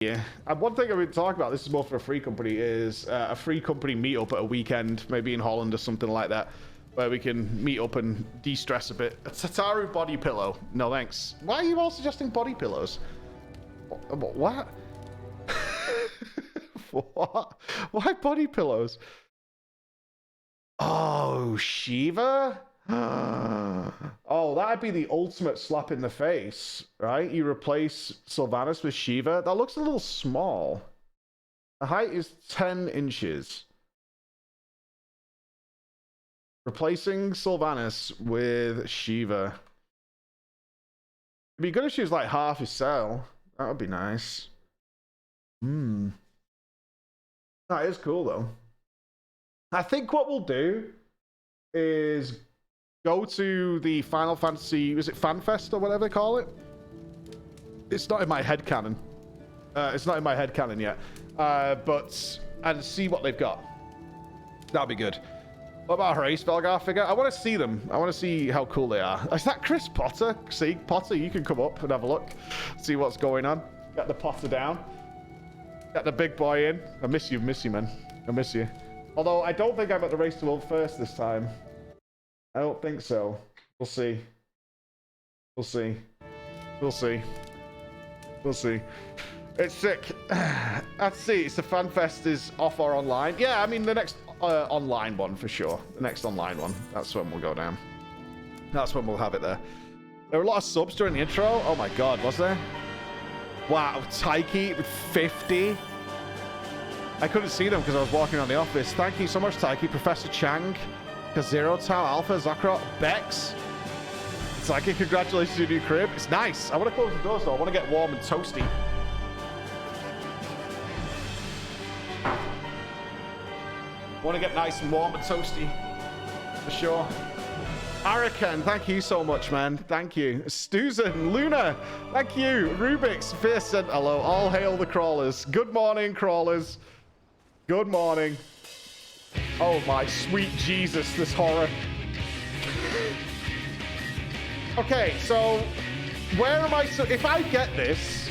Yeah, and one thing I've been talking about, this is more for a free company, is a free company meetup at a weekend, maybe in Holland or something like that, where we can meet up and de-stress a bit. A Tataru body pillow. No thanks. Why are you all suggesting body pillows? What? What? Why body pillows? Oh, Shiva? Oh, that'd be the ultimate slap in the face, right? You replace Sylvanas with Shiva. That looks a little small. The height is 10 inches. Replacing Sylvanas with Shiva. It'd be good if she was like half his cell. That would be nice. That is cool though. I think what we'll do is go to the Final Fantasy, is it FanFest or whatever they call it? It's not in my headcanon. It's not in my headcanon yet. And see what they've got. That'll be good. What about Hrace Velgar figure? I want to see them. I want to see how cool they are. Is that Chris Potter? See, Potter, you can come up and have a look. See what's going on. Get the Potter down. Get the big boy in. I miss you, man. I miss you. Although I don't think I'm at the Race to World first this time. I don't think so. We'll see. We'll see. We'll see. We'll see. It's sick. Let's see. It's the FanFest is off or online. Yeah, I mean the next online one for sure. The next online one. That's when we'll go down. That's when we'll have it there. There were a lot of subs during the intro. Oh my god, was there? Wow, Taiki with 50. I couldn't see them because I was walking around the office. Thank you so much, Taiki. Professor Chang, Kazero, Tau, Alpha, Zakrot, Bex. Taiki, congratulations on your new crib. It's nice. I want to close the doors though. I want to get warm and toasty. I want to get nice and warm and toasty. For sure. Arakan, thank you so much, man. Thank you. Stuzen, Luna, thank you. Rubik's, Fierce, and hello. All hail the crawlers. Good morning, crawlers. Good morning. Oh my sweet Jesus, this horror. Okay, so where am I? If I get this,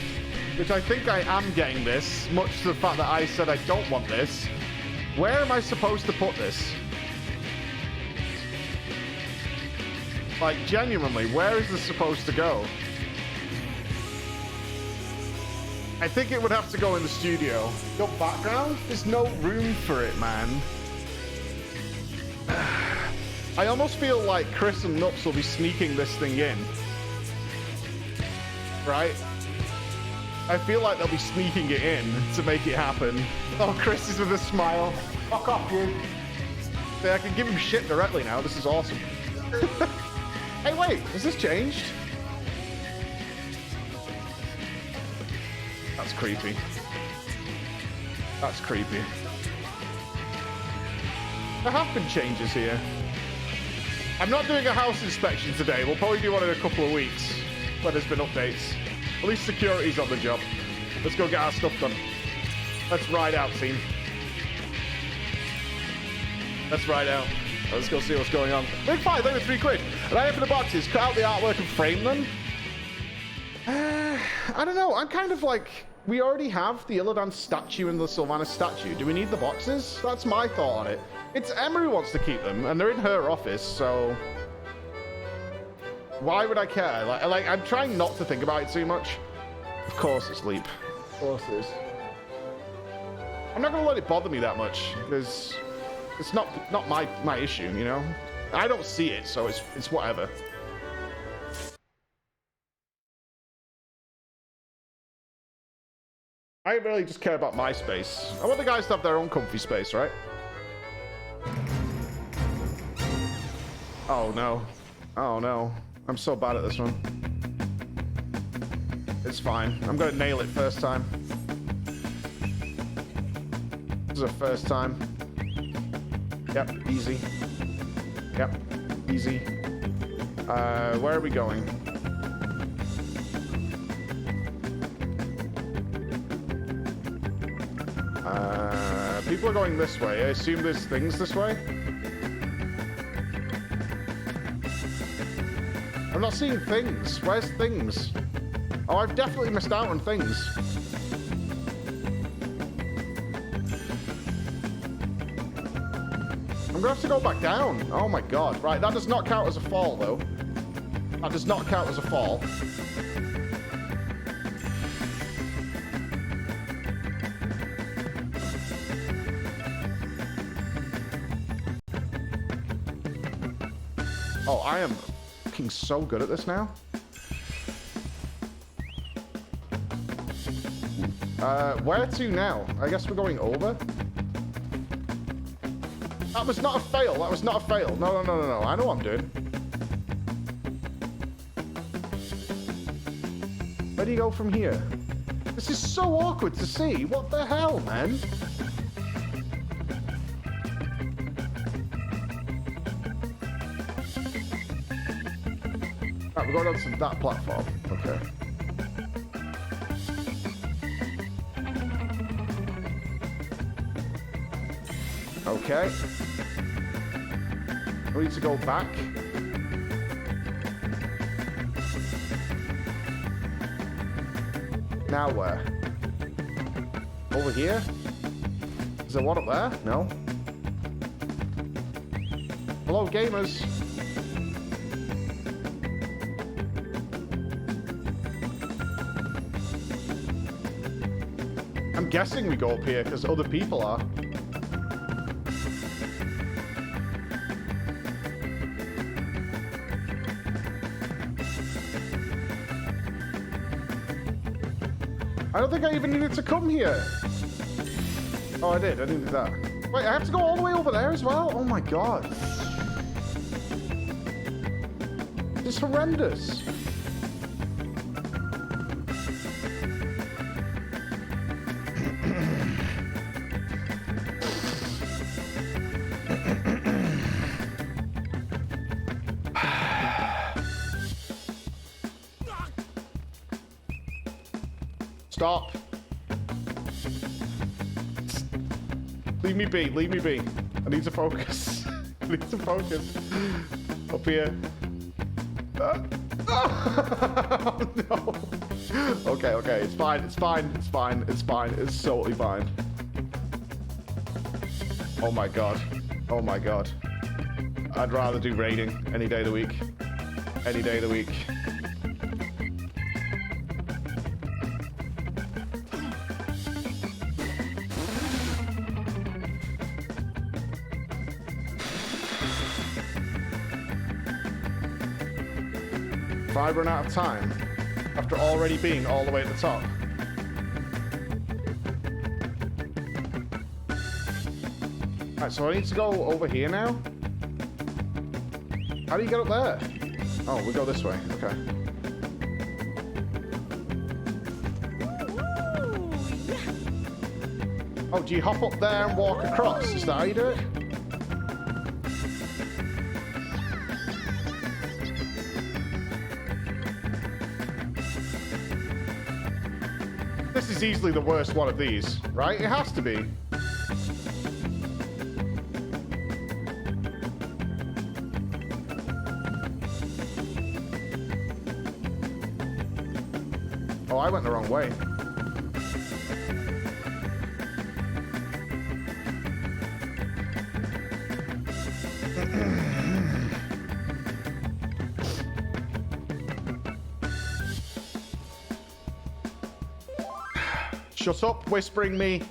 which I think I am getting this, much to the fact that I said I don't want this, where am I supposed to put this? Like, genuinely, where is this supposed to go? I think it would have to go in the studio. Your background? There's no room for it, man. I almost feel like Chris and Nupps will be sneaking this thing in. Right? I feel like they'll be sneaking it in to make it happen. Oh, Chris is with a smile. Fuck off, you. See, I can give him shit directly now. This is awesome. Hey, wait, has this changed? That's creepy. That's creepy. There have been changes here. I'm not doing a house inspection today. We'll probably do one in a couple of weeks when there's been updates. At least security's on the job. Let's go get our stuff done. Let's ride out, team. Let's ride out. Let's go see what's going on. Big 5, they were £3. And I open the boxes, cut out the artwork and frame them. I don't know. I'm kind of like, we already have the Illidan statue and the Sylvanas statue. Do we need the boxes? That's my thought on it. It's Emma who wants to keep them, and they're in her office, so why would I care? Like I'm trying not to think about it too much. Of course it's Leap. Of course it is. I'm not gonna let it bother me that much because it's not my issue, you know. I don't see it, so it's whatever. I really just care about my space. I want the guys to have their own comfy space, right? Oh no. Oh no. I'm so bad at this one. It's fine. I'm gonna nail it first time. This is a first time. Yep, easy. Yep, easy. Where are we going? People are going this way. I assume there's things this way. I'm not seeing things. Where's things? Oh, I've definitely missed out on things. gonna have to go back down. Oh my god. Right, that does not count as a fall, though. That does not count as a fall. Oh, I am fucking so good at this now. Where to now? I guess we're going over. That was not a fail. That was not a fail. No, no, no, no, no. I know what I'm doing. Where do you go from here? This is so awkward to see. What the hell, man? Right, we're going on to that platform. Okay. Okay. We need to go back. Now where? Over here? Is there one up there? No. Hello, gamers. I'm guessing we go up here because other people are. I don't think I even needed to come here. Oh, I did. I needed that. Wait, I have to go all the way over there as well? Oh my god. It's horrendous. Stop. Leave me be. Leave me be. I need to focus. I need to focus. Up here. Oh, no. Okay, okay. It's fine. It's fine. It's fine. It's fine. It's totally fine. Oh my god. Oh my god. I'd rather do raiding any day of the week. Any day of the week. If I run out of time after already being all the way at the top. Alright, so I need to go over here now. How do you get up there? Oh, we go this way. Okay. Oh, do you hop up there and walk across? Is that how you do it? This is easily the worst one of these, right? It has to be. Oh, I went the wrong way. Shut up, whispering me.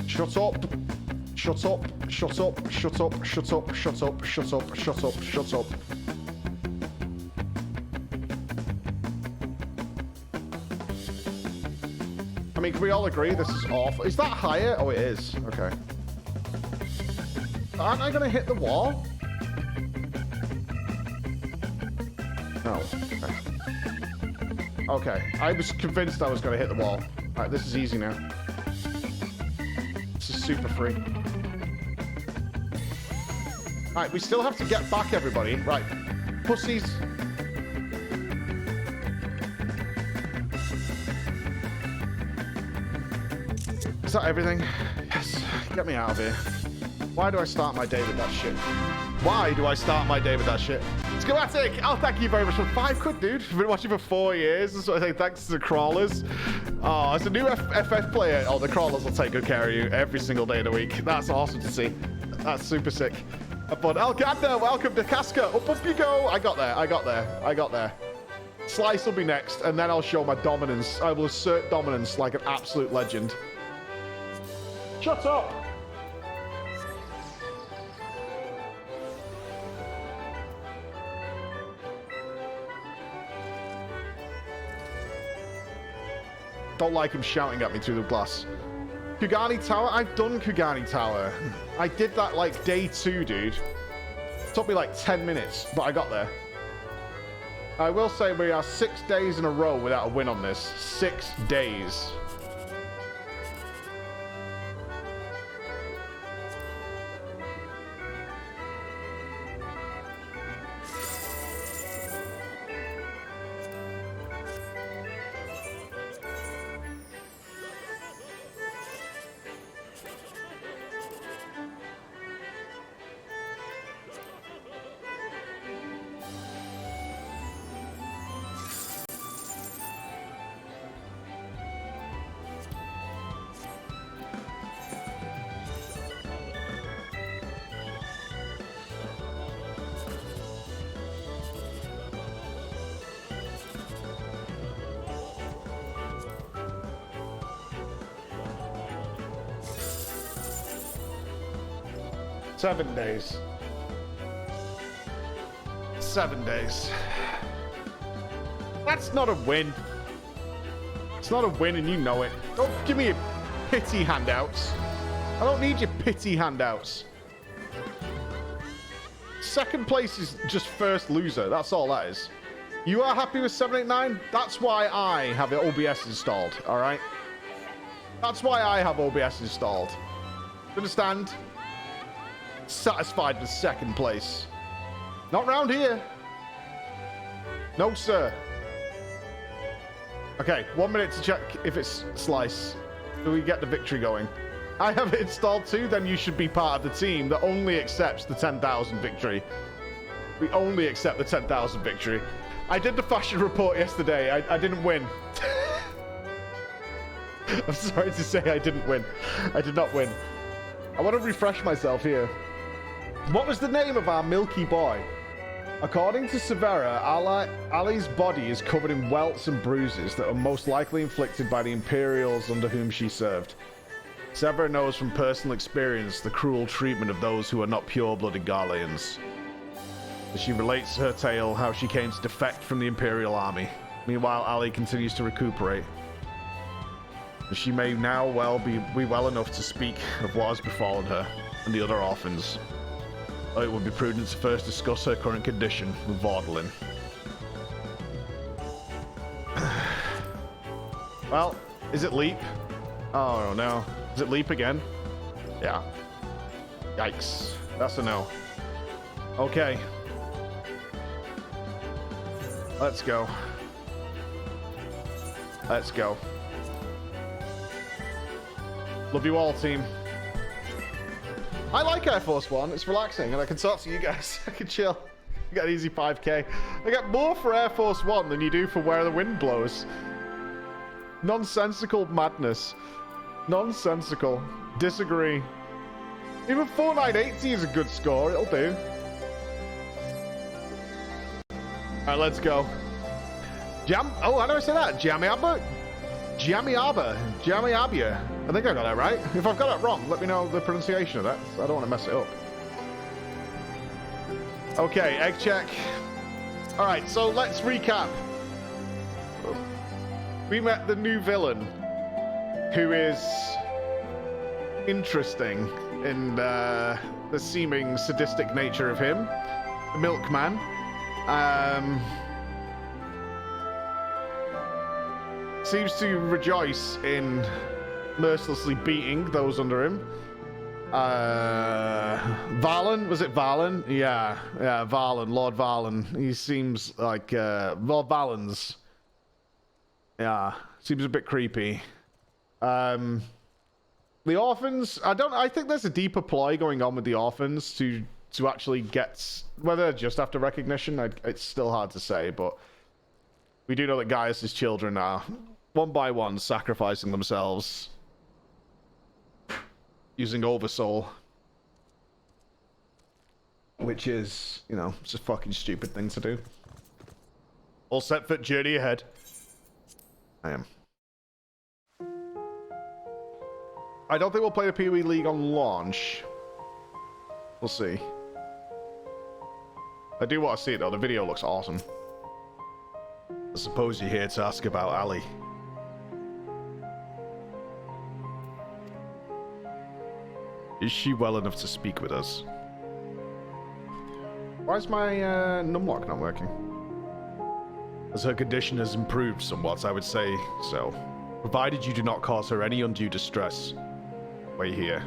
Shut up. Shut up. Shut up. Shut up. Shut up. Shut up. Shut up. Shut up. Shut up. I mean, can we all agree this is awful? Is that higher? Oh, it is. Okay. Aren't I gonna hit the wall? No. Okay. Okay, I was convinced I was going to hit the wall. Alright, this is easy now. This is super free. Alright, we still have to get back, everybody. Right. Pussies. Is that everything? Yes. Get me out of here. Why do I start my day with that shit? Why do I start my day with that shit? Schematic! Oh, thank you very much for 5 quid, dude. I've been watching for 4 years. That's what I say. Thanks to the crawlers. Oh, as a new FF player, oh, the crawlers will take good care of you every single day of the week. That's awesome to see. That's super sick. But Elgander, welcome to Casca. Up you go. I got there. Slice will be next, and then I'll show my dominance. I will assert dominance like an absolute legend. Shut up. Don't like him shouting at me through the glass. Kugani Tower? I've done Kugani Tower. I did that like day 2, dude. It took me like 10 minutes, but I got there. I will say we are 6 days in a row without a win on this. 6 days. Seven days. 7 days. That's not a win. It's not a win and you know it. Don't give me your pity handouts. I don't need your pity handouts. Second place is just first loser. That's all that is. You are happy with 789? That's why I have OBS installed, alright? That's why I have OBS installed. Understand? Satisfied with second place. Not round here. No, sir. Okay, 1 minute to check if it's Slice. Do we get the victory going? I have it installed too, then you should be part of the team that only accepts the 10,000 victory. We only accept the 10,000 victory. I did the fashion report yesterday. I didn't win. I'm sorry to say I didn't win. I did not win. I want to refresh myself here. What was the name of our milky boy? According to Severa, Ali's body is covered in welts and bruises that are most likely inflicted by the Imperials under whom she served. Severa knows from personal experience the cruel treatment of those who are not pure-blooded Garleans. As she relates her tale, how she came to defect from the Imperial army. Meanwhile, Ali continues to recuperate. She may now be well enough to speak of what has befallen her and the other orphans. It would be prudent to first discuss her current condition with Vaudelin. Well, is it Leap? Oh no. Is it Leap again? Yeah. Yikes. That's a no. Okay. Let's go. Let's go. Love you all, team. I like Air Force One. It's relaxing, and I can talk to you guys. I can chill. I get an easy 5k. I get more for Air Force One than you do for Where the Wind Blows. Nonsensical madness. Nonsensical. Disagree. Even 4980 is a good score. It'll do. Alright, let's go. Oh, how do I say that? Jamiaba? Jamiabia. I think I got that right. If I've got that wrong, let me know the pronunciation of that. I don't want to mess it up. Okay, egg check. Alright, so let's recap. We met the new villain, who is interesting in the seeming sadistic nature of him. The milkman. Seems to rejoice in mercilessly beating those under him. Valen? Was it Valen? Yeah, Valen. Lord Valen. He seems like Lord Valen's. Yeah, seems a bit creepy. The orphans. I think there's a deeper ploy going on with the orphans to actually get, whether just after recognition. It's still hard to say, but we do know that Gaius' children are one by one sacrificing themselves using Oversoul. Which is, you know, it's a fucking stupid thing to do. All set for journey ahead. I am. I don't think we'll play the Pee Wee League on launch. We'll see. I do want to see it though. The video looks awesome. I suppose you're here to ask about Ali. Is she well enough to speak with us? Why is my numlock not working? As her condition has improved somewhat, I would say so. Provided you do not cause her any undue distress. Wait here.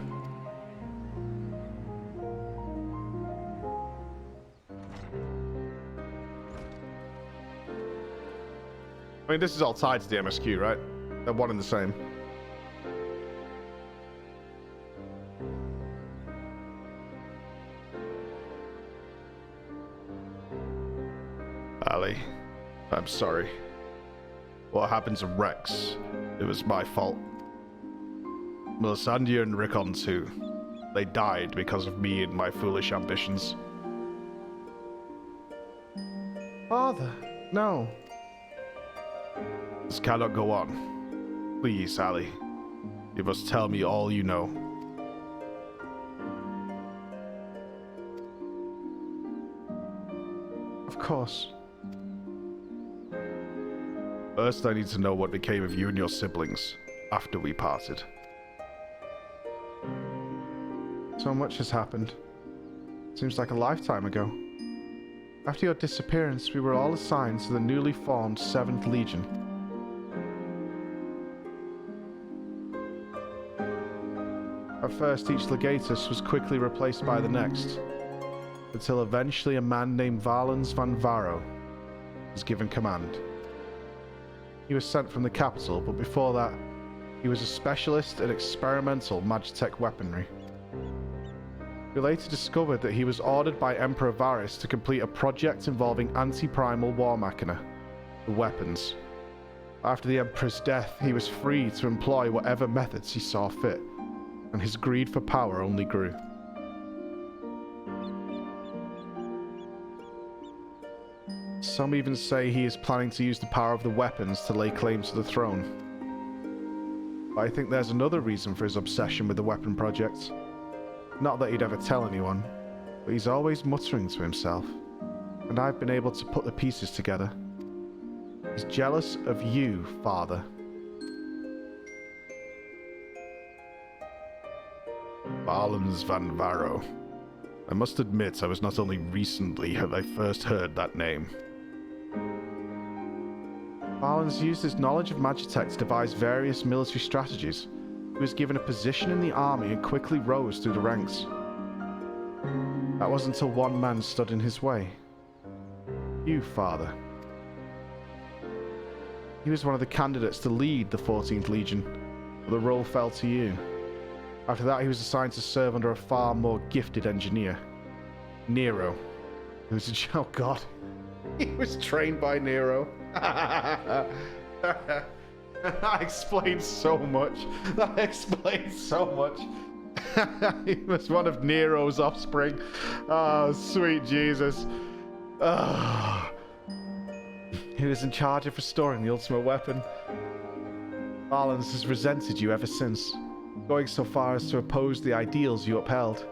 I mean, this is all tied to the MSQ, right? They're one and the same. Ali, I'm sorry. What happened to Rex? It was my fault. Melisandre and Rickon too. They died because of me and my foolish ambitions. Father, no. This cannot go on. Please, Ali. You must tell me all you know. Of course. First, I need to know what became of you and your siblings after we parted. So much has happened. Seems like a lifetime ago. After your disappearance, we were all assigned to the newly formed 7th Legion. At first, each legatus was quickly replaced by the next, until eventually a man named Valens van Varro was given command. He was sent from the capital, but before that, he was a specialist in experimental magitech weaponry. We later discovered that he was ordered by Emperor Varys to complete a project involving anti-primal war machina, the weapons. After the Emperor's death, he was free to employ whatever methods he saw fit, and his greed for power only grew. Some even say he is planning to use the power of the weapons to lay claim to the throne. But I think there's another reason for his obsession with the weapon project. Not that he'd ever tell anyone, but he's always muttering to himself, and I've been able to put the pieces together. He's jealous of you, Father. Valens van Varro. I must admit, I was not only recently have I first heard that name. Valens used his knowledge of magitech to devise various military strategies. He was given a position in the army and quickly rose through the ranks. That wasn't until one man stood in his way. You, Father. He was one of the candidates to lead the 14th Legion, but the role fell to you. After that, he was assigned to serve under a far more gifted engineer, Nero. He was oh god, he was trained by Nero. That explains so much. That explains so much. He was one of Nero's offspring. Oh, sweet Jesus. Oh. He was in charge of restoring the ultimate weapon. Valens has resented you ever since, going so far as to oppose the ideals you upheld,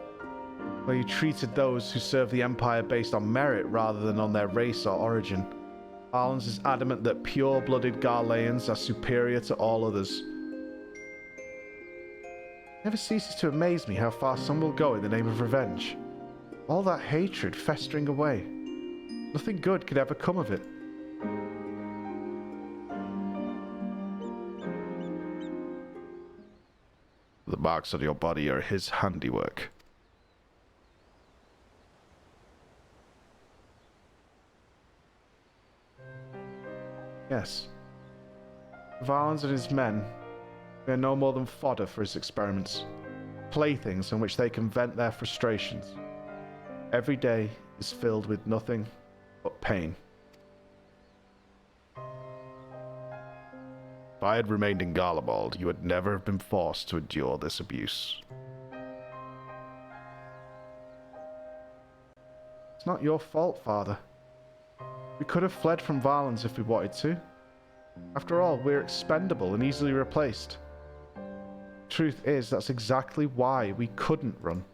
where you treated those who serve the Empire based on merit rather than on their race or origin. Valens is adamant that pure-blooded Garleans are superior to all others. It never ceases to amaze me how far some will go in the name of revenge. All that hatred festering away. Nothing good could ever come of it. The marks on your body are his handiwork. Yes. Valens and his men, they are no more than fodder for his experiments. Playthings in which they can vent their frustrations. Every day is filled with nothing but pain. If I had remained in Garlemald, you would never have been forced to endure this abuse. It's not your fault, Father. We could have fled from Valens if we wanted to. After all, we're expendable and easily replaced. Truth is, that's exactly why we couldn't run.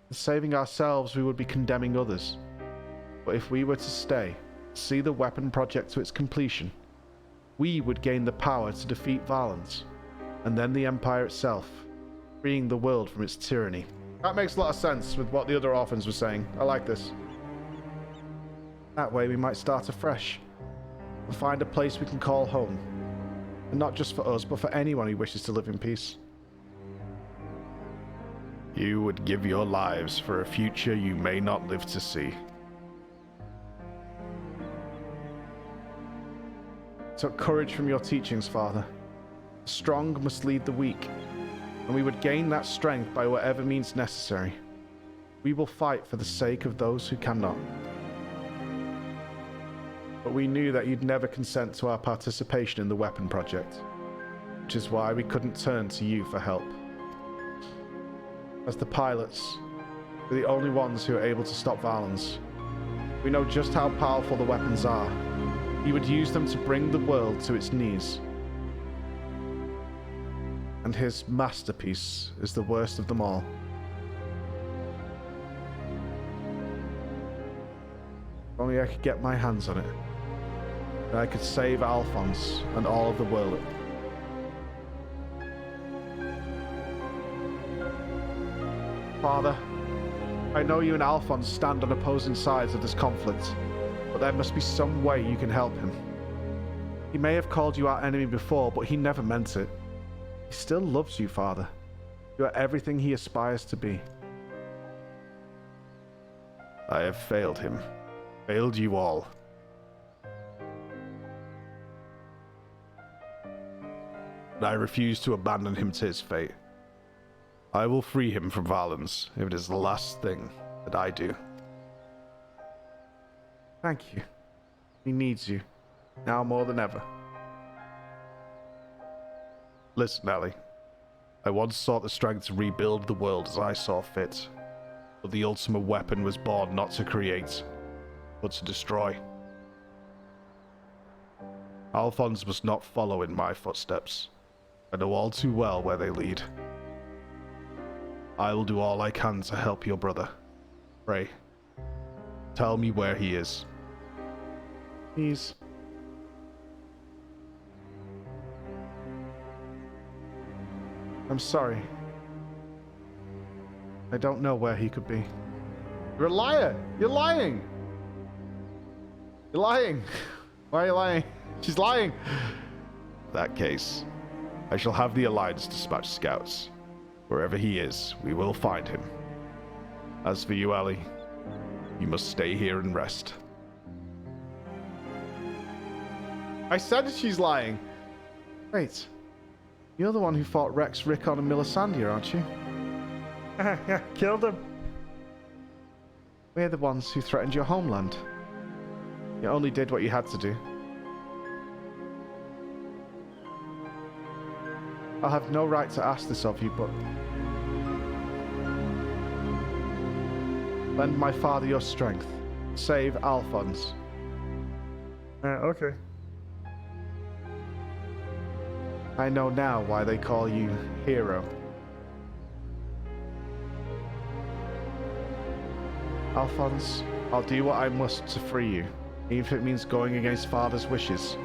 In saving ourselves, we would be condemning others. But if we were to stay, see the weapon project to its completion, we would gain the power to defeat Valens, and then the Empire itself, freeing the world from its tyranny. That makes a lot of sense with what the other orphans were saying. I like this. That way we might start afresh, and find a place we can call home. And not just for us, but for anyone who wishes to live in peace. You would give your lives for a future you may not live to see. Took courage from your teachings, Father. The strong must lead the weak, and we would gain that strength by whatever means necessary. We will fight for the sake of those who cannot. But we knew that you'd never consent to our participation in the weapon project, which is why we couldn't turn to you for help. As the pilots, we're the only ones who are able to stop Valens. We know just how powerful the weapons are. You would use them to bring the world to its knees. And his masterpiece is the worst of them all. If only I could get my hands on it. Then I could save Alphonse and all of the world. Father, I know you and Alphonse stand on opposing sides of this conflict, but there must be some way you can help him. He may have called you our enemy before, but he never meant it. He still loves you, Father. You are everything he aspires to be. I have failed him. Failed you all. But I refuse to abandon him to his fate. I will free him from Valens if it is the last thing that I do. Thank you. He needs you, now more than ever. Listen, Ellie. I once sought the strength to rebuild the world as I saw fit, but the ultimate weapon was born not to create, but to destroy. Alphonse must not follow in my footsteps. I know all too well where they lead. I will do all I can to help your brother. Pray. Tell me where he is. I'm sorry. I don't know where he could be. You're a liar! You're lying! You're lying! Why are you lying? She's lying! In that case, I shall have the Alliance dispatch scouts. Wherever he is, we will find him. As for you, Ellie, you must stay here and rest. I said she's lying. Wait. You're the one who fought Rex, Rickon, and Melisandre, aren't you? Yeah, killed him. We're the ones who threatened your homeland. You only did what you had to do. I'll have no right to ask this of you, but... lend my father your strength. Save Alphonse. Okay. I know now why they call you Hero. Alphonse, I'll do what I must to free you, even if it means going against Father's wishes.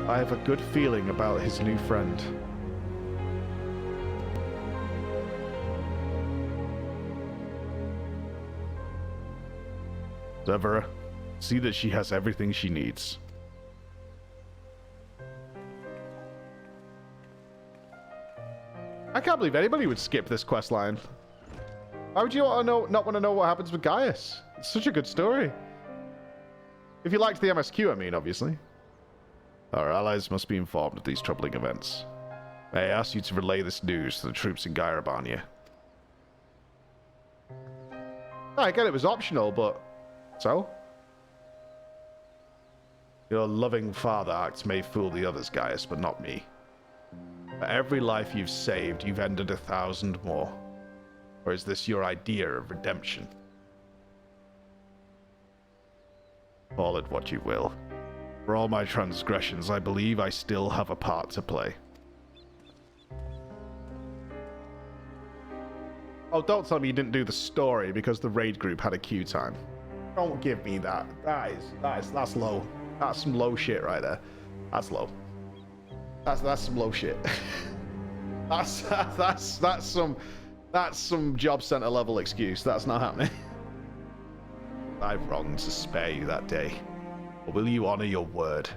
I have a good feeling about his new friend. Severa, see that she has everything she needs. I can't believe anybody would skip this quest line. Why would you not want to know what happens with Gaius? It's such a good story. If you liked the MSQ, I mean, obviously. Our allies must be informed of these troubling events. May I ask you to relay this news to the troops in Gyrabania? I get it was optional, but... so? Your loving father acts may fool the others, Gaius, but not me. For every life you've saved, you've ended 1,000 more. Or is this your idea of redemption? Call it what you will. For all my transgressions, I believe I still have a part to play. Oh, don't tell me you didn't do the story because the raid group had a queue time. Don't give me that. That's low. That's some low shit right there. That's low. That's some low shit. that's some job center level excuse. That's not happening. I've wronged to spare you that day. Or will you honor your word?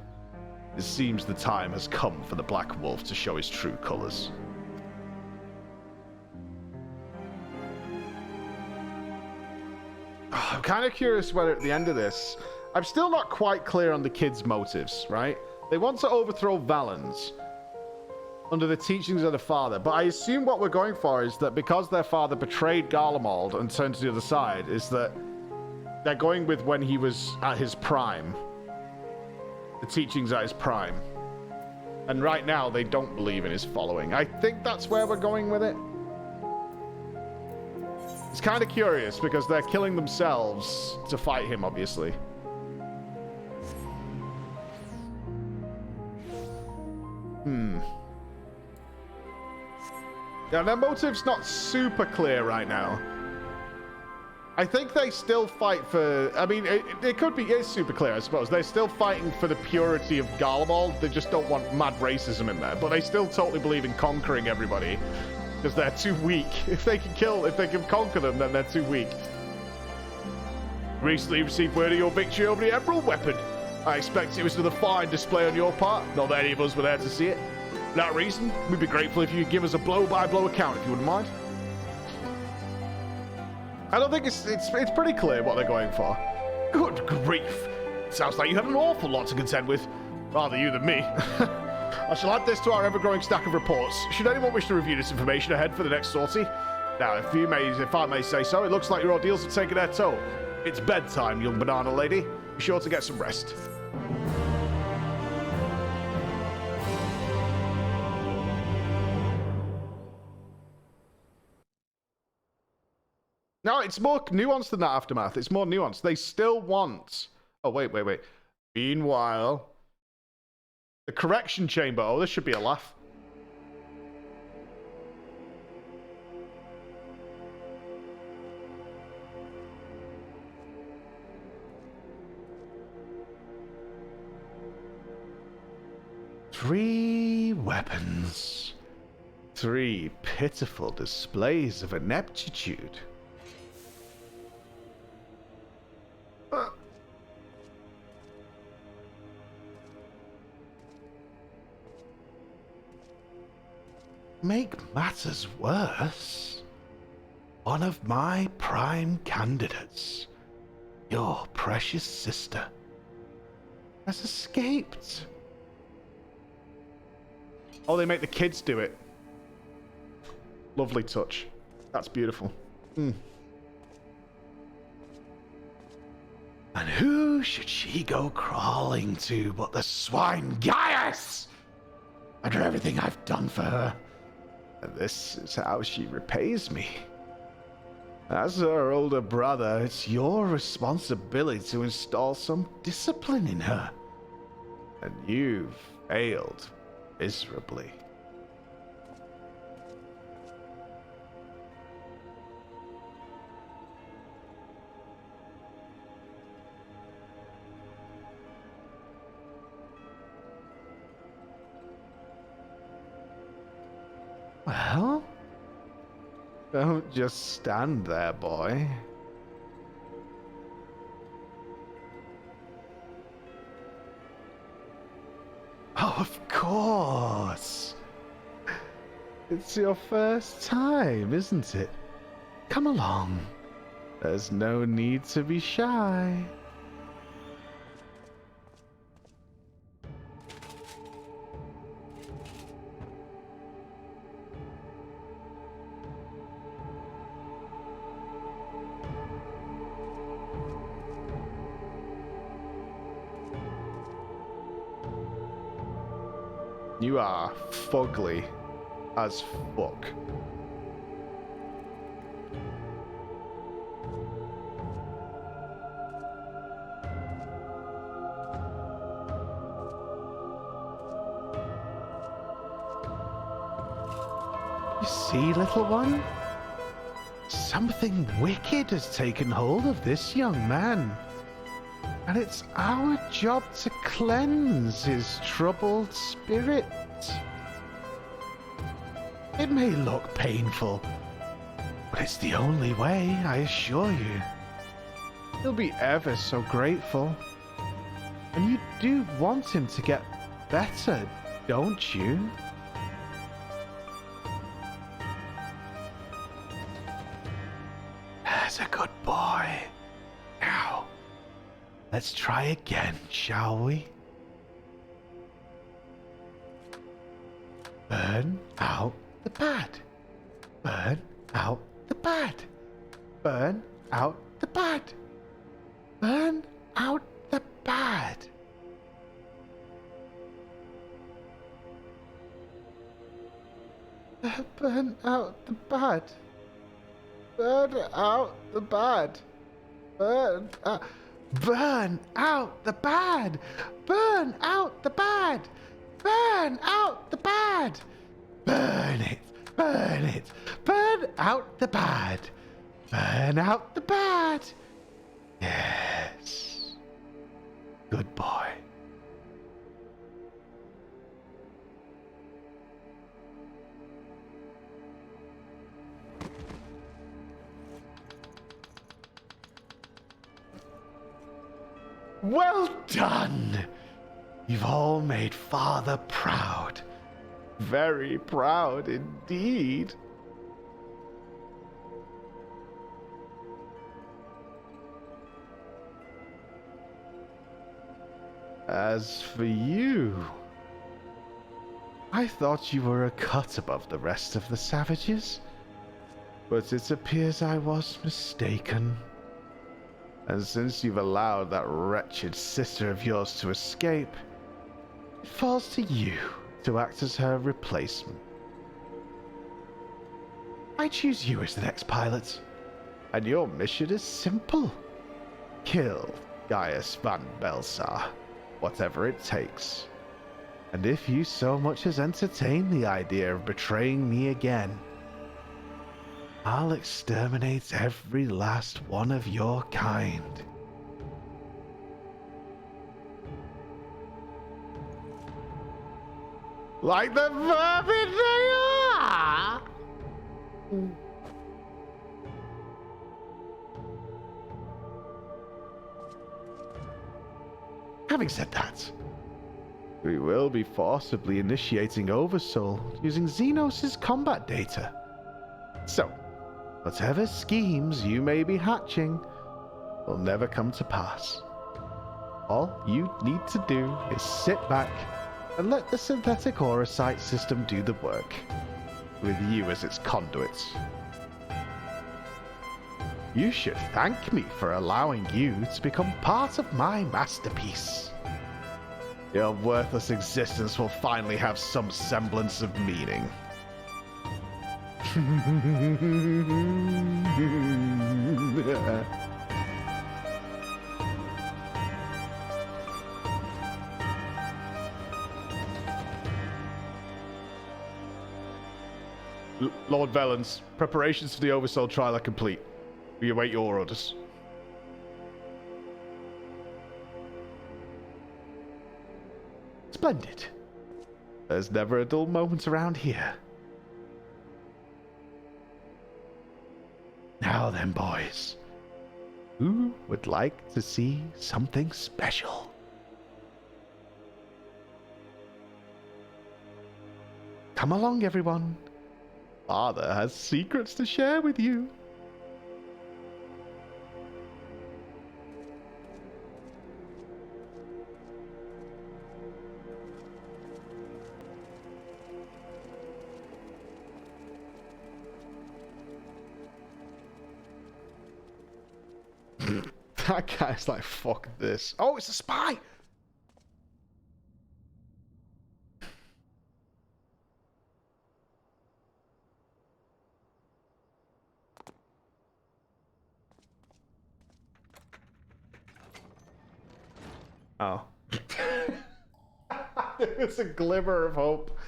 It seems the time has come for the Black Wolf to show his true colors. I'm kind of curious whether at the end of this, I'm still not quite clear on the kids' motives, right? They want to overthrow Valens under the teachings of the father, but I assume what we're going for is that because their father betrayed Garlemald and turned to the other side, is that they're going with when he was at his prime. The teachings at his prime. And right now, they don't believe in his following. I think that's where we're going with it. It's kind of curious because they're killing themselves to fight him, obviously. Yeah, their motive's not super clear right now. I think they still fight for... I mean, it could be... It's super clear, I suppose. They're still fighting for the purity of Garlemald. They just don't want mad racism in there. But they still totally believe in conquering everybody. Because they're too weak. If they can conquer them, then they're too weak. Recently received word of your victory over the Emerald Weapon. I expect it was another fine display on your part. Not that any of us were there to see it. For that reason, we'd be grateful if you could give us a blow-by-blow account, if you wouldn't mind. I don't think it's pretty clear what they're going for. Good grief. Sounds like you had an awful lot to contend with. Rather you than me. I shall add this to our ever-growing stack of reports. Should anyone wish to review this information ahead for the next sortie? Now, if I may say so, it looks like your ordeals have taken their toll. It's bedtime, young banana lady. Be sure to get some rest. No, it's more nuanced than that, Aftermath. It's more nuanced. They still want... Oh, wait. Meanwhile... The correction chamber. Oh, this should be a laugh. Three weapons. Three pitiful displays of ineptitude. Make matters worse, one of my prime candidates, your precious sister, has escaped. Oh, they make the kids do it. Lovely touch. That's beautiful. And who should she go crawling to but the swine Gaius? After everything I've done for her. And this is how she repays me. As her older brother, it's your responsibility to install some discipline in her. And you've failed miserably. Well, don't just stand there, boy. Oh, of course. It's your first time, isn't it? Come along. There's no need to be shy. You are fugly as fuck. You see, little one? Something wicked has taken hold of this young man. And it's our job to cleanse his troubled spirit. It may look painful, but it's the only way, I assure you. He'll be ever so grateful. And you do want him to get better, don't you? That's a good boy. Now, let's try again, shall we? Burn out the bad. Burn out the bad. Burn out the bad. Burn out the bad. Burn out the bad. Burn out the bad. Burn out the bad. Burn out the bad. Burn out the bad. Burn it. Burn it. Burn out the bad. Burn out the bad. Yes. Good boy. Well done! You've all made Father proud. Very proud indeed. As for you, I thought you were a cut above the rest of the savages, but it appears I was mistaken. And since you've allowed that wretched sister of yours to escape, it falls to you to act as her replacement. I choose you as the next pilot, and your mission is simple. Kill Gaius van Belsar, whatever it takes. And if you so much as entertain the idea of betraying me again, I'll exterminate every last one of your kind. Like the vermin they are! Having said that, we will be forcibly initiating Oversoul using Xenos' combat data. So, whatever schemes you may be hatching will never come to pass. All you need to do is sit back and let the synthetic aura sight system do the work, with you as its conduit. You should thank me for allowing you to become part of my masterpiece. Your worthless existence will finally have some semblance of meaning. Lord Velens, preparations for the Oversoul trial are complete. We await your orders. Splendid. There's never a dull moment around here. Now then, boys. Who would like to see something special? Come along, everyone. Father has secrets to share with you. That guy's like, fuck this. Oh, it's a spy! Oh. There was a glimmer of hope.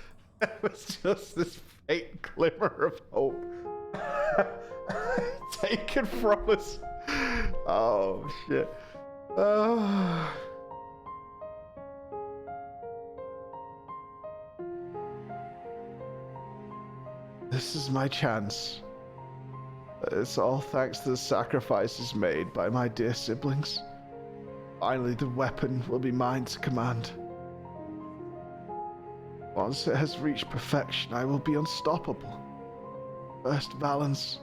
It was just this faint glimmer of hope taken from us. Oh, shit. Oh. This is my chance. It's all thanks to the sacrifices made by my dear siblings. Finally, the weapon will be mine to command. Once it has reached perfection, I will be unstoppable. First Valens,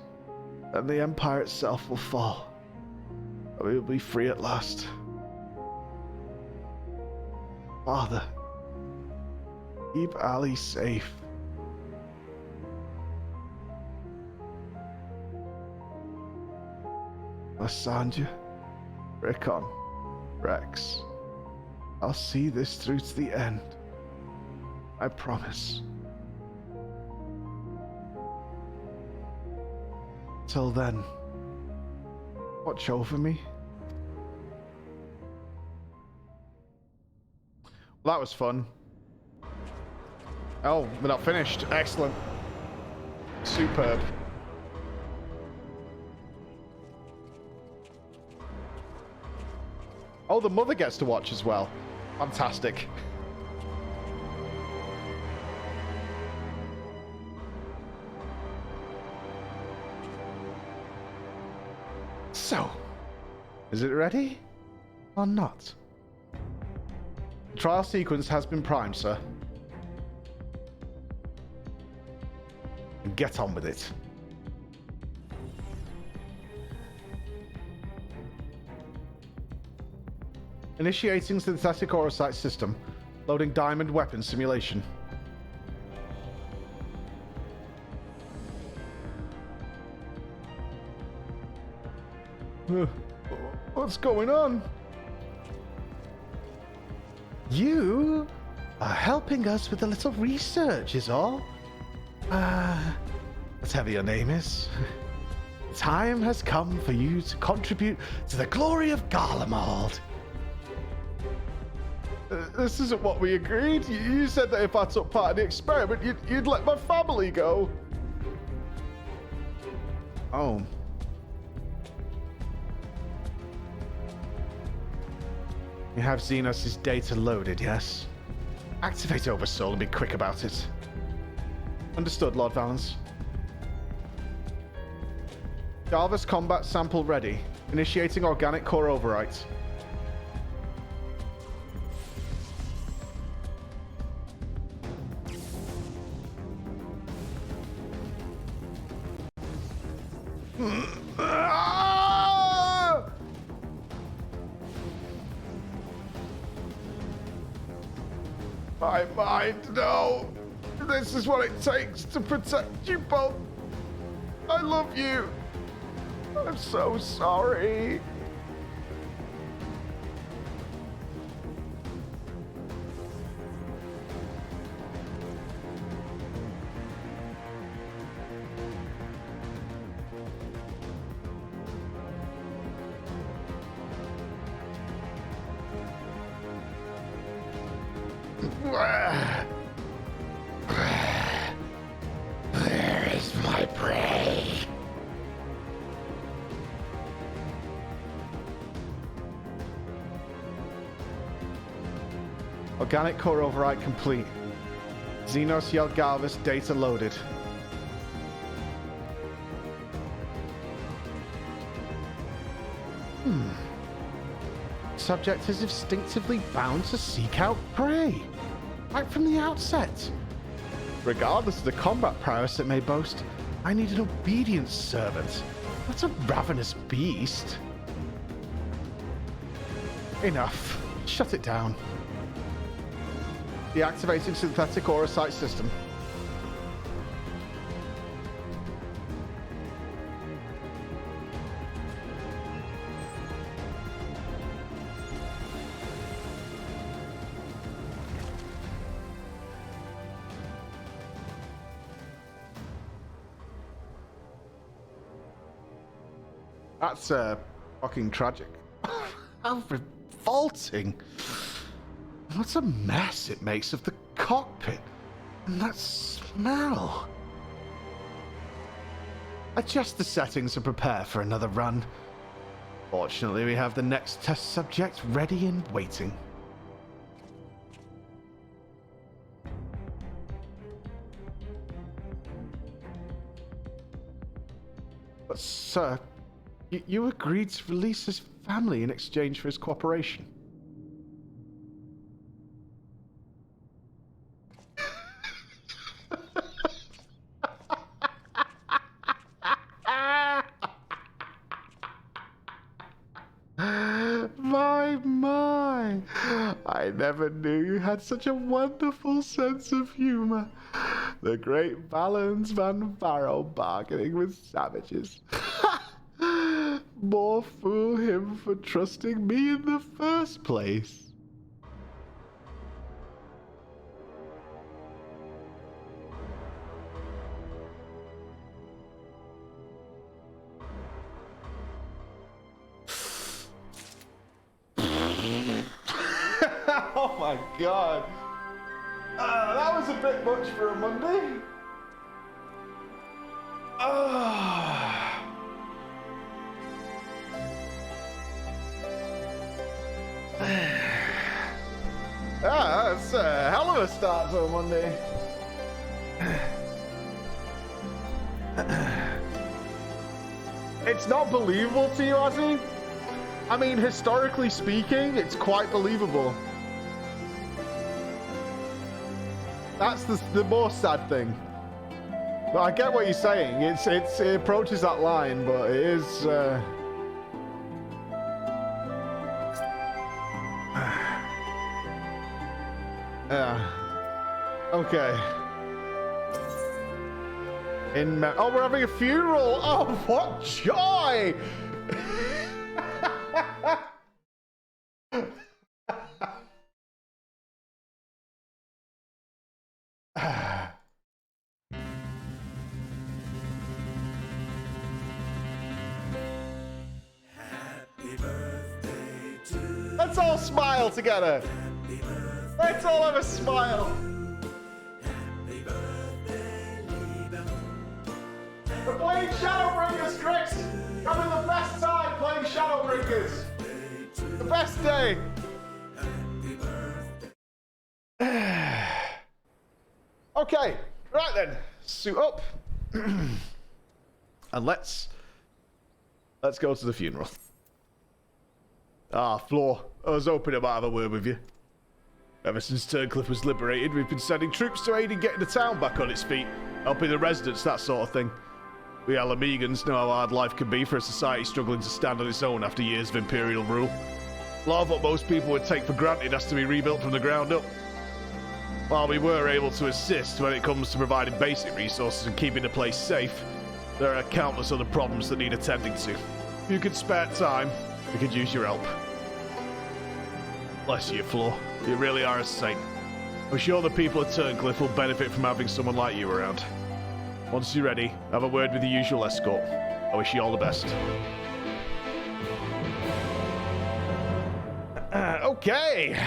then the Empire itself will fall. We will be free at last. Father, keep Ali safe. Lasanja, Rickon, Rex, I'll see this through to the end. I promise. Till then, watch over me. Well, that was fun. Oh, we're not finished. Excellent. Superb. Oh, the mother gets to watch as well. Fantastic. So, is it ready or not? The trial sequence has been primed, sir. Get on with it. Initiating synthetic orocyte system. Loading diamond weapon simulation. What's going on? You are helping us with a little research, is all. Whatever your name is. Time has come for you to contribute to the glory of Garlemald. This isn't what we agreed. You said that if I took part in the experiment, you'd let my family go. Oh. You have Xenos' data loaded, yes? Activate Oversoul and be quick about it. Understood, Lord Valens. Galvus combat sample ready. Initiating organic core overwrite. My mind, no. This is what it takes to protect you both. I love you. I'm so sorry. Where is my prey? Organic core override complete. Xenos Yell Galvus data loaded. Subject is instinctively bound to seek out prey. Right from the outset. Regardless of the combat prowess it may boast, I need an obedient servant, not a ravenous beast. Enough. Shut it down. Deactivating synthetic orocyte system. That's fucking tragic. How revolting. What a mess it makes of the cockpit. And that smell. Adjust the settings and prepare for another run. Fortunately, we have the next test subject ready and waiting. But, sir, you agreed to release his family in exchange for his cooperation. My. I never knew you had such a wonderful sense of humor. The great Valens Van Barrow bargaining with savages. More fool him for trusting me in the first place. Oh my god. That was a bit much for a Monday. That's a hell of a start to a Monday. It's not believable to you, Ozzy? I mean, historically speaking, it's quite believable. That's the more sad thing. But I get what you're saying. It approaches that line, but it is. Yeah. Okay. Oh, we're having a funeral. Oh, what joy! Let's all smile together. Let's all have a smile. Happy birthday, we're playing Shadowbringers, Chris. Having the best time playing Shadowbringers. The best day. Okay, right then. Suit up. And let's go to the funeral. Ah, Floor. I was hoping I might have a word with you. Ever since Turncliffe was liberated, we've been sending troops to aid in getting the town back on its feet, helping the residents, that sort of thing. We Alamegans know how hard life can be for a society struggling to stand on its own after years of Imperial rule. A lot of what most people would take for granted has to be rebuilt from the ground up. While we were able to assist when it comes to providing basic resources and keeping the place safe, there are countless other problems that need attending to. If you could spare time, we could use your help. Bless you, Floor. You really are a saint. I'm sure the people at Turncliffe will benefit from having someone like you around. Once you're ready, have a word with the usual escort. I wish you all the best. Okay.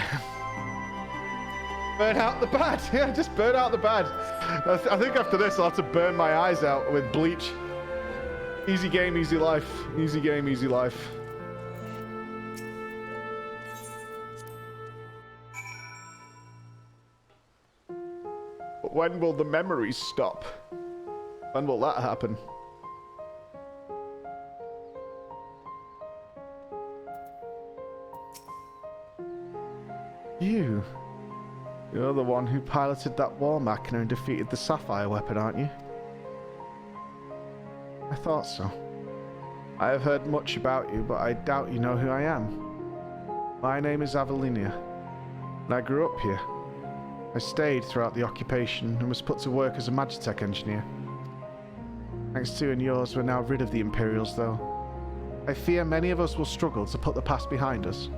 Burn out the bad. Yeah, just burn out the bad. I think after this, I'll have to burn my eyes out with bleach. Easy game, easy life. Easy game, easy life. But when will the memories stop? When will that happen? You're the one who piloted that war machina and defeated the Sapphire weapon, aren't you? I thought so. I have heard much about you, but I doubt you know who I am. My name is Avelinia, and I grew up here. I stayed throughout the occupation and was put to work as a Magitech engineer. Thanks to you and yours, we're now rid of the Imperials, though. I fear many of us will struggle to put the past behind us.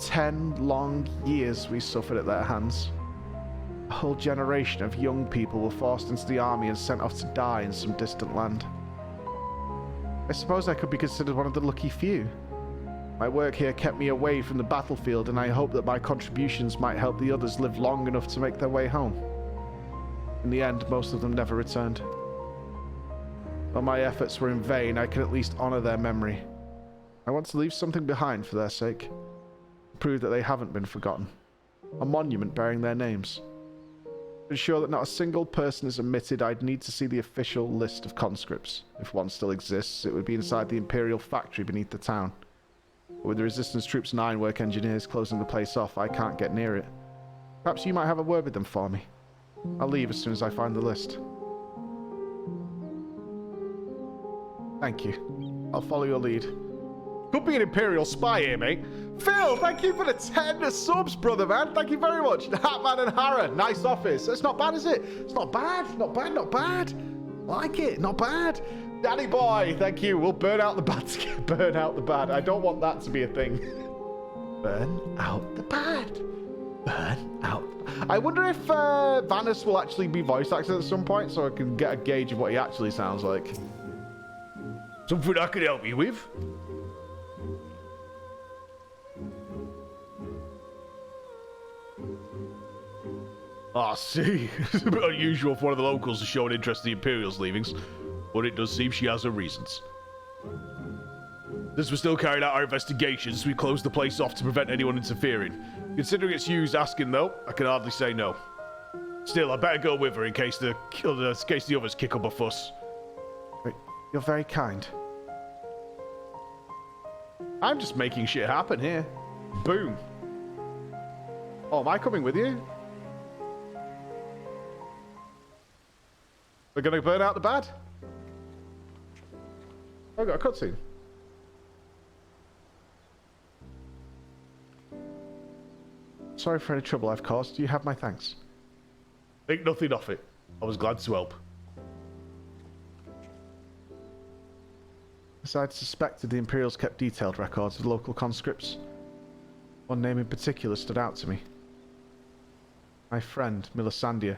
10 long years we suffered at their hands. A whole generation of young people were forced into the army and sent off to die in some distant land. I suppose I could be considered one of the lucky few. My work here kept me away from the battlefield, and I hope that my contributions might help the others live long enough to make their way home. In the end, most of them never returned. Though my efforts were in vain, I can at least honor their memory. I want to leave something behind for their sake, to prove that they haven't been forgotten. A monument bearing their names. To ensure that not a single person is omitted, I'd need to see the official list of conscripts. If one still exists, it would be inside the Imperial factory beneath the town. But with the Resistance troops and ironwork engineers closing the place off, I can't get near it. Perhaps you might have a word with them for me. I'll leave as soon as I find the list. Thank you. I'll follow your lead. Could be an Imperial spy here, mate. Phil, thank you for the 10 subs, brother, man. Thank you very much. Hatman and Hara, nice office. It's not bad, is it? It's not bad. Not bad, not bad. I like it. Not bad. Daddy boy, thank you. We'll burn out the bad. Burn out the bad. I don't want that to be a thing. Burn out the bad. Burn out. I wonder if Vanis will actually be voice acted at some point so I can get a gauge of what he actually sounds like. Something I can help you with? I see. It's a bit unusual for one of the locals to show an interest in the Imperial's leavings, but it does seem she has her reasons. Since we're still carrying out our investigations, we closed the place off to prevent anyone interfering. Considering it's used asking, though, I can hardly say no. Still, I better go with her in case the others kick up a fuss. You're very kind. I'm just making shit happen here. Boom. Oh, am I coming with you? We're gonna burn out the bad? Oh, I got a cutscene. Sorry for any trouble I've caused. You have my thanks. Think nothing of it. I was glad to help. As I'd suspected, the Imperials kept detailed records of local conscripts. One name in particular stood out to me. My friend, Methuzahla.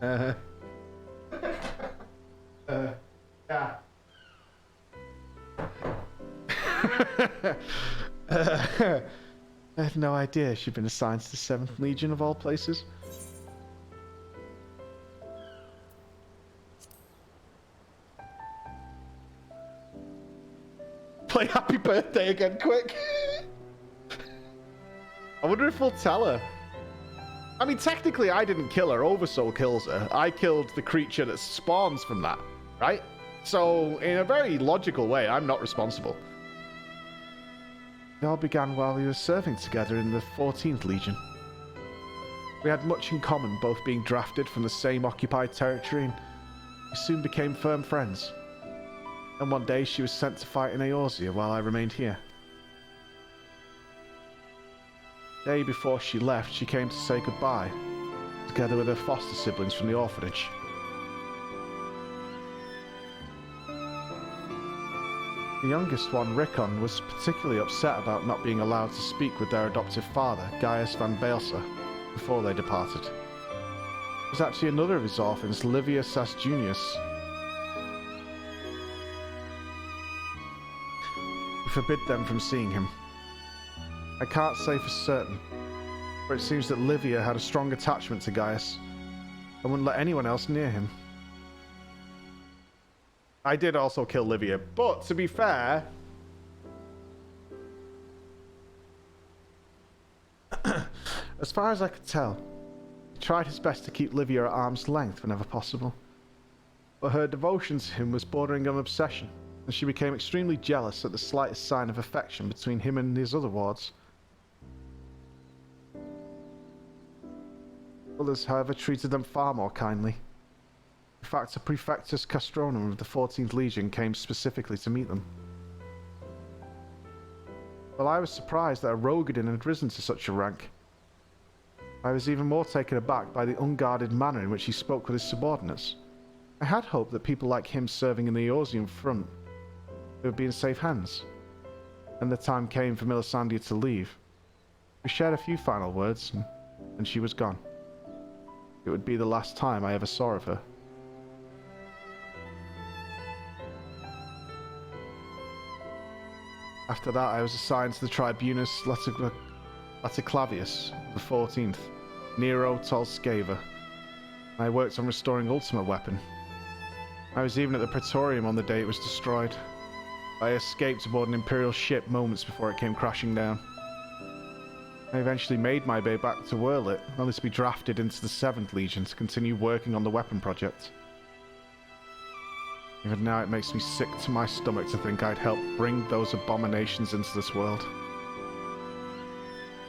Yeah. I had no idea she'd been assigned to the 7th Legion of all places. Play Happy Birthday again, quick! I wonder if we'll tell her. I mean, technically I didn't kill her, Oversoul kills her. I killed the creature that spawns from that, right? So, in a very logical way, I'm not responsible. It all began while we were serving together in the 14th Legion. We had much in common, both being drafted from the same occupied territory, and we soon became firm friends. And one day she was sent to fight in Eorzea while I remained here. The day before she left, she came to say goodbye, together with her foster siblings from the orphanage. The youngest one, Rickon, was particularly upset about not being allowed to speak with their adoptive father, Gaius van Beelsa, before they departed. It was actually another of his orphans, Livia Sas Junius. We forbid them from seeing him. I can't say for certain, but it seems that Livia had a strong attachment to Gaius and wouldn't let anyone else near him. I did also kill Livia, but to be fair, as far as I could tell, he tried his best to keep Livia at arm's length whenever possible. But her devotion to him was bordering on obsession, and she became extremely jealous at the slightest sign of affection between him and his other wards. Others, however, treated them far more kindly. In fact, a Prefectus Castronum of the 14th Legion came specifically to meet them. While I was surprised that a Rogadin had risen to such a rank, I was even more taken aback by the unguarded manner in which he spoke with his subordinates. I had hoped that people like him serving in the Eorzean front would be in safe hands, and the time came for Melisandre to leave. We shared a few final words, and she was gone. It would be the last time I ever saw of her. After that, I was assigned to the Tribunus Laticlavius, the 14th, Nero Tolskava. I worked on restoring Ultimate Weapon. I was even at the Praetorium on the day it was destroyed. I escaped aboard an Imperial ship moments before it came crashing down. I eventually made my way back to Wurlit, only to be drafted into the 7th Legion to continue working on the weapon project. Even now it makes me sick to my stomach to think I'd helped bring those abominations into this world.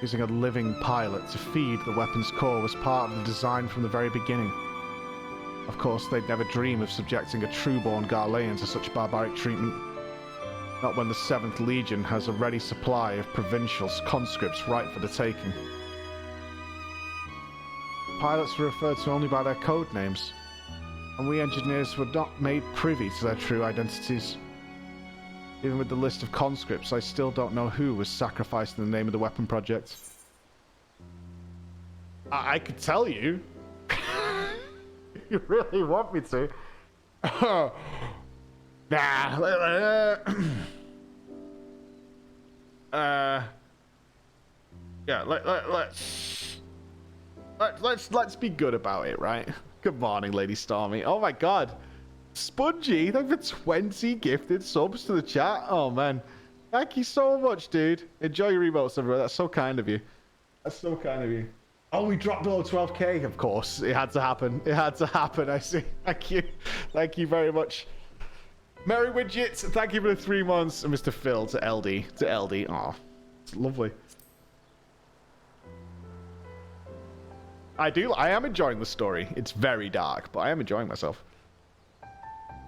Using a living pilot to feed the weapon's core was part of the design from the very beginning. Of course, they'd never dream of subjecting a trueborn Garlean to such barbaric treatment. Not when the 7th Legion has a ready supply of provincial conscripts ripe for the taking. Pilots were referred to only by their code names, and we engineers were not made privy to their true identities. Even with the list of conscripts, I still don't know who was sacrificed in the name of the weapon project. I could tell you. You really want me to? Nah. Yeah. Let's be good about it, right? Good morning, Lady Stormy. Oh my God, Spongy, thank you for 20 gifted subs to the chat. Oh man, thank you so much, dude. Enjoy your emotes, everyone. That's so kind of you. That's so kind of you. Oh, we dropped below 12k. Of course, it had to happen. It had to happen. I see. Thank you. Thank you very much. Merry Widgets, thank you for the 3 months. And Mr. Phil to LD. To LD. Aw, it's lovely. I am enjoying the story. It's very dark, but I am enjoying myself.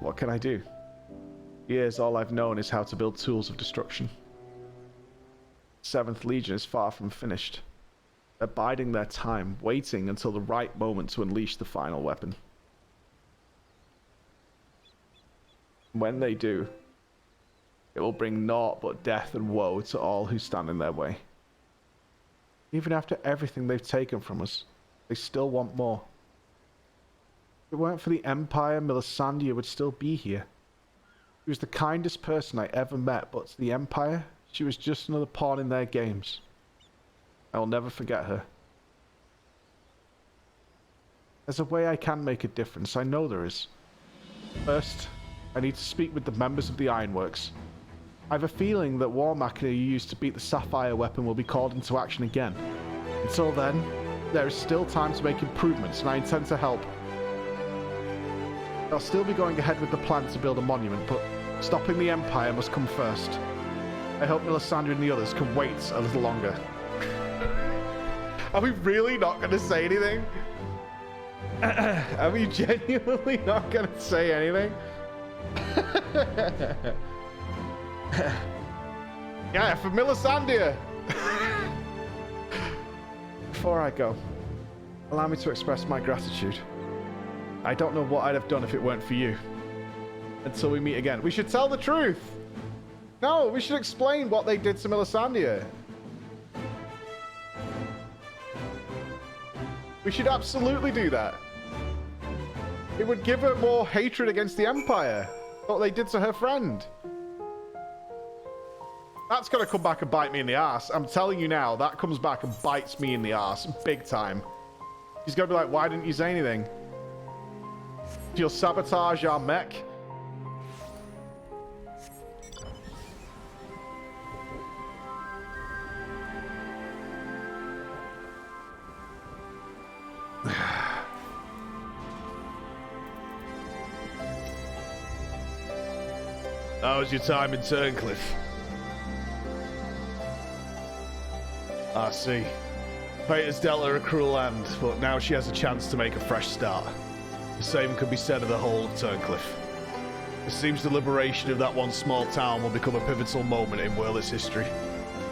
What can I do? Years, all I've known is how to build tools of destruction. 7th Legion is far from finished. They're biding their time, waiting until the right moment to unleash the final weapon. When they do, it will bring naught but death and woe to all who stand in their way. Even after everything they've taken from us, they still want more. If it weren't for the Empire, Melisandre would still be here. She was the kindest person I ever met, but to the Empire, she was just another pawn in their games. I will never forget her. There's a way I can make a difference, I know there is. First, I need to speak with the members of the Ironworks. I have a feeling that war machinery used to beat the Sapphire weapon will be called into action again. Until then, there is still time to make improvements, and I intend to help. I'll still be going ahead with the plan to build a monument, but stopping the Empire must come first. I hope Melisandre and the others can wait a little longer. Are we really not going to say anything? Are we genuinely not going to say anything? Yeah, for Melisandre. Before I go, allow me to express my gratitude. I don't know what I'd have done if it weren't for you. Until we meet again. We should tell the truth. No, we should explain what they did to Melisandre. We should absolutely do that. It would give her more hatred against the Empire. What they did to her friend. That's going to come back and bite me in the ass. I'm telling you now, that comes back and bites me in the ass. Big time. She's going to be like, why didn't you say anything? You'll sabotage our mech? How was your time in Turncliffe? I see. Fate has dealt her a cruel hand, but now she has a chance to make a fresh start. The same could be said of the whole of Turncliffe. It seems the liberation of that one small town will become a pivotal moment in Wurlit's history.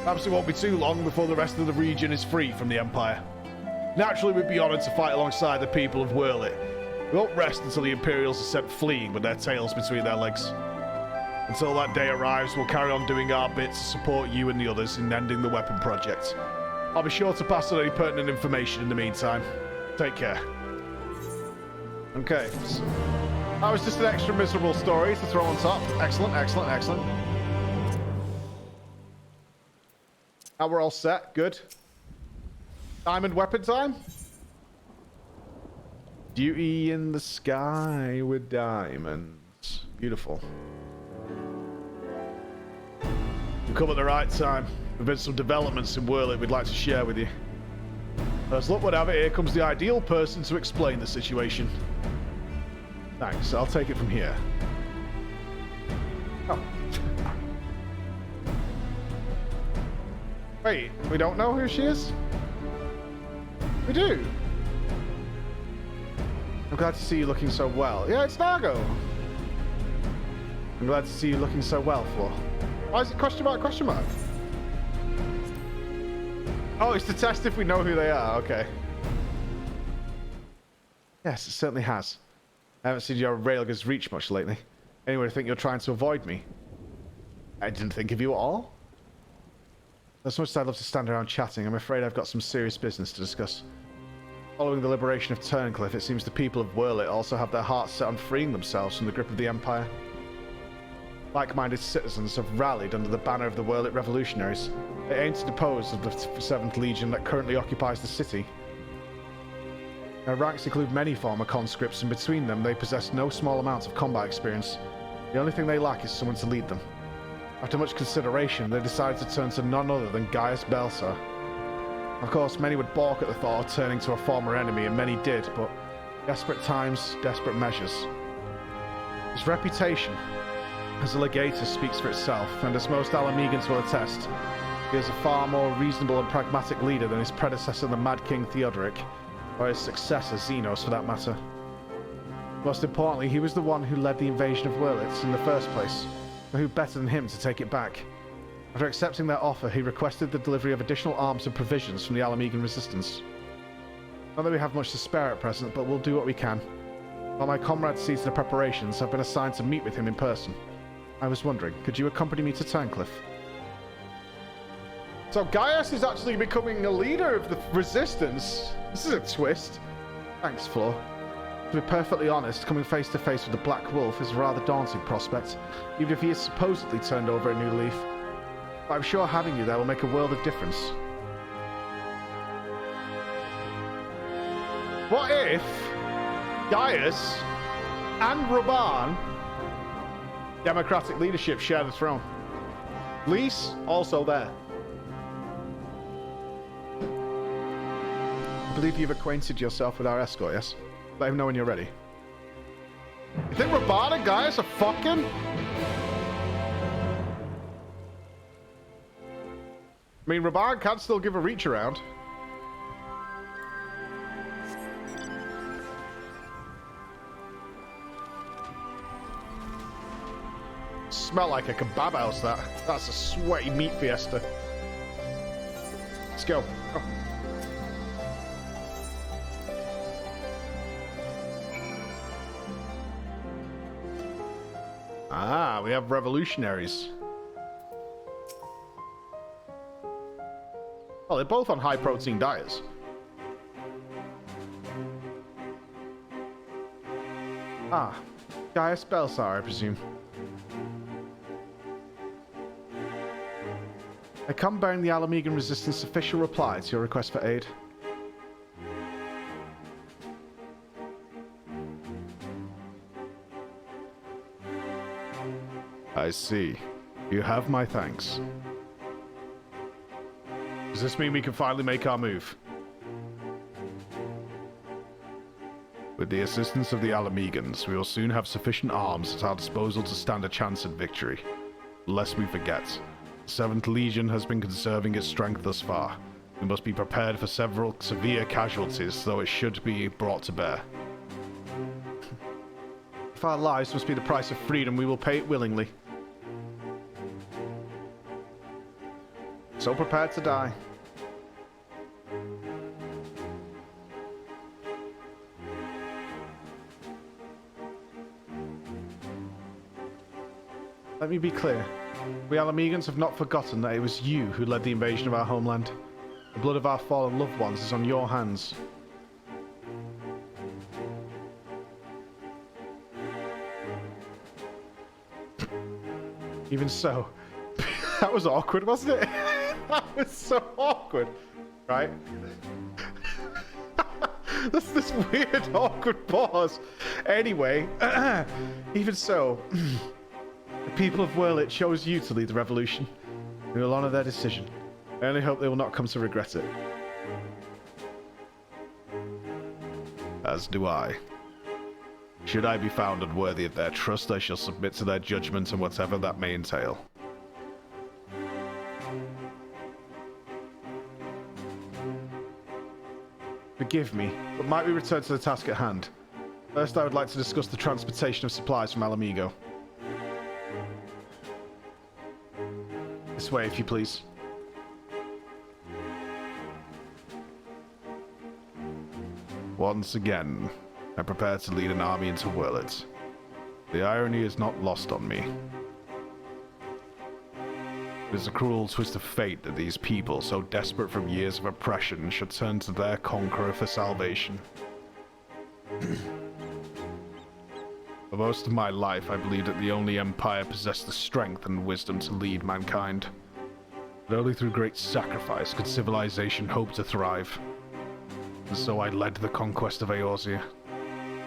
Perhaps it won't be too long before the rest of the region is free from the Empire. Naturally, we'd be honoured to fight alongside the people of Wurlit. We won't rest until the Imperials are sent fleeing with their tails between their legs. Until that day arrives, we'll carry on doing our bit to support you and the others in ending the weapon project. I'll be sure to pass on any pertinent information in the meantime. Take care. Okay. That was just an extra miserable story to throw on top. Excellent, excellent, excellent. Now we're all set. Good. Diamond weapon time? Beauty in the sky with diamonds. Beautiful. We've come at the right time. There've been some developments in Whirlit we'd like to share with you. As luck would have it, here comes the ideal person to explain the situation. Thanks, I'll take it from here. Oh. Wait, we don't know who she is? We do. I'm glad to see you looking so well. Yeah, it's Nargo. I'm glad to see you looking so well, Flo. Why is it question mark, question mark? Oh, it's to test if we know who they are. Okay. Yes, it certainly has. I haven't seen your railguns reach much lately. Anyone think you're trying to avoid me? I didn't think of you at all. As much as I'd love to stand around chatting, I'm afraid I've got some serious business to discuss. Following the liberation of Turncliffe, it seems the people of Whirlit also have their hearts set on freeing themselves from the grip of the Empire. Like-minded citizens have rallied under the banner of the Whirlit Revolutionaries. They aim to depose of the 7th Legion that currently occupies the city. Their ranks include many former conscripts, and between them they possess no small amount of combat experience. The only thing they lack is someone to lead them. After much consideration, they decided to turn to none other than Gaius Belsar. Of course, many would balk at the thought of turning to a former enemy, and many did, but desperate times, desperate measures. His reputation as a legatus speaks for itself, and as most Alamegans will attest, he is a far more reasonable and pragmatic leader than his predecessor, the Mad King Theodoric, or his successor, Xenos, for that matter. Most importantly, he was the one who led the invasion of Whirlit in the first place, and who better than him to take it back? After accepting their offer, he requested the delivery of additional arms and provisions from the Alamegan resistance. Not that we have much to spare at present, but we'll do what we can. While my comrades see to the preparations, I've been assigned to meet with him in person. I was wondering, could you accompany me to Turncliffe? So Gaius is actually becoming a leader of the resistance. This is a twist. Thanks, Flo. To be perfectly honest, coming face to face with the Black Wolf is a rather daunting prospect, even if he has supposedly turned over a new leaf. But I'm sure having you there will make a world of difference. What if Gaius and Raban, democratic leadership, share the throne? Lise, also there. I believe you've acquainted yourself with our escort, yes? Let him know when you're ready. You think Raban and Gaius are fucking? I mean, Raban can still give a reach around. Smell like a kebab house, that. That's a sweaty meat fiesta. Let's go. Oh. Ah, we have revolutionaries. Oh, they're both on high-protein diets. Ah, Gaius Belsar, I presume. I come bearing the Alamegan Resistance official reply to your request for aid. I see. You have my thanks. Does this mean we can finally make our move? With the assistance of the Alamegans, we will soon have sufficient arms at our disposal to stand a chance at victory. Lest we forget, the 7th Legion has been conserving its strength thus far. We must be prepared for several severe casualties, though it should be brought to bear. If our lives must be the price of freedom, we will pay it willingly. So prepared to die. Let me be clear. We Alamegans have not forgotten that it was you who led the invasion of our homeland. The blood of our fallen loved ones is on your hands. Even so, that was awkward, wasn't it? That was so awkward, right? That's this weird, awkward pause. Anyway, even so, the people of Wurlit chose you to lead the revolution. We will honor their decision. I only hope they will not come to regret it. As do I. Should I be found unworthy of their trust, I shall submit to their judgment and whatever that may entail. Forgive me, but might we return to the task at hand? First, I would like to discuss the transportation of supplies from Alamigo. This way, if you please. Once again, I prepare to lead an army into Wurlit. The irony is not lost on me. It is a cruel twist of fate that these people, so desperate from years of oppression, should turn to their conqueror for salvation. For most of my life, I believed that the only empire possessed the strength and wisdom to lead mankind. But only through great sacrifice could civilization hope to thrive. And so I led the conquest of Eorzea,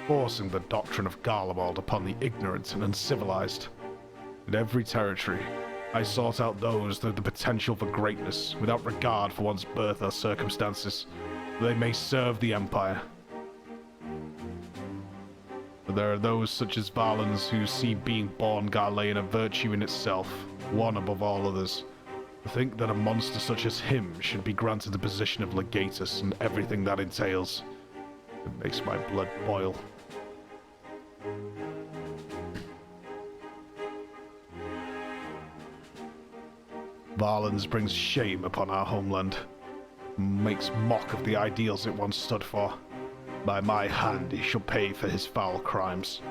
forcing the doctrine of Garlemald upon the ignorant and uncivilized. In every territory, I sought out those with the potential for greatness, without regard for one's birth or circumstances, that they may serve the Empire. But there are those such as Valens who see being born Garlean a virtue in itself, one above all others. To think that a monster such as him should be granted the position of legatus and everything that entails, it makes my blood boil. Valens brings shame upon our homeland, makes mock of the ideals it once stood for. By my hand he shall pay for his foul crimes.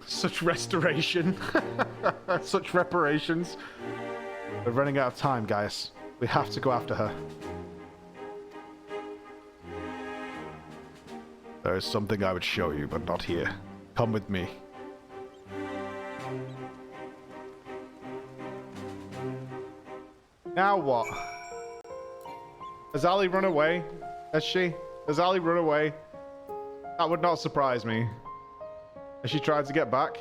Such restoration. Such reparations. We're running out of time, guys. We have to go after her. There is something I would show you, but not here. Come with me. Now what? Has Ali run away? Has she? Has Ali run away? That would not surprise me. Has she tried to get back?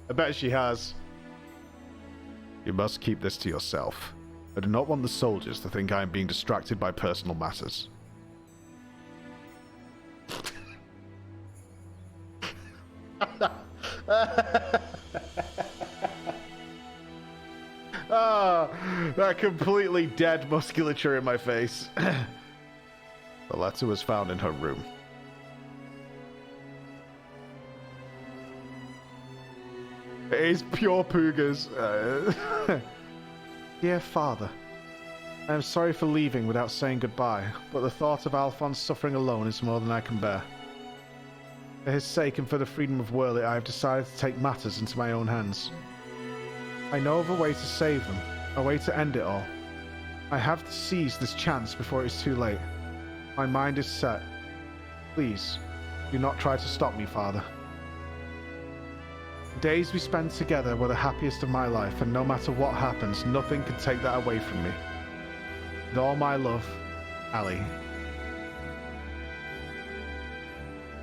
I bet she has. You must keep this to yourself. I do not want the soldiers to think I am being distracted by personal matters. Ah, that completely dead musculature in my face. The letter was found in her room. It is pure Poogas. Dear father, I am sorry for leaving without saying goodbye, but the thought of Alphonse suffering alone is more than I can bear. For his sake and for the freedom of Wurlit, I have decided to take matters into my own hands. I know of a way to save them, a way to end it all. I have to seize this chance before it is too late. My mind is set. Please, do not try to stop me, father. The days we spend together were the happiest of my life, and no matter what happens, nothing can take that away from me. With all my love, Ali.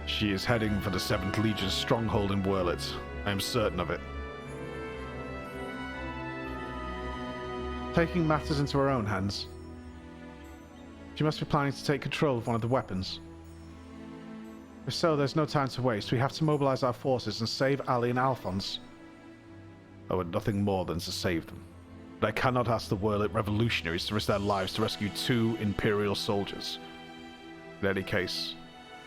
She is heading for the 7th Legion's stronghold in Wurlit. I am certain of it. Taking matters into her own hands. She must be planning to take control of one of the weapons. If so, there's no time to waste. We have to mobilize our forces and save Ali and Alphonse. I want nothing more than to save them. But I cannot ask the Wurlit revolutionaries to risk their lives to rescue 2 Imperial soldiers. In any case,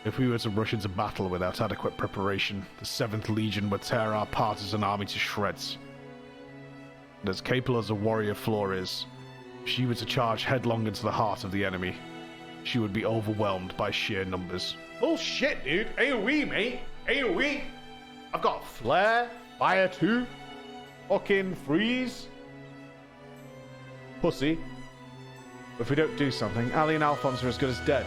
if we were to rush into battle without adequate preparation, the 7th Legion would tear our partisan army to shreds. And as capable as a warrior Floor is, if she were to charge headlong into the heart of the enemy, she would be overwhelmed by sheer numbers. Bullshit, dude. AoE, mate. AoE. I've got Flare, Fire 2, fucking Freeze. Pussy. But if we don't do something, Ali and Alphonse are as good as dead.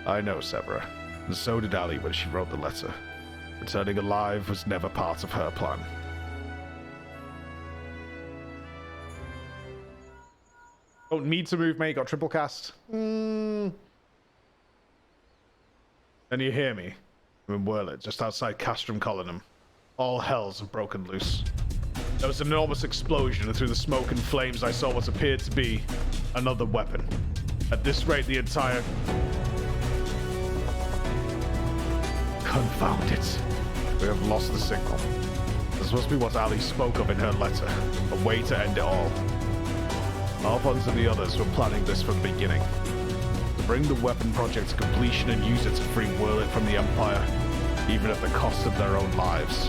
I know, Severa. And so did Ali when she wrote the letter. Returning alive was never part of her plan. Don't need to move, mate. Got triple cast. Can you hear me? I'm in Wurlet, just outside Castrum Colonum. All hells have broken loose. There was an enormous explosion, and through the smoke and flames I saw what appeared to be another weapon. At this rate, the entire... Confound it. We have lost the signal. This must be what Ali spoke of in her letter. A way to end it all. Alphonse and the others were planning this from the beginning. To bring the weapon project to completion and use it to free Wurlet from the Empire, even at the cost of their own lives.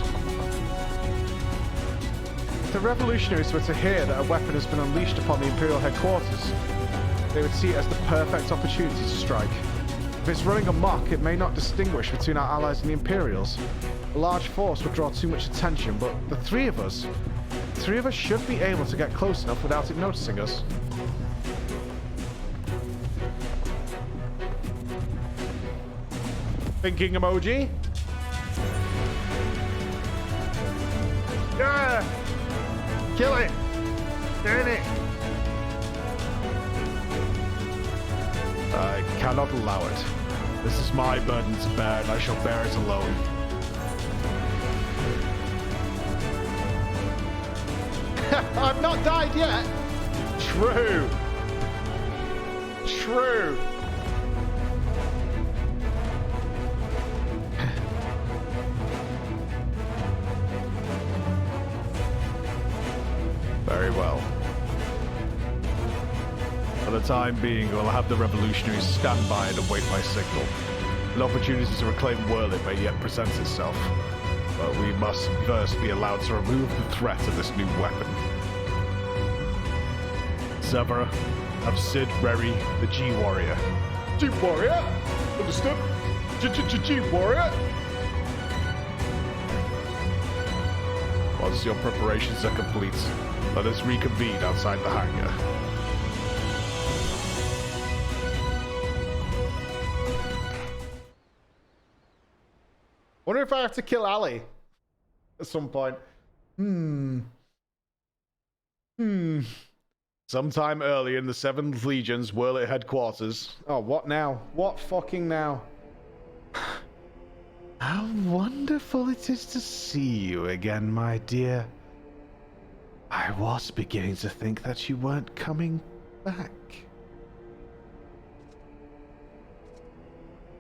If the revolutionaries were to hear that a weapon has been unleashed upon the Imperial headquarters, they would see it as the perfect opportunity to strike. If it's running amok, it may not distinguish between our allies and the Imperials. A large force would draw too much attention, but the three of us should be able to get close enough without it noticing us. Thinking emoji? Yeah! Kill it! Burn it! I cannot allow it. This is my burden to bear, and I shall bear it alone. I've not died yet! True! True! Very well. For the time being, we'll have the revolutionaries stand by and await my signal. An opportunity to reclaim Wurlet may yet present itself, but we must first be allowed to remove the threat of this new weapon. Severa, have Sid Reri, the G-Warrior. G-Warrior? Understood? G-Warrior? Once your preparations are complete, let us reconvene outside the hangar. Wonder if I have to kill Ali at some point. Sometime early in the 7th Legion's Wurlet headquarters. Oh, what now? What fucking now? How wonderful it is to see you again, my dear. I was beginning to think that you weren't coming back.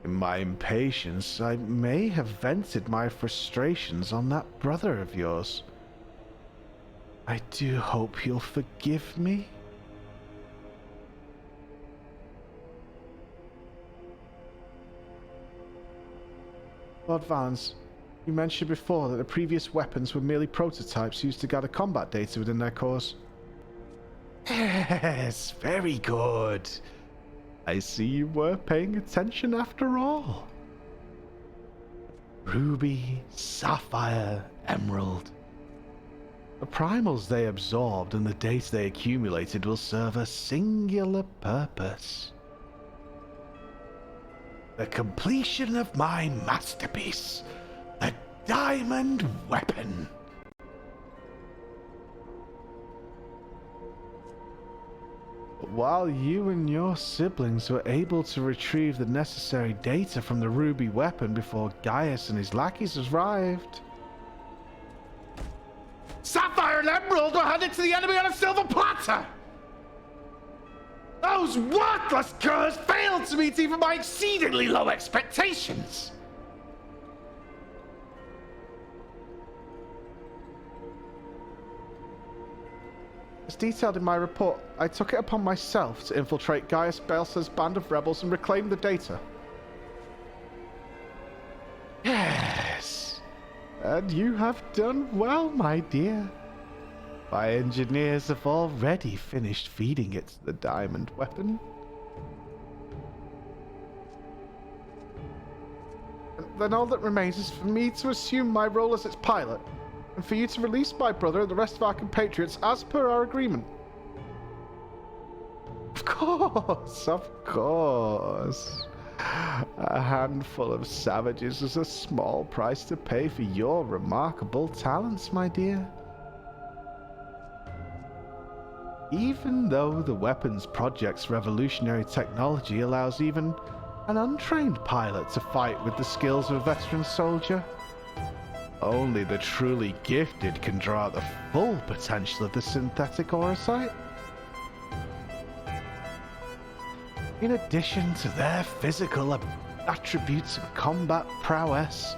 In my impatience, I may have vented my frustrations on that brother of yours. I do hope you'll forgive me. Lord Valens, you mentioned before that the previous weapons were merely prototypes used to gather combat data within their cores. Yes, very good. I see you were paying attention after all. Ruby, sapphire, emerald. The primals they absorbed and the data they accumulated will serve a singular purpose. The completion of my masterpiece, the diamond weapon. While you and your siblings were able to retrieve the necessary data from the ruby weapon before Gaius and his lackeys arrived. Sapphire and Emerald were handed to the enemy on a silver platter! Those worthless curs failed to meet even my exceedingly low expectations! As detailed in my report, I took it upon myself to infiltrate Gaius Belsa's band of rebels and reclaim the data. Yes, and you have done well, my dear. My engineers have already finished feeding it the diamond weapon. Then all that remains is for me to assume my role as its pilot, and for you to release my brother and the rest of our compatriots as per our agreement. Of course, of course. A handful of savages is a small price to pay for your remarkable talents, my dear. Even though the weapons project's revolutionary technology allows even an untrained pilot to fight with the skills of a veteran soldier, only the truly gifted can draw out the full potential of the synthetic orosite. In addition to their physical attributes of combat prowess,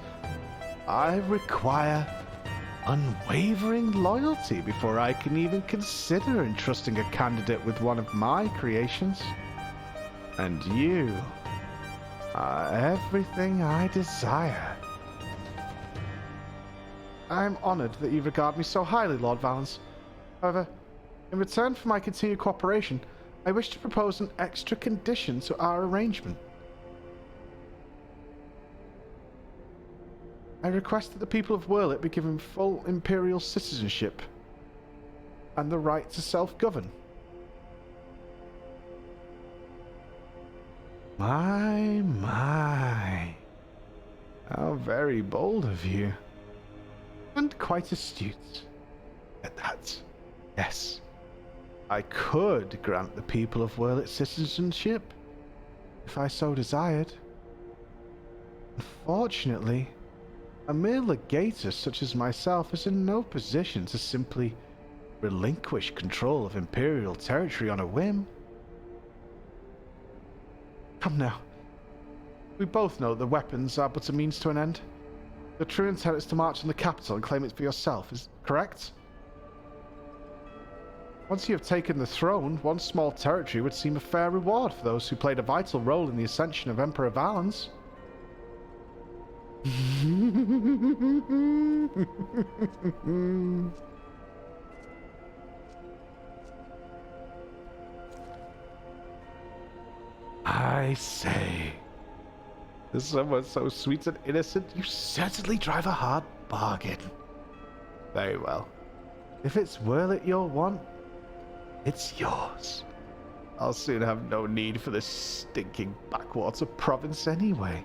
I require unwavering loyalty before I can even consider entrusting a candidate with one of my creations. And you are everything I desire. I am honored that you regard me so highly, Lord Valens. However, in return for my continued cooperation, I wish to propose an extra condition to our arrangement. I request that the people of Wurlit be given full Imperial citizenship and the right to self-govern. My. How very bold of you. And quite astute at that. Yes. I could grant the people of Wurlit citizenship, if I so desired. Unfortunately, a mere legatus such as myself is in no position to simply relinquish control of Imperial territory on a whim. Come now. We both know the weapons are but a means to an end. The true intent is to march on the capital and claim it for yourself, is correct? Once you have taken the throne, one small territory would seem a fair reward for those who played a vital role in the ascension of Emperor Valens. I say, as someone so sweet and innocent, you certainly drive a hard bargain. Very well. If it's Wurlit you'll want, it's yours. I'll soon have no need for this stinking backwater province anyway.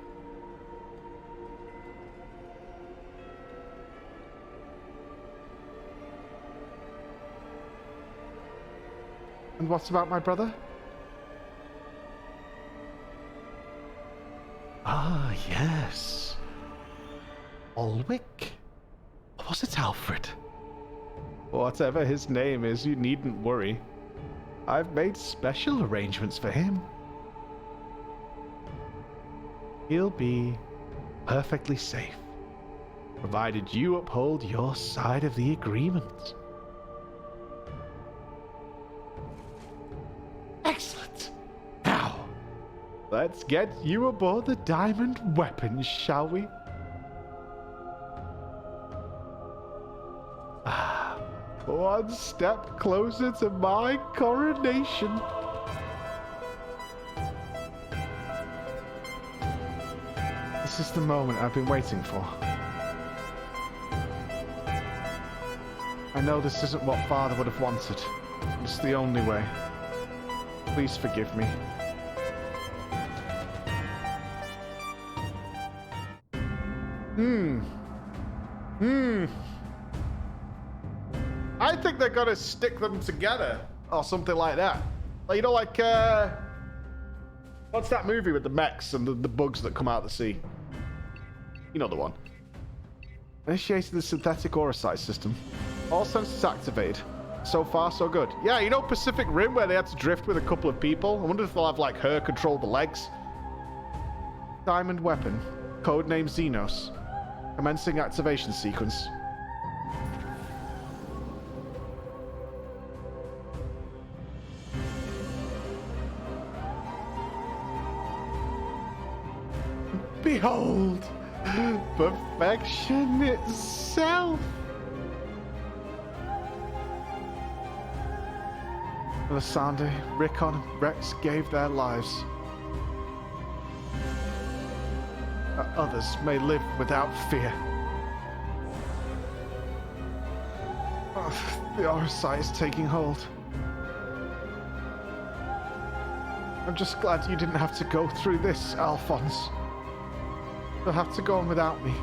And what about my brother? Ah, yes. Ulwick? Or was it Alfred? Whatever his name is, you needn't worry. I've made special arrangements for him. He'll be perfectly safe, provided you uphold your side of the agreement. Excellent! Now, let's get you aboard the diamond weapons, shall we? One step closer to my coronation. This is the moment I've been waiting for. I know this isn't what Father would have wanted. It's the only way. Please forgive me. I think they're gonna stick them together or something like that. Like, you know, like what's that movie with the mechs and the bugs that come out of the sea? You know the one. Initiated the synthetic orosite system. All sensors activated. So far, so good. Yeah, you know Pacific Rim where they had to drift with a couple of people? I wonder if they'll have, like, her control the legs. Diamond weapon. Codename Xenos. Commencing activation sequence. Behold! Perfection itself! Alessandro, Rickon, and Rex gave their lives. That others may live without fear. The orosite is taking hold. I'm just glad you didn't have to go through this, Alphonse. You'll have to go on without me.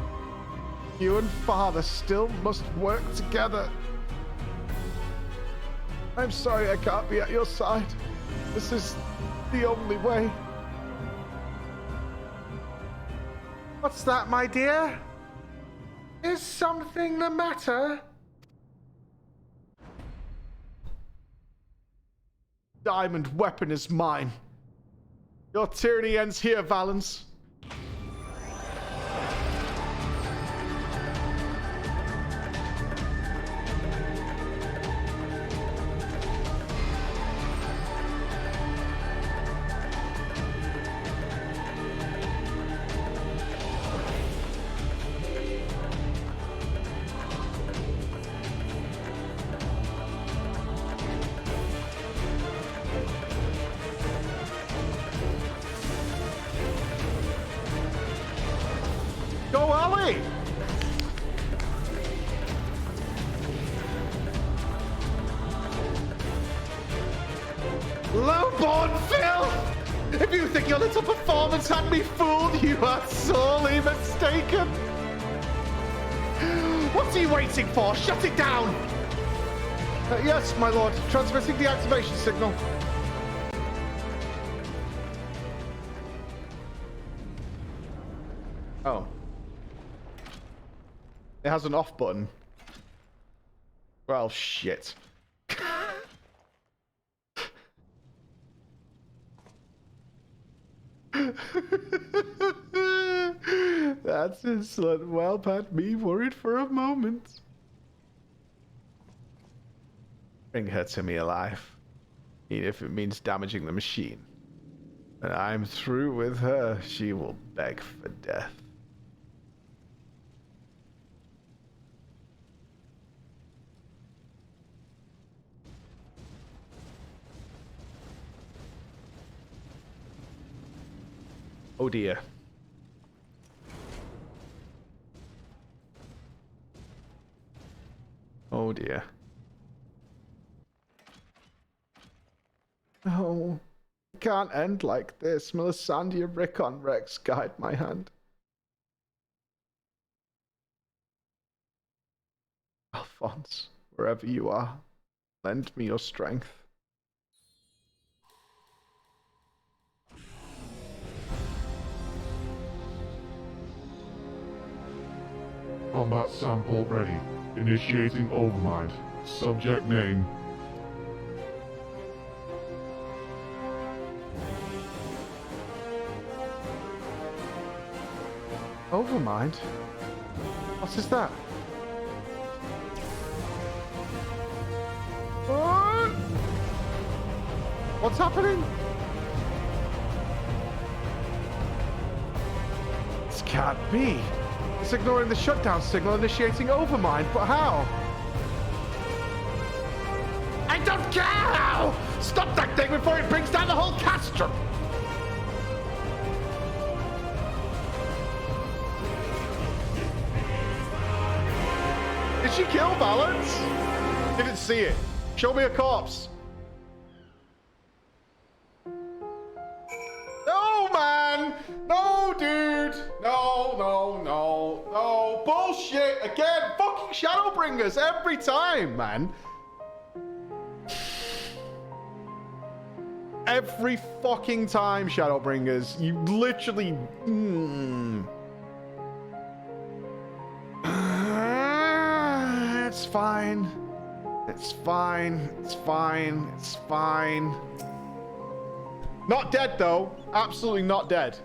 You and Father still must work together. I'm sorry I can't be at your side. This is the only way. What's that, my dear? Is something the matter? Diamond weapon is mine. Your tyranny ends here, Valens. Go, Ollie! Lowborn Phil! If you think your little performance had me fooled, you are sorely mistaken. What are you waiting for? Shut it down! Yes, my lord. Transmitting the activation signal. Oh. It has an off button. Well, shit. That's insolent. Well, had me worried for a moment. Bring her to me alive, even if it means damaging the machine. When I'm through with her, she will beg for death. Oh dear. Oh dear. Oh, it can't end like this. Melisandre, Rickon, Rex, guide my hand. Alphonse, wherever you are, lend me your strength. Combat sample ready. Initiating overmind. Subject name. Overmind? What is that? What? What's happening? This can't be. It's ignoring the shutdown signal, initiating overmind, but how? I don't care how! Stop that thing before it brings down the whole castrum! Did she kill Valens? Didn't see it. Show me a corpse. No, man! No, dude! No. Bullshit! Again, fucking Shadowbringers every time, man. Every fucking time, Shadowbringers. You literally... It's fine. It's fine. It's fine. It's fine. Not dead, though. Absolutely not dead.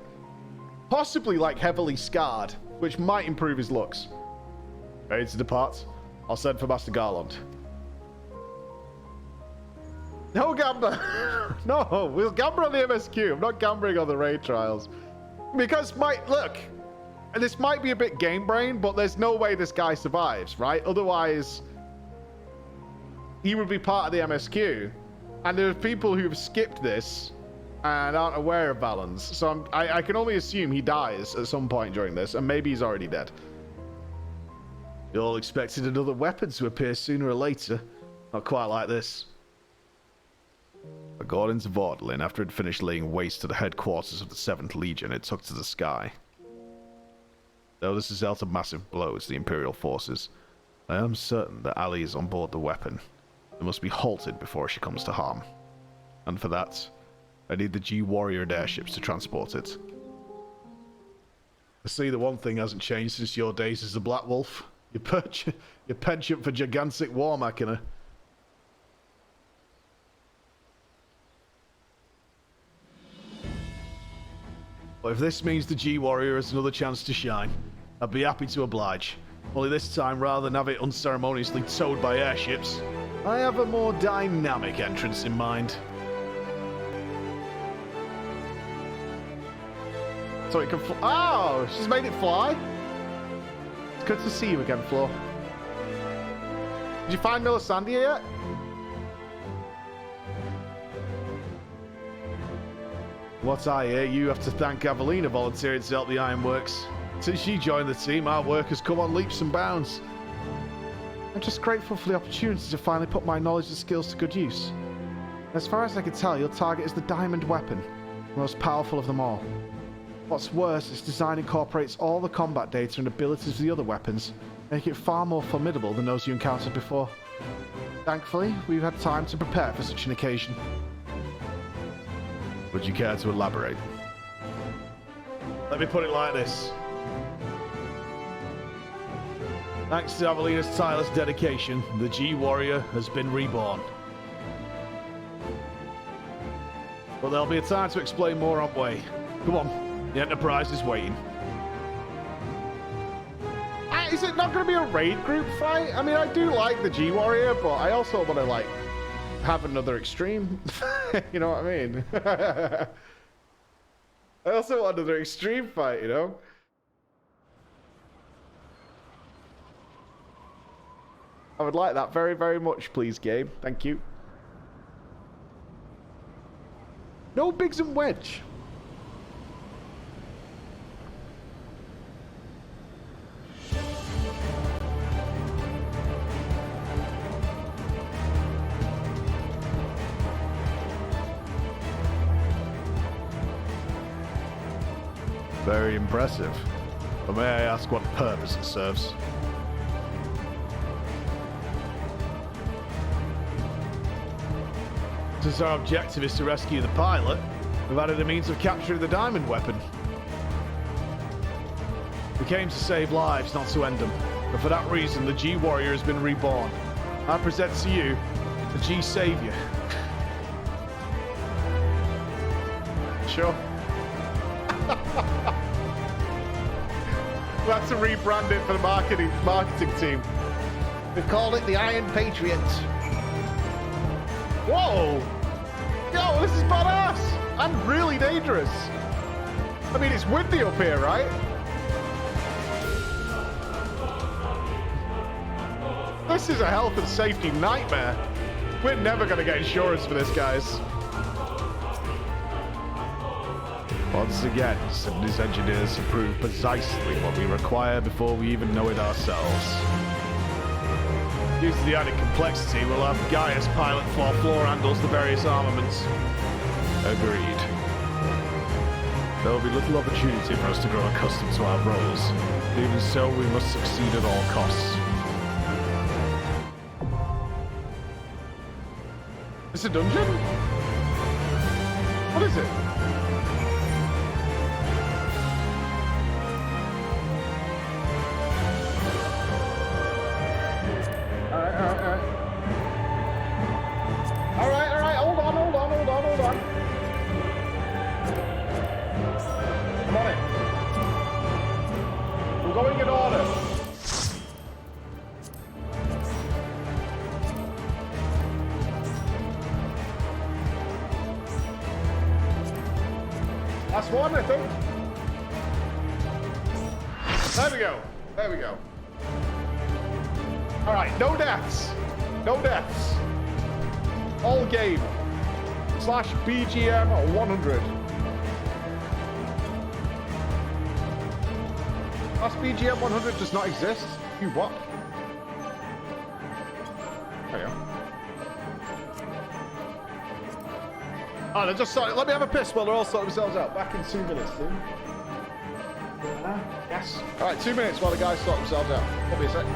Possibly, like, heavily scarred, which might improve his looks. Ready to depart? I'll send for Master Garland. No gambler. No, we'll gamble on the MSQ. I'm not gambling on the raid trials. Because, look, this might be a bit game brain, but there's no way this guy survives, right? Otherwise, he would be part of the MSQ. And there are people who've skipped this and aren't aware of Valens. So I can only assume he dies at some point during this, and maybe he's already dead. You all expected another weapon to appear sooner or later. Not quite like this. According to Vaudelin, after it finished laying waste to the headquarters of the 7th Legion, it took to the sky. Though this has dealt a massive blow to the Imperial forces, I am certain that Ali is on board the weapon. It must be halted before she comes to harm. And for that, I need the G-Warrior and airships to transport it. I see the one thing hasn't changed since your days as the Black Wolf. Your penchant for gigantic war machina. But if this means the G-Warrior has another chance to shine, I'd be happy to oblige. Only this time, rather than have it unceremoniously towed by airships, I have a more dynamic entrance in mind. So it can fly. Oh, she's made it fly. It's good to see you again, Flo. Did you find Melisandre yet? What I hear, you have to thank Avelina volunteering to help the Ironworks. Since she joined the team, our work has come on leaps and bounds. I'm just grateful for the opportunity to finally put my knowledge and skills to good use. As far as I can tell, your target is the diamond weapon, the most powerful of them all. What's worse, its design incorporates all the combat data and abilities of the other weapons, making it far more formidable than those you encountered before. Thankfully, we've had time to prepare for such an occasion. Would you care to elaborate? Let me put it like this. Thanks to Avelina's tireless dedication, the G-Warrior has been reborn. But there'll be a time to explain more on way. Come on, the Enterprise is waiting. Is it not going to be a raid group fight? I mean, I do like the G-Warrior, but I also want to, like, have another extreme. You know what I mean? I also want another extreme fight, you know? I would like that very, very much, please, game. Thank you. No Biggs and Wedge. Very impressive. But may I ask what purpose it serves? Since our objective is to rescue the pilot, we've added a means of capturing the diamond weapon. We came to save lives, not to end them. But for that reason, the G-Warrior has been reborn. I present to you the G-Savior. Sure. We'll have to rebrand it for the marketing team. We call it the Iron Patriot. Whoa! Yo, this is badass! And really dangerous. I mean, it's windy up here, right? This is a health and safety nightmare. We're never going to get insurance for this, guys. Once again, Sydney's engineers have proved precisely what we require before we even know it ourselves. Due to the added complexity, we'll have Gaius pilot floor handles the various armaments. Agreed. There will be little opportunity for us to grow accustomed to our roles. Even so, we must succeed at all costs. Is it a dungeon? What is it? Alright, hold on. I'm on it. We're going in order. Last one, I think. There we go. Alright, no deaths. All game. /BGM 100. /BGM 100 does not exist. You what? There you Oh, they're just sorting. Let me have a piss while they're all sorting themselves out. Back in 2 minutes, dude. Yes. All right, 2 minutes while the guys sort themselves out. Hold me a sec.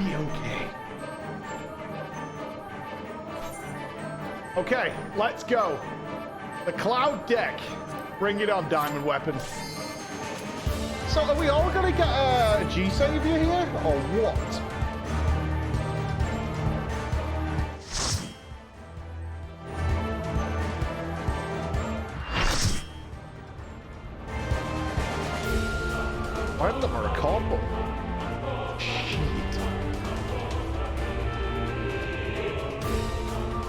be okay. Okay, let's go. The cloud deck. Bring it on, Diamond Weapon. So are we all gonna get a G-Savior here, or what? Why haven't I got a card button? Shit.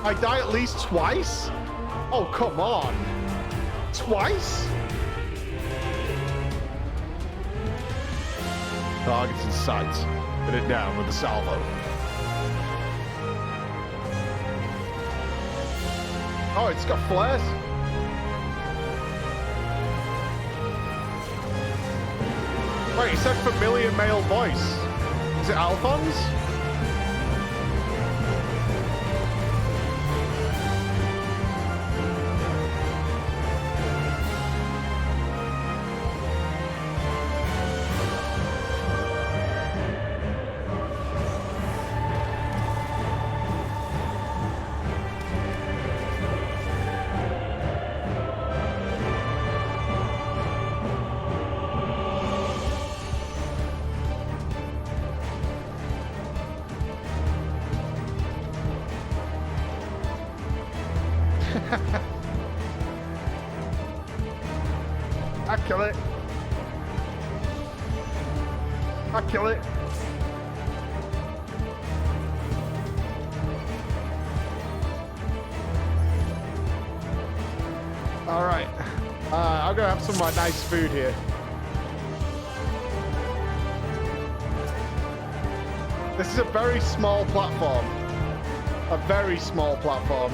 I die at least twice? Oh, come on. Twice? Targets in sight. Put it down with a salvo. Oh, it's got flares? Wait, he said familiar male voice. Is it Alphonse? I kill it. I kill it. All right. I'm gonna have some of my nice food here. This is a very small platform. A very small platform.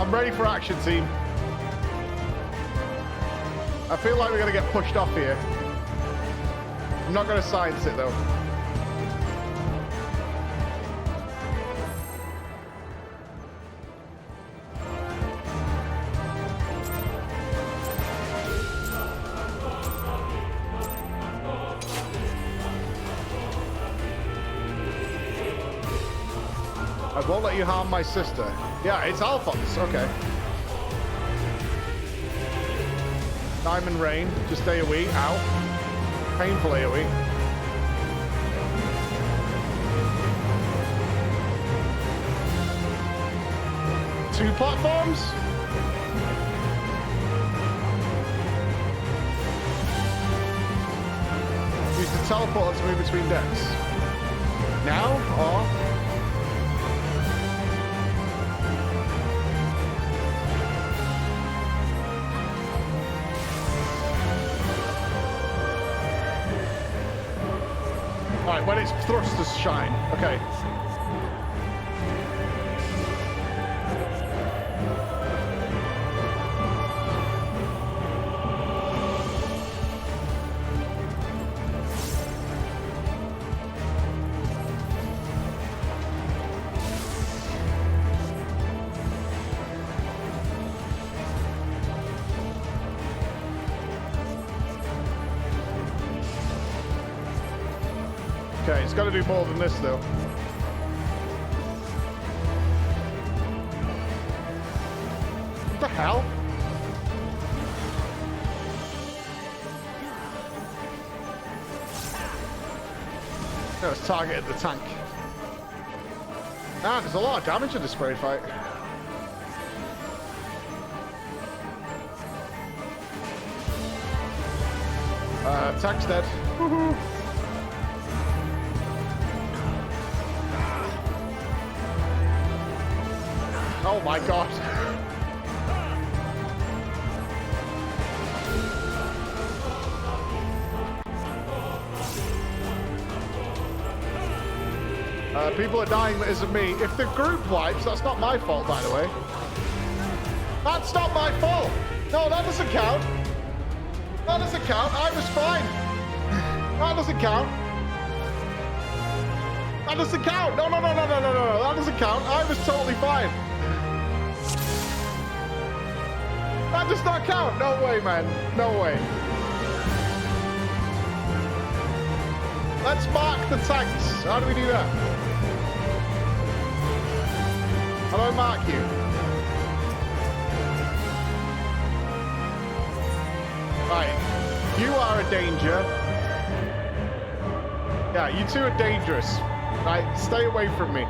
I'm ready for action, team. I feel like we're gonna get pushed off here. I'm not gonna science it though. I won't let you harm my sister. Yeah, it's Alphonse. Okay. Diamond Rain. Just AoE. Ow. Painful AoE. Two platforms? Use the teleporter to move between decks. Now or... Alright, when its thrusters shine. Okay. Okay, it's got to do more than this, though. What the hell? No, it's targeted the tank. Ah, there's a lot of damage in this spray fight. Tank's dead. Woohoo! Oh my god. People are dying that isn't me. If the group wipes, that's not my fault, by the way. That's not my fault. No, that doesn't count. That doesn't count. I was fine. That doesn't count. That doesn't count. No. That doesn't count. I was totally fine. That does not count. No way, man. No way. Let's mark the tanks. How do we do that? How do I mark you? Right. You are a danger. Yeah, you two are dangerous. Right, stay away from me.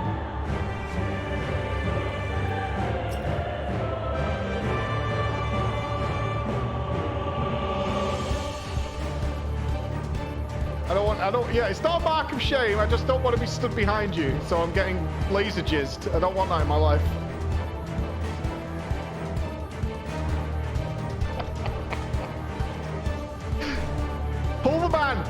Yeah, it's not a mark of shame. I just don't want to be stood behind you. So I'm getting laser jizzed. I don't want that in my life. Pull the man!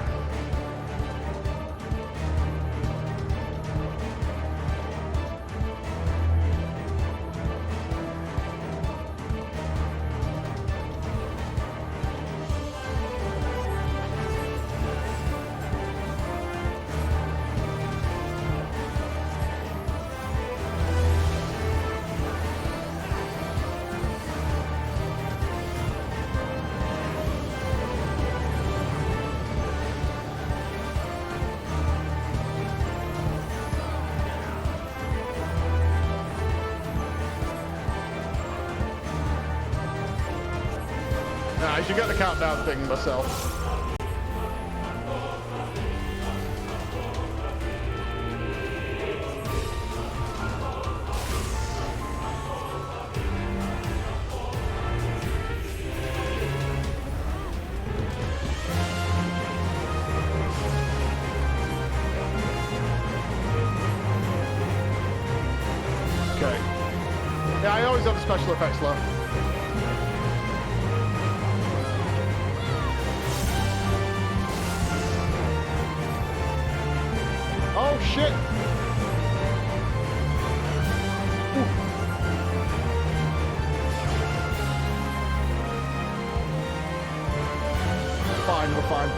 I should get the countdown thing myself. know he's on the special effects low. Oh shit! Ooh. Fine, we're fine.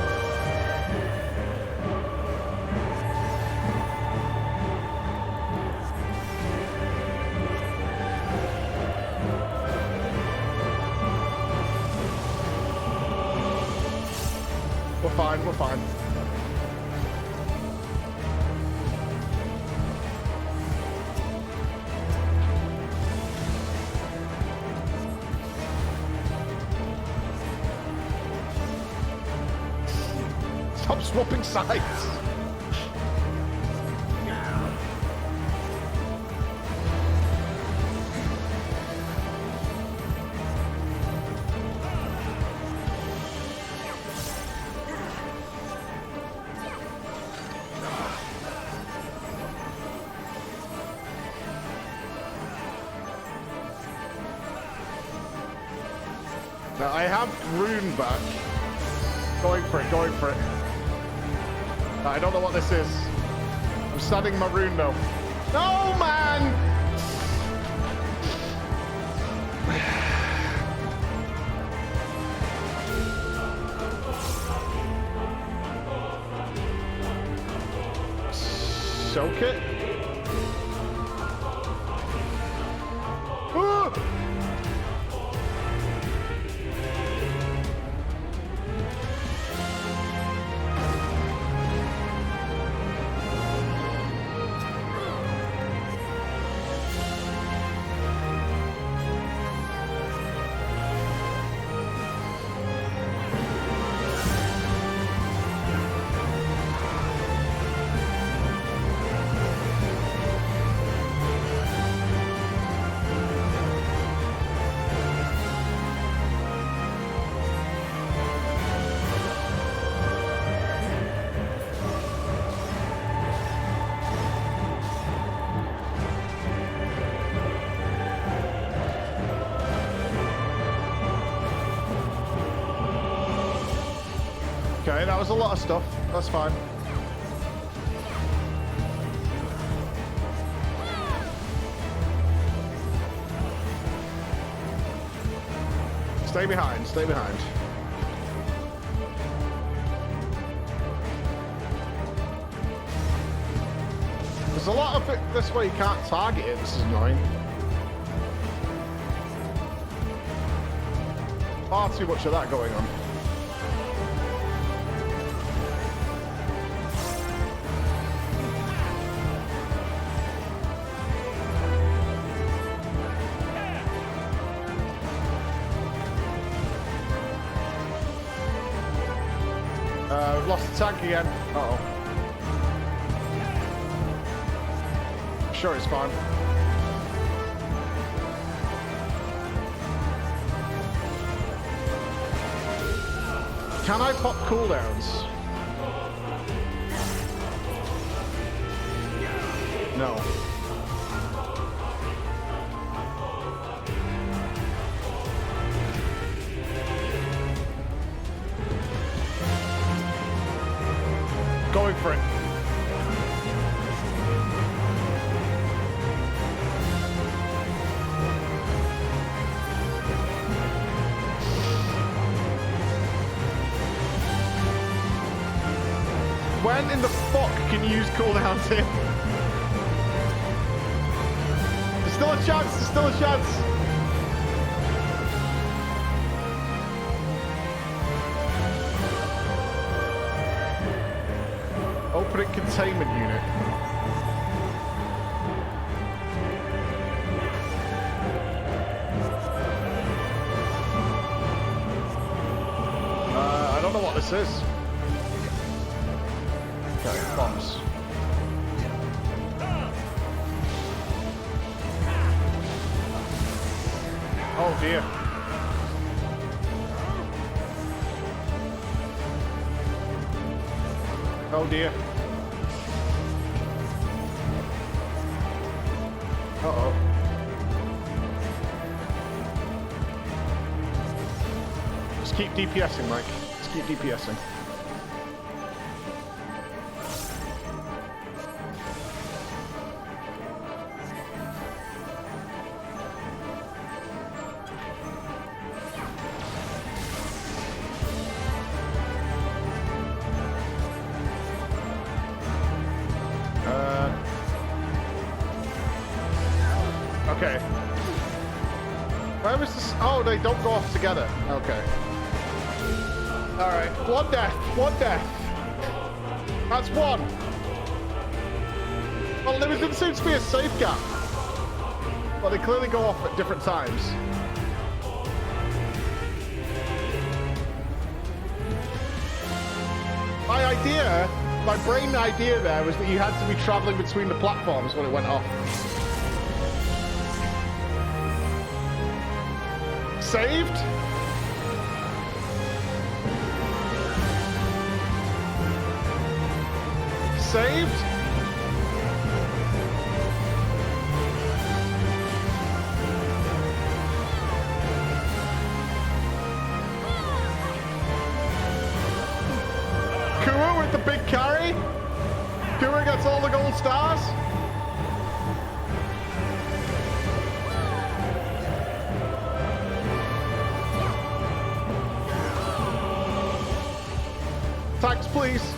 We're fine, we're fine. Stop swapping sides! Now I have rune back. Going for it, going for it. I don't know what this is. I'm studying my rune though. No, man! Soak it. Ooh! Okay, that was a lot of stuff. That's fine. Stay behind, stay behind. There's a lot of it this way you can't target it, this is annoying. Far too much of that going on. We've lost the tank again. Uh-oh. Sure, it's fine. Can I pop cooldowns? No. Going for it. When in the fuck can you use cooldowns here? There's still a chance, there's still a chance. Opening containment unit. I don't know what this is. Okay, bombs. Oh dear. Oh dear. Uh-oh. Just keep DPSing, Mike. Just keep DPSing. Okay. Where is this? Oh, they don't go off together. Okay. Alright. One death. One death. That's one. Well, there didn't seem to be a safe gap. But they clearly go off at different times. My brain idea there was that you had to be traveling between the platforms when it went off. Saved? Saved? Kua with the big carry? Kua gets all the gold stars? Tax, please.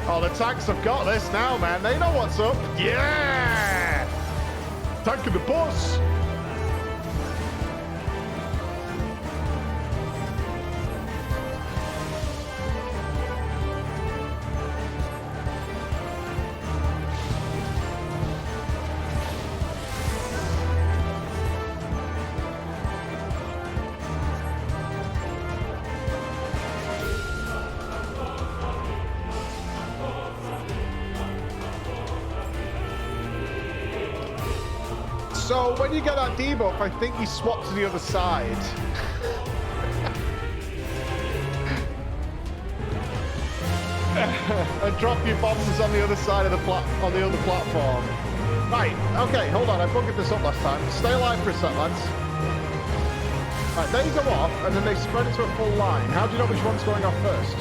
Oh, the tanks have got this now, man. They know what's up. Yeah! Tank in the bus. So when you get that debuff, I think you swap to the other side. And drop your bombs on the other side of the other platform. Right, okay, hold on, I bugged this up last time. Stay alive for a sec, lads. Right, they go off, and then they spread into a full line. How do you know which one's going off first?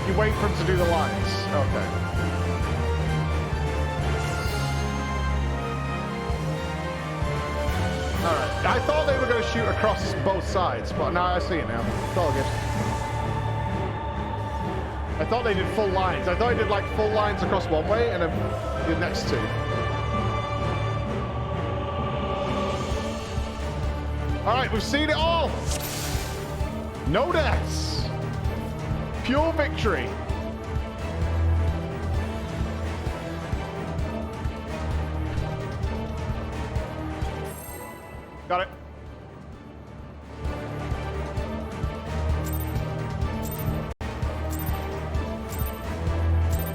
You wait for him to do the lines. Okay. Alright. I thought they were going to shoot across both sides, but now I see it now. It's all good. I thought they did full lines. I thought they did like full lines across one way and then the next two. Alright, we've seen it all. No deaths. Pure victory. Got it.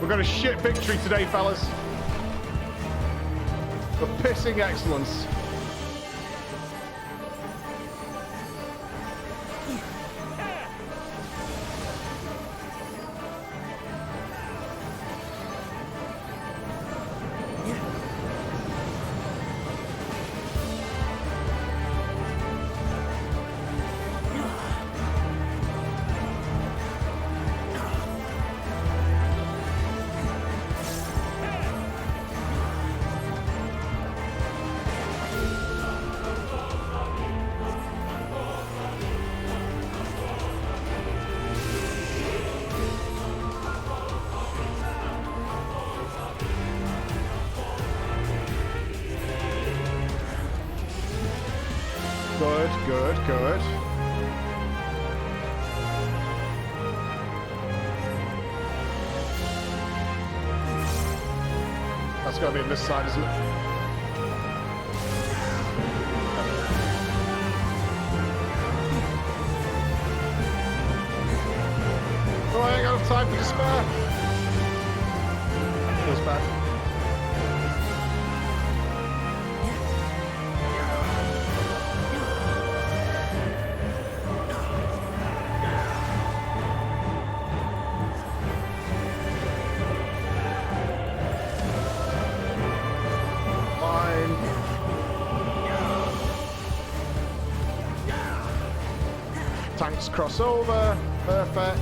We're going to shit victory today, fellas. For pissing excellence. Good. That's got to be on this side, isn't it? to spare. Feels bad. Tanks cross over. Perfect.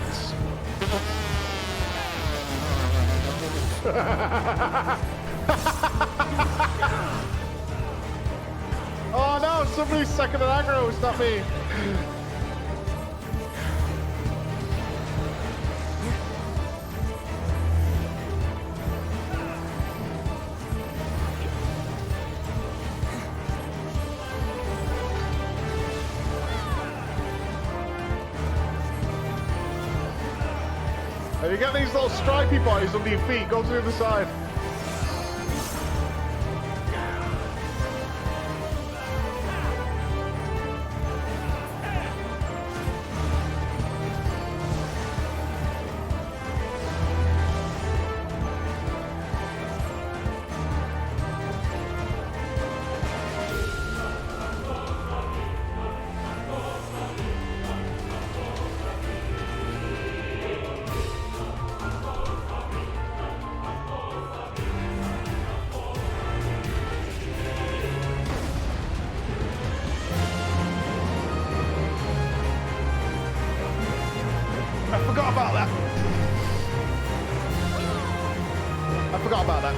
Oh no, somebody's second and aggro, it's not me. And you get these little stripy boys under your feet, go to the other side. I forgot about that. I forgot about that.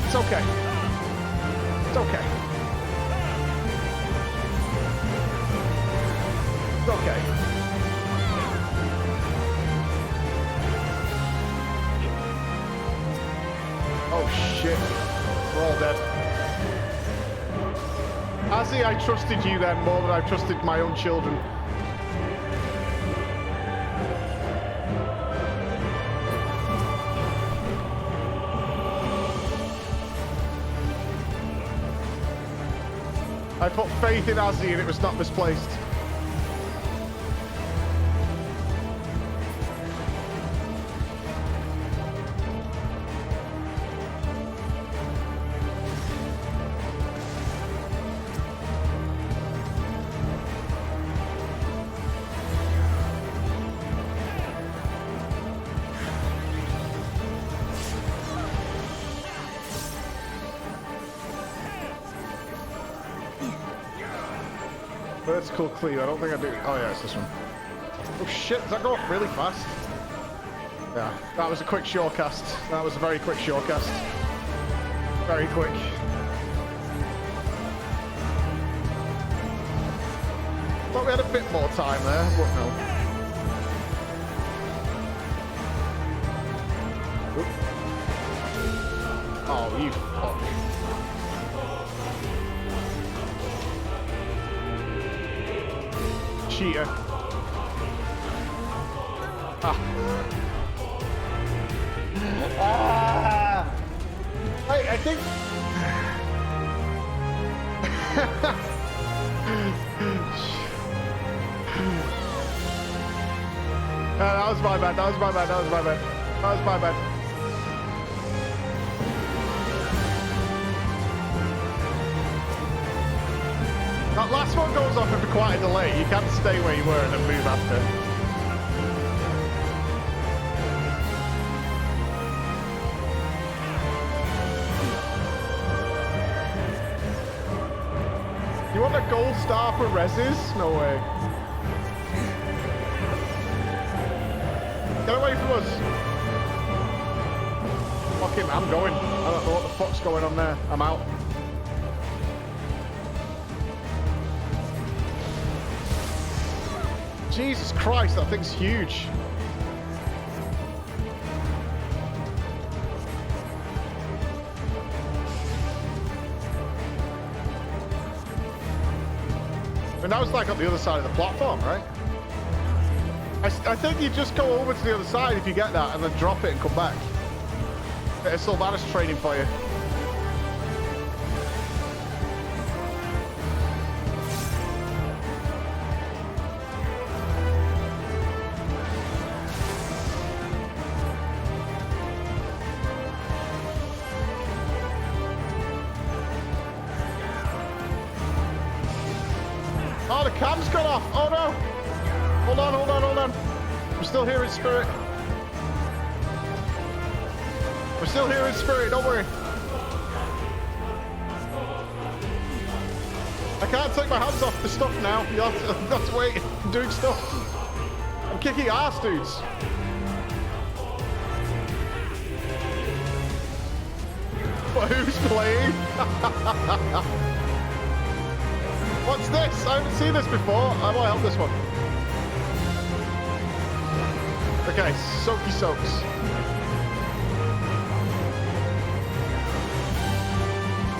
It's okay. It's okay. It's okay. Oh shit. We're all dead. Azzy, I trusted you then more than I've trusted my own children. I put faith in Azzy and it was not misplaced. Vertical cleave, I don't think I do. Oh yeah, it's this one. Oh shit, does that go up really fast? Yeah, that was a quick shortcast. That was a very quick shortcast. Very quick. Thought we had a bit more time there, but no. Oop. Oh, you fuck. Cheater. Ah. I think. That was my bad. That was my bad. That was my bad. That was my bad. That last one goes off with quite a delay. You can't stay where you were and then move after. You want a gold star for reses? No way. Get away from us. Fuck him, I'm going. I don't know what the fuck's going on there. I'm out. Jesus Christ, that thing's huge. And that was like on the other side of the platform, right? I think you just go over to the other side if you get that and then drop it and come back. Bit of Sylvanas training for you. the cam's gone off. Oh no. Hold on, hold on, hold on. I'm still here in spirit. We're still here in spirit, don't worry. I can't take my hands off the stuff now. You have to wait. I'm doing stuff. I'm kicking ass, dudes. But who's playing? What's this? I haven't seen this before. I might help this one. Okay, soaky soaks.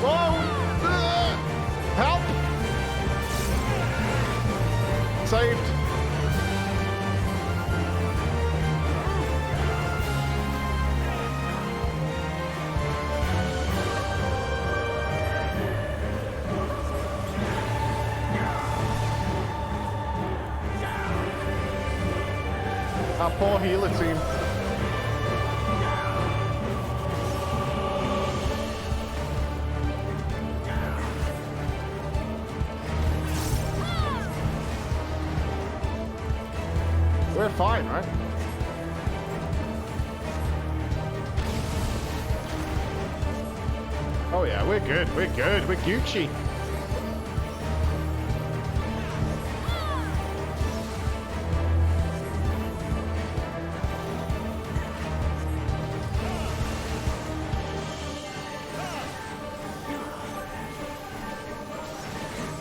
Whoa! Help! Saved. Our poor healer team. We're fine, right? Oh yeah, we're good, we're good, we're Gucci.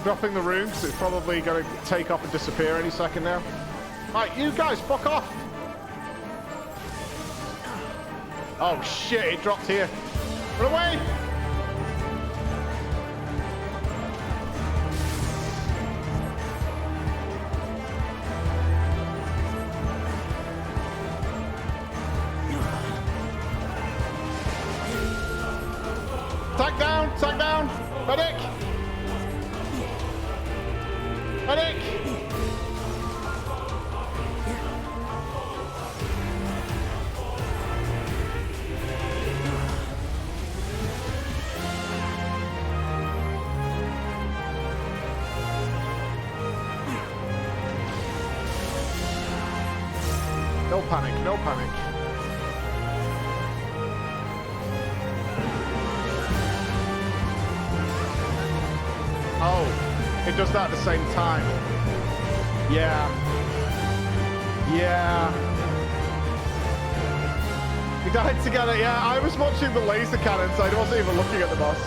Dropping the room, because it's probably going to take off and disappear any second now. Right, you guys, fuck off! Oh shit, it dropped here. Run away! Tag down, tag down! Medic! Medic! No panic, no panic. Oh, it does that at the same time. Yeah. Yeah. We died together. Yeah, I was watching the laser cannon, so I wasn't even looking at the boss.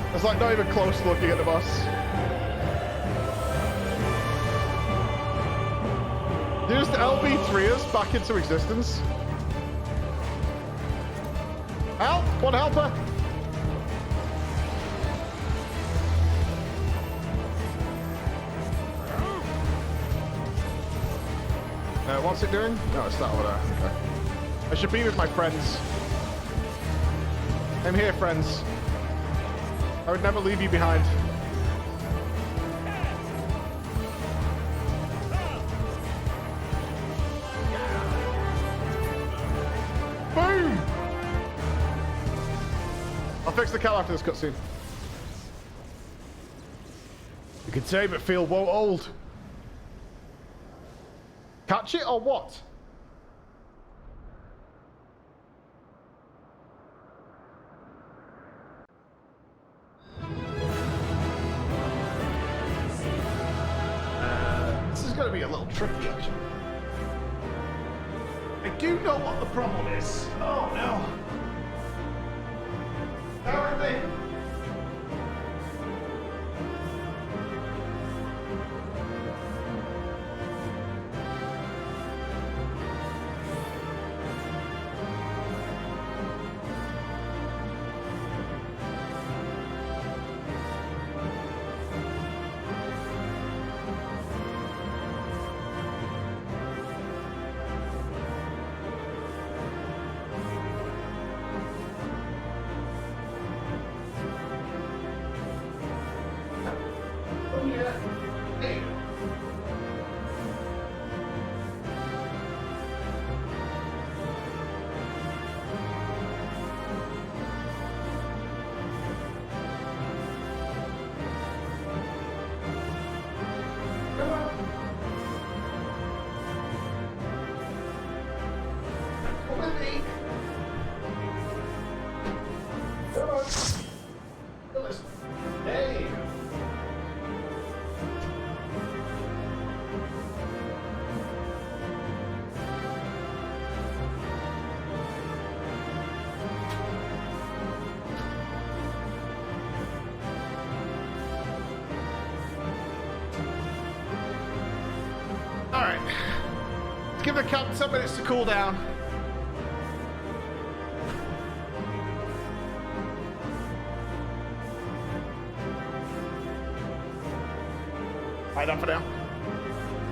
I was like not even close to looking at the boss. Did you just LB3 us back into existence? Help! One helper! What's it doing? No, it's that over there. Okay. I should be with my friends. I'm here, friends. I would never leave you behind. Boom! I'll fix the cat after this cutscene. You can tame it, feel won't old. Catch it or what? This is going to be a little tricky, actually. I do know what the problem is. Oh no. Apparently. give the cap 10 minutes to cool down. Right, done for now.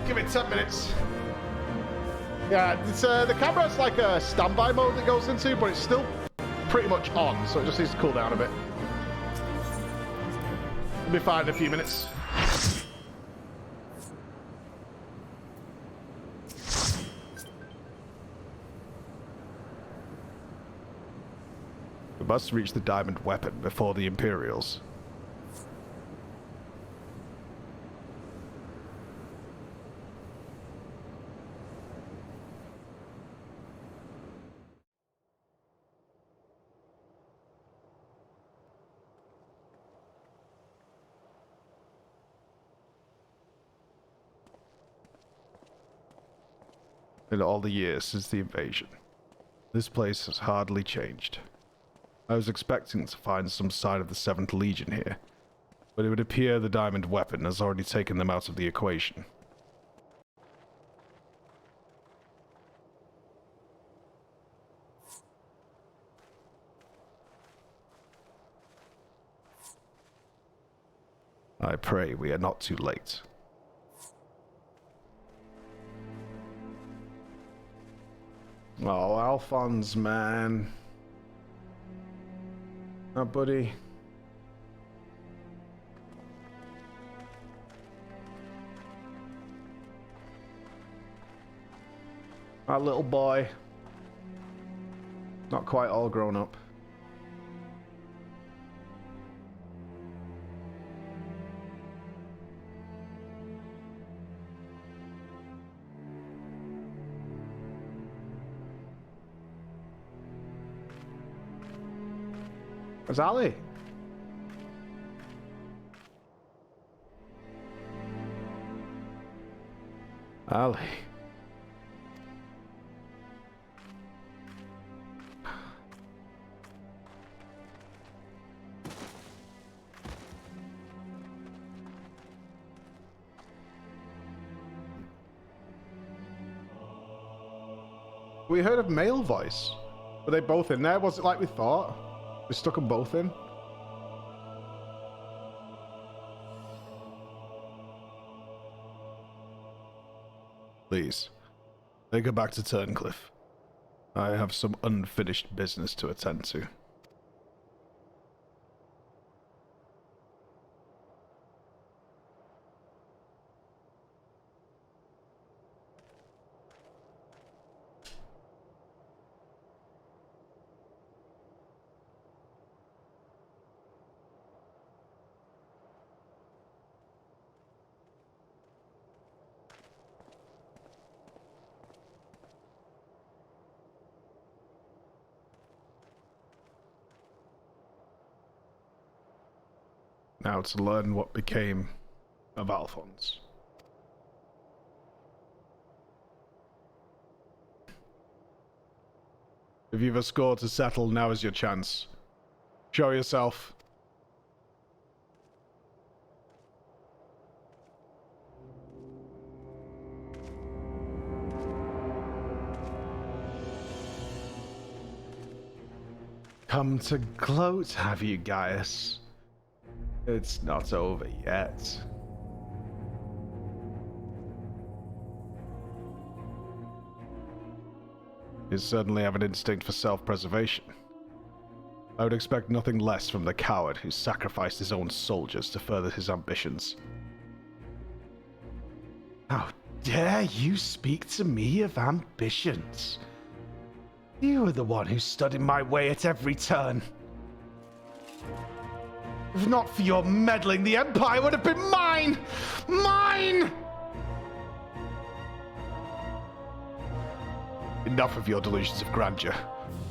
Give it 10 minutes. Yeah, it's, the camera's like a standby mode that goes into, but it's still pretty much on, so it just needs to cool down a bit. We'll be fine in a few minutes. We must reach the diamond weapon before the Imperials. In all the years since the invasion, this place has hardly changed. I was expecting to find some sign of the 7th Legion here, but it would appear the diamond weapon has already taken them out of the equation. I pray we are not too late. Oh, Alphonse, man. Oh, buddy. Our little boy. Not quite all grown up. Where's Ali? Ali. We heard a male voice. Were they both in there? Was it like we thought? We stuck them both in. Please, take her back to Turncliffe. I have some unfinished business to attend to. Now to learn what became of Alphonse. If you've a score to settle, now is your chance. Show yourself. Come to gloat, have you, Gaius? It's not over yet. You certainly have an instinct for self-preservation. I would expect nothing less from the coward who sacrificed his own soldiers to further his ambitions. How dare you speak to me of ambitions? You were the one who stood in my way at every turn. If not for your meddling, the Empire would have been mine! Mine! Enough of your delusions of grandeur.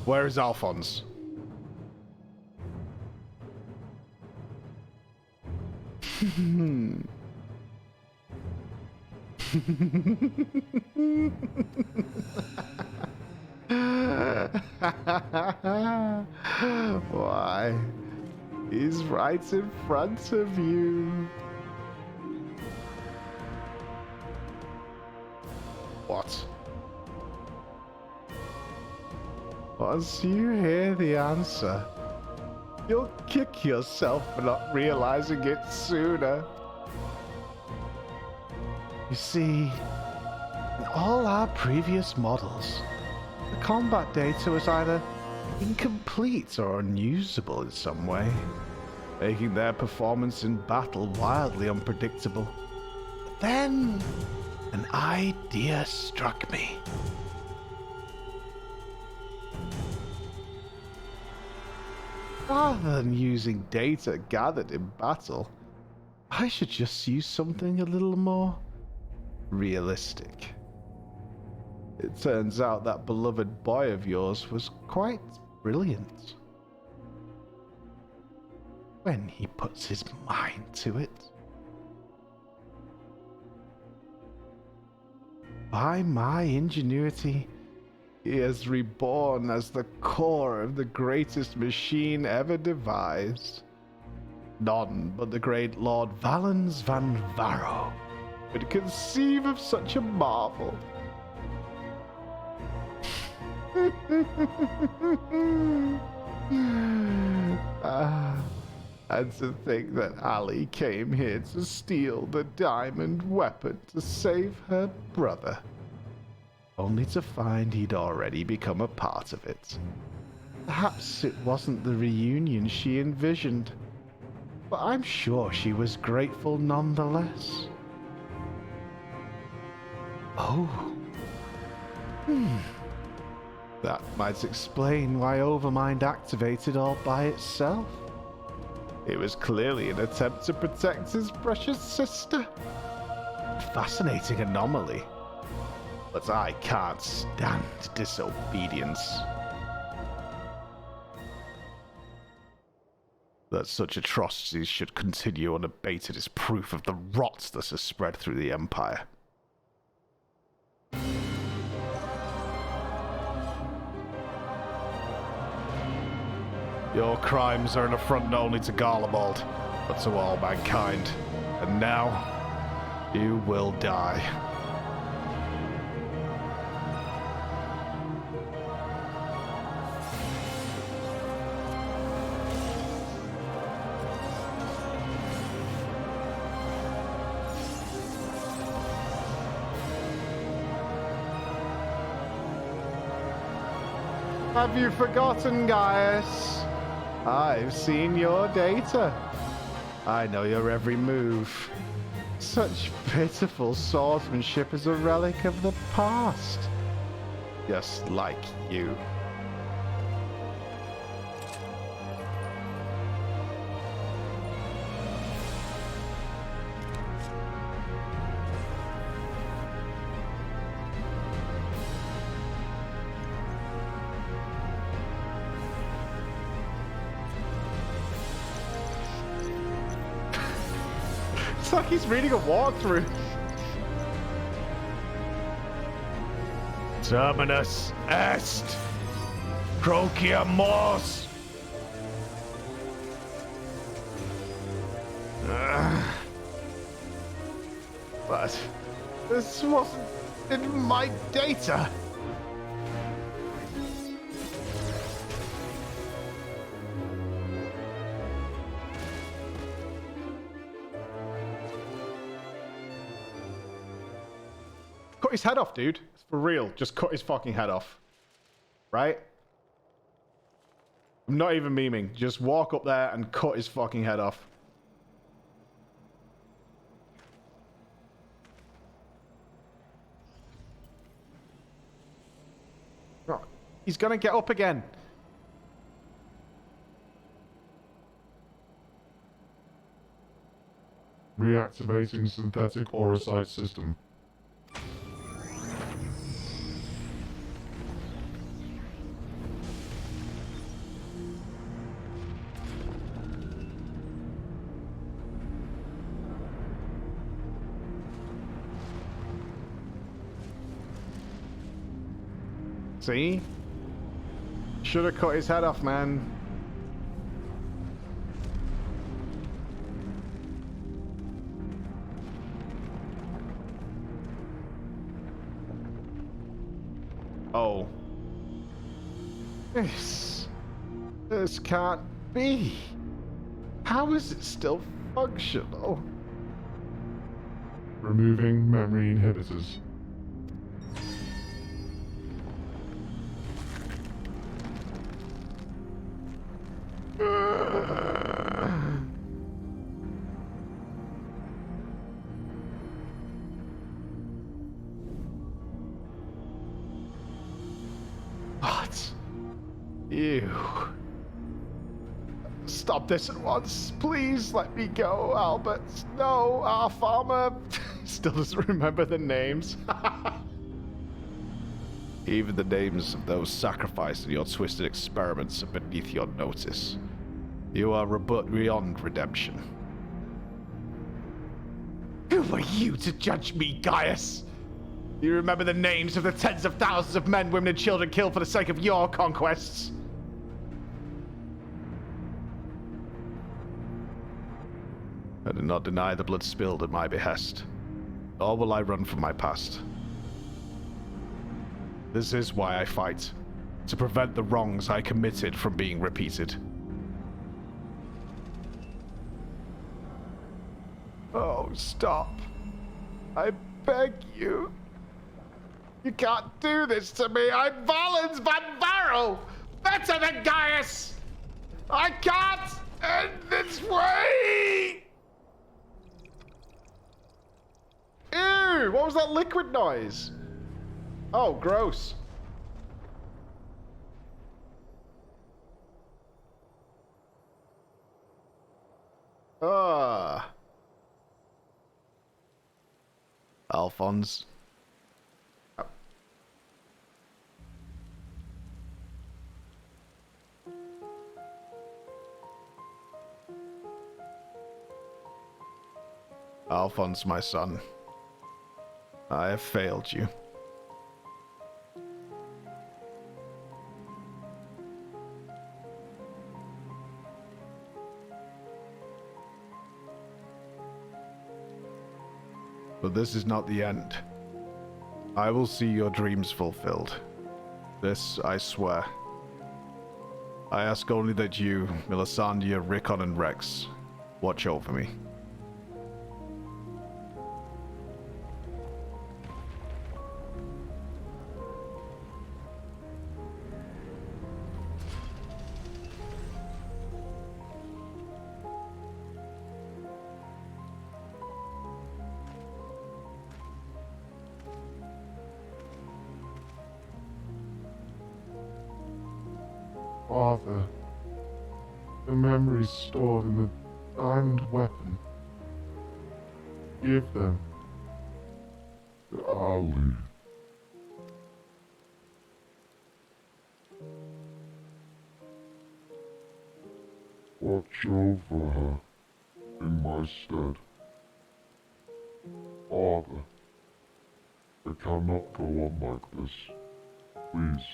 Where is Alphonse? Why? He's right in front of you. What? once you hear the answer, you'll kick yourself for not realizing it sooner. You see, in all our previous models, the combat data was either incomplete or unusable in some way, making their performance in battle wildly unpredictable. But then, an idea struck me. Rather than using data gathered in battle, I should just use something a little more realistic. It turns out that beloved boy of yours was quite brilliant when he puts his mind to it. By my ingenuity, he is reborn as the core of the greatest machine ever devised. None but the great Lord Valens van Varro could conceive of such a marvel. And to think that Ali came here to steal the diamond weapon to save her brother, only to find he'd already become a part of it. Perhaps it wasn't the reunion she envisioned, but I'm sure she was grateful nonetheless. Oh. That might explain why Overmind activated all by itself. It was clearly an attempt to protect his precious sister. Fascinating anomaly. But I can't stand disobedience. That such atrocities should continue unabated is proof of the rot that has spread through the Empire. Your crimes are an affront not only to Garlemald, but to all mankind. And now, you will die. Have you forgotten, Gaius? I've seen your data. I know your every move. Such pitiful swordsmanship is a relic of the past. Just like you. It's like he's reading a walkthrough. Terminus est Crociamos. But this wasn't in my data. Cut his head off, dude. It's for real. Just cut his fucking head off. Right? I'm not even memeing. Just walk up there and cut his fucking head off. Oh, he's gonna get up again. Reactivating synthetic aurosite system. See? Should have cut his head off, man. Oh. This can't be. How is it still functional? Removing memory inhibitors. What? You. Stop this at once. Please let me go, Albert. No, our farmer still doesn't remember the names. Even the names of those sacrificed in your twisted experiments are beneath your notice. You are beyond redemption. Who are you to judge me, Gaius? You remember the names of the tens of thousands of men, women, and children killed for the sake of your conquests? I do not deny the blood spilled at my behest, nor will I run from my past. This is why I fight, to prevent the wrongs I committed from being repeated. Oh, stop. I beg you. You can't do this to me. I'm Valens van Barrow, better than Gaius. I can't end this way. Ew, what was that liquid noise? Oh, gross. Alphonse. Alphonse, my son. I have failed you. But this is not the end. I will see your dreams fulfilled. This I swear. I ask only that you, Melisandre, Rickon, and Rex, watch over me. Father, the memories stored in the diamond weapon. Give them to Ali. Watch over her in my stead. Father, it cannot go on like this. Please.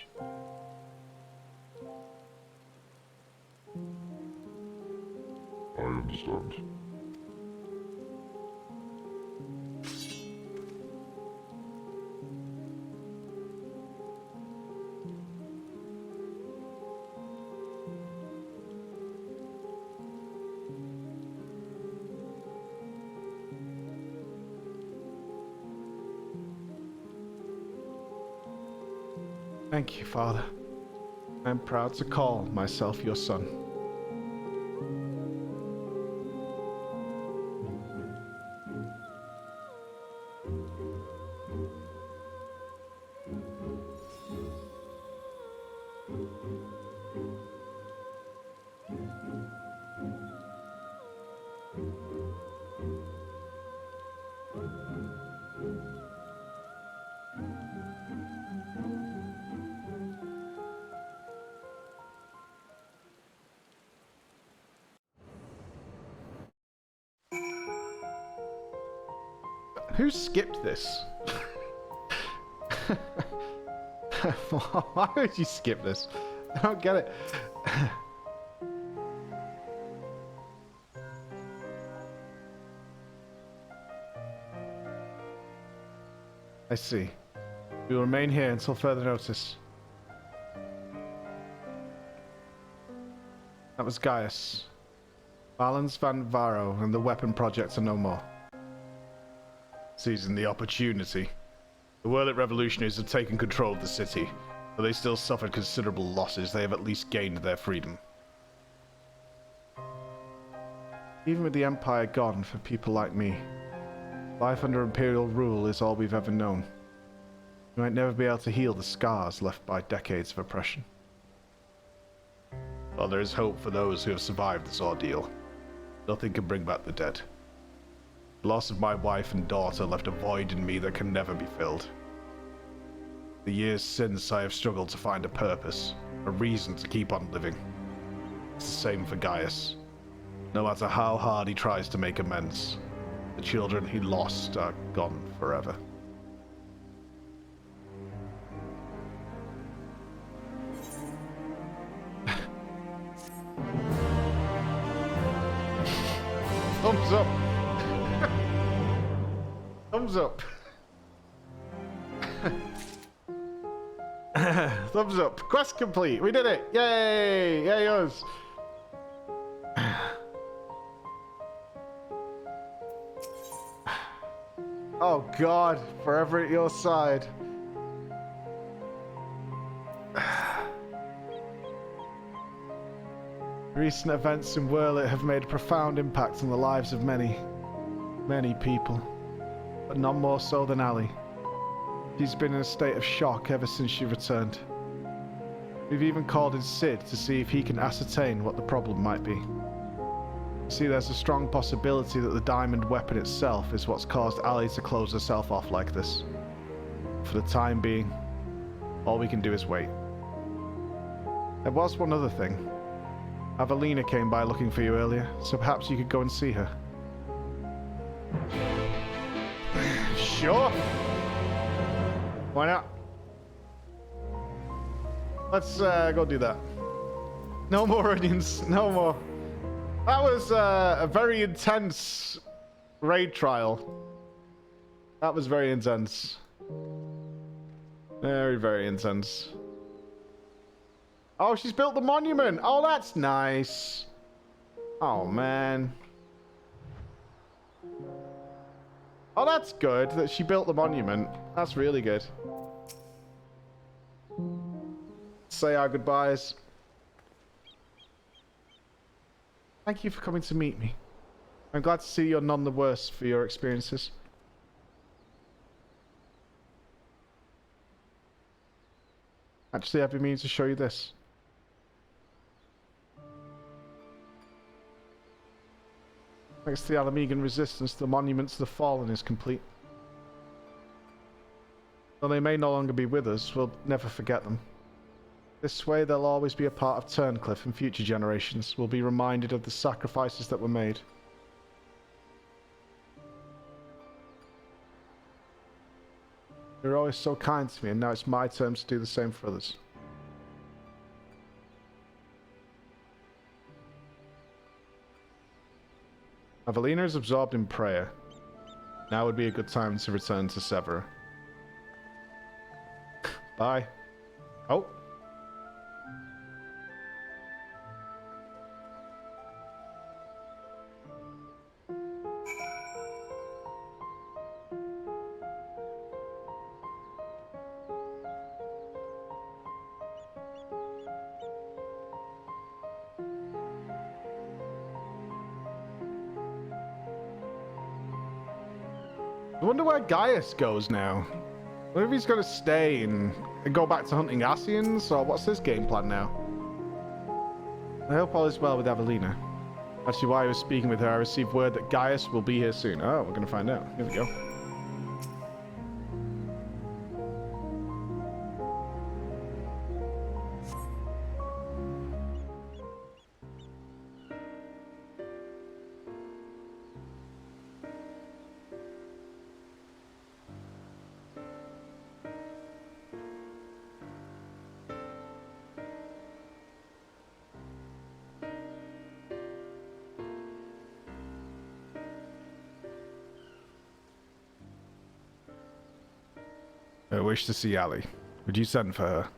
I understand. Thank you, Father. I'm proud to call myself your son. Who skipped this? Why would you skip this? I don't get it. I see. We will remain here until further notice. That was Gaius. Valens Van Varo and the weapon projects are no more. Seizing the opportunity. The Whirlit revolutionaries have taken control of the city. Though they still suffered considerable losses, they have at least gained their freedom. Even with the Empire gone for people like me, life under Imperial rule is all we've ever known. We might never be able to heal the scars left by decades of oppression. While there is hope for those who have survived this ordeal, nothing can bring back the dead. The loss of my wife and daughter left a void in me that can never be filled. The years since, I have struggled to find a purpose, a reason to keep on living. It's the same for Gaius. No matter how hard he tries to make amends, the children he lost are gone forever. Thumbs up. Thumbs up. Thumbs up. Quest complete. We did it. Yay. Yay us. Oh God. Forever at your side. Recent events in Whirlit have made a profound impact on the lives of many, many people, but none more so than Ali. She's been in a state of shock ever since she returned. We've even called in Sid to see if he can ascertain what the problem might be. See, there's a strong possibility that the diamond weapon itself is what's caused Ali to close herself off like this. For the time being, all we can do is wait. There was one other thing. Avelina came by looking for you earlier, so perhaps you could go and see her. Sure. Why not? Let's go do that. No more onions. No more. That was a very intense raid trial. That was very intense. Very, very intense. Oh, she's built the monument. Oh, that's nice. Oh, man. Oh, that's good that she built the monument. That's really good. Say our goodbyes. Thank you for coming to meet me. I'm glad to see you're none the worse for your experiences. Actually, I've been meaning to show you this. Thanks to the Alamegan resistance, the monument to the fallen is complete. Though they may no longer be with us, we'll never forget them. This way, they'll always be a part of Turncliffe, and future generations will be reminded of the sacrifices that were made. You're always so kind to me, and now it's my turn to do the same for others. Avelina is absorbed in prayer. Now would be a good time to return to Severa. Bye. Oh. I wonder where Gaius goes now. I wonder if he's going to stay and go back to hunting Asians, or what's his game plan now? I hope all is well with Avelina. Actually, while I was speaking with her, I received word that Gaius will be here soon. Oh, we're going to find out. Here we go. I wish to see Ali. Would you send for her?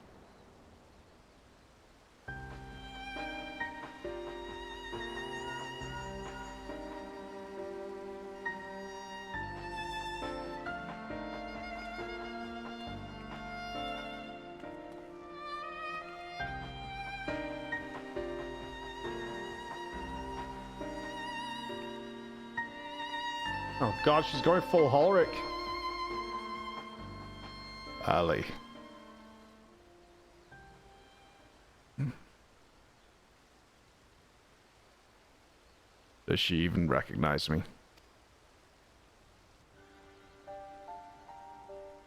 Oh god, she's going full Ulrich. Ali. Does she even recognize me?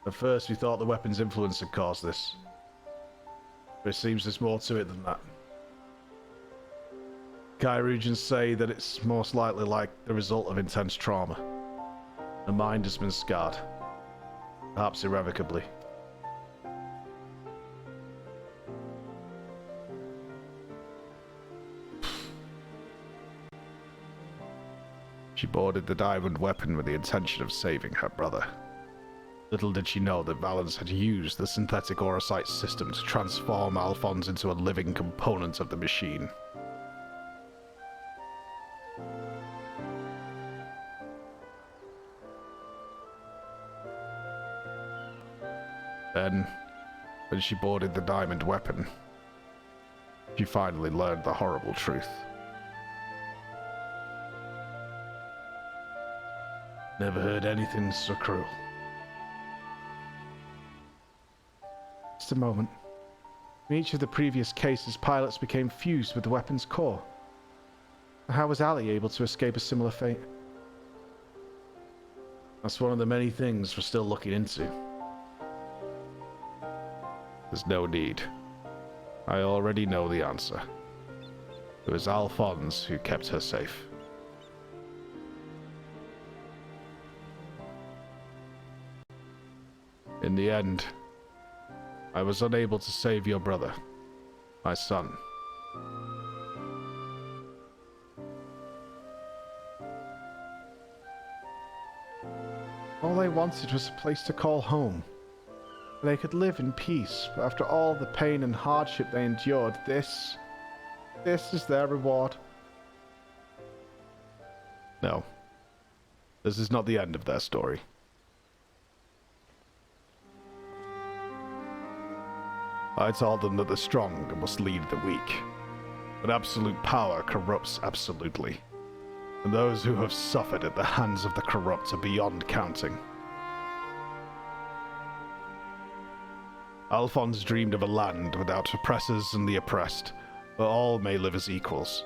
At first we thought the weapon's influence had caused this. But it seems there's more to it than that. Chirurgeons say that it's most likely like the result of intense trauma. The mind has been scarred. Perhaps irrevocably. She boarded the diamond weapon with the intention of saving her brother. Little did she know that Valens had used the synthetic Orocyte system to transform Alphonse into a living component of the machine. Then, when she boarded the diamond weapon, she finally learned the horrible truth. Never heard anything so cruel. Just a moment. In each of the previous cases, pilots became fused with the weapon's core. How was Ali able to escape a similar fate? That's one of the many things we're still looking into. There's no need. I already know the answer. It was Alphonse who kept her safe. In the end, I was unable to save your brother, my son. All they wanted was a place to call home. They could live in peace, but after all the pain and hardship they endured, this is their reward. No. This is not the end of their story. I told them that the strong must lead the weak, but absolute power corrupts absolutely, and those who have suffered at the hands of the corrupt are beyond counting. Alphonse dreamed of a land without oppressors and the oppressed, where all may live as equals.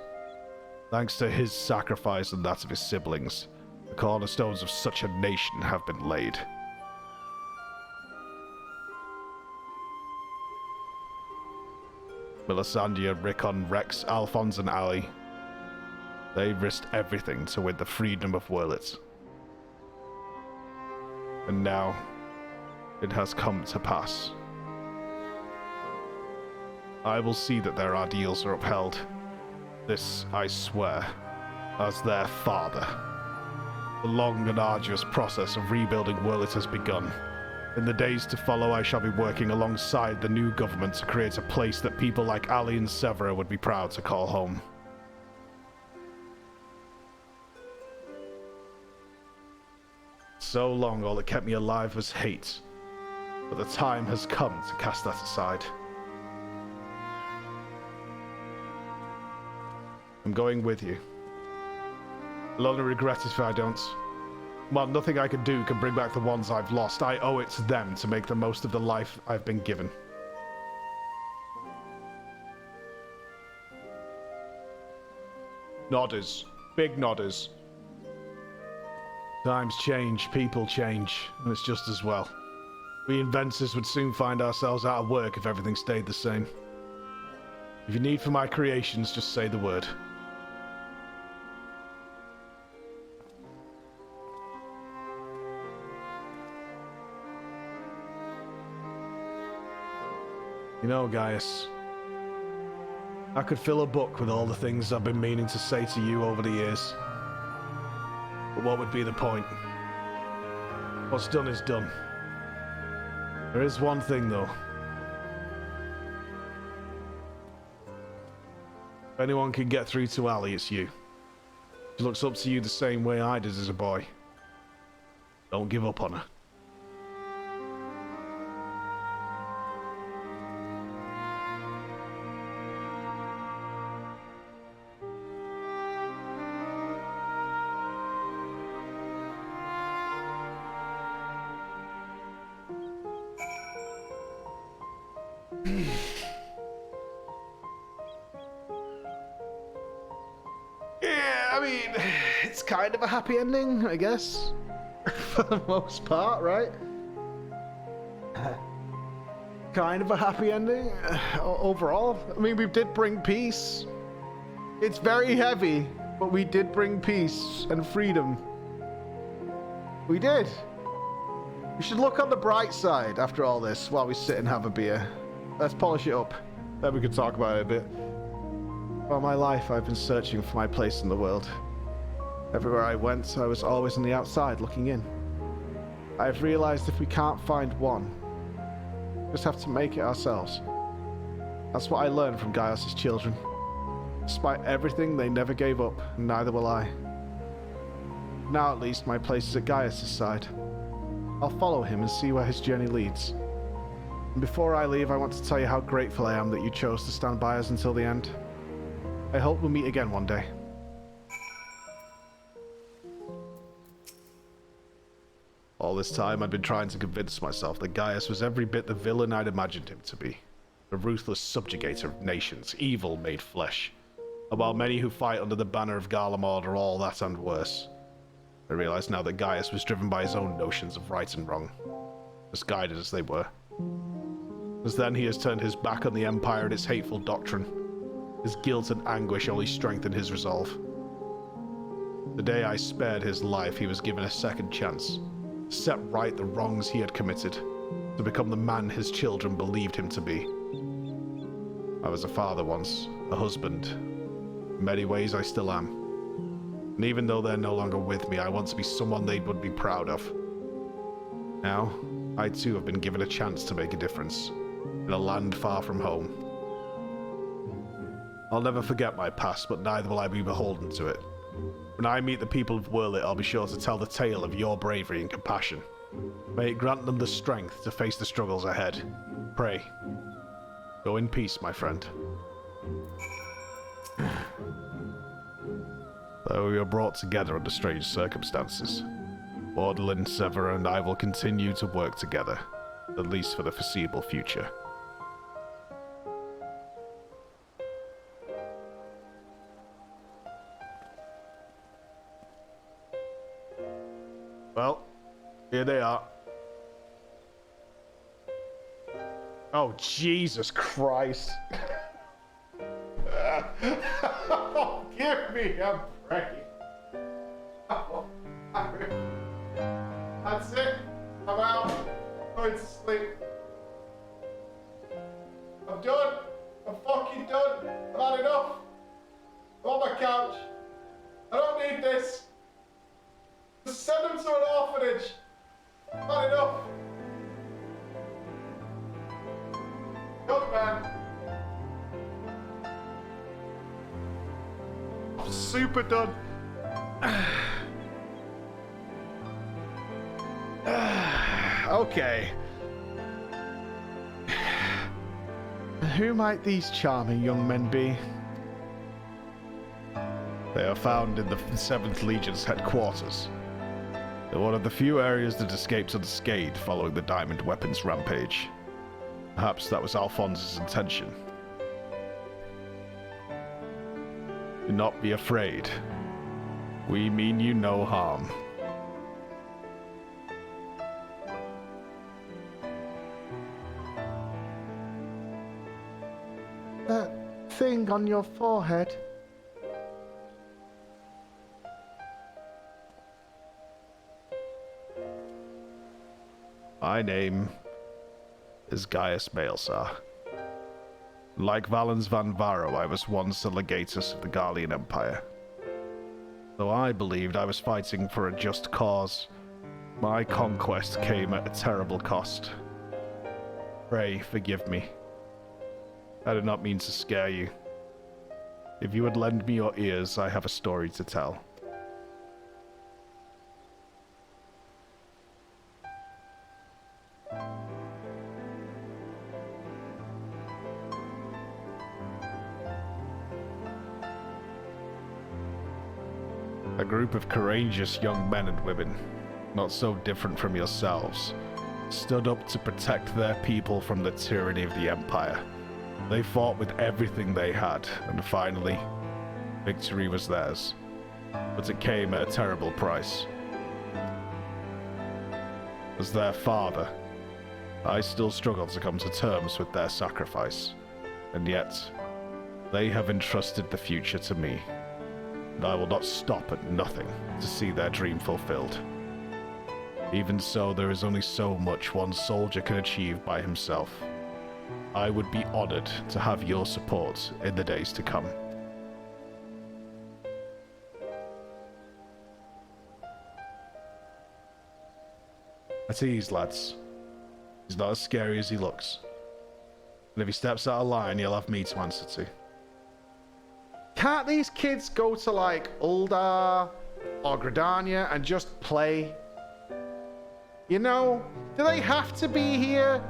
Thanks to his sacrifice and that of his siblings, the cornerstones of such a nation have been laid. Melisandre, Rickon, Rex, Alphonse, and Ali. They risked everything to win the freedom of Wurlitz. And now, it has come to pass. I will see that their ideals are upheld. This, I swear, as their father. The long and arduous process of rebuilding Wurlitz has begun. In the days to follow, I shall be working alongside the new government to create a place that people like Ali and Severa would be proud to call home. So long, all that kept me alive was hate. But the time has come to cast that aside. I'm going with you. I'll only regret it if I don't. While nothing I can do can bring back the ones I've lost, I owe it to them to make the most of the life I've been given. Nodders. Big nodders. Times change, people change, and it's just as well. We inventors would soon find ourselves out of work if everything stayed the same. If you need for my creations, just say the word. You know, Gaius, I could fill a book with all the things I've been meaning to say to you over the years. But what would be the point? What's done is done. There is one thing, though. If anyone can get through to Ali, it's you. She looks up to you the same way I did as a boy. Don't give up on her. Yeah, I mean, it's kind of a happy ending, I guess. For the most part, right? Kind of a happy ending overall. I mean, we did bring peace. It's very heavy, but we did bring peace and freedom. We did. We should look on the bright side after all this while we sit and have a beer. Let's polish it up. Then we can talk about it a bit. All my life, I've been searching for my place in the world. Everywhere I went, I was always on the outside looking in. I've realized if we can't find one, we just have to make it ourselves. That's what I learned from Gaius' children. Despite everything, they never gave up, and neither will I. Now at least, my place is at Gaius' side. I'll follow him and see where his journey leads. And before I leave, I want to tell you how grateful I am that you chose to stand by us until the end. I hope we'll meet again one day. All this time, I'd been trying to convince myself that Gaius was every bit the villain I'd imagined him to be. A ruthless subjugator of nations, evil made flesh. And while many who fight under the banner of Garlemald are all that and worse, I realize now that Gaius was driven by his own notions of right and wrong, misguided as they were. As then he has turned his back on the Empire and its hateful doctrine. His guilt and anguish only strengthened his resolve. The day I spared his life, he was given a second chance. Set right the wrongs he had committed, to become the man his children believed him to be. I was a father once, a husband. In many ways I still am. And even though they're no longer with me, I want to be someone they would be proud of. Now, I too have been given a chance to make a difference, in a land far from home. I'll never forget my past, but neither will I be beholden to it. When I meet the people of Whirlit, I'll be sure to tell the tale of your bravery and compassion. May it grant them the strength to face the struggles ahead. Pray. Go in peace, my friend. Though we were brought together under strange circumstances, Maudlin, Severa, and I will continue to work together, at least for the foreseeable future. Well, here they are. Oh, Jesus Christ. Oh, give me a break. Oh, that's it. I'm out. I'm going to sleep. I'm done. I'm fucking done. I've had enough. I'm on my couch. I don't need this. Just send them to an orphanage. I've had enough. Good man. I'm super done. Okay. Who might these charming young men be? They are found in the 7th Legion's headquarters. They're one of the few areas that escaped unscathed following the Diamond Weapons rampage. Perhaps that was Alphonse's intention. Do not be afraid. We mean you no harm. That thing on your forehead. My name is Gaius Baelsar. Like Valens van Varro, I was once a legatus of the Garlean Empire. Though I believed I was fighting for a just cause, my conquest came at a terrible cost. Pray forgive me. I did not mean to scare you. If you would lend me your ears, I have a story to tell. A group of courageous young men and women, not so different from yourselves, stood up to protect their people from the tyranny of the Empire. They fought with everything they had, and finally, victory was theirs. But it came at a terrible price. As their father, I still struggle to come to terms with their sacrifice, and yet, they have entrusted the future to me, and I will not stop at nothing to see their dream fulfilled. Even so, there is only so much one soldier can achieve by himself. I would be honored to have your support in the days to come. At ease, lads. He's not as scary as he looks. And if he steps out of line, he'll have me to answer to. Can't these kids go to, like, Uldar or Gridania and just play? You know? Do they have to be here?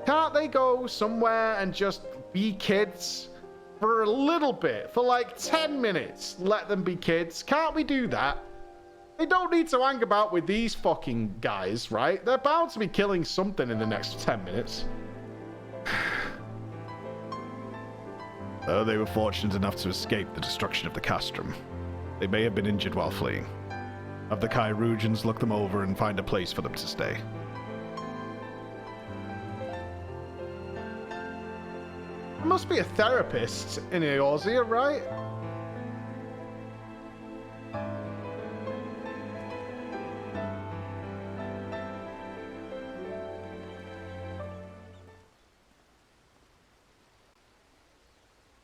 Can't they go somewhere and just be kids for a little bit? For like 10 minutes, let them be kids. Can't we do that? They don't need to hang about with these fucking guys, right? They're bound to be killing something in the next 10 minutes. Though they were fortunate enough to escape the destruction of the castrum, they may have been injured while fleeing. Have the Chirurgeons look them over and find a place for them to stay. There must be a therapist in Eorzea, right?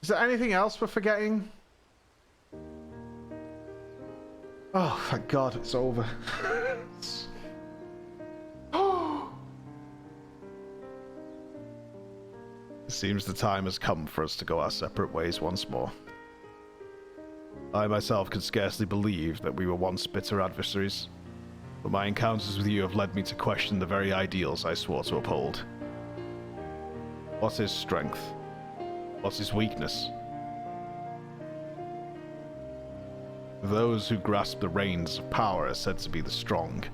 Is there anything else we're forgetting? Oh, thank God, it's over. It seems the time has come for us to go our separate ways once more. I myself could scarcely believe that we were once bitter adversaries, but my encounters with you have led me to question the very ideals I swore to uphold. What is strength? What is weakness? Those who grasp the reins of power are said to be the strong,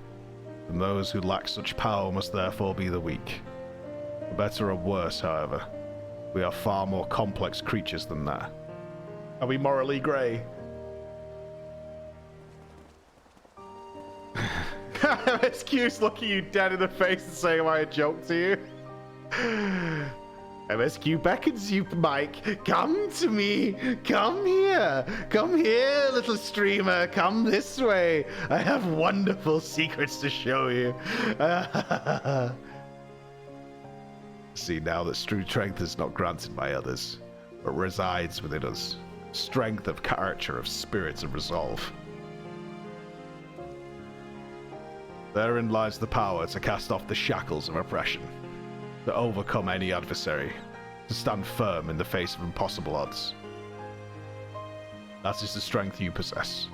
and those who lack such power must therefore be the weak. For better or worse, however, we are far more complex creatures than that. Are we morally grey? MSQ's looking you dead in the face and saying, am I a joke to you? MSQ beckons you, Mike. Come to me. Come here. Come here, little streamer. Come this way. I have wonderful secrets to show you. See now that true strength is not granted by others, but resides within us. Strength of character, of spirit, of resolve. Therein lies the power to cast off the shackles of oppression, to overcome any adversary, to stand firm in the face of impossible odds. That is the strength you possess.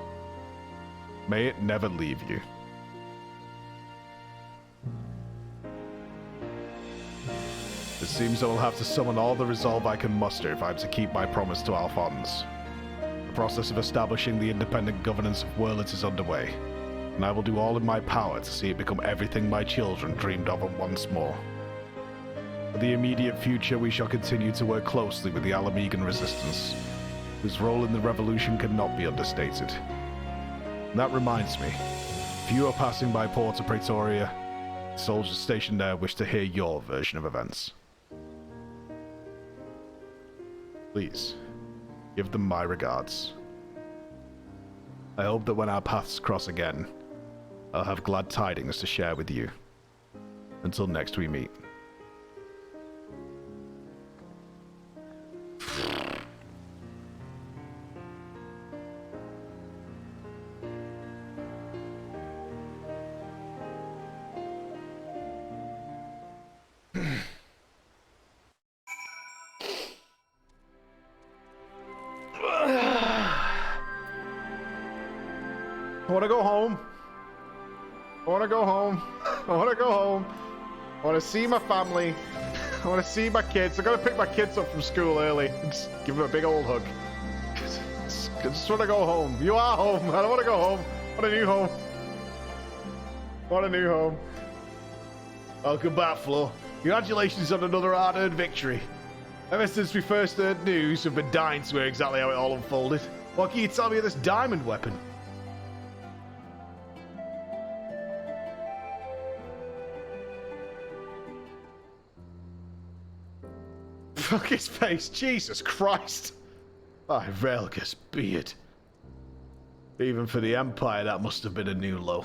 May it never leave you. It seems I will have to summon all the resolve I can muster if I am to keep my promise to Alphonse. The process of establishing the independent governance of Wurlitz is underway, and I will do all in my power to see it become everything my children dreamed of once more. For the immediate future, we shall continue to work closely with the Alamegan resistance, whose role in the revolution cannot be understated. And that reminds me, if you are passing by Porta Praetoria, the soldiers stationed there wish to hear your version of events. Please, give them my regards. I hope that when our paths cross again, I'll have glad tidings to share with you. Until next we meet. I want to go home. I want to go home. I want to go home. I want to see my family. I want to see my kids. I got to pick my kids up from school early and just give them a big old hug. I just want to go home. You are home. I don't want to go home. I want a new home. I want a new home. Welcome back, Flo. Congratulations on another hard-earned victory. Ever since we first heard news, we've been dying to hear exactly how it all unfolded. What can you tell me of this diamond weapon? Fuck his face, Jesus Christ. By Relga's beard. Even for the Empire, that must have been a new low.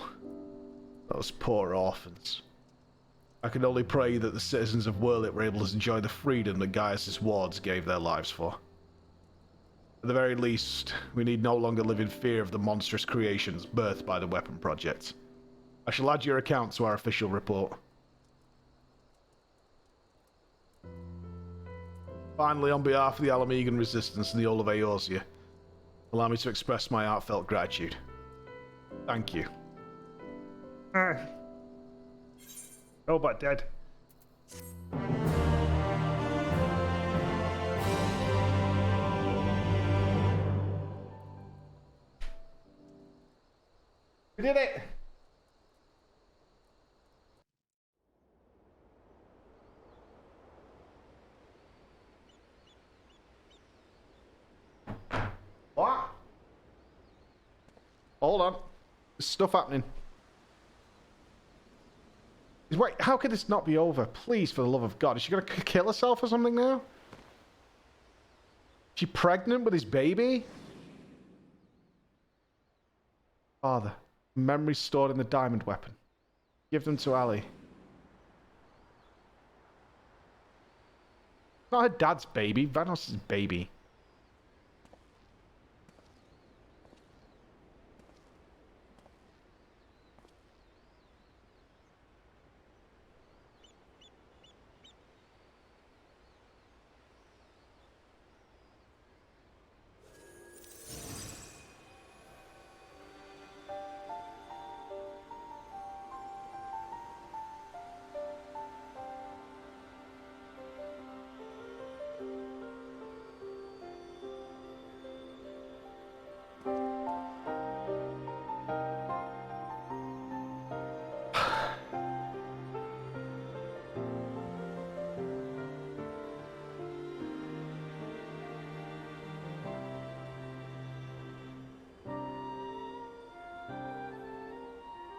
Those poor orphans. I can only pray that the citizens of Whirlit were able to enjoy the freedom that Gaius' wards gave their lives for. At the very least, we need no longer live in fear of the monstrous creations birthed by the weapon project. I shall add your account to our official report. Finally, on behalf of the Alamegan Resistance and the All of Eorzea, allow me to express my heartfelt gratitude. Thank you. Robot dead. We did it! What? Hold on. There's stuff happening. Wait, how could this not be over? Please, for the love of God. Is she gonna kill herself or something now? Is she pregnant with his baby? Father, memories stored in the diamond weapon. Give them to Ali. Not her dad's baby, Vanos' baby.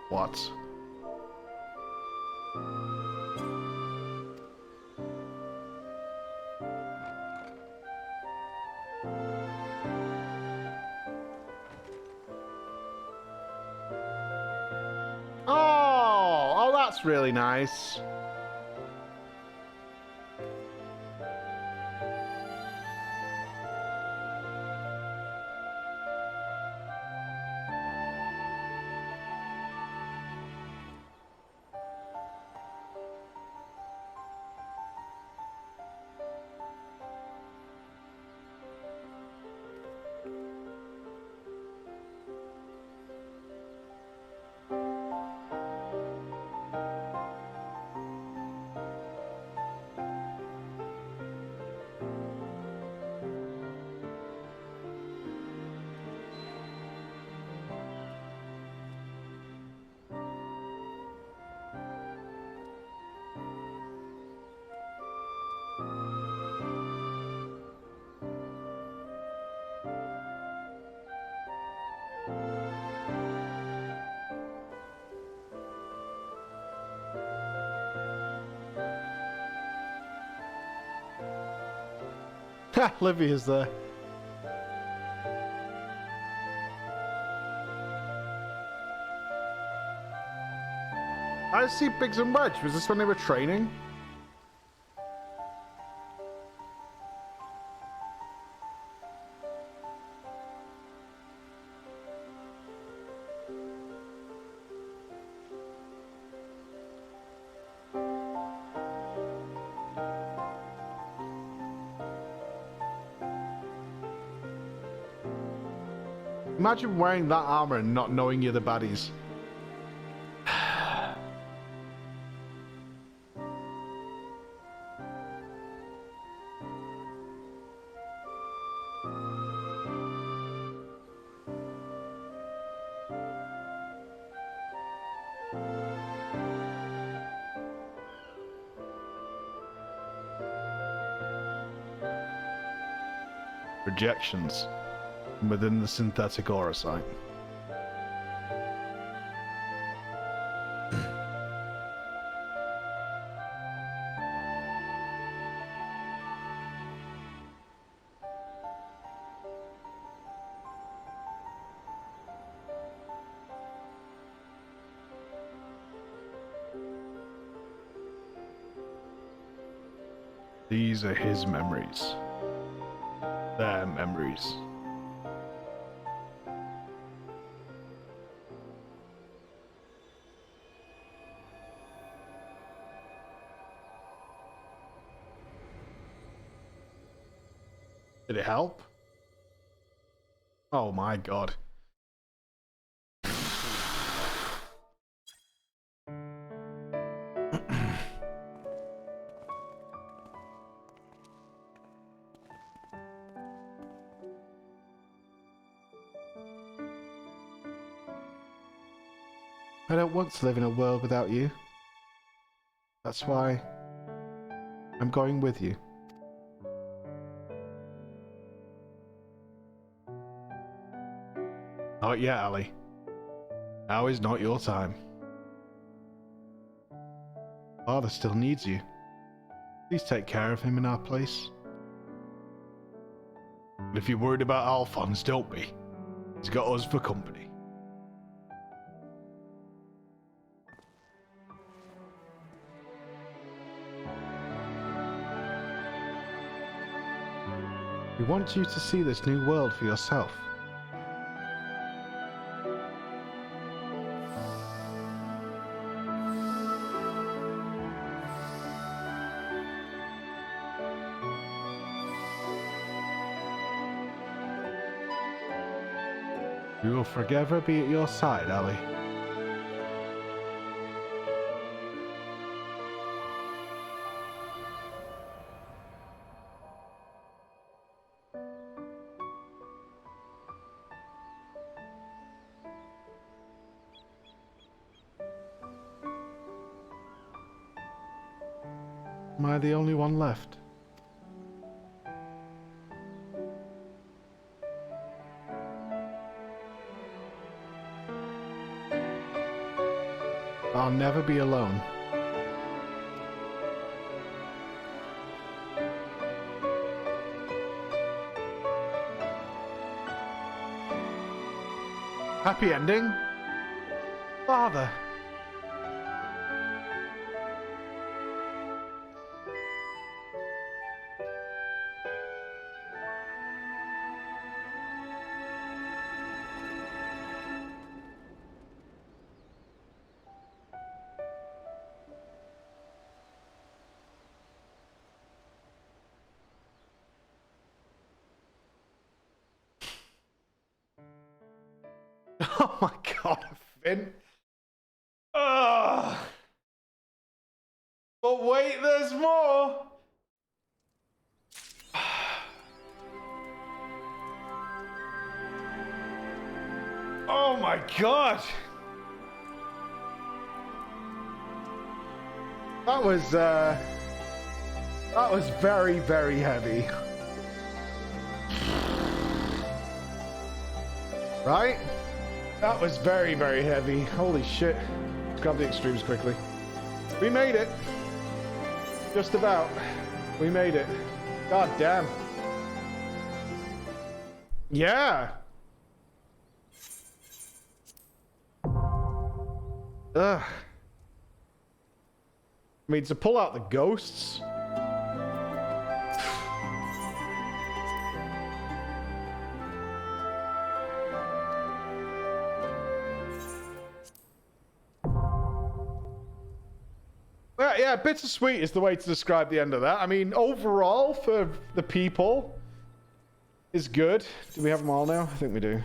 What? Oh, that's really nice. Ha! Livia's there. I see Biggs and Wedge. Was this when they were training? Imagine wearing that armor and not knowing you're the baddies. Projections within the synthetic aura site. These are his memories. Their memories. Did it help? Oh my god. I don't want to live in a world without you. That's why I'm going with you. Not yet, Ali. Now is not your time. Father still needs you. Please take care of him in our place. And if you're worried about Alphonse, don't be. He's got us for company. We want you to see this new world for yourself. We will forever be at your side, Ali. Am I the only one left? I'll never be alone. Happy ending? Father. Oh my god, Finn. Ugh. But wait, there's more. Oh my god. That was very, very heavy. Right? That was very, very heavy. Holy shit. Let's grab the extremes quickly. We made it. Just about. We made it. God damn. Yeah. Ugh. I mean, to pull out the ghosts. Yeah, bittersweet is the way to describe the end of that. I mean, overall, for the people, is good. Do we have them all now? I think we do.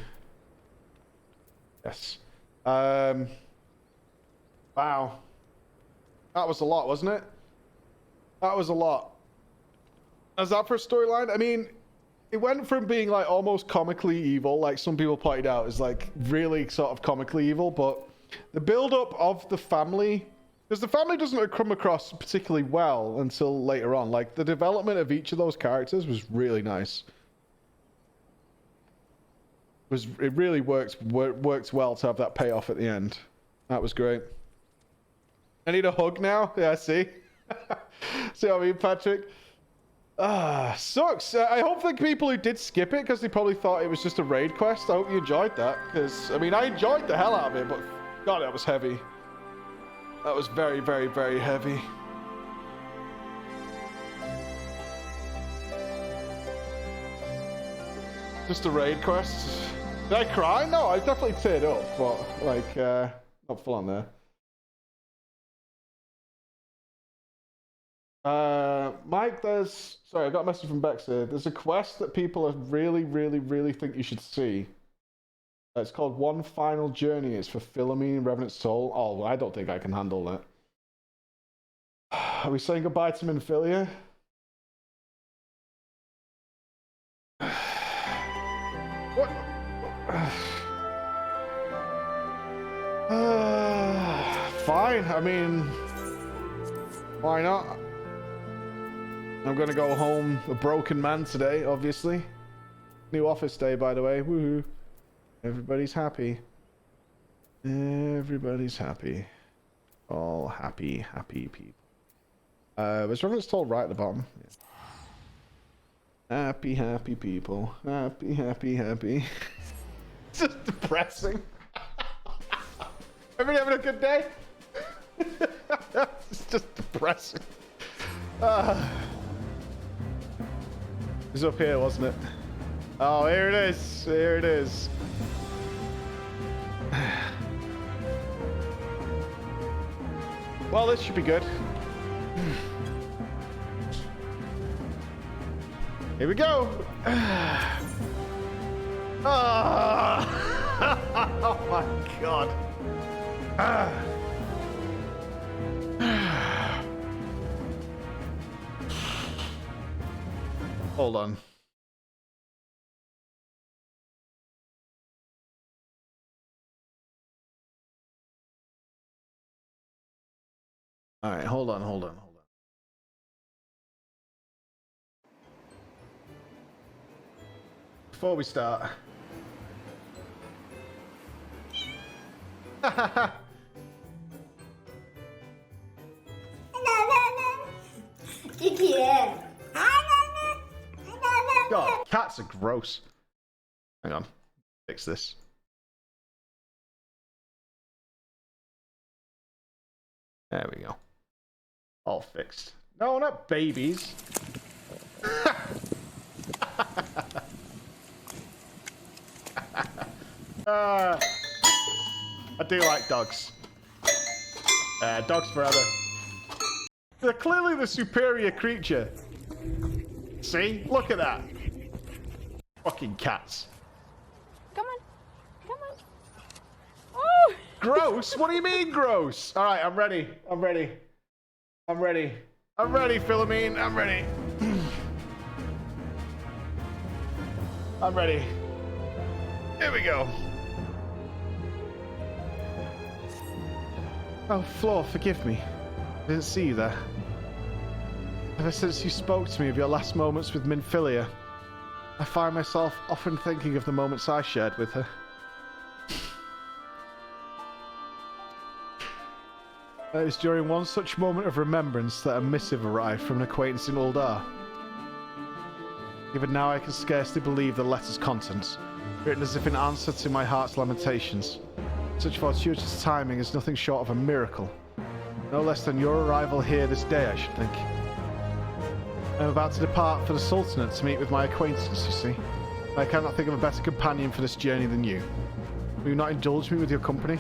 Yes. Wow. That was a lot, wasn't it? That was a lot. Is that for a storyline? I mean, it went from being like almost comically evil, like some people pointed out, is like really sort of comically evil, but the build-up of the family... Because the family doesn't come across particularly well until later on. Like, the development of each of those characters was really nice. It really worked well to have that payoff at the end. That was great. I need a hug now. Yeah, see. See what I mean, Patrick? Sucks. I hope the people who did skip it, because they probably thought it was just a raid quest, I hope you enjoyed that. Because, I mean, I enjoyed the hell out of it, but God, that was heavy. That was very, very, very heavy. Just a raid quest. Did I cry? No, I definitely teared up, but, like, not full on there. Mike, sorry, I got a message from Bex here. There's a quest that people really, really, really think you should see. It's called One Final Journey. It's for Philomene, Revenant Soul. Oh, well, I don't think I can handle that. Are we saying goodbye to Minfilia? What? Fine. I mean, why not? I'm gonna go home a broken man today, obviously. New office day, by the way. Woohoo. Everybody's happy. Everybody's happy. All happy, happy people. Was Revenant's told right at the bottom? Yeah. Happy, happy people. Happy, happy, happy. It's just depressing. Everybody having a good day? It's just depressing. It was up here, wasn't it? Oh, here it is. Here it is. Well, this should be good. Here we go. Oh my God. Hold on. All right, hold on. Before we start. God, cats are gross. Hang on. Fix this. There we go. All fixed. No, not babies. I do like dogs. Dogs forever. They're clearly the superior creature. See? Look at that. Fucking cats. Come on. Oh! Gross? What do you mean gross? Alright, I'm ready, Philomene. I'm ready. I'm ready. Here we go. Oh, Floor, forgive me. I didn't see you there. Ever since you spoke to me of your last moments with Minfilia, I find myself often thinking of the moments I shared with her. It was during one such moment of remembrance that a missive arrived from an acquaintance in Uldar. Even now I can scarcely believe the letter's contents, written as if in answer to my heart's lamentations. Such fortuitous timing is nothing short of a miracle. No less than your arrival here this day, I should think. I'm about to depart for the Sultanate to meet with my acquaintance, you see. I cannot think of a better companion for this journey than you. Will you not indulge me with your company?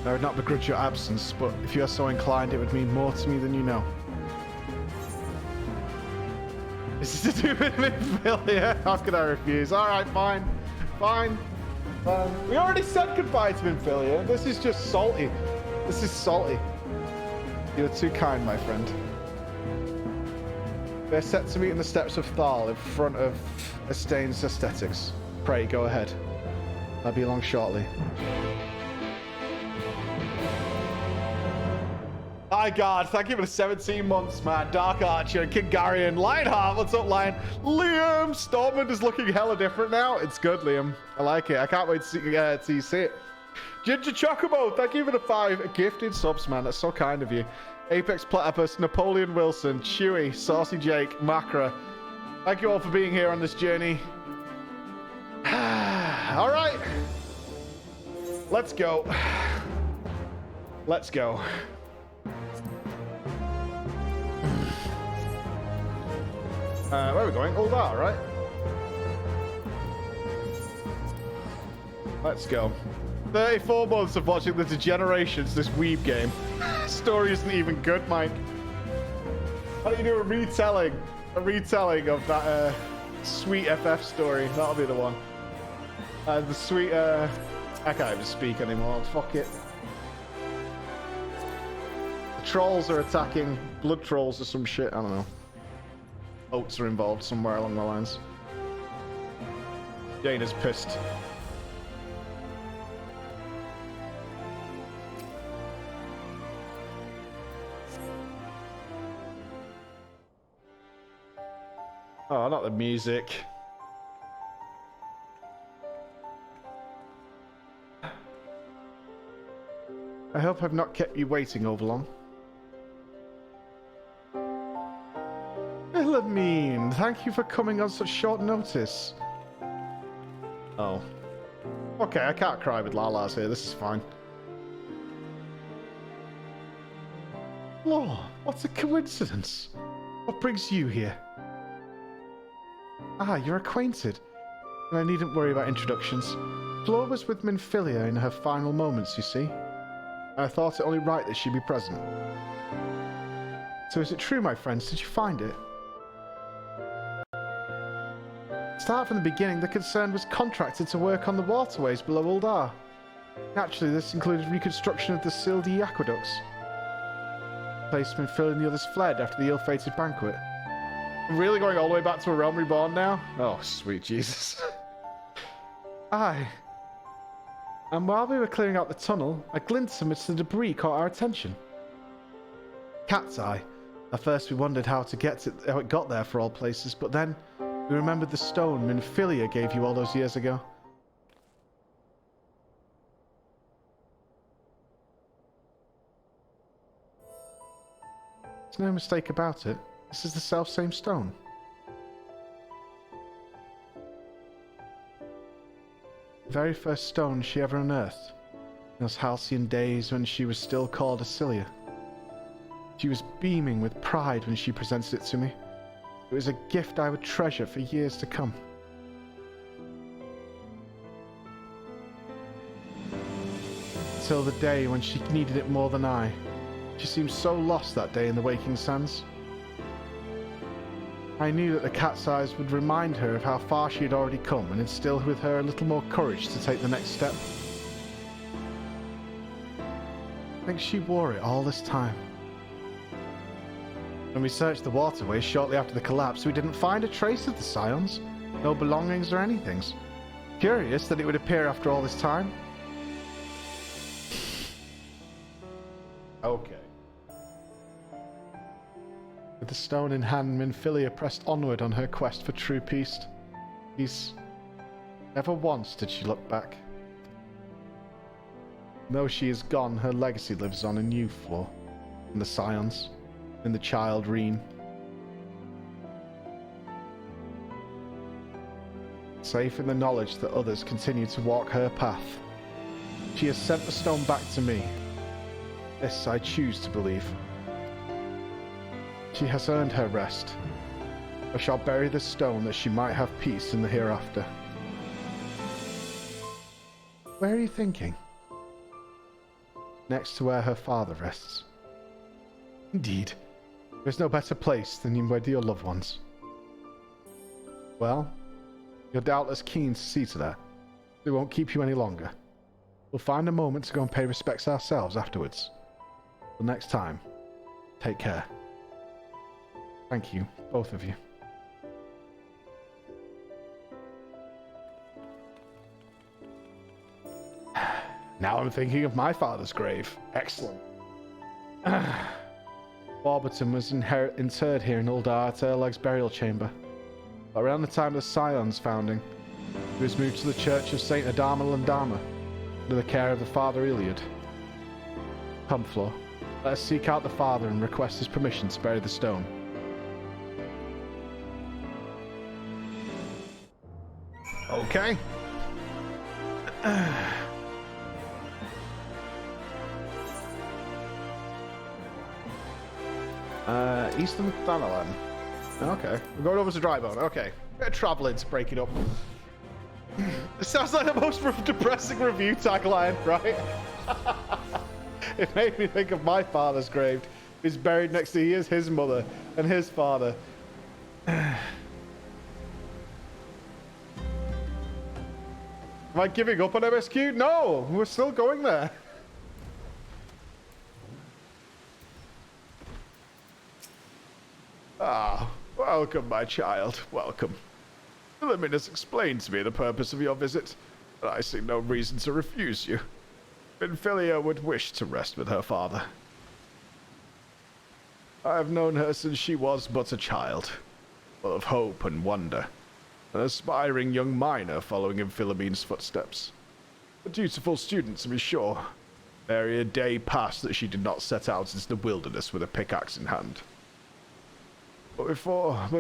I would not begrudge your absence, but if you are so inclined, it would mean more to me than you know. Is this to do with Minfilia? How could I refuse? Alright, fine. We already said goodbye to Minfilia. This is just salty. This is salty. You are too kind, my friend. They're set to meet in the steps of Thal in front of Estain's Aesthetics. Pray, go ahead. I'll be along shortly. My God, thank you for the 17 months, man. Dark Archer, Kingarian, Lionheart, what's up, Lion? Liam, Stormwind is looking hella different now. It's good, Liam. I like it. I can't wait to see it. Ginger Chocobo, thank you for the 5 gifted subs, man. That's so kind of you. Apex Platypus, Napoleon Wilson, Chewy, Saucy Jake, Macra. Thank you all for being here on this journey. All right. Let's go. Let's go. Where are we going? Uldar, right? Let's go. 34 months of watching the Degenerations, this weeb game. Story isn't even good, Mike. Why don't you do a retelling of that sweet FF story? That'll be the one. The sweet, I can't even speak anymore. Fuck it. The trolls are attacking blood trolls or some shit. I don't know. Oats are involved somewhere along the lines. Jane is pissed. Oh, not the music. I hope I've not kept you waiting over long. Wilhelmine, thank you for coming on such short notice. Oh. Okay, I can't cry with Lala's here. This is fine. Lord, what a coincidence. What brings you here? Ah, you're acquainted. And I needn't worry about introductions. Flora was with Minfilia in her final moments, you see. I thought it only right that she be present. So is it true, my friends? Did you find it? Start from the beginning, the concern was contracted to work on the waterways below Uldar. Naturally, this included reconstruction of the Sildi aqueducts. Place Minfilia and the others fled after the ill-fated banquet. I'm really going all the way back to A Realm Reborn now? Oh, sweet Jesus. Aye. And while we were clearing out the tunnel, a glint amidst the debris caught our attention. Cat's eye. At first we wondered how it got there for all places, but then we remembered the stone Minfilia gave you all those years ago. There's no mistake about it. This is the self-same stone. The very first stone she ever unearthed. In those halcyon days when she was still called Acilia. She was beaming with pride when she presented it to me. It was a gift I would treasure for years to come. Until the day when she needed it more than I. She seemed so lost that day in the waking sands. I knew that the cat's eyes would remind her of how far she had already come and instill with her a little more courage to take the next step. I think she wore it all this time. When we searched the waterways shortly after the collapse, we didn't find a trace of the Scions. No belongings or anything. Curious that it would appear after all this time. Okay. With the stone in hand, Minfilia pressed onward on her quest for true peace. Never once did she look back. Though she is gone, her legacy lives on in you, Floor. In the Scions. In the child Reen. Safe in the knowledge that others continue to walk her path. She has sent the stone back to me. This I choose to believe. She has earned her rest. I shall bury the stone that she might have peace in the hereafter. Where are you thinking? Next to where her father rests. Indeed. There's no better place than with your loved ones. Well, you're doubtless keen to see to that. We won't keep you any longer. We'll find a moment to go and pay respects ourselves afterwards. Till next time, take care. Thank you, both of you. Now I'm thinking of my father's grave. Excellent. Warburton was interred here in Uldar at Erleg's burial chamber. Around the time of the Scion's founding, he was moved to the Church of St. Adama Landama, under the care of the Father Iliad. Come, Flor. Let us seek out the Father and request his permission to bury the stone. Okay. Eastern Thanalan. Okay. We're going over to Drybone. Okay. Bit of traveling to break it up. It sounds like the most depressing review tagline, right? It made me think of my father's grave. He's buried next to his mother and his father. Am I giving up on MSQ? No! We're still going there. Ah, welcome, my child. Welcome. Philemon has explained to me the purpose of your visit, and I see no reason to refuse you. Benfilia would wish to rest with her father. I have known her since she was but a child, full of hope and wonder, an aspiring young miner following in Philomene's footsteps. A dutiful student, to be sure. Nary a day passed that she did not set out into the wilderness with a pickaxe in hand. But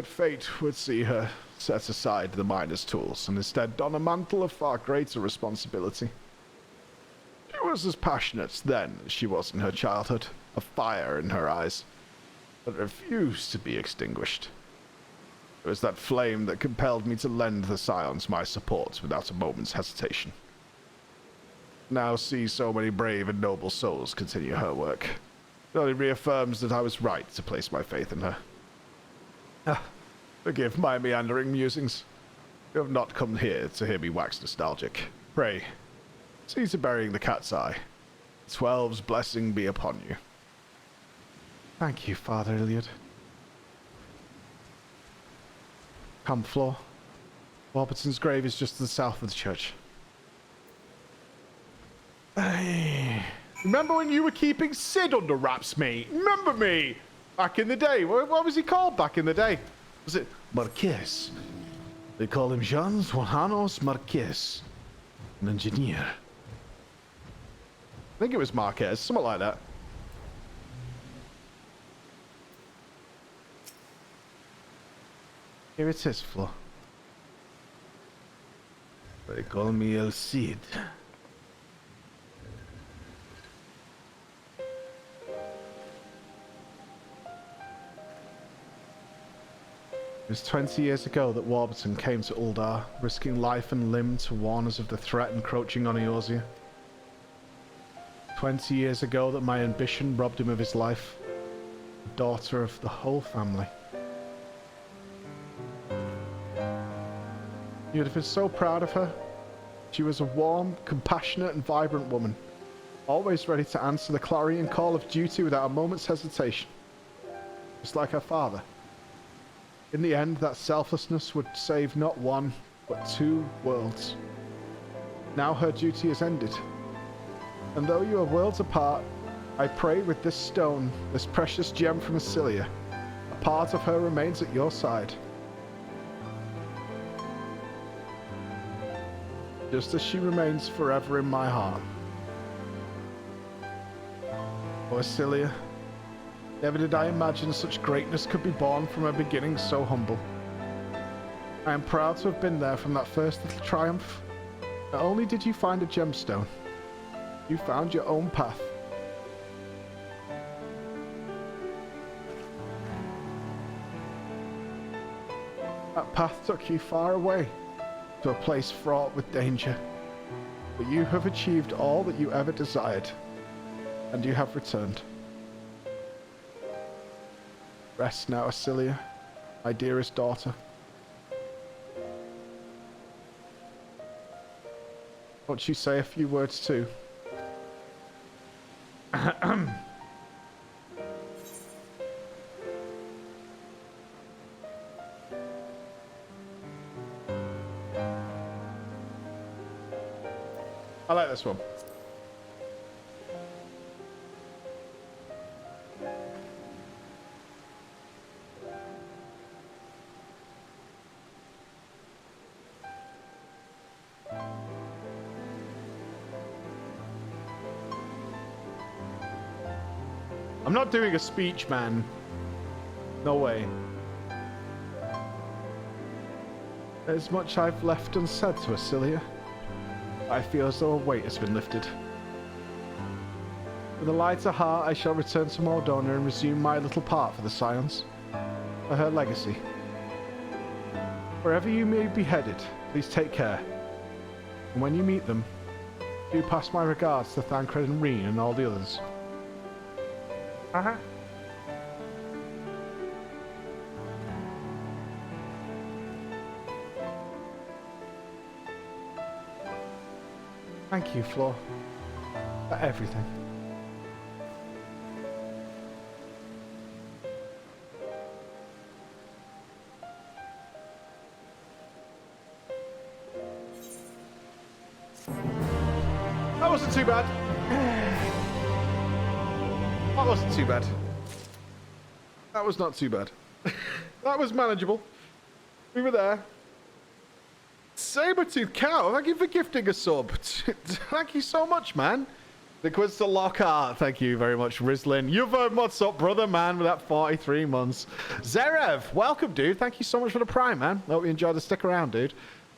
fate would see her set aside the miner's tools and instead don a mantle of far greater responsibility. She was as passionate then as she was in her childhood, a fire in her eyes, that refused to be extinguished. It was that flame that compelled me to lend the Scions my support without a moment's hesitation. Now see so many brave and noble souls continue her work. It only reaffirms that I was right to place my faith in her. Forgive my meandering musings. You have not come here to hear me wax nostalgic. Pray, see to burying the cat's eye. 12's blessing be upon you. Thank you, Father Iliad. Come, Flor. Warburton's grave is just to the south of the church. Hey. Remember when you were keeping Sid under wraps, mate? Remember me? Back in the day. What was he called back in the day? Was it Marquez? They call him Jeans Juanos Marquez. An engineer. I think it was Marquez, something like that. Here it is, Flo. They call me El Cid. It was 20 years ago that Warburton came to Uldar, risking life and limb to warn us of the threat encroaching on Eorzea. 20 years ago that my ambition robbed him of his life, the daughter of the whole family. You'd have been so proud of her. She was a warm, compassionate and vibrant woman, always ready to answer the clarion call of duty without a moment's hesitation. Just like her father. In the end, that selflessness would save not one, but 2 worlds. Now her duty is ended. And though you are worlds apart, I pray with this stone, this precious gem from Acilia, a part of her remains at your side. Just as she remains forever in my heart. Oh, Acilia. Never did I imagine such greatness could be born from a beginning so humble. I am proud to have been there from that first little triumph. Not only did you find a gemstone, you found your own path. That path took you far away, to a place fraught with danger. But you have achieved all that you ever desired, and you have returned. Rest now, Acilia, my dearest daughter. Won't you say a few words too? I like this one. I'm not doing a speech, man. No way. There's much I've left unsaid to Acilia. I feel as though a weight has been lifted. With a lighter heart, I shall return to Mordona and resume my little part for the Scions, for her legacy. Wherever you may be headed, please take care. And when you meet them, do pass my regards to Thancred and Reen and all the others. Thank you, Flor, for everything. That wasn't too bad. That wasn't too bad. That was not too bad. That was manageable. We were there. Sabertooth Cow, thank you for gifting a sub. Thank you so much, man. The quiz to Lockhart, thank you very much, Rizlin. You've what's up, brother, man, with that 43 months. Zerev, welcome, dude. Thank you so much for the prime, man. Hope you enjoyed the stick around, dude.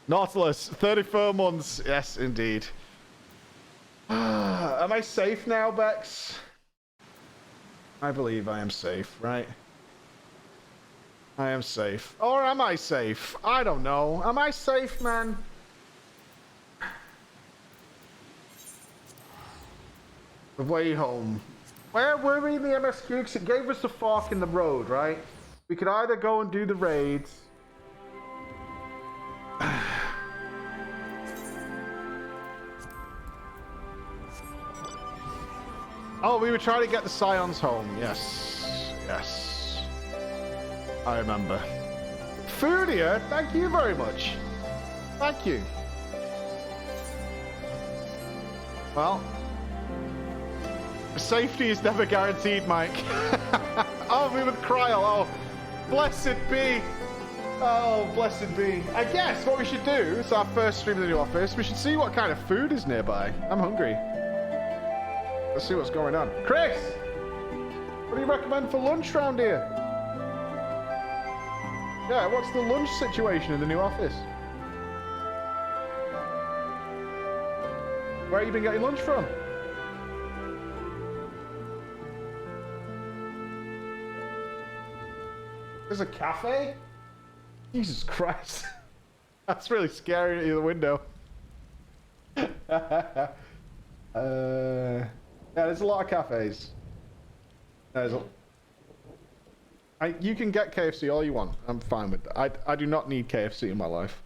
Nautilus, 34 months. Yes, indeed. Am I safe now, Bex? I believe I am safe, right? I am safe. Or am I safe? I don't know. Am I safe, man? The way home. Where were we in the MSQ? Because it gave us the fork in the road, right? We could either go and do the raids. Oh, we were trying to get the Scions home. Yes. Yes. I remember. Furia, thank you very much. Thank you. Well, safety is never guaranteed, Mike. Oh, we with Kryl. Oh, blessed be. Oh, blessed be. I guess what we should do is our first stream in the new office. We should see what kind of food is nearby. I'm hungry. Let's see what's going on. Chris, what do you recommend for lunch around here? Yeah, what's the lunch situation in the new office? Where have you been getting lunch from? There's a cafe? Jesus Christ. That's really scary in the window. Yeah, there's a lot of cafes. There's a... you can get KFC all you want. I'm fine with that. I do not need KFC in my life.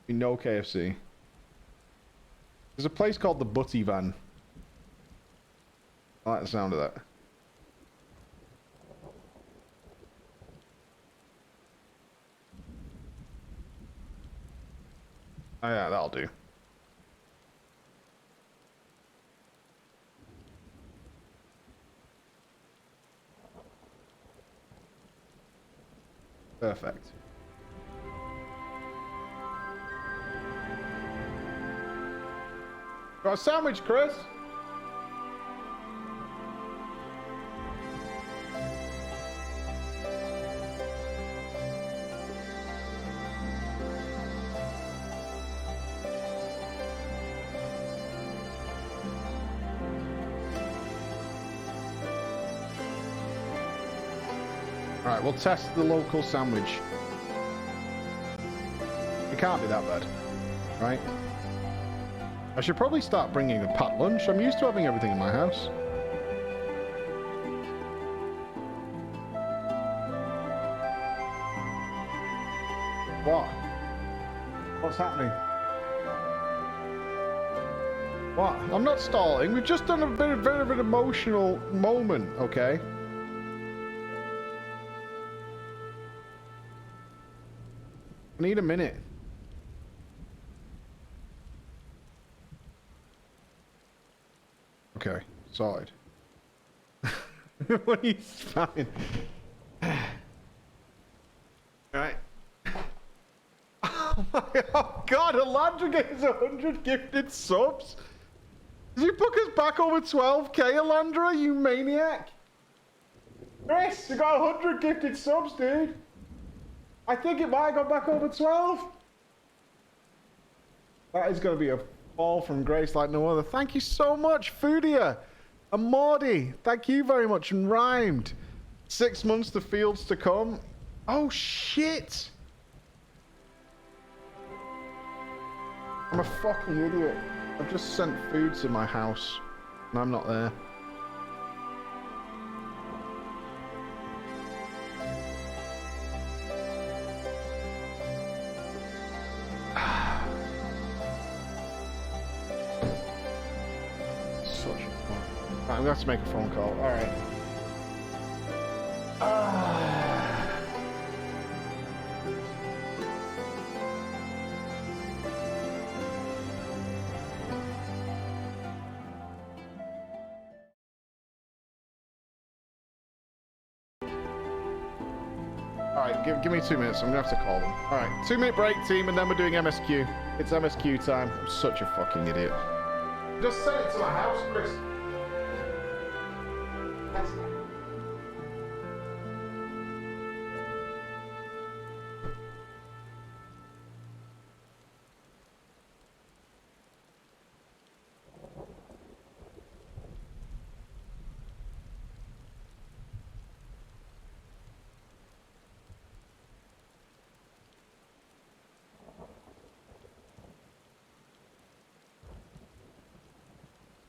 No KFC. There's a place called the Butty Van. I like the sound of that. Oh yeah, that'll do. Perfect. Got a sandwich, Chris? Alright, we'll test the local sandwich. It can't be that bad, right? I should probably start bringing a packed lunch. I'm used to having everything in my house. What? What's happening? What? I'm not stalling. We've just done a bit of an emotional moment, okay? I need a minute. Okay, sorted. What are you spamming? Alright. Oh my, oh god, Elandra gets 100 gifted subs? Did you book us back over 12k, Alandra, you maniac? Chris, you got 100 gifted subs, dude. I think it might have got back over 12. That is going to be a fall from grace like no other. Thank you so much, Foodia. And Mordy, thank you very much. And Rhymed. 6 months to fields to come. Oh, shit. I'm a fucking idiot. I've just sent food to my house. And I'm not there. Such a fun. Right, I'm gonna have to make a phone call. Alright. Alright, give me 2 minutes. I'm gonna have to call them. Alright, 2-minute break, team, and then we're doing MSQ. It's MSQ time. I'm such a fucking idiot. Just send it to my house, Chris.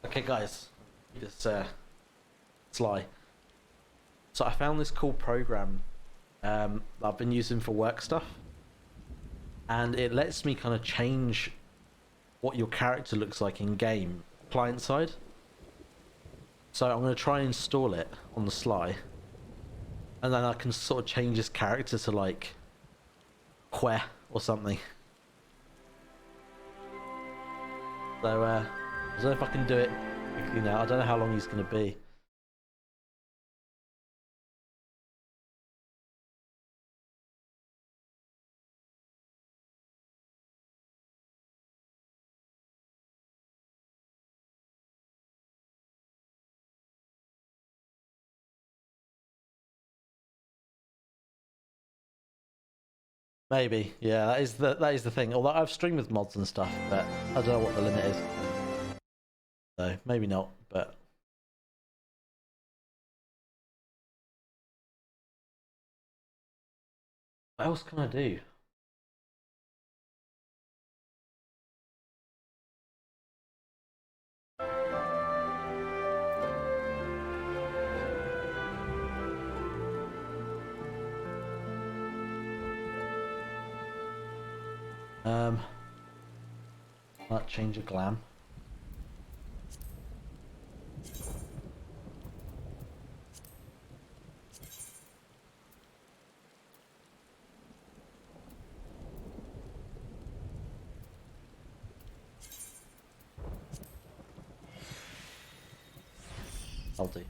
Okay, guys, this Sly. So I found this cool program that I've been using for work stuff, and it lets me kind of change what your character looks like in game, client side. So I'm going to try and install it on the sly, and then I can sort of change his character to like Queh or something. So I don't know if I can do it quickly now. I don't know how long he's going to be. Maybe, yeah. That is the thing. Although I've streamed with mods and stuff, but I don't know what the limit is. So maybe not, but what else can I do? Might change a glam. I'll do.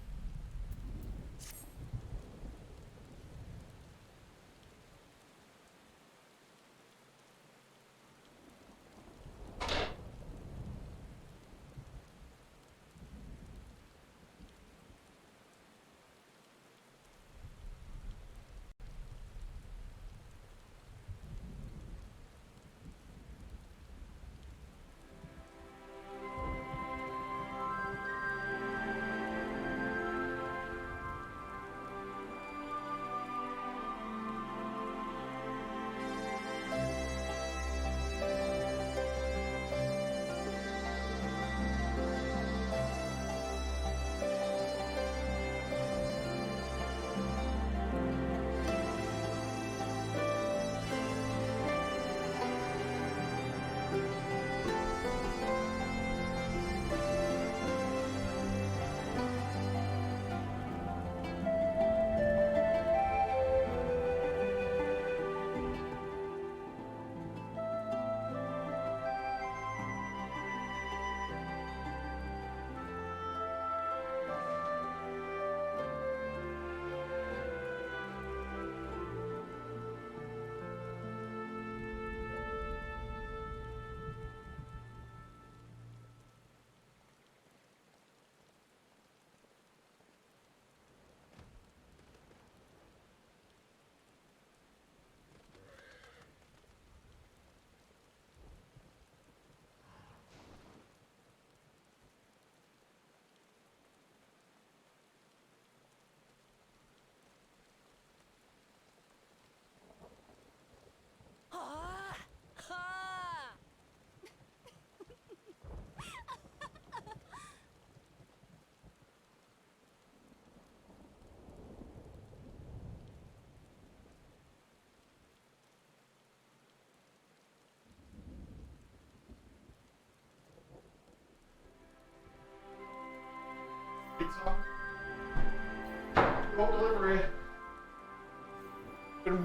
Home delivery.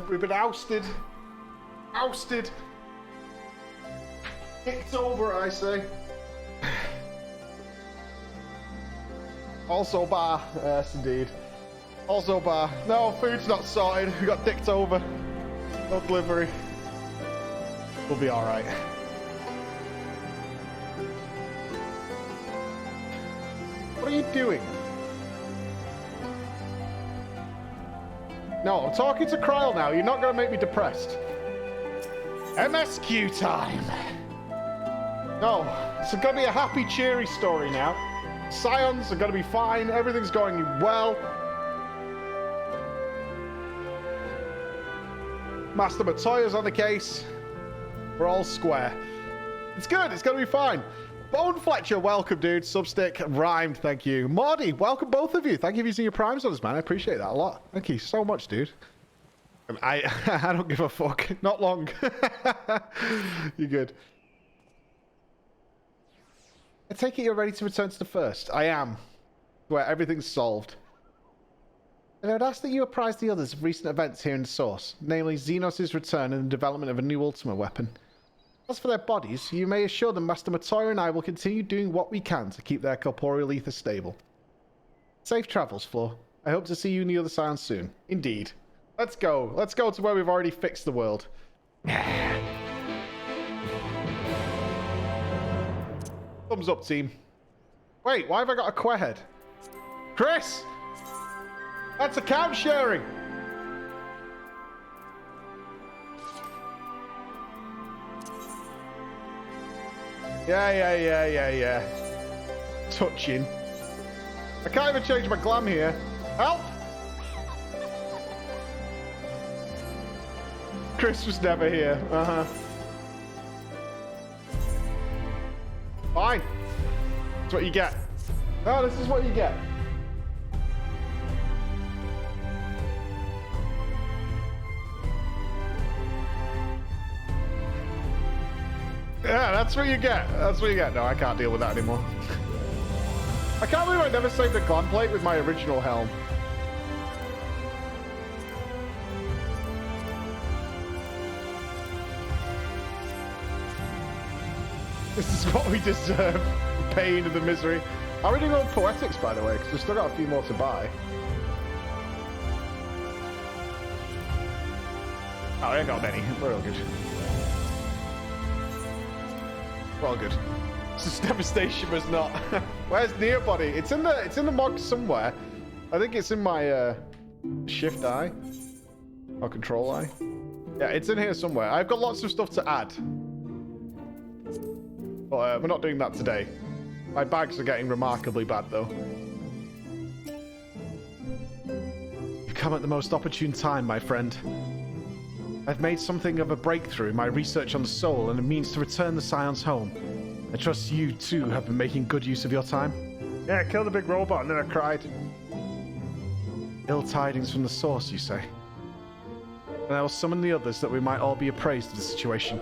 We've been ousted. Ousted. Kicked over, I say. Also bar. Yes, indeed. Also bar. No, food's not sorted. We got dicked over. No delivery. We'll be alright. What are you doing? No, I'm talking to Kryl now. You're not going to make me depressed. MSQ time. No, it's going to be a happy, cheery story now. Scions are going to be fine. Everything's going well. Master Matoya's on the case. We're all square. It's good. It's going to be fine. Bone Fletcher, welcome, dude. Substick rhymed, thank you. Mordy, welcome both of you. Thank you for using your primes on us, man. I appreciate that a lot. Thank you so much, dude. I don't give a fuck. Not long. You're good. I take it you're ready to return to the first. I am. Where everything's solved. And I would ask that you apprise the others of recent events here in the source, namely Xenos' return and the development of a new Ultima weapon. As for their bodies, you may assure them Master Matoya and I will continue doing what we can to keep their corporeal ether stable. Safe travels, Floor. I hope to see you in the other side soon. Indeed. Let's go. Let's go to where we've already fixed the world. Thumbs up, team. Wait, why have I got a quahead? Chris! That's account sharing! Yeah. Touching. I can't even change my glam here. Help! Chris was never here. Fine. That's what you get. Oh, this is what you get. Yeah, that's what you get. That's what you get. No, I can't deal with that anymore. I can't believe I never saved a glam plate with my original helm. This is what we deserve. The pain and the misery. How are we doing on poetics, by the way? Because we've still got a few more to buy. Oh, I ain't got many. We're all good. We're all good. This devastation was not. Where's Neobody? It's in the mod somewhere. I think it's in my shift eye or control eye. Yeah, it's in here somewhere. I've got lots of stuff to add. But we're not doing that today. My bags are getting remarkably bad, though. You've come at the most opportune time, my friend. I've made something of a breakthrough in my research on the soul and a means to return the Scions home. I trust you, too, have been making good use of your time. Yeah, I killed a big robot and then I cried. Ill tidings from the source, you say? And I will summon the others that we might all be appraised of the situation.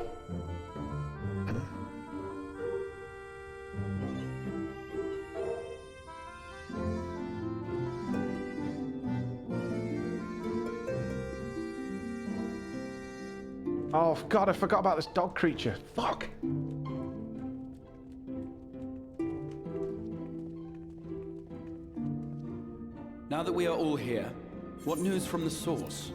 Oh, God, I forgot about this dog creature. Fuck! Now that we are all here, what news from the source?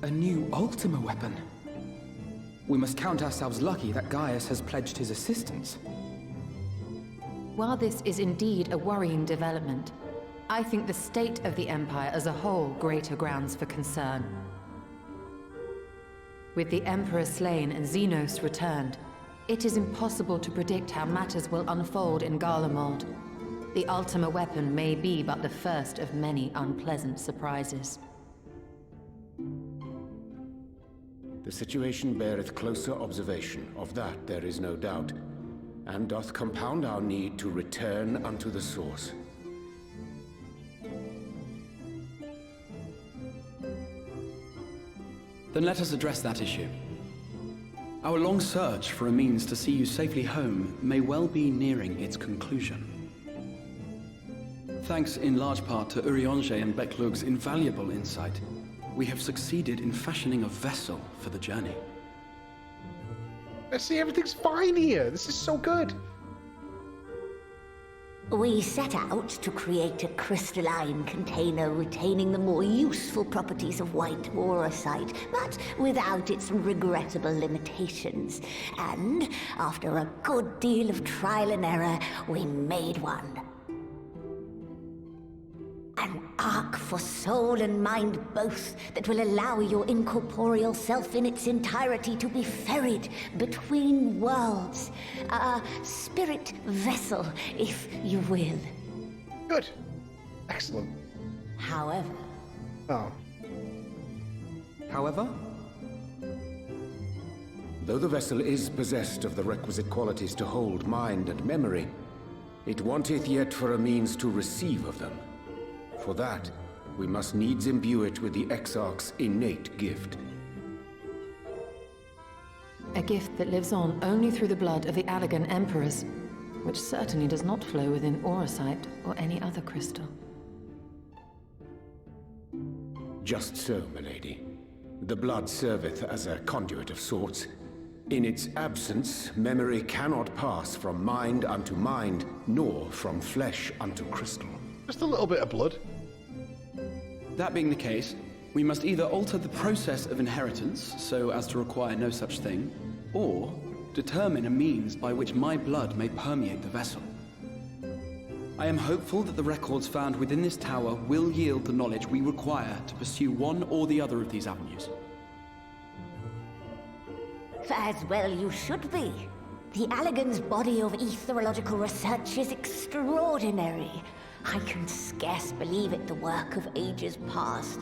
A new Ultima weapon. We must count ourselves lucky that Gaius has pledged his assistance. While this is indeed a worrying development, I think the state of the Empire as a whole greater grounds for concern. With the Emperor slain and Xenos returned, it is impossible to predict how matters will unfold in Garlemald. The Ultima weapon may be but the first of many unpleasant surprises. The situation beareth closer observation, of that there is no doubt, and doth compound our need to return unto the source. Then let us address that issue. Our long search for a means to see you safely home may well be nearing its conclusion. Thanks in large part to Urianger and Beklug's invaluable insight, we have succeeded in fashioning a vessel for the journey. I see everything's fine here. This is so good. We set out to create a crystalline container retaining the more useful properties of white aurosite, but without its regrettable limitations. And after a good deal of trial and error, we made one. An ark for soul and mind both that will allow your incorporeal self in its entirety to be ferried between worlds. A spirit vessel, if you will. Good. Excellent. However... Oh. However? Though the vessel is possessed of the requisite qualities to hold mind and memory, it wanteth yet for a means to receive of them. For that, we must needs imbue it with the Exarch's innate gift. A gift that lives on only through the blood of the Allagan Emperors, which certainly does not flow within aurosite or any other crystal. Just so, milady. The blood serveth as a conduit of sorts. In its absence, memory cannot pass from mind unto mind, nor from flesh unto crystal. Just a little bit of blood. That being the case, we must either alter the process of inheritance so as to require no such thing, or determine a means by which my blood may permeate the vessel. I am hopeful that the records found within this tower will yield the knowledge we require to pursue one or the other of these avenues. As well you should be. The Allagan's body of etherological research is extraordinary. I can scarce believe it the work of ages past.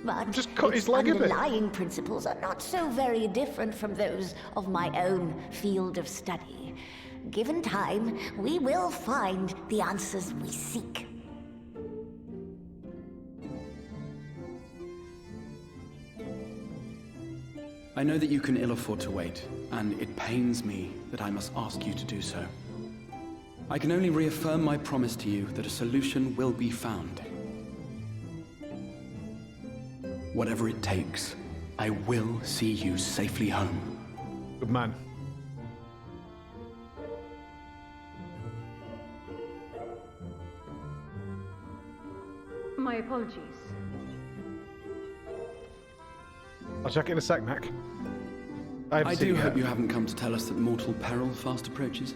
But Just cut its his leg a bit. underlying principles are not so very different from those of my own field of study. Given time, we will find the answers we seek. I know that you can ill afford to wait, and it pains me that I must ask you to do so. I can only reaffirm my promise to you that a solution will be found. Whatever it takes, I will see you safely home. Good man. My apologies. I'll check it in a sec, Mac. I do hope you haven't come to tell us that mortal peril fast approaches.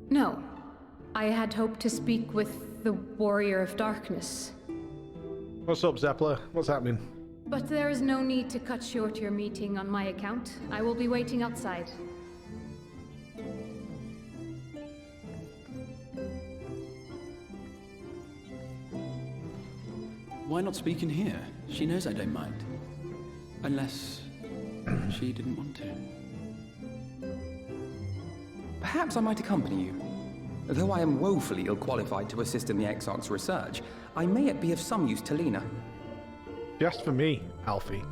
No. I had hoped to speak with the Warrior of Darkness. What's up, Zeppler? What's happening? But there is no need to cut short your meeting on my account. I will be waiting outside. Why not speak in here? She knows I don't mind. Unless she didn't want to. Perhaps I might accompany you. Though I am woefully ill-qualified to assist in the Exarch's research, I may yet be of some use to Lena. Just for me, Alfie.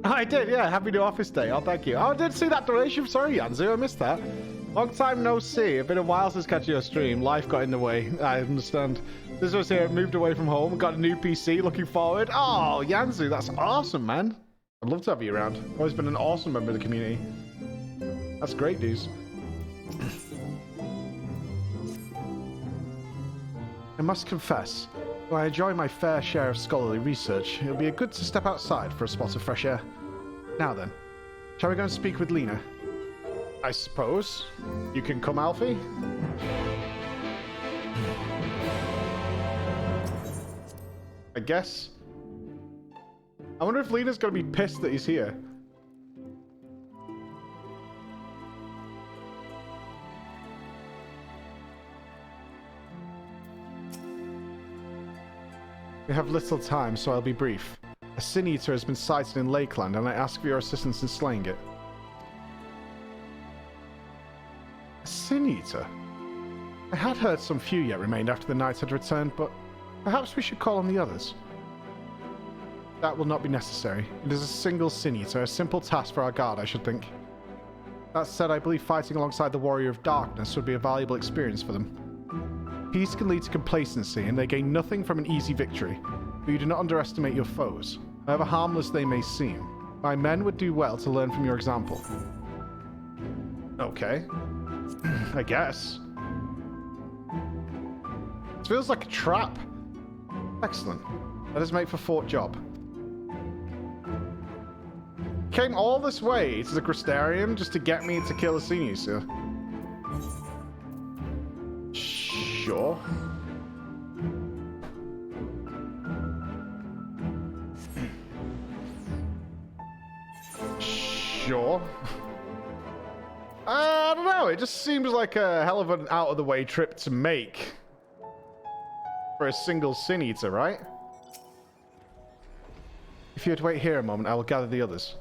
I did, yeah. Happy new office day. Oh, thank you. Oh, I did see that donation. Sorry, Yanzu. I missed that. Long time no see. It's been a while since catching your stream. Life got in the way. I understand. This was here. Moved away from home. Got a new PC. Looking forward. Oh, Yanzu. That's awesome, man. I'd love to have you around. Always been an awesome member of the community. That's great news. I must confess, while I enjoy my fair share of scholarly research, it would be good to step outside for a spot of fresh air. Now then, shall we go and speak with Lena? I suppose. You can come, Alfie? I guess. I wonder if Lena's going to be pissed that he's here. We have little time, so I'll be brief. A Sin Eater has been sighted in Lakeland, and I ask for your assistance in slaying it. A Sin Eater? I had heard some few yet remained after the knights had returned, but perhaps we should call on the others. That will not be necessary. It is a single Sin Eater, a simple task for our guard, I should think. That said, I believe fighting alongside the Warrior of Darkness would be a valuable experience for them. Peace can lead to complacency, and they gain nothing from an easy victory, but you do not underestimate your foes, however harmless they may seem. My men would do well to learn from your example. Okay. I guess. This feels like a trap. Excellent. Let us make for Fort Job. Came all this way to the Crystarium just to get me to kill a Sin Eater. Sure. Sure. I don't know. It just seems like a hell of an out-of-the-way trip to make for a single Sin Eater, right? If you'd wait here a moment, I will gather the others.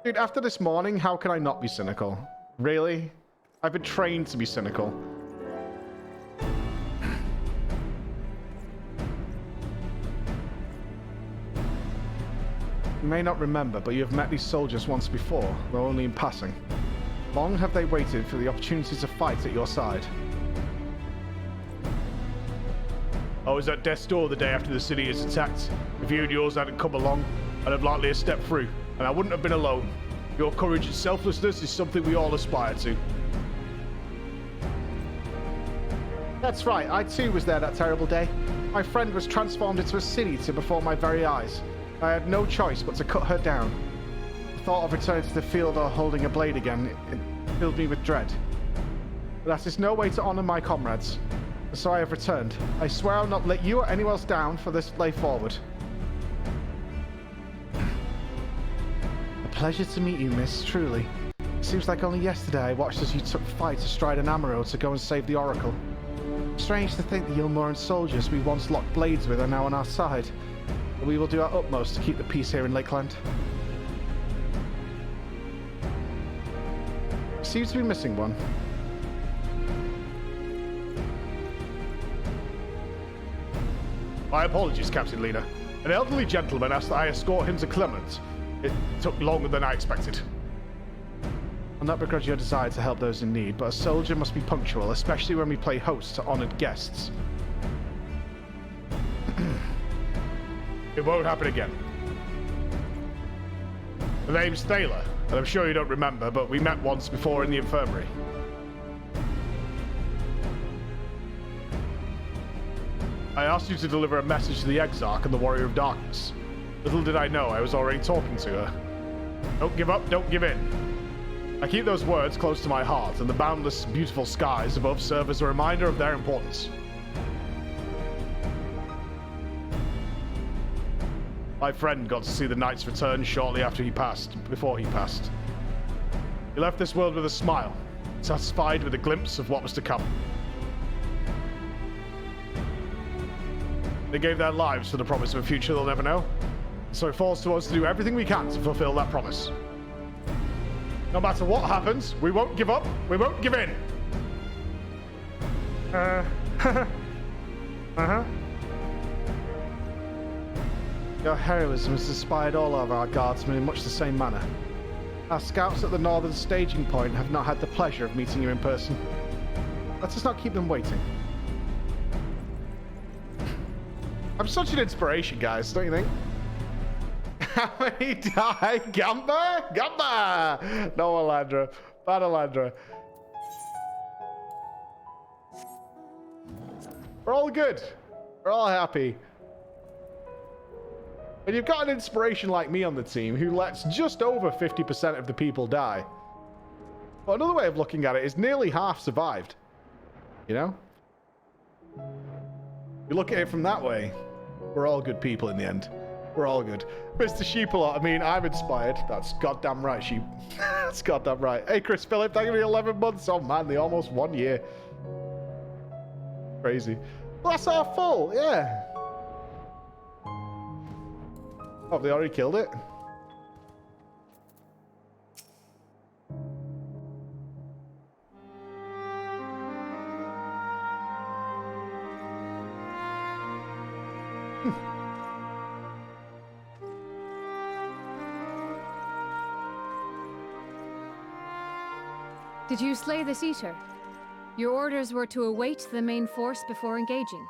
Dude, after this morning, how can I not be cynical? Really? I've been trained to be cynical. You may not remember, but you have met these soldiers once before, though only in passing. Long have they waited for the opportunity to fight at your side. I was at death's door the day after the city is attacked. If you and yours hadn't come along, I'd have likely stepped through, and I wouldn't have been alone. Your courage and selflessness is something we all aspire to. That's right, I too was there that terrible day. My friend was transformed into a Sin Eater before my very eyes. I had no choice but to cut her down. The thought of returning to the field or holding a blade again, it filled me with dread. But that is no way to honor my comrades. So I have returned. I swear I'll not let you or anyone else down for this lay forward. A pleasure to meet you, miss, truly. It seems like only yesterday I watched as you took fight astride an Amaro to go and save the Oracle. Strange to think the Ilmoran soldiers we once locked blades with are now on our side. But we will do our utmost to keep the peace here in Lakeland. Seems to be missing one. My apologies, Captain Lena. An elderly gentleman asked that I escort him to Clement. It took longer than I expected. I'll not begrudge your desire to help those in need, but a soldier must be punctual, especially when we play host to honored guests. It won't happen again. The name's Thaler, and I'm sure you don't remember, but we met once before in the infirmary. I asked you to deliver a message to the Exarch and the Warrior of Darkness. Little did I know I was already talking to her. Don't give up, don't give in. I keep those words close to my heart, and the boundless, beautiful skies above serve as a reminder of their importance. My friend got to see the Knight's return shortly before he passed. He left this world with a smile, satisfied with a glimpse of what was to come. They gave their lives for the promise of a future they'll never know. So it falls to us to do everything we can to fulfill that promise. No matter what happens, we won't give up, we won't give in. Your heroism has inspired all of our guardsmen in much the same manner. Our scouts at the northern staging point have not had the pleasure of meeting you in person. Let us not keep them waiting. I'm such an inspiration, guys, don't you think? How many die? Gamba? Gamba! No, Alandra. Bad Alandra. We're all good. We're all happy. When you've got an inspiration like me on the team who lets just over 50% of the people die. Well, another way of looking at it is nearly half survived. You know? You look at it from that way, we're all good people in the end. We're all good. Mr. Sheepalot, I mean, I'm inspired. That's goddamn right, Sheep. That's goddamn right. Hey, Chris Phillip, thank you for 11 months. Oh, man, the almost 1 year. Crazy. Well, that's our fault, yeah. Oh, they already killed it? Did you slay this eater? Your orders were to await the main force before engaging.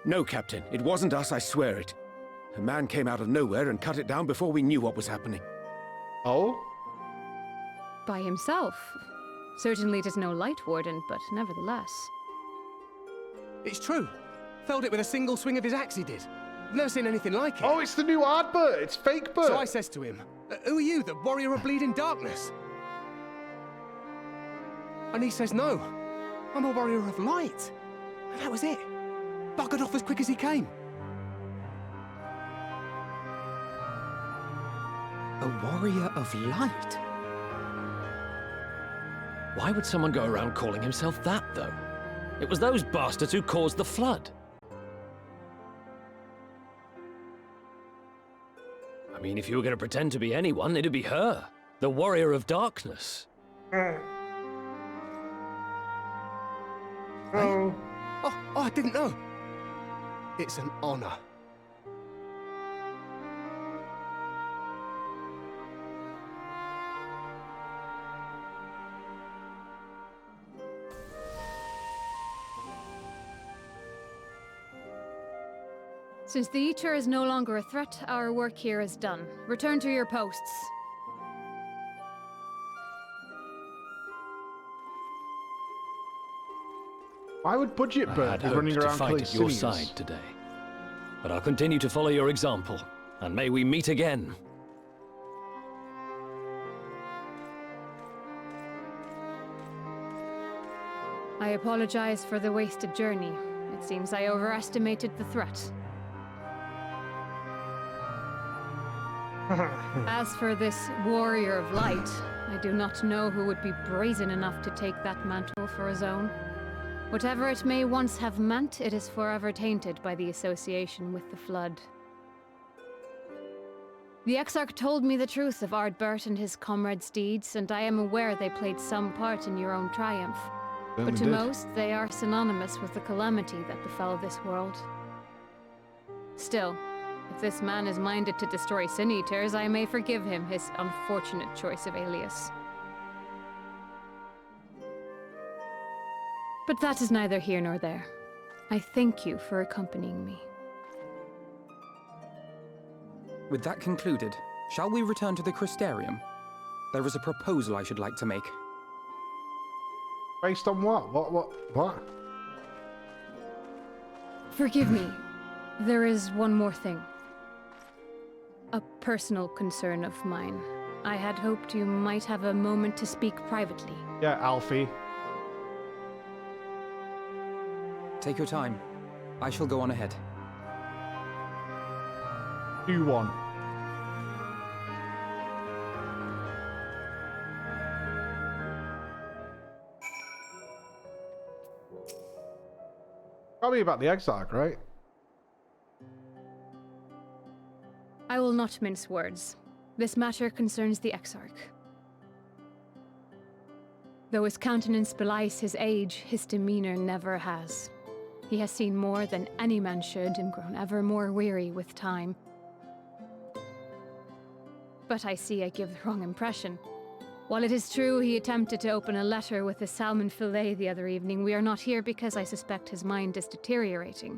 No, Captain. It wasn't us, I swear it. A man came out of nowhere and cut it down before we knew what was happening. Oh? By himself. Certainly it is no light warden, but nevertheless. It's true. Felled it with a single swing of his axe, he did. I've never seen anything like it. Oh, it's the new advert. It's fake bird. So I says to him, who are you, the warrior of bleeding darkness? And he says, no, I'm a warrior of light. And that was it. Buggered off as quick as he came. A warrior of light? Why would someone go around calling himself that, though? It was those bastards who caused the flood. I mean, if you were going to pretend to be anyone, it'd be her. The warrior of darkness. Oh, I didn't know. It's an honor. Since the Eater is no longer a threat, our work here is done. Return to your posts. Why would Budget Bird be running around to fight at your side today? But I'll continue to follow your example, and may we meet again. I apologize for the wasted journey. It seems I overestimated the threat. As for this warrior of light, I do not know who would be brazen enough to take that mantle for his own. Whatever it may once have meant, it is forever tainted by the association with the Flood. The Exarch told me the truth of Ardbert and his comrades' deeds, and I am aware they played some part in your own triumph. But to most, they are synonymous with the calamity that befell this world. Still, if this man is minded to destroy Sin Eaters, I may forgive him his unfortunate choice of alias. But that is neither here nor there. I thank you for accompanying me. With that concluded, shall we return to the Crystarium? There is a proposal I should like to make. Based on what? What? Forgive me. There is one more thing. A personal concern of mine. I had hoped you might have a moment to speak privately. Yeah, Alfie. Take your time. I shall go on ahead. Do one. Probably about the Exarch, right? I will not mince words. This matter concerns the Exarch. Though his countenance belies his age, his demeanor never has. He has seen more than any man should and grown ever more weary with time. But I see I give the wrong impression. While it is true he attempted to open a letter with a salmon fillet the other evening, we are not here because I suspect his mind is deteriorating.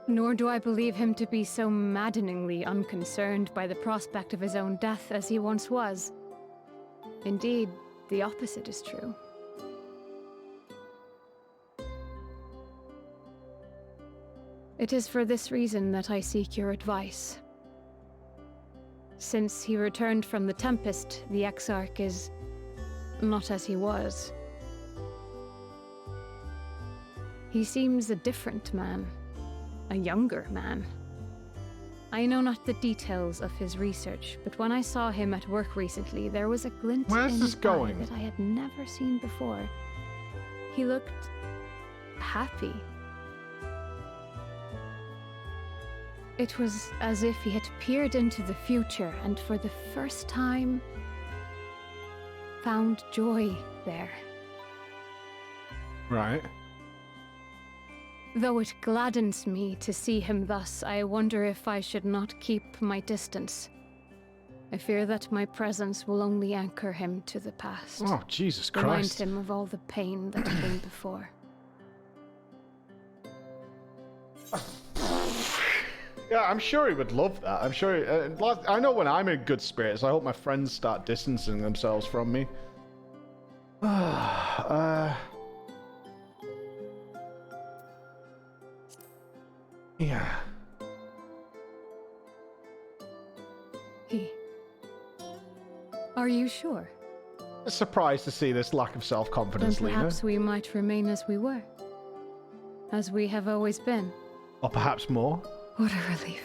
Nor do I believe him to be so maddeningly unconcerned by the prospect of his own death as he once was. Indeed, the opposite is true. It is for this reason that I seek your advice. Since he returned from the Tempest, the Exarch is not as he was. He seems a different man. A younger man. I know not the details of his research, but when I saw him at work recently, there was a glint Where's in this his eye going? that I had never seen before. He looked happy. It was as if he had peered into the future and for the first time found joy there. Right. Though it gladdens me to see him thus, I wonder if I should not keep my distance. I fear that my presence will only anchor him to the past. Oh, Jesus Remind Christ. him of all the pain that came before. Yeah, I'm sure he would love that. I'm sure. I know when I'm in good spirits, I hope my friends start distancing themselves from me. Yeah. Are you sure? Surprised to see this lack of self-confidence, Then Lena. perhaps we might remain as we were. As we have always been. Or perhaps more. What a relief.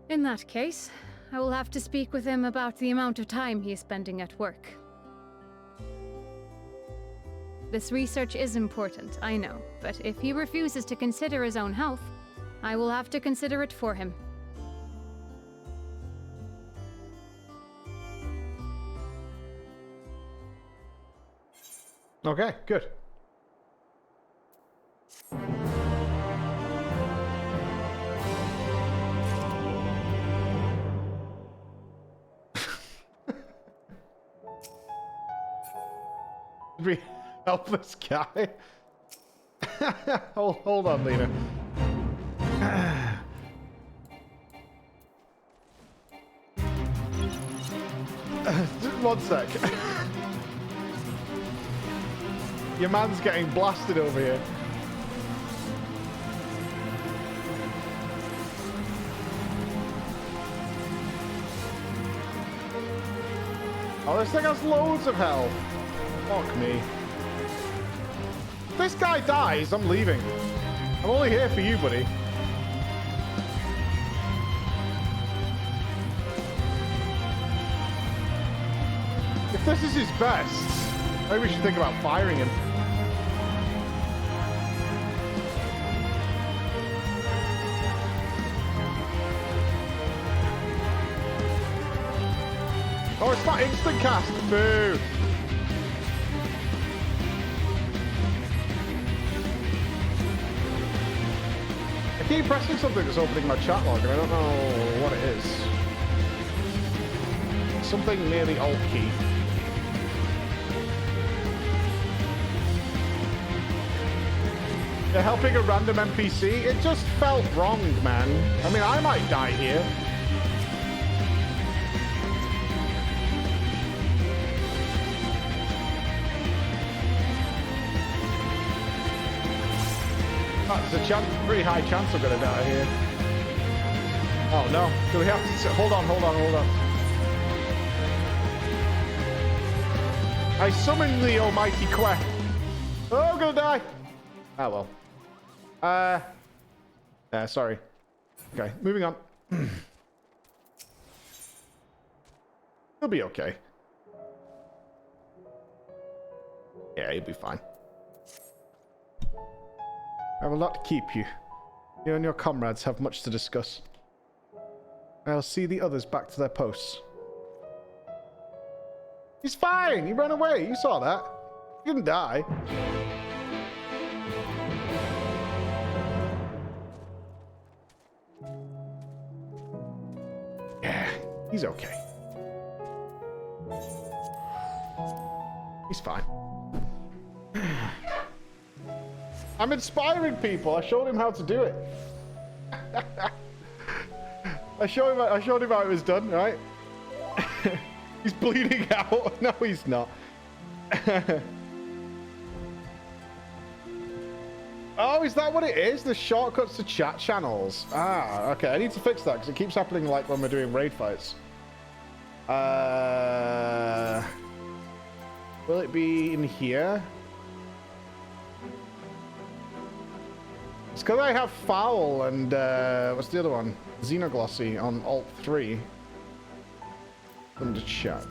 In that case, I will have to speak with him about the amount of time he is spending at work. This research is important, I know, but if he refuses to consider his own health, I will have to consider it for him. Okay, good. We help this guy. hold on, Lena. Just 1 sec. Your man's getting blasted over here. Oh, this thing has loads of health. Fuck me. If this guy dies, I'm leaving. I'm only here for you, buddy. If this is his best, maybe we should think about firing him. Oh, it's not instant cast. Boo. I keep pressing something that's opening my chat log and I don't know what it is. Something near the Alt key. They're helping a random NPC? It just felt wrong, man. I mean, I might die here. There's a pretty high chance I'm gonna die here. Oh no, do we have to... Hold on. I summon the almighty Quack. Oh, I'm gonna die. Oh well. Sorry. Okay, moving on. He'll be okay. Yeah, he'll be fine. I will not keep you. You and your comrades have much to discuss. I'll see the others back to their posts. He's fine! He ran away! You saw that. He didn't die. Yeah, he's okay. He's fine. I'm inspiring people. I showed him how to do it. I showed him how it was done, right? He's bleeding out. No, he's not. Oh, is that what it is? The shortcuts to chat channels. Ah, okay. I need to fix that because it keeps happening like when we're doing raid fights. Will it be in here? because I have Foul and, what's the other one? Xenoglossy on Alt 3. Under chat.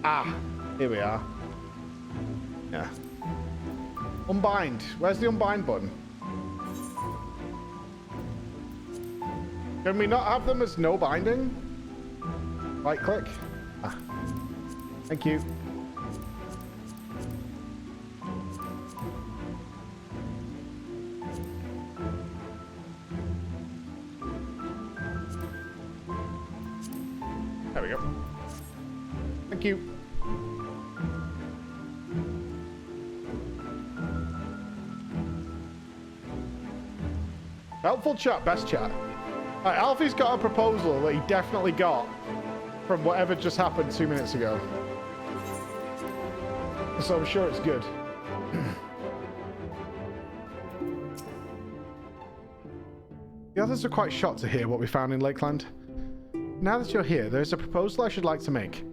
Ah, here we are. Yeah. Unbind. Where's the unbind button? Can we not have them as no binding? Right click. Ah. Thank you. There we go. Thank you. Helpful chat, best chat. Right, Alfie's got a proposal that he definitely got from whatever just happened 2 minutes ago. So I'm sure it's good. The others are quite shocked to hear what we found in Lakeland. Now that you're here, there's a proposal I should like to make.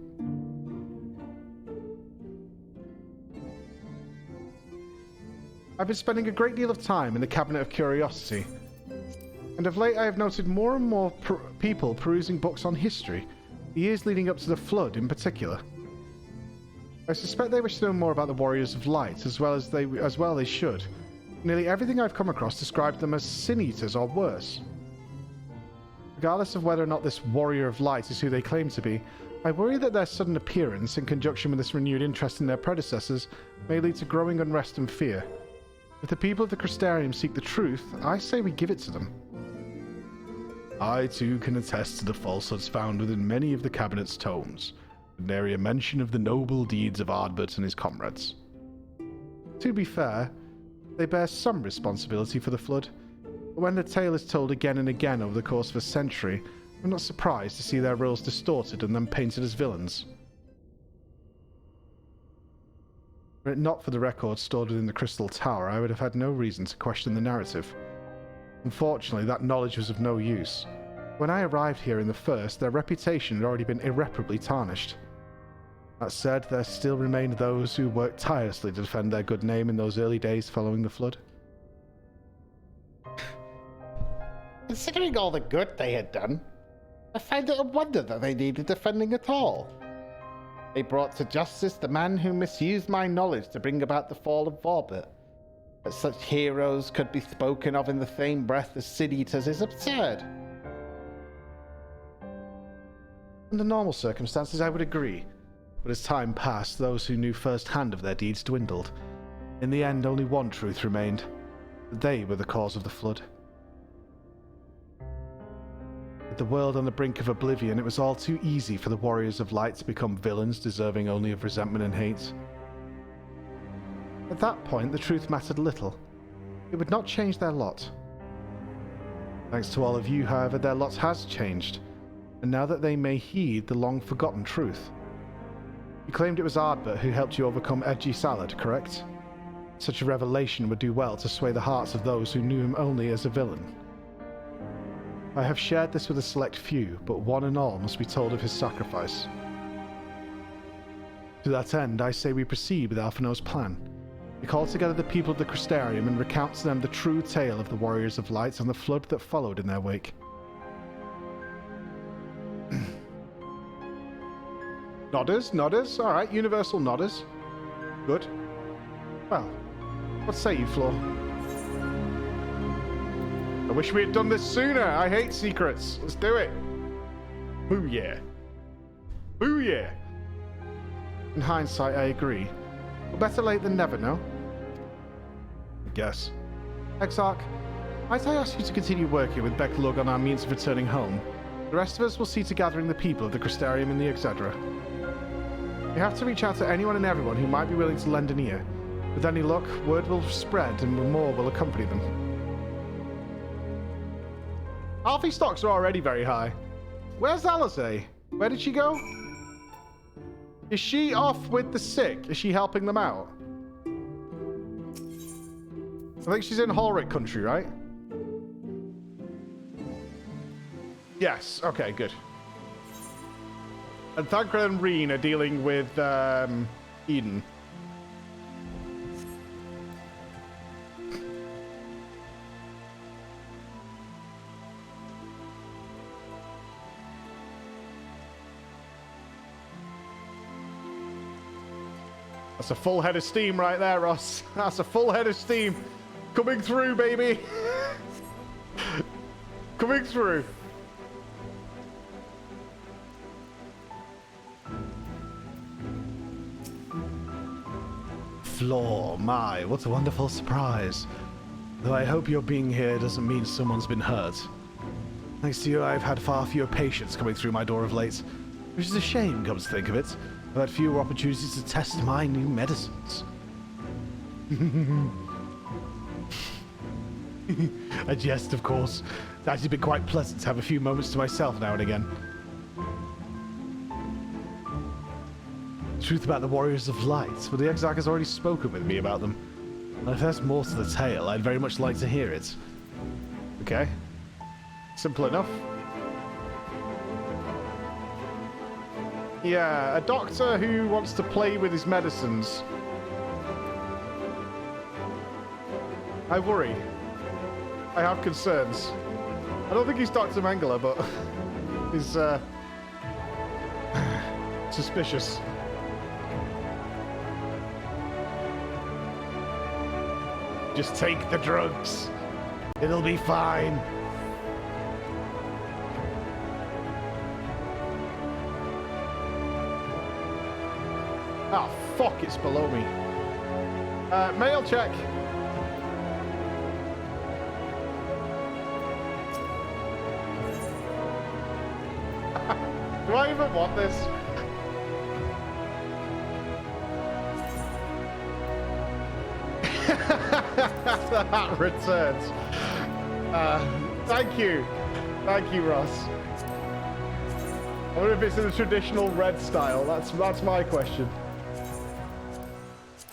I've been spending a great deal of time in the Cabinet of Curiosity, and of late I have noted more and more people perusing books on history, the years leading up to the Flood in particular. I suspect they wish to know more about the Warriors of Light, as well they should. Nearly everything I've come across described them as sin-eaters or worse. Regardless of whether or not this Warrior of Light is who they claim to be, I worry that their sudden appearance, in conjunction with this renewed interest in their predecessors, may lead to growing unrest and fear. If the people of the Crystarium seek the truth, I say we give it to them. I too can attest to the falsehoods found within many of the Cabinet's tomes, with nary a mention of the noble deeds of Ardbert and his comrades. To be fair, they bear some responsibility for the Flood, but when the tale is told again and again over the course of a century, I'm not surprised to see their roles distorted and then painted as villains. Were it not for the records stored within the Crystal Tower, I would have had no reason to question the narrative. Unfortunately, that knowledge was of no use. When I arrived here in the first, their reputation had already been irreparably tarnished. That said, there still remained those who worked tirelessly to defend their good name in those early days following the Flood. Considering all the good they had done, I find it a wonder that they needed defending at all. They brought to justice the man who misused my knowledge to bring about the fall of Vorbit. That such heroes could be spoken of in the same breath as sin-eaters is absurd. Under normal circumstances, I would agree. But as time passed, those who knew firsthand of their deeds dwindled. In the end, only one truth remained. That they were the cause of the Flood. With the world on the brink of oblivion, it was all too easy for the Warriors of Light to become villains deserving only of resentment and hate. At that point, the truth mattered little. It would not change their lot. Thanks to all of you, however, their lot has changed, and now that they may heed the long-forgotten truth. You claimed it was Ardbert who helped you overcome Edgy Salad, correct? Such a revelation would do well to sway the hearts of those who knew him only as a villain. I have shared this with a select few, but one and all must be told of his sacrifice. To that end, I say we proceed with Alphino's plan. We call together the people of the Crystarium and recount to them the true tale of the Warriors of Light and the Flood that followed in their wake. Nodders. Alright, universal nodders. Good. Well, what say you, Flo? I wish we had done this sooner. I hate secrets. Let's do it. Boo yeah. Boo yeah. In hindsight, I agree. But better late than never, no? I guess. Exarch, might I ask you to continue working with Beklug on our means of returning home? The rest of us will see to gathering the people of the Crystarium in the Exedra. We have to reach out to anyone and everyone who might be willing to lend an ear. With any luck, word will spread and more will accompany them. Alfie stocks are already very high. Where's Alizé? Where did she go? Is she off with the sick? Is she helping them out? I think she's in Holric country, right? Yes. Okay, good. And Thancred and Reen are dealing with Eden. That's a full head of steam right there, Ross. That's a full head of steam. Coming through, baby. Coming through. Floor, my, what a wonderful surprise. Though I hope your being here doesn't mean someone's been hurt. Thanks to you, I've had far fewer patients coming through my door of late, which is a shame, come to think of it. I've had fewer opportunities to test my new medicines. A jest, of course. It's actually been quite pleasant to have a few moments to myself now and again. Truth about the Warriors of Light, but the Exarch has already spoken with me about them. And if there's more to the tale, I'd very much like to hear it. Okay. Simple enough. Yeah, a doctor who wants to play with his medicines. I worry. I have concerns. I don't think he's Dr. Mengele, but he's suspicious. Just take the drugs. It'll be fine. Oh, fuck, it's below me. Mail check. Do I even want this? That returns. Thank you. Thank you, Ross. I wonder if it's in the traditional red style. That's my question.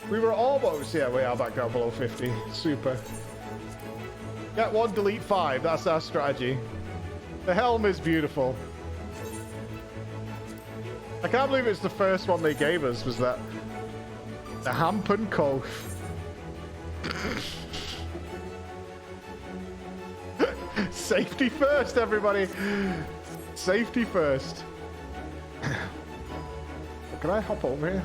We were almost, yeah, we are back down below 50. Super. Get 1, delete 5. That's our strategy. The helm is beautiful. I can't believe it's the first one they gave us, was that the Hampen Cove. Safety first, everybody. Safety first. Can I hop over here?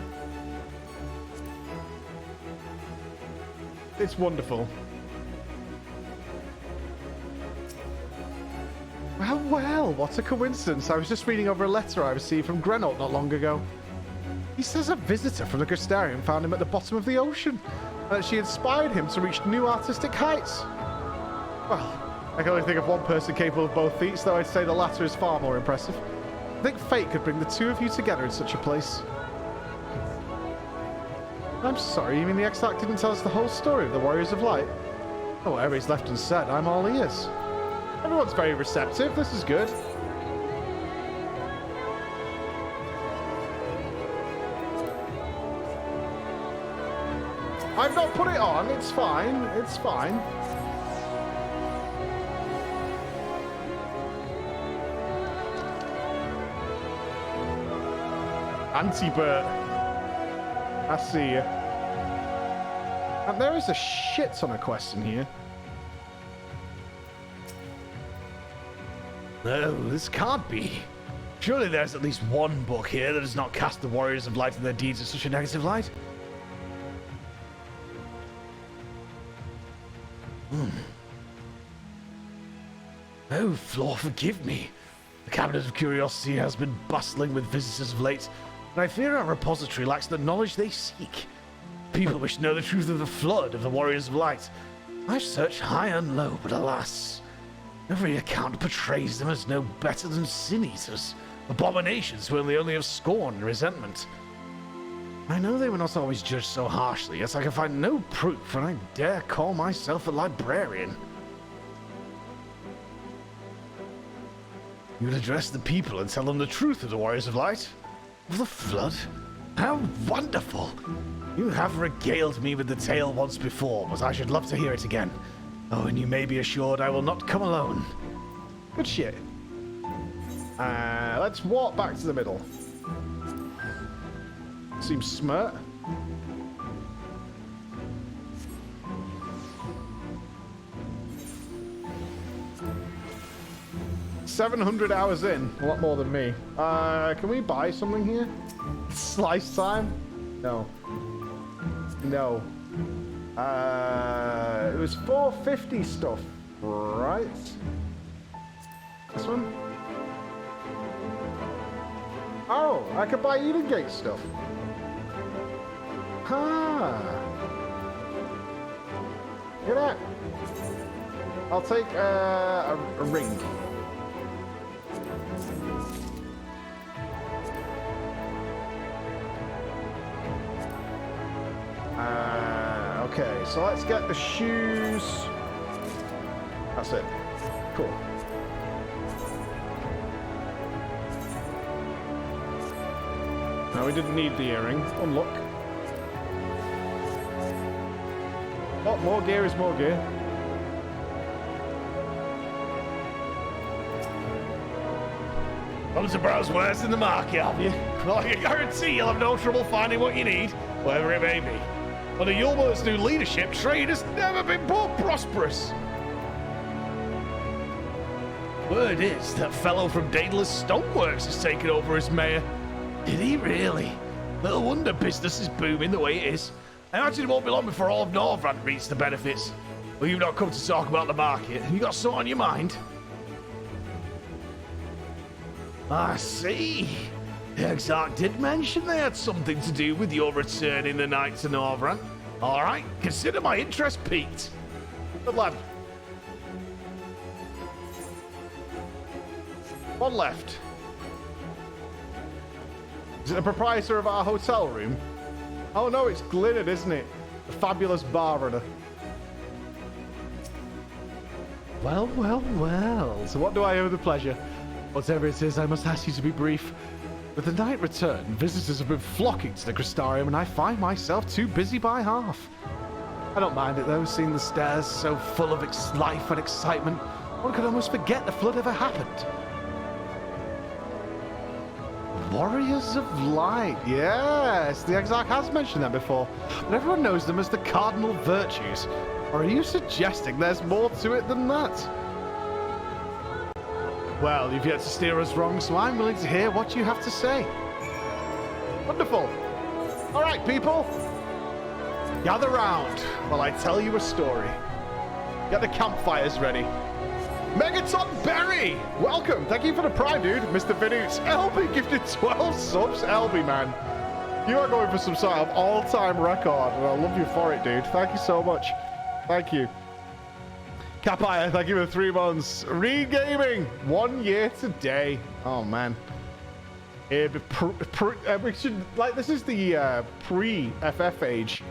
It's wonderful. Well, what a coincidence. I was just reading over a letter I received from Grenault not long ago. He says a visitor from the Crystarium found him at the bottom of the ocean, and that she inspired him to reach new artistic heights. Well, I can only think of one person capable of both feats, though I'd say the latter is far more impressive. I think fate could bring the two of you together in such a place. I'm sorry, you mean the Exarch didn't tell us the whole story of the Warriors of Light? Oh, whatever he's left unsaid, I'm all ears. Everyone's very receptive, this is good. I've not put it on, it's fine, it's fine. Anti-Bert. I see you. And there is a shit ton of quests in here. No, this can't be. Surely there's at least one book here that does not cast the Warriors of Light and their deeds in such a negative light. Oh, Floor, forgive me. The Cabinet of Curiosity has been bustling with visitors of late, and I fear our repository lacks the knowledge they seek. People wish to know the truth of the flood of the Warriors of Light. I've searched high and low, but alas, every account portrays them as no better than sin-eaters, abominations who only have scorn and resentment. I know they were not always judged so harshly, yet I can find no proof, and I dare call myself a librarian. You would address the people and tell them the truth of the Warriors of Light? Of the flood? How wonderful! You have regaled me with the tale once before, but I should love to hear it again. Oh, and you may be assured I will not come alone. Good shit. Let's walk back to the middle. Seems smart. $700 hours in, a lot more than me. Can we buy something here? Slice time? No. No. It was 450 stuff, right? This one? Oh, I could buy Eden Gate stuff. Huh. Look at that. I'll take a ring. Okay, so let's get the shoes. That's it. Cool. No, we didn't need the earring. Unlock. Oh, more gear is more gear. Come to browse wares in the market, have you? Well, I can guarantee you'll have no trouble finding what you need, wherever it may be. Under Yulmer's new leadership, trade has never been more prosperous. Word is that fellow from Daedalus Stoneworks has taken over as mayor. Did he really? Little wonder business is booming the way it is. I imagine it won't be long before all of Northrend reaps the benefits. Well, you've not come to talk about the market. You got something on your mind? I see. The Exarch did mention they had something to do with your return in the night to Northrend. All right, consider my interest piqued. Good lad. One left. Is it the proprietor of our hotel room? Oh no, it's Glynn, isn't it? The fabulous bar runner. Well, well, well. So what do I owe the pleasure? Whatever it is, I must ask you to be brief. With the night return, visitors have been flocking to the Crystarium, and I find myself too busy by half. I don't mind it though, seeing the stairs so full of life and excitement. One could almost forget the flood ever happened. Warriors of Light, yes, the Exarch has mentioned them before, but everyone knows them as the cardinal virtues. Or are you suggesting there's more to it than that? Well, you've yet to steer us wrong, so I'm willing to hear what you have to say. Wonderful. All right, people. Gather round while I tell you a story. Get the campfires ready. Megaton Berry! Welcome. Thank you for the prime, dude. Mr. Vinoots. LB gifted 12 subs. LB, man. You are going for some sort of all-time record, and I love you for it, dude. Thank you so much. Thank you. Capire, thank you for 3 months. Regaming, 1 year today. Oh, man. We should, like, this is the pre-FF age.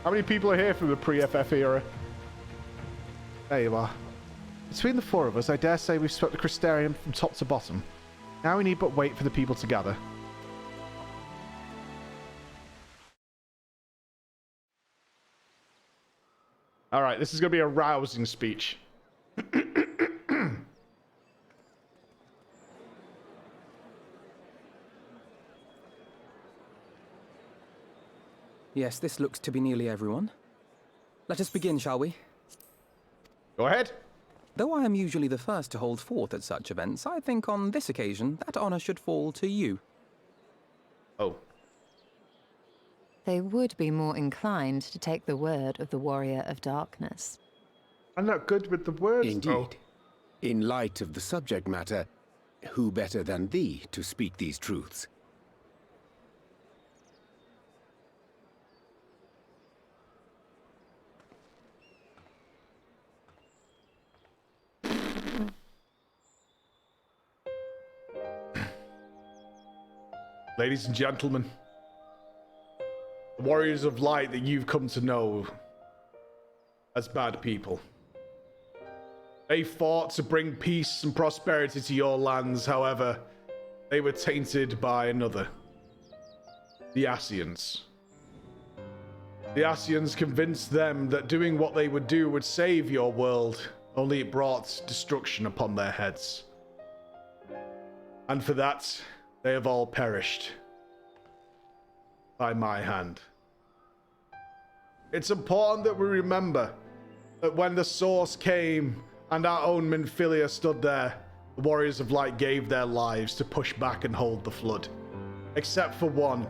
How many people are here from the pre-FF era? There you are. Between the 4 of us, I dare say we've swept the Crystarium from top to bottom. Now we need but wait for the people to gather. All right, this is going to be a rousing speech. Yes, this looks to be nearly everyone. Let us begin, shall we? Go ahead. Though I am usually the first to hold forth at such events, I think on this occasion that honor should fall to you. Oh. They would be more inclined to take the word of the Warrior of Darkness. I'm not good with the words. Indeed. Oh. In light of the subject matter, who better than thee to speak these truths? Ladies and gentlemen, the Warriors of Light that you've come to know as bad people. They fought to bring peace and prosperity to your lands, however, they were tainted by another. The Ascians. The Ascians convinced them that doing what they would do would save your world, only it brought destruction upon their heads. And for that, they have all perished by my hand. It's important that we remember that when the Source came and our own Minfilia stood there, the Warriors of Light gave their lives to push back and hold the flood. Except for one.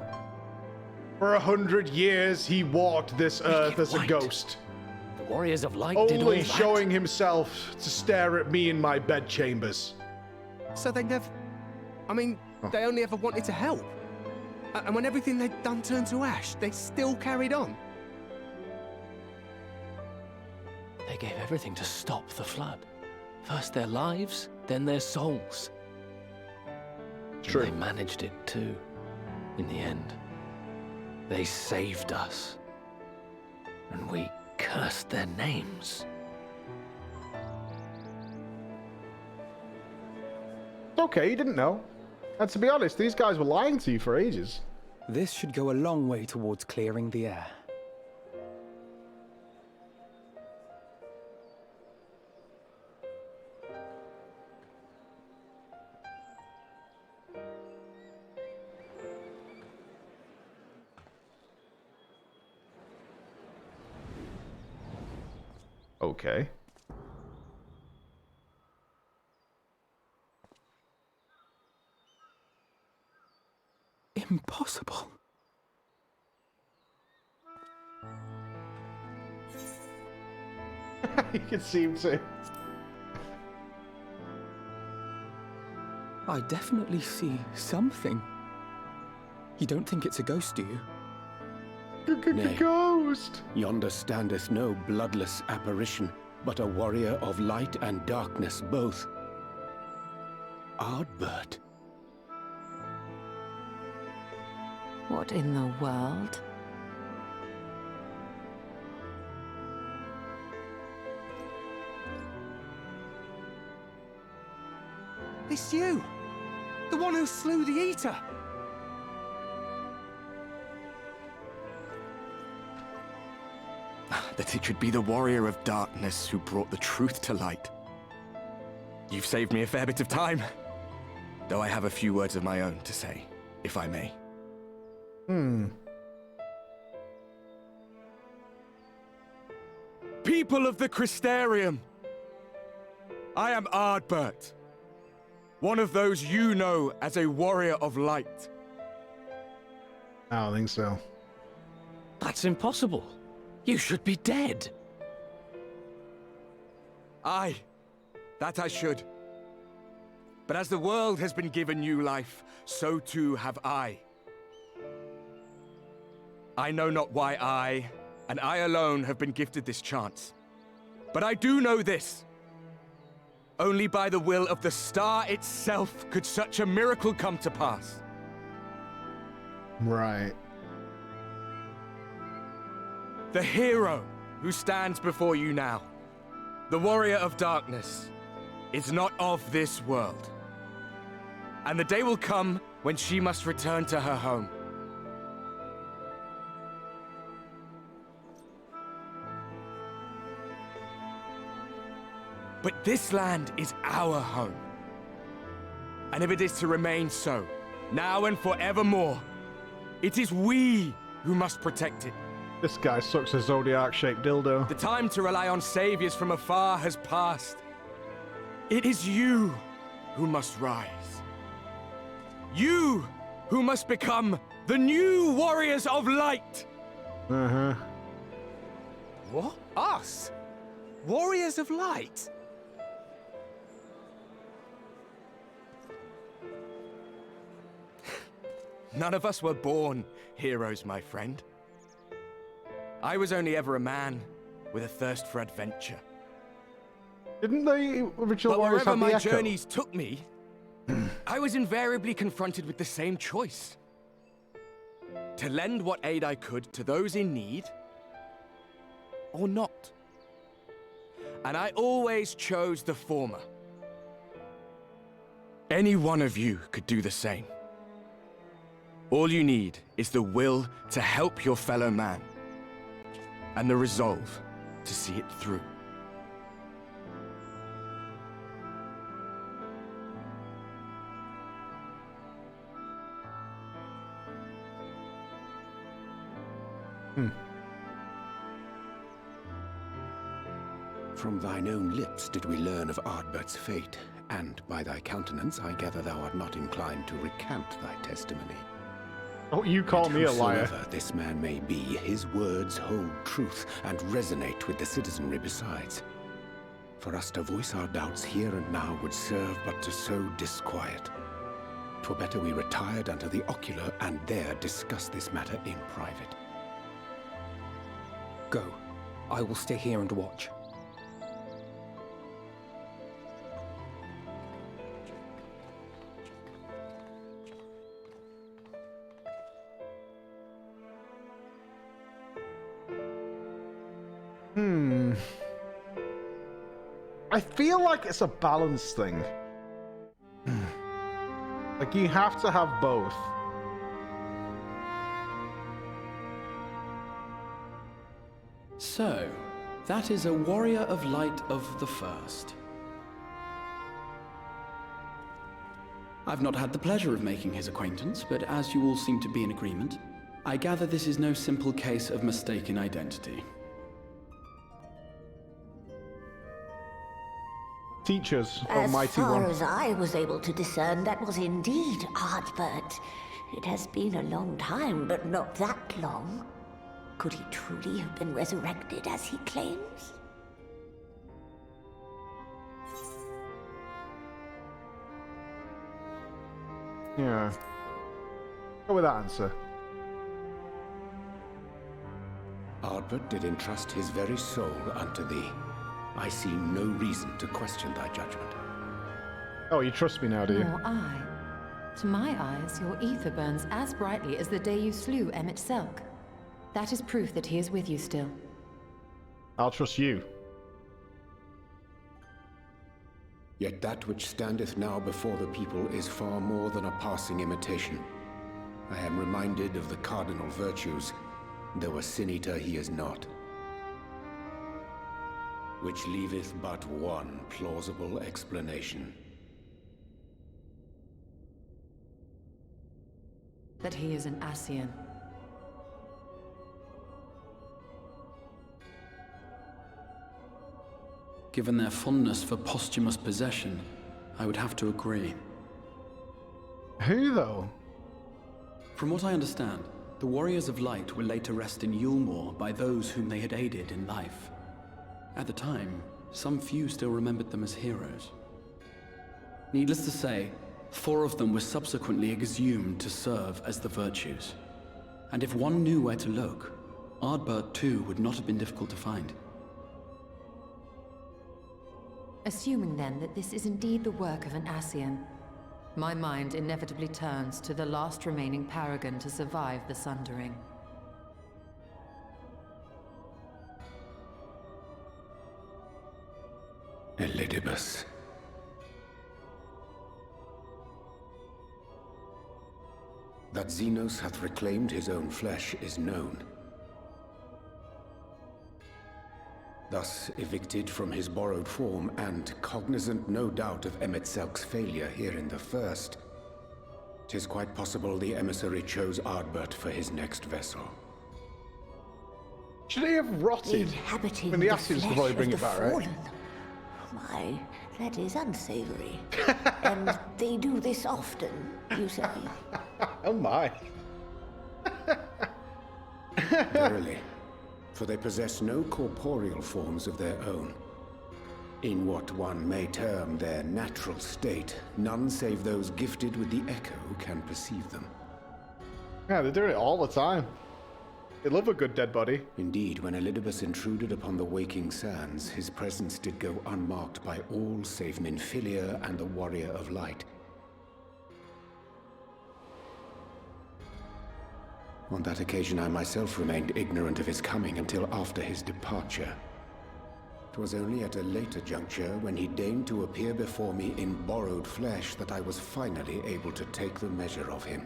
For 100 years, he walked this earth as a ghost. The Warriors of Light did all Only that. showing himself to stare at me in my bedchambers. So they never... I mean, they only ever wanted to help. And when everything they'd done turned to ash, they still carried on. They gave everything to stop the flood. First their lives, then their souls. True. And they managed it too, in the end. They saved us. And we cursed their names. Okay, you didn't know. And to be honest, these guys were lying to you for ages. This should go a long way towards clearing the air. Okay. Impossible. You can seem to. I definitely see something. You don't think it's a ghost, do you? Nay. Ghost! Yonder standeth no bloodless apparition, but a warrior of light and darkness both. Ardbert. What in the world? It's you! The one who slew the Eater! That it should be the Warrior of Darkness who brought the truth to light. You've saved me a fair bit of time, though I have a few words of my own to say, if I may. People of the Crystarium, I am Ardbert, one of those you know as a warrior of light. I don't think so. That's impossible. You should be dead. Aye, that I should. But as the world has been given new life, so too have I. I know not why I, and I alone, have been gifted this chance. But I do know this. Only by the will of the star itself could such a miracle come to pass. Right. The hero who stands before you now, the Warrior of Darkness, is not of this world. And the day will come when she must return to her home. But this land is our home. And if it is to remain so, now and forevermore, it is we who must protect it. This guy sucks a zodiac-shaped dildo. The time to rely on saviors from afar has passed. It is you who must rise. You who must become the new Warriors of Light. Uh-huh. What? Us? Warriors of Light? None of us were born heroes, my friend. I was only ever a man with a thirst for adventure. Didn't the original But Warriors wherever have the my echo? journeys took me, I was invariably confronted with the same choice. To lend what aid I could to those in need, or not. And I always chose the former. Any one of you could do the same. All you need is the will to help your fellow man, and the resolve to see it through. From thine own lips did we learn of Ardbert's fate, and by thy countenance I gather thou art not inclined to recant thy testimony. Don't you call me a liar. Whosoever this man may be, his words hold truth and resonate with the citizenry besides. For us to voice our doubts here and now would serve but to sow disquiet. 'Twere better we retired unto the ocular and there discuss this matter in private. Go. I will stay here and watch. I feel like it's a balance thing. Like, you have to have both. So, that is a warrior of light of the first. I've not had the pleasure of making his acquaintance, but as you all seem to be in agreement, I gather this is no simple case of mistaken identity. Teachers, As almighty far one. as I was able to discern, that was indeed Ardbert. It has been a long time, but not that long. Could he truly have been resurrected as he claims? Yeah. Go with that answer. Ardbert did entrust his very soul unto thee. I see no reason to question thy judgment. Oh, you trust me now, do you? Nor I. To my eyes, your ether burns as brightly as the day you slew Emmett Selk. That is proof that he is with you still. I'll trust you. Yet that which standeth now before the people is far more than a passing imitation. I am reminded of the cardinal virtues, though a sin-eater he is not. Which leaveth but one plausible explanation. That he is an Ascian. Given their fondness for posthumous possession, I would have to agree. Who, though? From what I understand, the Warriors of Light were laid to rest in Yulmore by those whom they had aided in life. At the time, some few still remembered them as heroes. Needless to say, 4 of them were subsequently exhumed to serve as the virtues. And if one knew where to look, Ardbert too would not have been difficult to find. Assuming then that this is indeed the work of an Ascian, my mind inevitably turns to the last remaining paragon to survive the Sundering. Elidibus. That Xenos hath reclaimed his own flesh is known. Thus evicted from his borrowed form, and cognizant no doubt of Emmett Selk's failure here in the first, 'tis quite possible the emissary chose Ardbert for his next vessel. Should he have rotted? Inhabiting When the the Ascians could flesh probably of bring the it back, right? fallen. My, that is unsavory. And they do this often, you say? Oh my. Verily, for they possess no corporeal forms of their own. In what one may term their natural state, none save those gifted with the echo can perceive them. Yeah, they do it all the time. They love a good dead body. Indeed, when Elidibus intruded upon the waking sands, his presence did go unmarked by all save Minfilia and the Warrior of Light. On that occasion, I myself remained ignorant of his coming until after his departure. 'Twas only at a later juncture, when he deigned to appear before me in borrowed flesh, that I was finally able to take the measure of him.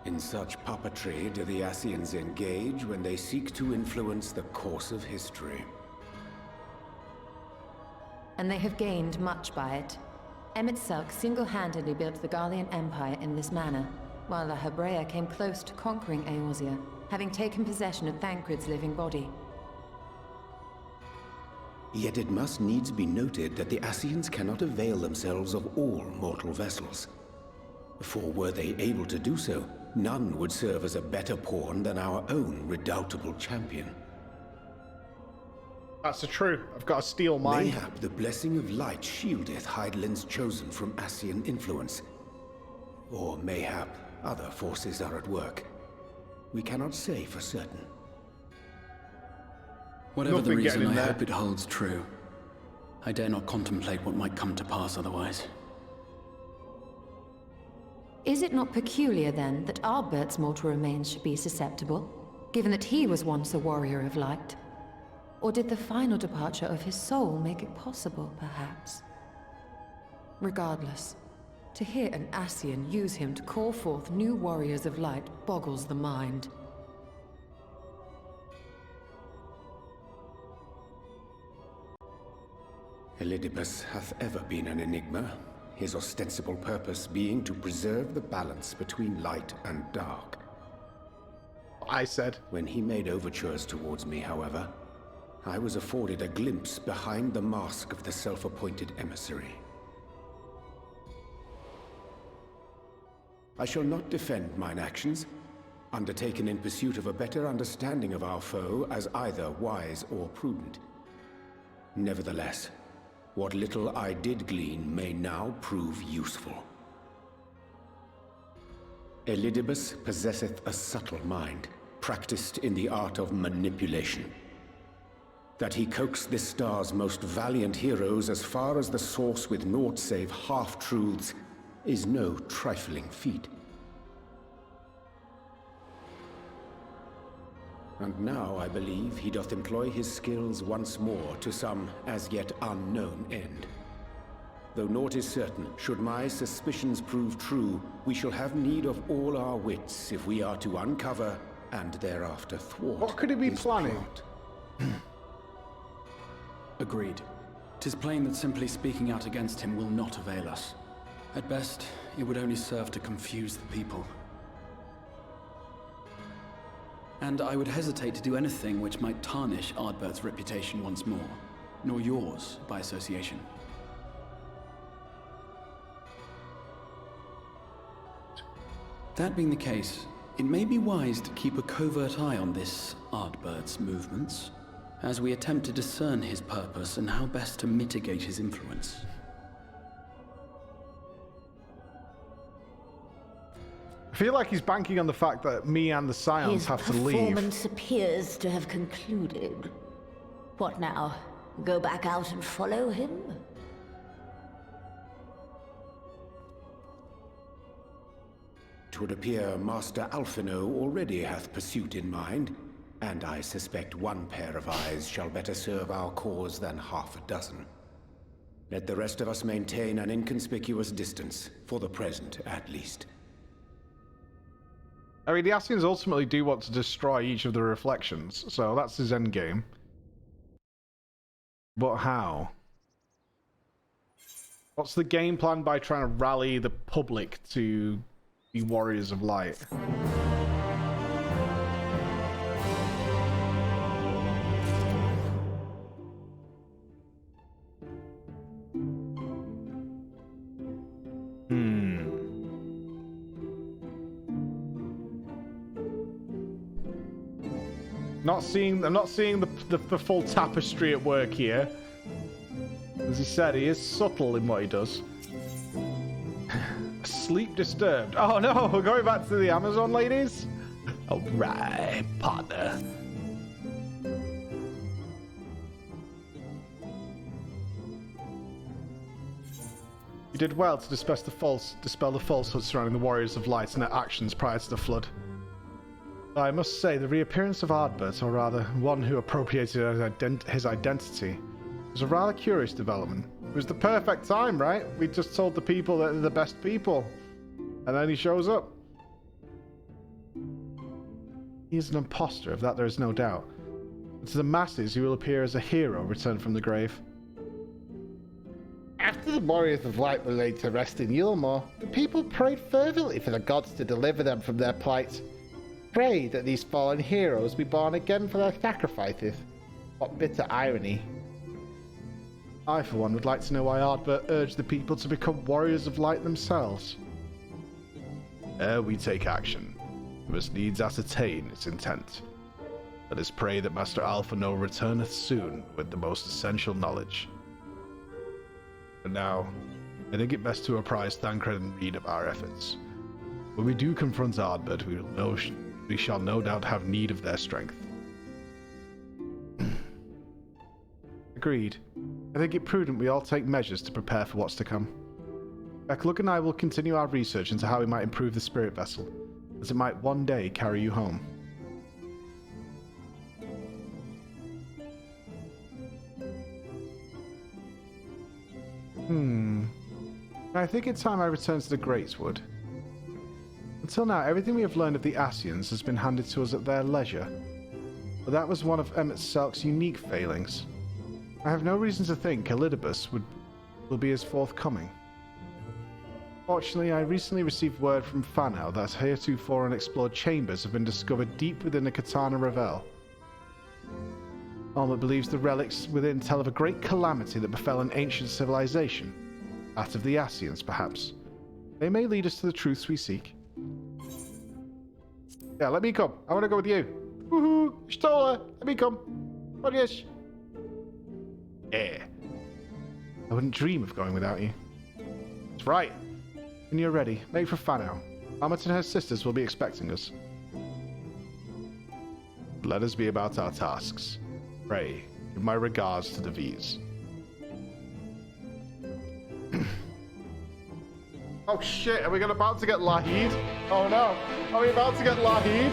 In such puppetry do the Ascians engage when they seek to influence the course of history. And they have gained much by it. Emmett Selk single-handedly built the Garlean Empire in this manner, while La Hebrea came close to conquering Eorzea, having taken possession of Thancred's living body. Yet it must needs be noted that the Ascians cannot avail themselves of all mortal vessels. For were they able to do so, none would serve as a better pawn than our own redoubtable champion. That's the true. I've got a steel mind. Mayhap the blessing of light shieldeth Hydaelyn's chosen from Ascian influence. Or mayhap other forces are at work. We cannot say for certain. Whatever the reason, I hope it holds true. I dare not contemplate what might come to pass otherwise. Is it not peculiar, then, that Ardbert's mortal remains should be susceptible, given that he was once a warrior of light? Or did the final departure of his soul make it possible, perhaps? Regardless, to hear an Ascian use him to call forth new warriors of light boggles the mind. Elidibus hath ever been an enigma, his ostensible purpose being to preserve the balance between light and dark. I said. When he made overtures towards me, however, I was afforded a glimpse behind the mask of the self-appointed emissary. I shall not defend mine actions, undertaken in pursuit of a better understanding of our foe as either wise or prudent. Nevertheless, what little I did glean may now prove useful. Elidibus possesseth a subtle mind, practiced in the art of manipulation. That he coaxed this star's most valiant heroes as far as the source with naught save half-truths is no trifling feat. And now I believe he doth employ his skills once more to some as yet unknown end. Though naught is certain, should my suspicions prove true, we shall have need of all our wits if we are to uncover and thereafter thwart. What could he be planning? Agreed. 'Tis plain that simply speaking out against him will not avail us. At best, it would only serve to confuse the people. And I would hesitate to do anything which might tarnish Ardbert's reputation once more, nor yours by association. That being the case, it may be wise to keep a covert eye on this Ardbert's movements, as we attempt to discern his purpose and how best to mitigate his influence. I feel like he's banking on the fact that me and the Scions have to leave. His performance appears to have concluded. What now? Go back out and follow him? Twould appear Master Alphino already hath pursuit in mind, and I suspect one pair of eyes shall better serve our cause than half a dozen. Let the rest of us maintain an inconspicuous distance, for the present at least. I mean, the Ascians ultimately do want to destroy each of the reflections, so that's his end game. But how? What's the game plan by trying to rally the public to be warriors of light? I'm not seeing the full tapestry at work here. As he said, he is subtle in what he does. Sleep disturbed. Oh no, we're going back to the Amazon ladies? Alright, partner. You did well to dispel the falsehood surrounding the Warriors of Light and their actions prior to the flood. I must say, the reappearance of Ardbert, or rather, one who appropriated his identity, was a rather curious development. It was the perfect time, right? We just told the people that they're the best people. And then he shows up. He is an imposter, of that there is no doubt. But to the masses, he will appear as a hero returned from the grave. After the Warriors of Light were laid to rest in Yulmore, the people prayed fervently for the gods to deliver them from their plight. Pray that these fallen heroes be born again for their sacrifices. What bitter irony. I, for one, would like to know why Ardbert urged the people to become warriors of light themselves. ere we take action, we must needs ascertain its intent. Let us pray that Master Alphino returneth soon with the most essential knowledge. For now, I think it best to apprise Thancred and Reed of our efforts. When we do confront Ardbert, we shall no doubt have need of their strength. Agreed. I think it prudent we all take measures to prepare for what's to come. Beckluck and I will continue our research into how we might improve the spirit vessel, as it might one day carry you home. I think it's time I return to the Greatswood. Until now, everything we have learned of the Ascians has been handed to us at their leisure, but that was one of Emmett Selk's unique failings. I have no reason to think Elidibus will be as forthcoming. Fortunately, I recently received word from Fanau that heretofore unexplored chambers have been discovered deep within the Katana Revel. Alma believes the relics within tell of a great calamity that befell an ancient civilization, that of the Ascians, perhaps. They may lead us to the truths we seek. Yeah, let me come. I want to go with you. Woohoo! Stola! Let me come. Oh, yes. Yeah. I wouldn't dream of going without you. That's right. When you're ready, make for Fanau. Ammit and her sisters will be expecting us. Let us be about our tasks. Pray, give my regards to the V's. Oh shit, are we about to get Lahid? Oh no, are we about to get Lahid?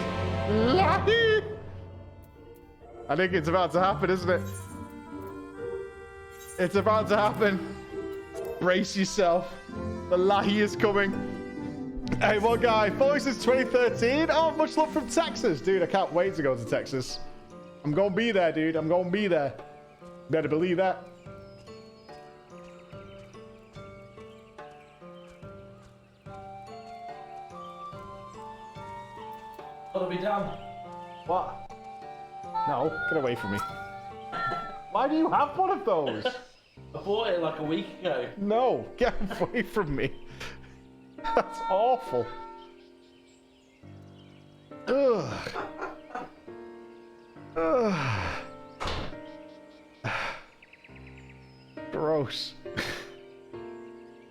Lahid! I think it's about to happen, isn't it? It's about to happen. Brace yourself. The Lahid is coming. Hey, one guy, follow since 2013. Oh, much love from Texas. Dude, I can't wait to go to Texas. I'm gonna be there, dude. I'm gonna be there. Better believe that. Gotta be done. What? No, get away from me. Why do you have one of those? I bought it like a week ago. No, get away from me. That's awful. Ugh. Ugh. Gross.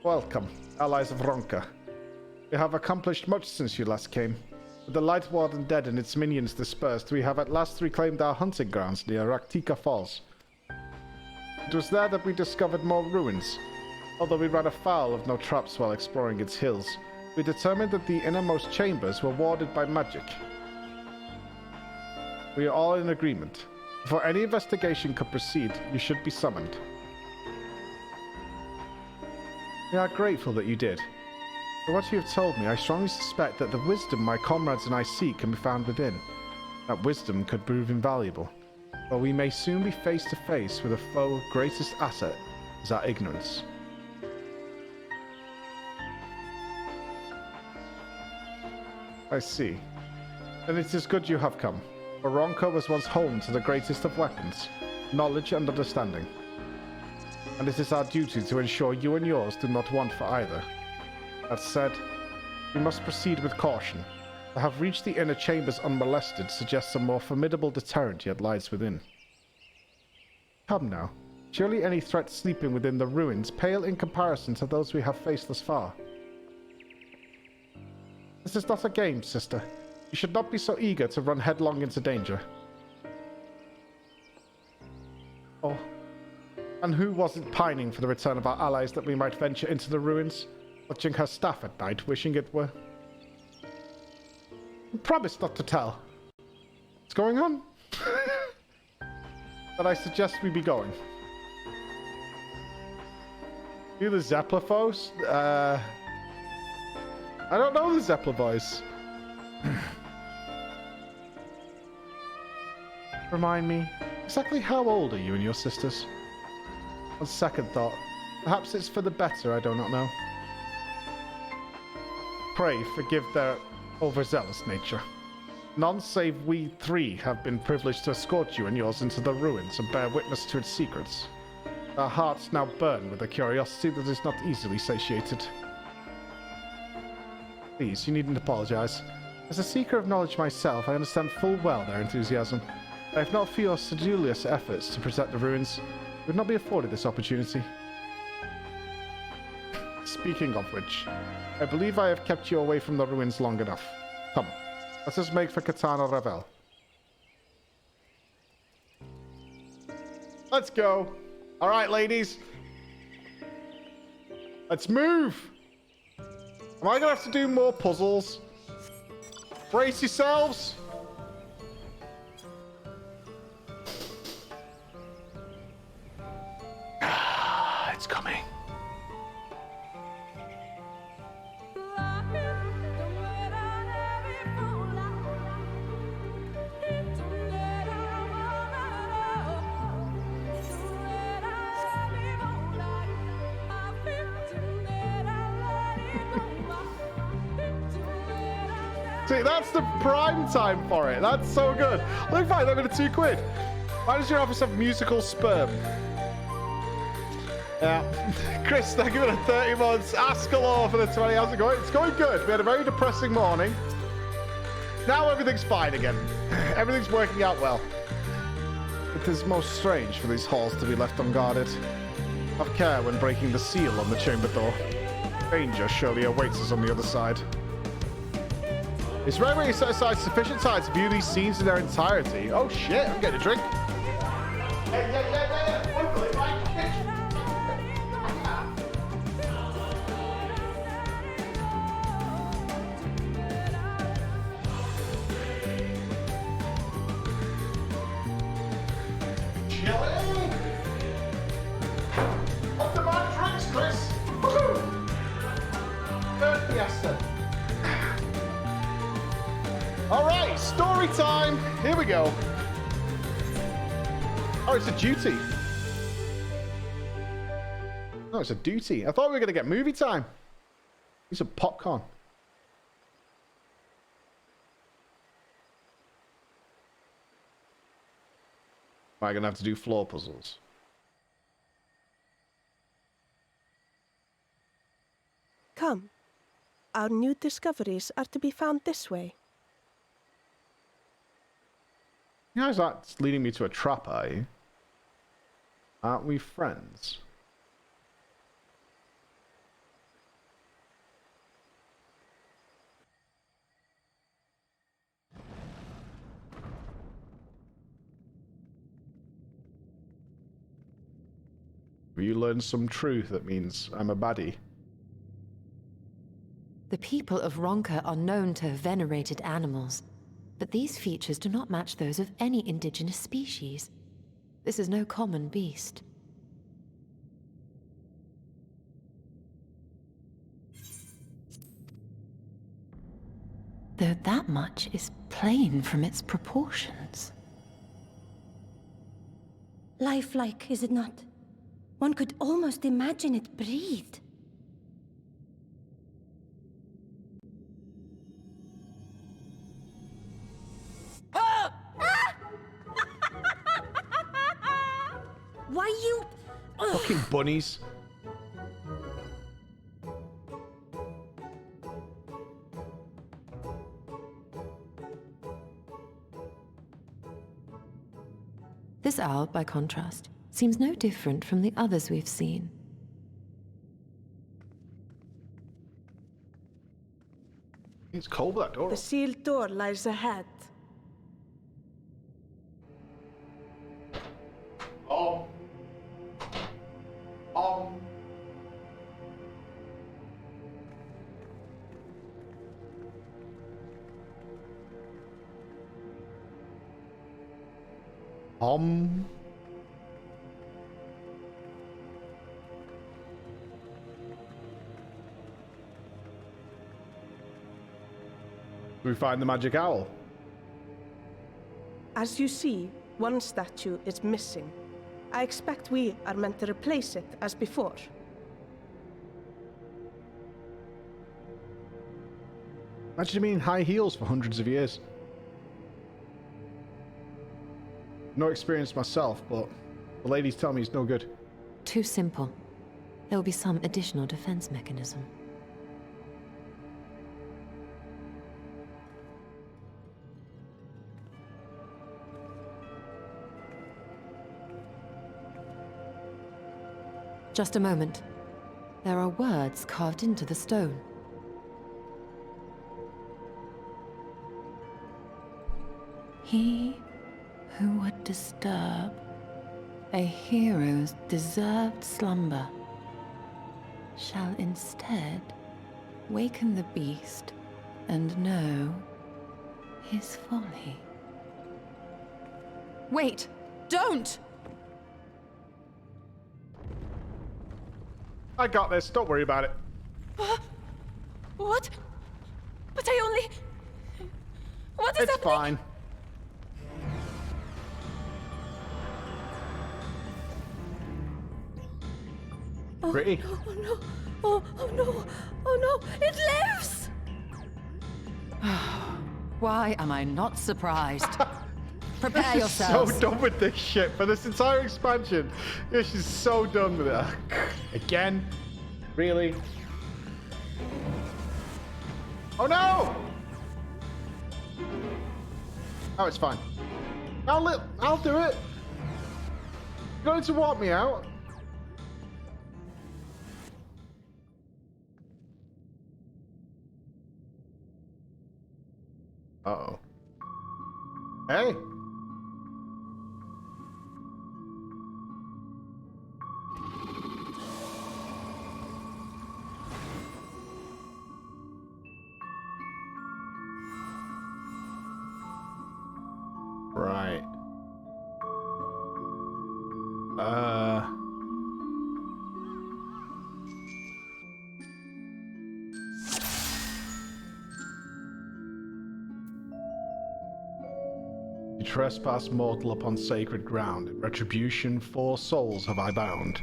Welcome, allies of Ronka. We have accomplished much since you last came. With the Light Warden dead and its minions dispersed, we have at last reclaimed our hunting grounds near Raktika Falls. It was there that we discovered more ruins. Although we ran afoul of no traps while exploring its hills, we determined that the innermost chambers were warded by magic. We are all in agreement. Before any investigation could proceed, you should be summoned. We are grateful that you did. For what you have told me, I strongly suspect that the wisdom my comrades and I seek can be found within. That wisdom could prove invaluable, but we may soon be face to face with a foe whose greatest asset is our ignorance. I see. Then it is good you have come. For Ronka was once home to the greatest of weapons, knowledge and understanding. And it is our duty to ensure you and yours do not want for either. That said, we must proceed with caution. To have reached the inner chambers unmolested suggests a more formidable deterrent yet lies within. Come now. Surely any threat sleeping within the ruins pale in comparison to those we have faced thus far. This is not a game, sister. You should not be so eager to run headlong into danger. Oh. And who wasn't pining for the return of our allies that we might venture into the ruins, watching her staff at night, wishing it were? Promise not to tell. What's going on? But I suggest we be going. Do the Zeppelphos? I don't know the Zeppler boys. Remind me, exactly how old are you and your sisters? On second thought, perhaps it's for the better, I do not know. Pray forgive their overzealous nature. None save we three have been privileged to escort you and yours into the ruins and bear witness to its secrets. Our hearts now burn with a curiosity that is not easily satiated. Please, you needn't apologize. As a seeker of knowledge myself, I understand full well their enthusiasm. But if not for your sedulous efforts to protect the ruins, we would not be afforded this opportunity. Speaking of which, I believe I have kept you away from the ruins long enough. Come, let us make for Katana Ravel. Let's go. All right, ladies. Let's move. Am I going to have to do more puzzles? Brace yourselves. It's coming. See, that's the prime time for it. That's so good. Look, fine, I'm going to £2. Why does your office have musical sperm? Yeah. Chris, thank you for the 30 months. Ascalor for the 20. How's it going? It's going good. We had a very depressing morning. Now everything's fine again. Everything's working out well. It is most strange for these halls to be left unguarded. Have care when breaking the seal on the chamber door. Danger surely awaits us on the other side. It's rare when you set aside sufficient time to view these scenes in their entirety. Oh shit, I'm getting a drink. Off the man drinks, Chris. Woohoo! Third fiesta. All right, story time. Here we go. Oh, it's a duty. No, it's a duty. I thought we were going to get movie time. Need some popcorn. Am I going to have to do floor puzzles? Come. Our new discoveries are to be found this way. You know, that's leading me to a trap, are you? Aren't we friends? Will you learn some truth that means I'm a baddie? The people of Ronka are known to have venerated animals, but these features do not match those of any indigenous species. This is no common beast. Though that much is plain from its proportions. Lifelike, is it not? One could almost imagine it breathed. Why you... Fucking bunnies. This owl, by contrast, seems no different from the others we've seen. It's cold, that door. The sealed door lies ahead. Oh. We find the magic owl. As you see, one statue is missing. I expect we are meant to replace it as before. Imagine me in high heels for hundreds of years. No experience myself, but the ladies tell me it's no good. Too simple. There will be some additional defense mechanism. Just a moment. There are words carved into the stone. He who would disturb a hero's deserved slumber shall instead waken the beast and know his folly. Wait! Don't! I got this. Don't worry about it. What? But I only... What is It's happening? fine. Pretty. Oh no! Oh no! Oh no! It lives! Why am I not surprised? Prepare This is yourselves. so done with this shit for this entire expansion. This is so done with it. Again? Really? Oh no! Oh, it's fine. I'll do it. You're going to walk me out? Uh-oh. Hey. Right. You trespass mortal upon sacred ground. In retribution, 4 souls have I bound.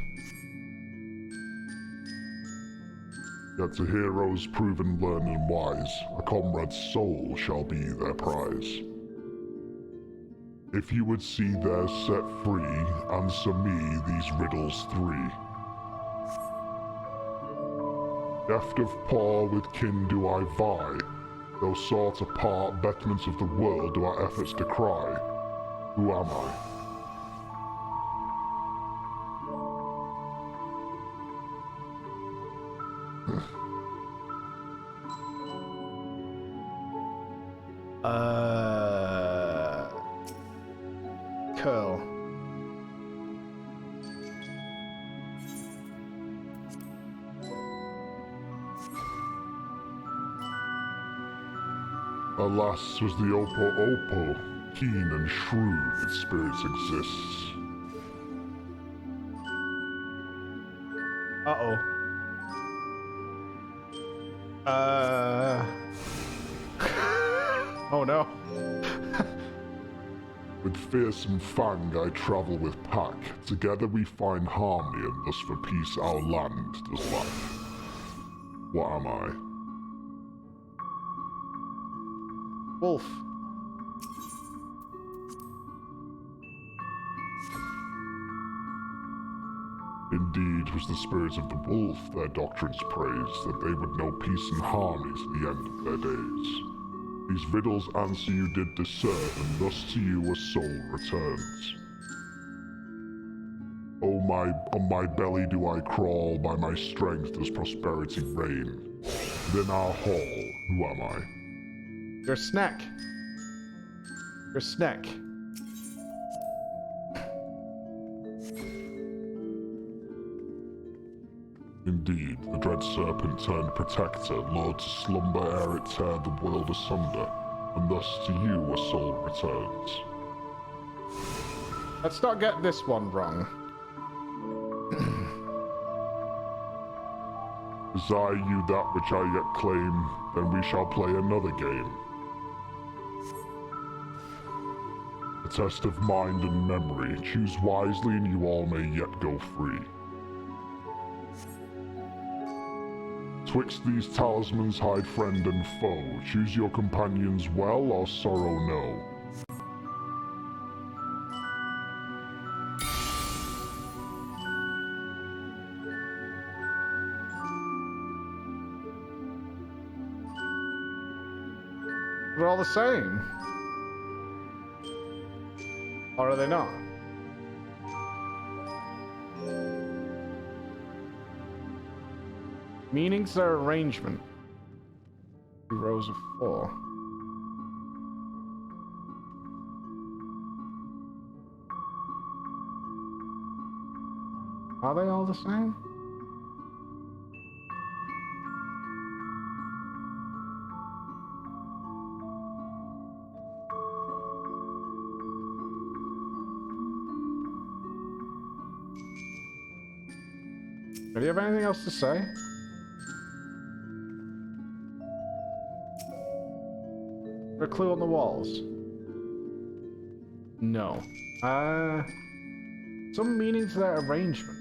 Yet to heroes proven learned and wise, a comrade's soul shall be their prize. If you would see their set free, answer me these riddles 3. Deft of paw with kin do I vie, though sought apart, betterments of the world do our efforts decry. Who am I? Curl. Alas, was the Opo, keen and shrewd its spirits exists. Uh-oh. Oh no. With fearsome fang I travel with pack. Together we find harmony, and thus for peace our land does lack. What am I? Wolf. Indeed, was the spirit of the wolf their doctrines praised, that they would know peace and harmony to the end of their days. These riddles answer you did discern, and thus to you a soul returns. On my belly do I crawl, by my strength does prosperity reign. Within our hall, who am I? You're a snack. You're a snack. Indeed, the dread serpent turned protector, lured to slumber ere it tear the world asunder, and thus to you a soul returns. Let's not get this one wrong. Desire you that which I yet claim, then we shall play another game. A test of mind and memory, choose wisely and you all may yet go free. Twixt these talismans hide friend and foe, choose your companions well or sorrow no. They're all the same. Or are they not? Meanings their arrangement. 2 rows of 4. Are they all the same? Do you have anything else to say? A clue on the walls? No. Some meaning to that arrangement.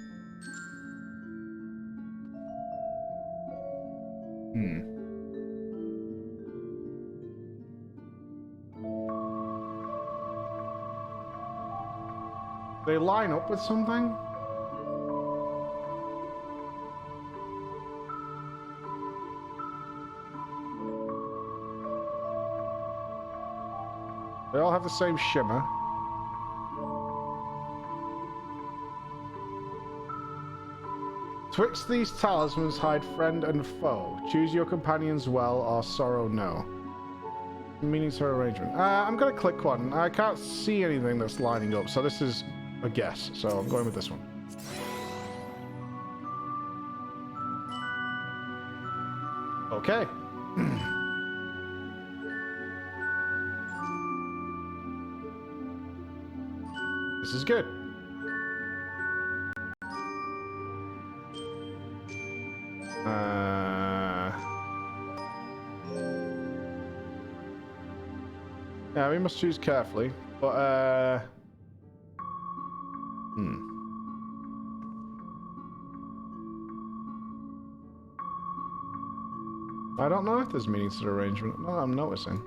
They line up with something? They all have the same shimmer. Twixt these talismans hide friend and foe. Choose your companions well or sorrow no. Meanings for arrangement. I'm gonna click one. I can't see anything that's lining up, so this is a guess. So I'm going with this one. Okay. This is good. Yeah, we must choose carefully, but I don't know if there's meanings to the arrangement. No, I'm noticing.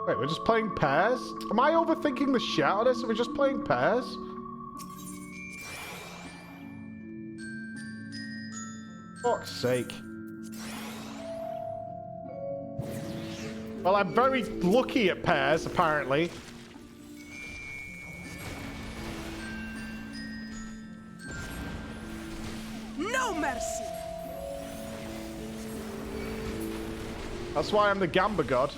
Wait, we're just playing pairs? Am I overthinking the shit out of this? Are we just playing pairs? Fuck's sake. Well, I'm very lucky at pairs, apparently. No mercy! That's why I'm the Gamba God.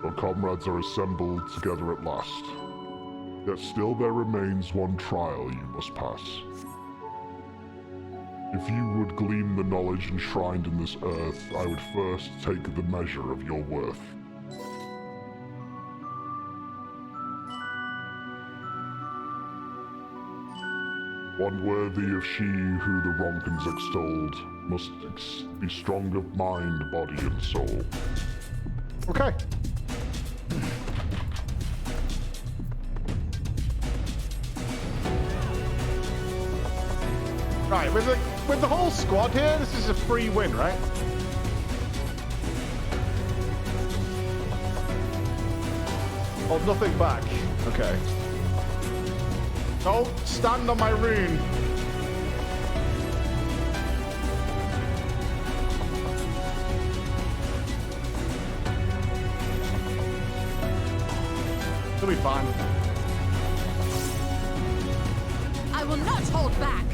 Your comrades are assembled together at last. Yet still there remains one trial you must pass. If you would glean the knowledge enshrined in this earth, I would first take the measure of your worth. One worthy of she who the Rompkins extolled must be strong of mind, body, and soul. Okay. Right, with the whole squad here, this is a free win, right? Hold nothing back. Okay. Don't stand on my rune. It'll be fine. I will not hold back.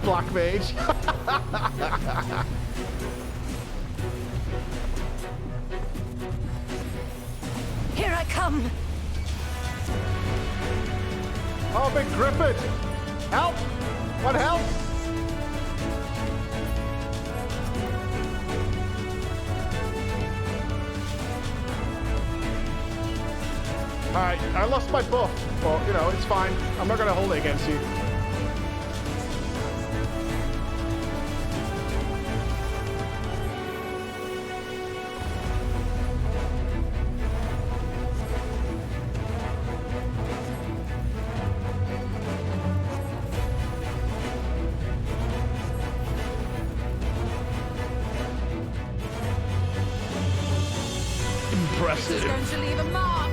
Black mage. Here I come. Oh, big Griffin! Help! What help? Alright, I lost my buff, but, you know, it's fine. I'm not gonna hold it against you. impressive. This is going to leave a mark.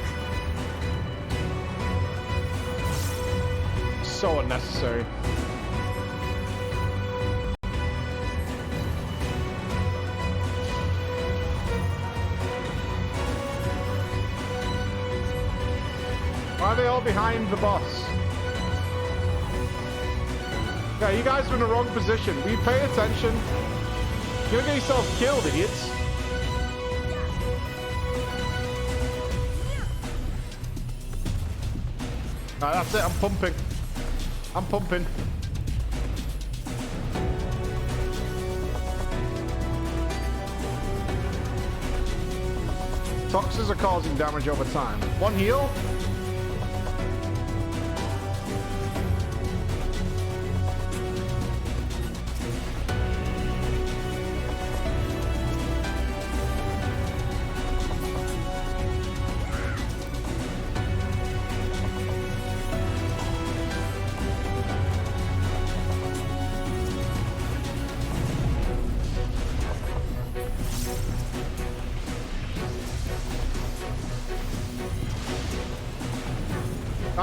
So unnecessary. Why are they all behind the boss? Yeah, you guys are in the wrong position. Will you pay attention? You're gonna get yourselves killed, idiots. Alright, that's it. I'm pumping. I'm pumping. Toxins are causing damage over time. One heal.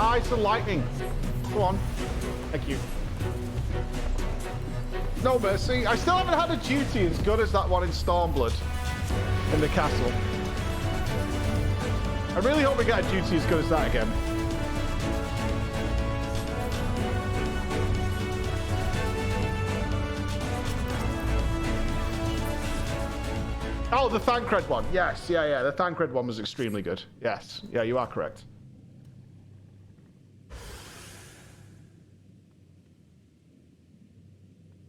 Ah, it's the lightning. Go on. Thank you. No mercy. I still haven't had a duty as good as that one in Stormblood in the castle. I really hope we get a duty as good as that again. Oh, the Thancred one. Yes, yeah. The Thancred one was extremely good. Yes, yeah, you are correct.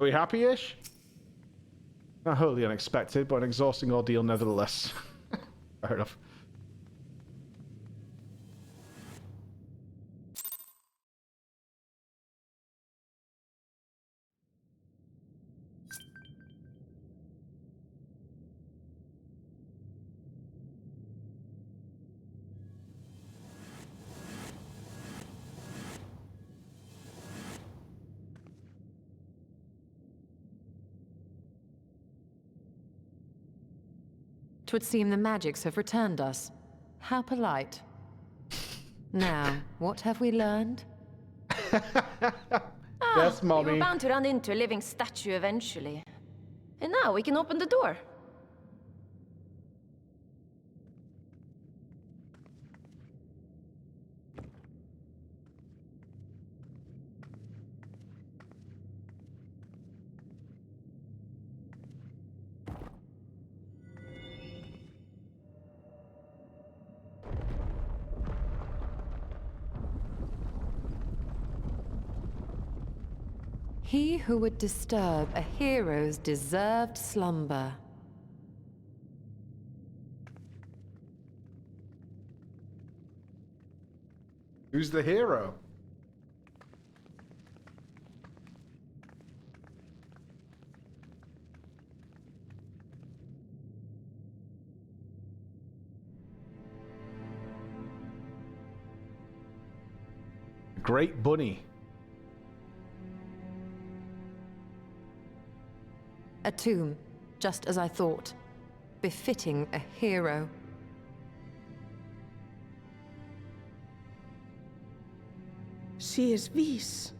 Are we happy-ish? Not wholly unexpected, but an exhausting ordeal nevertheless. Fair enough. Twould seem the magics have returned us. How polite. Now, what have we learned? Yes, Mommy. We were bound to run into a living statue eventually. And now we can open the door. He who would disturb a hero's deserved slumber. Who's the hero? Great Bunny. A tomb, just as I thought. Befitting a hero. She is Vis.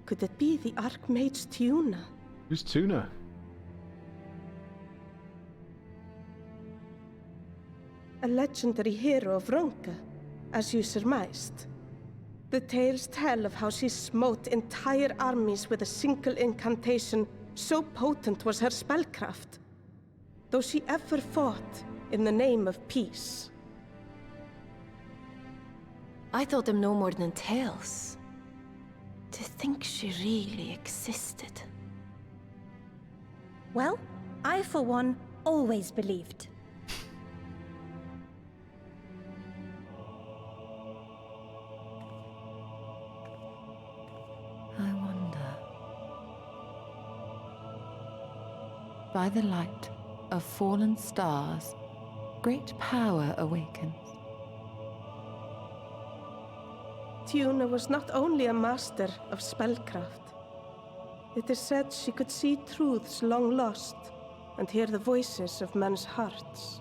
Could it be the Archmage Tuna? Who's Tuna? A legendary hero of Ronka, as you surmised. The tales tell of how she smote entire armies with a single incantation. So potent was her spellcraft, though she ever fought in the name of peace. I thought them no more than tales. To think she really existed. Well, I for one always believed. By the light of fallen stars, great power awakens. Tuna was not only a master of spellcraft. It is said she could see truths long lost and hear the voices of men's hearts.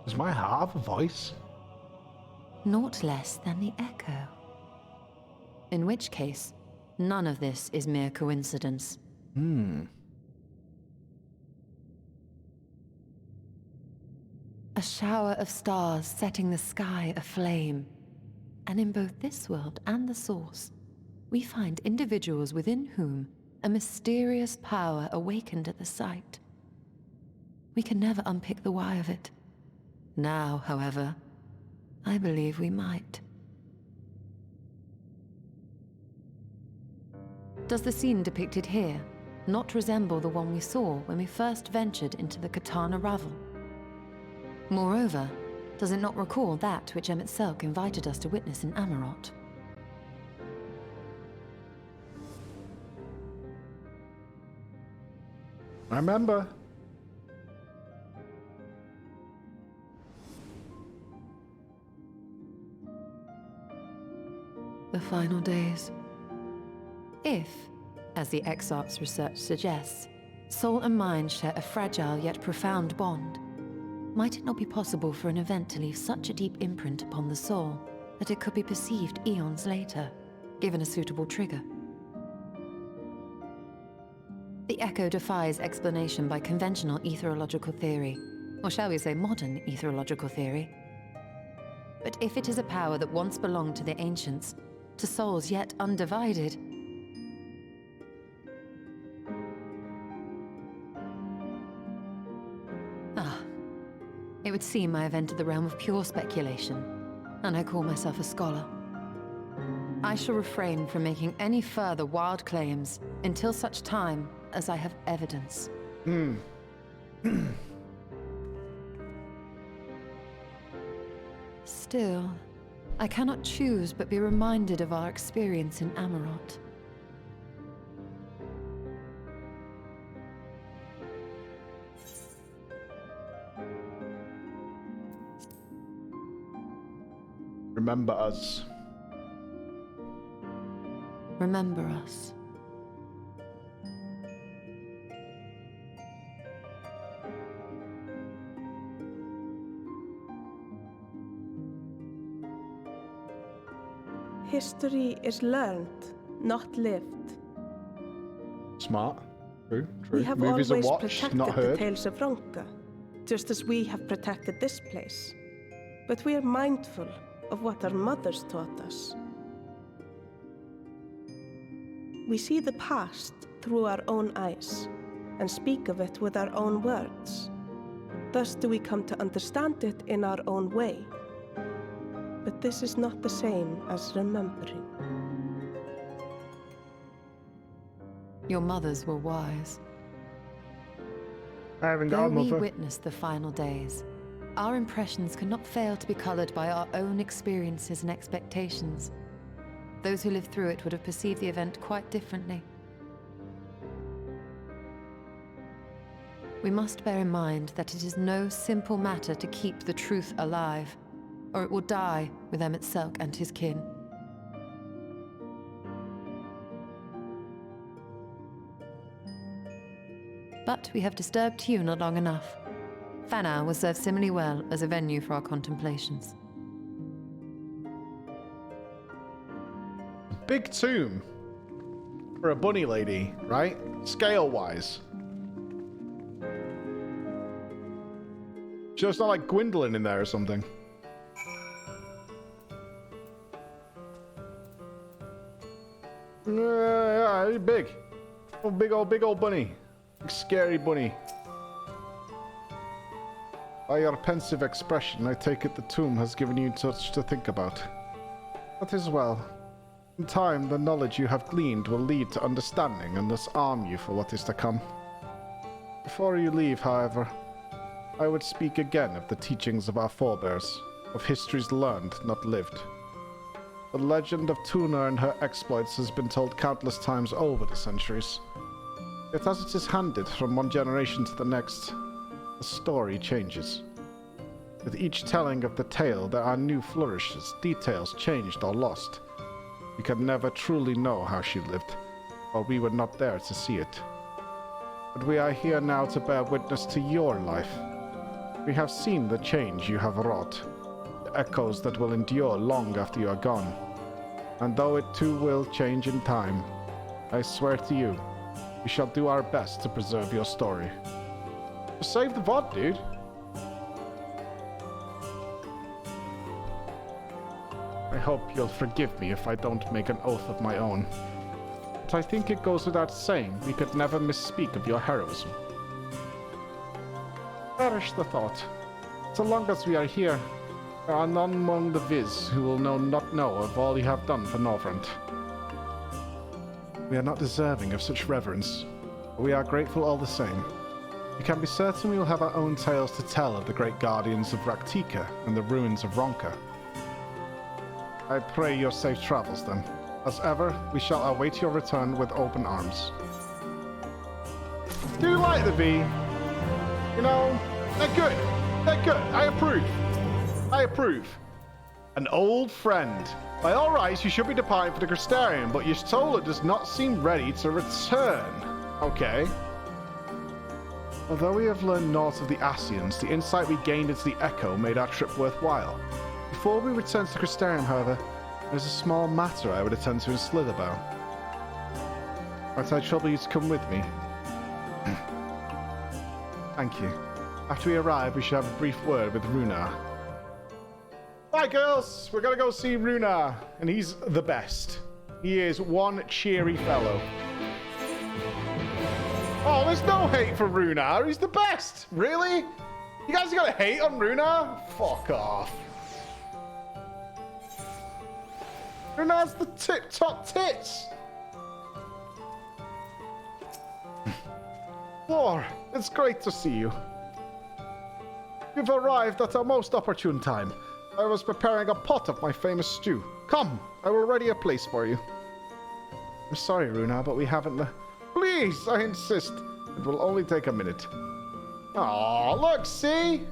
Does my heart have a voice? Naught less than the echo. In which case, none of this is mere coincidence. A shower of stars setting the sky aflame. And in both this world and the Source, we find individuals within whom a mysterious power awakened at the sight. We can never unpick the why of it. Now, however, I believe we might. Does the scene depicted here not resemble the one we saw when we first ventured into the Katana Ravel? Moreover, does it not recall that which Emmett Selk invited us to witness in Amarot? I remember. The final days. If, as the Exarch's research suggests, soul and mind share a fragile yet profound bond, might it not be possible for an event to leave such a deep imprint upon the soul that it could be perceived eons later, given a suitable trigger? The echo defies explanation by conventional etherological theory, or shall we say modern etherological theory. But if it is a power that once belonged to the ancients, to souls yet undivided, it would seem I have entered the realm of pure speculation, and I call myself a scholar. I shall refrain from making any further wild claims until such time as I have evidence. Still, I cannot choose but be reminded of our experience in Amarot. Remember us. Remember us. History is learned, not lived. Smart. True, true. We have Movies always are watched, protected not the heard. tales of Ronka, just as we have protected this place. But we are mindful of what our mothers taught us. We see the past through our own eyes and speak of it with our own words. Thus do we come to understand it in our own way. But this is not the same as remembering. Your mothers were wise. I haven't got Though a mother. we witnessed the final days, our impressions cannot fail to be colored by our own experiences and expectations. Those who lived through it would have perceived the event quite differently. We must bear in mind that it is no simple matter to keep the truth alive, or it will die with Emmett Selk and his kin. But we have disturbed Tuna long enough. Fanau will serve similarly well as a venue for our contemplations. Big tomb for a bunny lady, right? Scale-wise. Sure, it's not like Gwendolyn in there or something. Yeah, he's big. Oh, big old bunny. Big scary bunny. By your pensive expression, I take it the tomb has given you much to think about. That is well. In time, the knowledge you have gleaned will lead to understanding and thus arm you for what is to come. Before you leave, however, I would speak again of the teachings of our forebears, of histories learned, not lived. The legend of Tuna and her exploits has been told countless times over the centuries. Yet as it is handed from one generation to the next, the story changes. With each telling of the tale, there are new flourishes, details changed or lost. We can never truly know how she lived, for we were not there to see it. But we are here now to bear witness to your life. We have seen the change you have wrought, the echoes that will endure long after you are gone. And though it too will change in time, I swear to you, we shall do our best to preserve your story. Just save the VOD, dude. I hope you'll forgive me if I don't make an oath of my own. But I think it goes without saying we could never misspeak of your heroism. Perish the thought. So long as we are here, there are none among the Viz who will not know of all you have done for Northrend. We are not deserving of such reverence, but we are grateful all the same. You can be certain we will have our own tales to tell of the great guardians of Raktika and the ruins of Ronka. I pray your safe travels then. As ever, we shall await your return with open arms. Do you like the V? You know, they're good. They're good. I approve. I approve. An old friend. By all rights, you should be departing for the Crystarium, but Y'shtola does not seem ready to return. Okay. Although we have learned naught of the Ascians, the insight we gained into the Echo made our trip worthwhile. Before we return to the Crystarium, however, there's a small matter I would attend to in Slitherbow. Might I trouble you to come with me? Thank you. After we arrive, we should have a brief word with Runar. Bye, girls. We're gonna go see Runar, and he's the best. He is one cheery fellow. Oh, there's no hate for Runar. He's the best. Really? You guys are gonna hate on Runar? Fuck off. Runar's the tip-top tits. Thor, it's great to see you. You've arrived at a most opportune time. I was preparing a pot of my famous stew. Come, I will ready a place for you. I'm sorry, Runar, but we haven't... Please, I insist. It will only take a minute. Aw, look, see?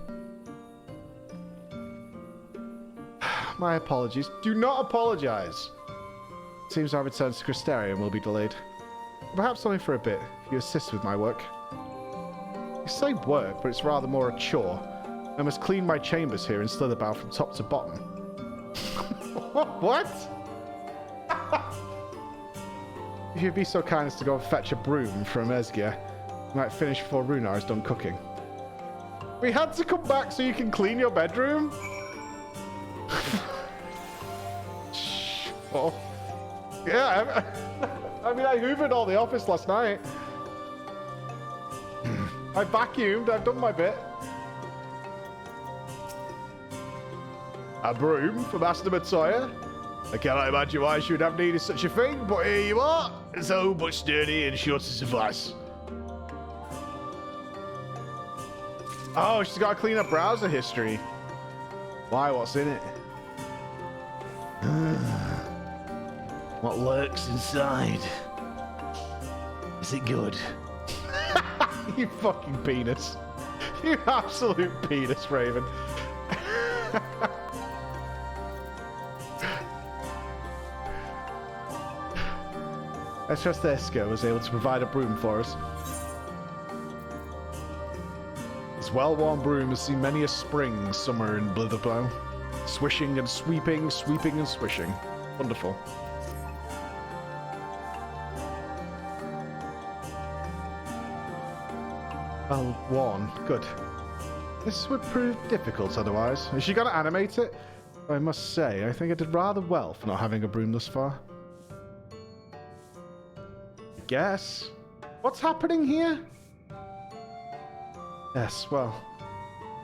My apologies. Do not apologize. Seems our return to Crystarium will be delayed. Perhaps only for a bit, if you assist with my work. You say work, but it's rather more a chore. I must clean my chambers here in Slitherbow from top to bottom. What? If you'd be so kind as to go and fetch a broom from Esgia, you might finish before Runar is done cooking. We had to come back so you can clean your bedroom? Oh. Yeah, I mean, I hoovered all the office last night. I vacuumed, I've done my bit. A broom for Master Methuzahla? I cannot imagine why she would have needed such a thing, but here you are. So much sturdy and sure to suffice. Oh, she's got to clean up browser history. Why? What's in it? What lurks inside? Is it good? You fucking penis. You absolute penis, Raven. I trust Esco was able to provide a broom for us. This well-worn broom has seen many a spring, summer in Blitherbow. Swishing and sweeping, sweeping and swishing. Wonderful. Well worn. Good. This would prove difficult otherwise. Is she going to animate it? I must say, I think I did rather well for not having a broom thus far. I guess. What's happening here? Yes, well,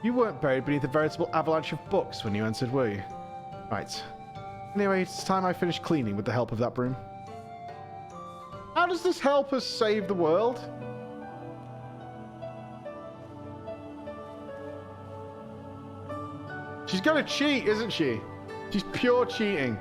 you weren't buried beneath a veritable avalanche of books when you entered, were you? Right. Anyway, it's time I finished cleaning with the help of that broom. How does this help us save the world? She's gonna cheat, isn't she? She's pure cheating.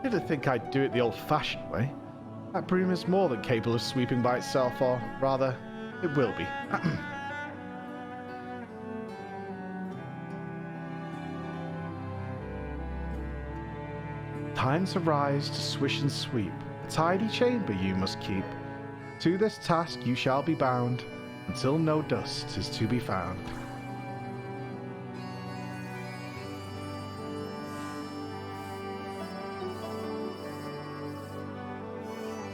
I didn't think I'd do it the old-fashioned way. That broom is more than capable of sweeping by itself, or rather, it will be. Time to rise, to swish and sweep. A tidy chamber you must keep. To this task you shall be bound, until no dust is to be found.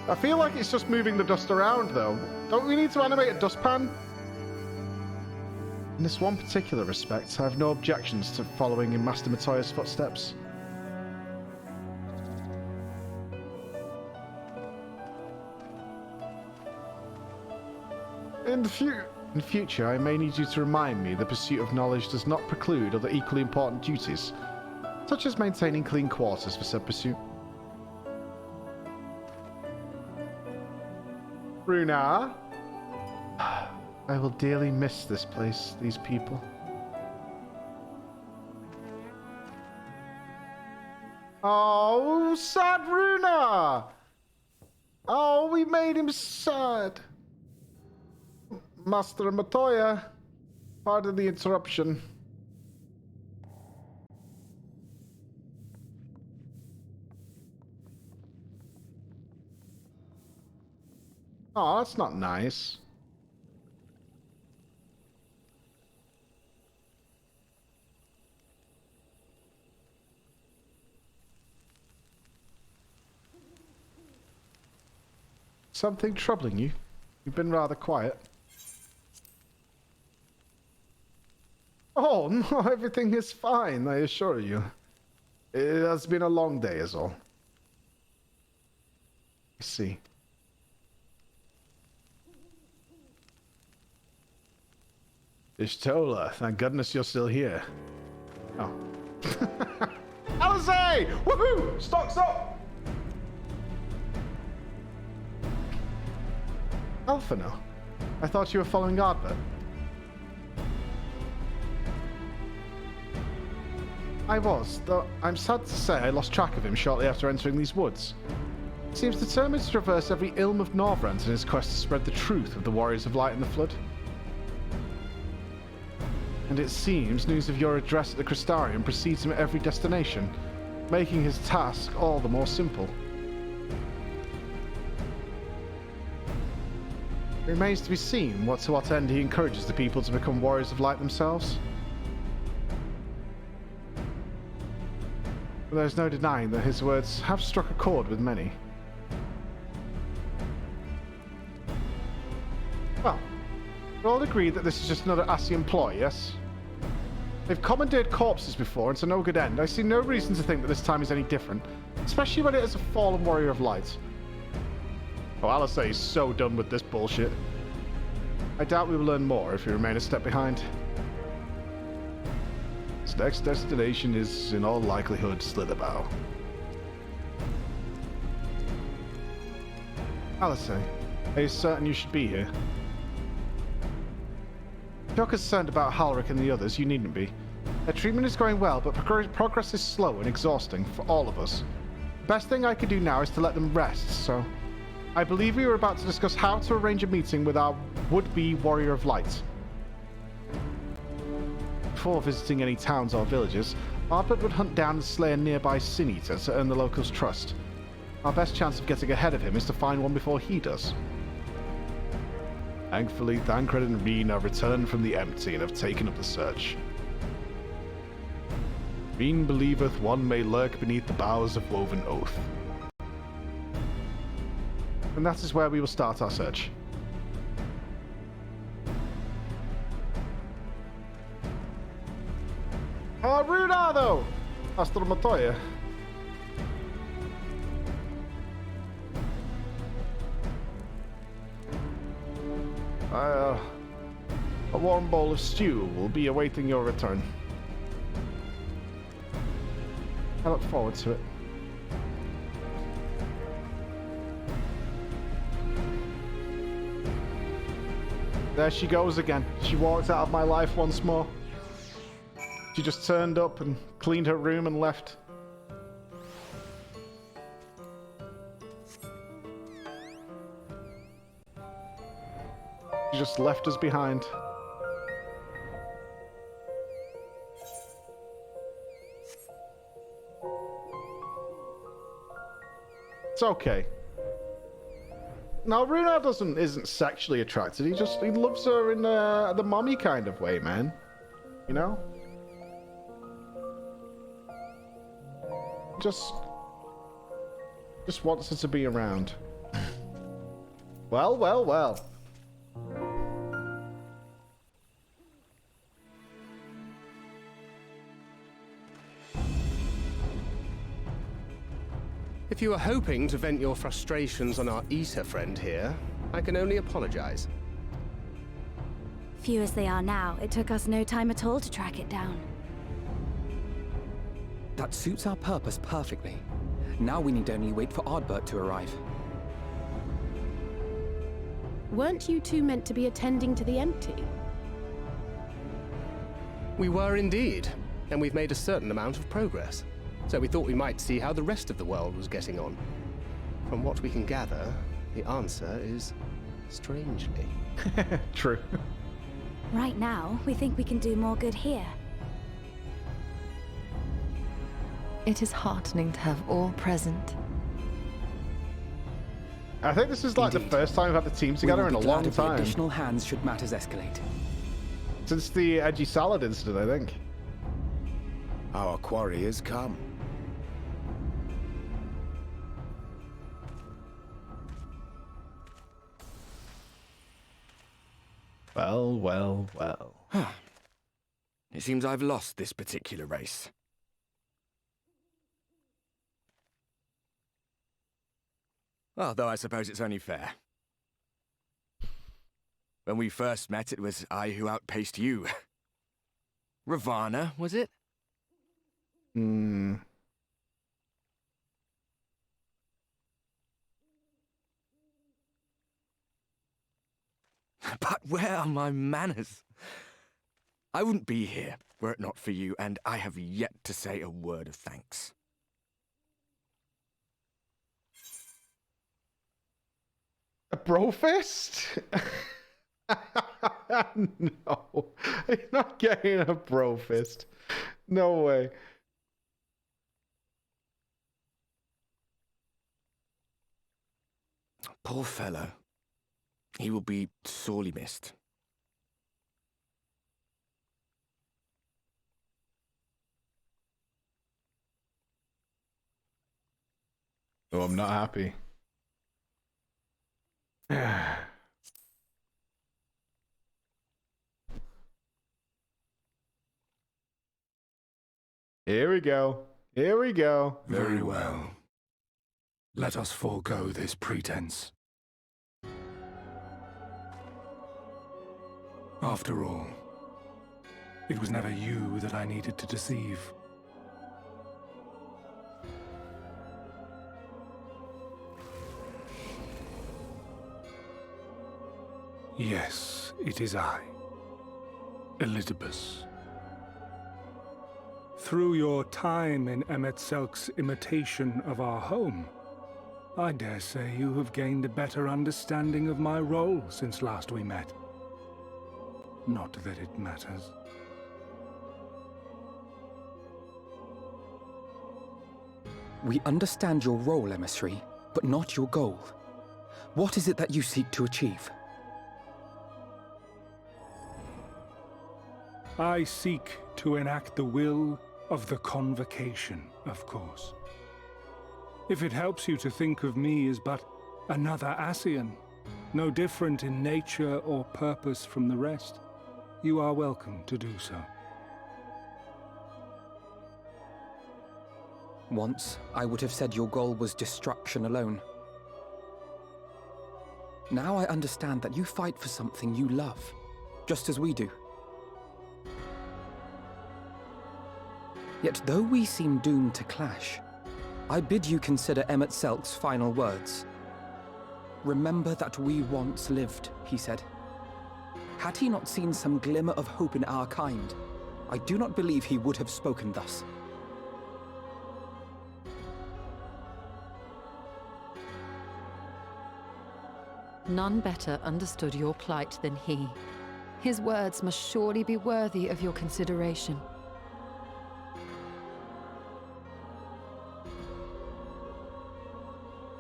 I feel like it's just moving the dust around, though. Don't we need to animate a dustpan? In this one particular respect, I have no objections to following in Master Matoya's footsteps. In future, I may need you to remind me the pursuit of knowledge does not preclude other equally important duties, such as maintaining clean quarters for said pursuit. Runa, I will dearly miss this place, these people. Oh, sad Runa! Oh, we made him sad. Master Matoya, pardon the interruption. Oh, that's not nice. Something troubling you? You've been rather quiet. Oh, no, everything is fine, I assure you. It has been a long day is all. I see. Ishtola, thank goodness you're still here. Oh. Alizé! Woohoo! Stocks up! Alphino, I thought you were following Ardbert. I was, though I'm sad to say I lost track of him shortly after entering these woods. He seems determined to traverse every ilm of Northrend in his quest to spread the truth of the Warriors of Light and the Flood. And it seems news of your address at the Crystarium precedes him at every destination, making his task all the more simple. It remains to be seen to what end he encourages the people to become Warriors of Light themselves. But there's no denying that his words have struck a chord with many. Well, we're all agreed that this is just another Ascian ploy, yes? They've commandeered corpses before, and to no good end. I see no reason to think that this time is any different, especially when it is a fallen Warrior of Light. Oh, Alizé is so done with this bullshit. I doubt we will learn more if we remain a step behind. His next destination is, in all likelihood, Slitherbow. Alizé, are you certain you should be here? If you're concerned about Halric and the others, you needn't be. Their treatment is going well, but progress is slow and exhausting for all of us. The best thing I can do now is to let them rest, so... I believe we were about to discuss how to arrange a meeting with our would-be Warrior of Light. Before visiting any towns or villages, Ardbert would hunt down and slay a nearby Sin Eater to earn the locals' trust. Our best chance of getting ahead of him is to find one before he does. Thankfully, Thancred and Reen have returned from the empty and have taken up the search. Reen believeth one may lurk beneath the boughs of woven oath. And that is where we will start our search. Runa, though! Master Matoya. A warm bowl of stew will be awaiting your return. I look forward to it. There she goes again. She walked out of my life once more. She just turned up and cleaned her room and left. She just left us behind. It's okay. No, Runar isn't sexually attracted. He loves her in the mommy kind of way, man. You know? Just wants her to be around. Well, well, well. If you were hoping to vent your frustrations on our Issa friend here, I can only apologize. Few as they are now, it took us no time at all to track it down. That suits our purpose perfectly. Now we need only wait for Ardbert to arrive. Weren't you two meant to be attending to the empty? We were indeed, and we've made a certain amount of progress. So we thought we might see how the rest of the world was getting on. From what we can gather, the answer is strangely. True. Right now, we think we can do more good here. It is heartening to have all present. I think this is like the first time we've had the team together in a long time. Additional hands should matters escalate. Since the Edgy Salad incident, I think. Our quarry has come. Well, well, well. It seems I've lost this particular race. Although I suppose it's only fair. When we first met, it was I who outpaced you. Ravana, was it? Hmm. But where are my manners? I wouldn't be here were it not for you, and I have yet to say a word of thanks. A brofist? No. You're not getting a brofist. No way. Poor fellow. He will be sorely missed. Oh, I'm not happy. Here we go. Here we go. Very well. Let us forego this pretense. After all, it was never you that I needed to deceive. Yes, it is I, Elizabeth. Through your time in Emet-Selk's imitation of our home, I dare say you have gained a better understanding of my role since last we met. Not that it matters. We understand your role, emissary, but not your goal. What is it that you seek to achieve? I seek to enact the will of the Convocation, of course. If it helps you to think of me as but another Ascian, no different in nature or purpose from the rest, you are welcome to do so. Once, I would have said your goal was destruction alone. Now I understand that you fight for something you love, just as we do. Yet though we seem doomed to clash, I bid you consider Emet-Selk's final words. Remember that we once lived, he said. Had he not seen some glimmer of hope in our kind, I do not believe he would have spoken thus. None better understood your plight than he. His words must surely be worthy of your consideration.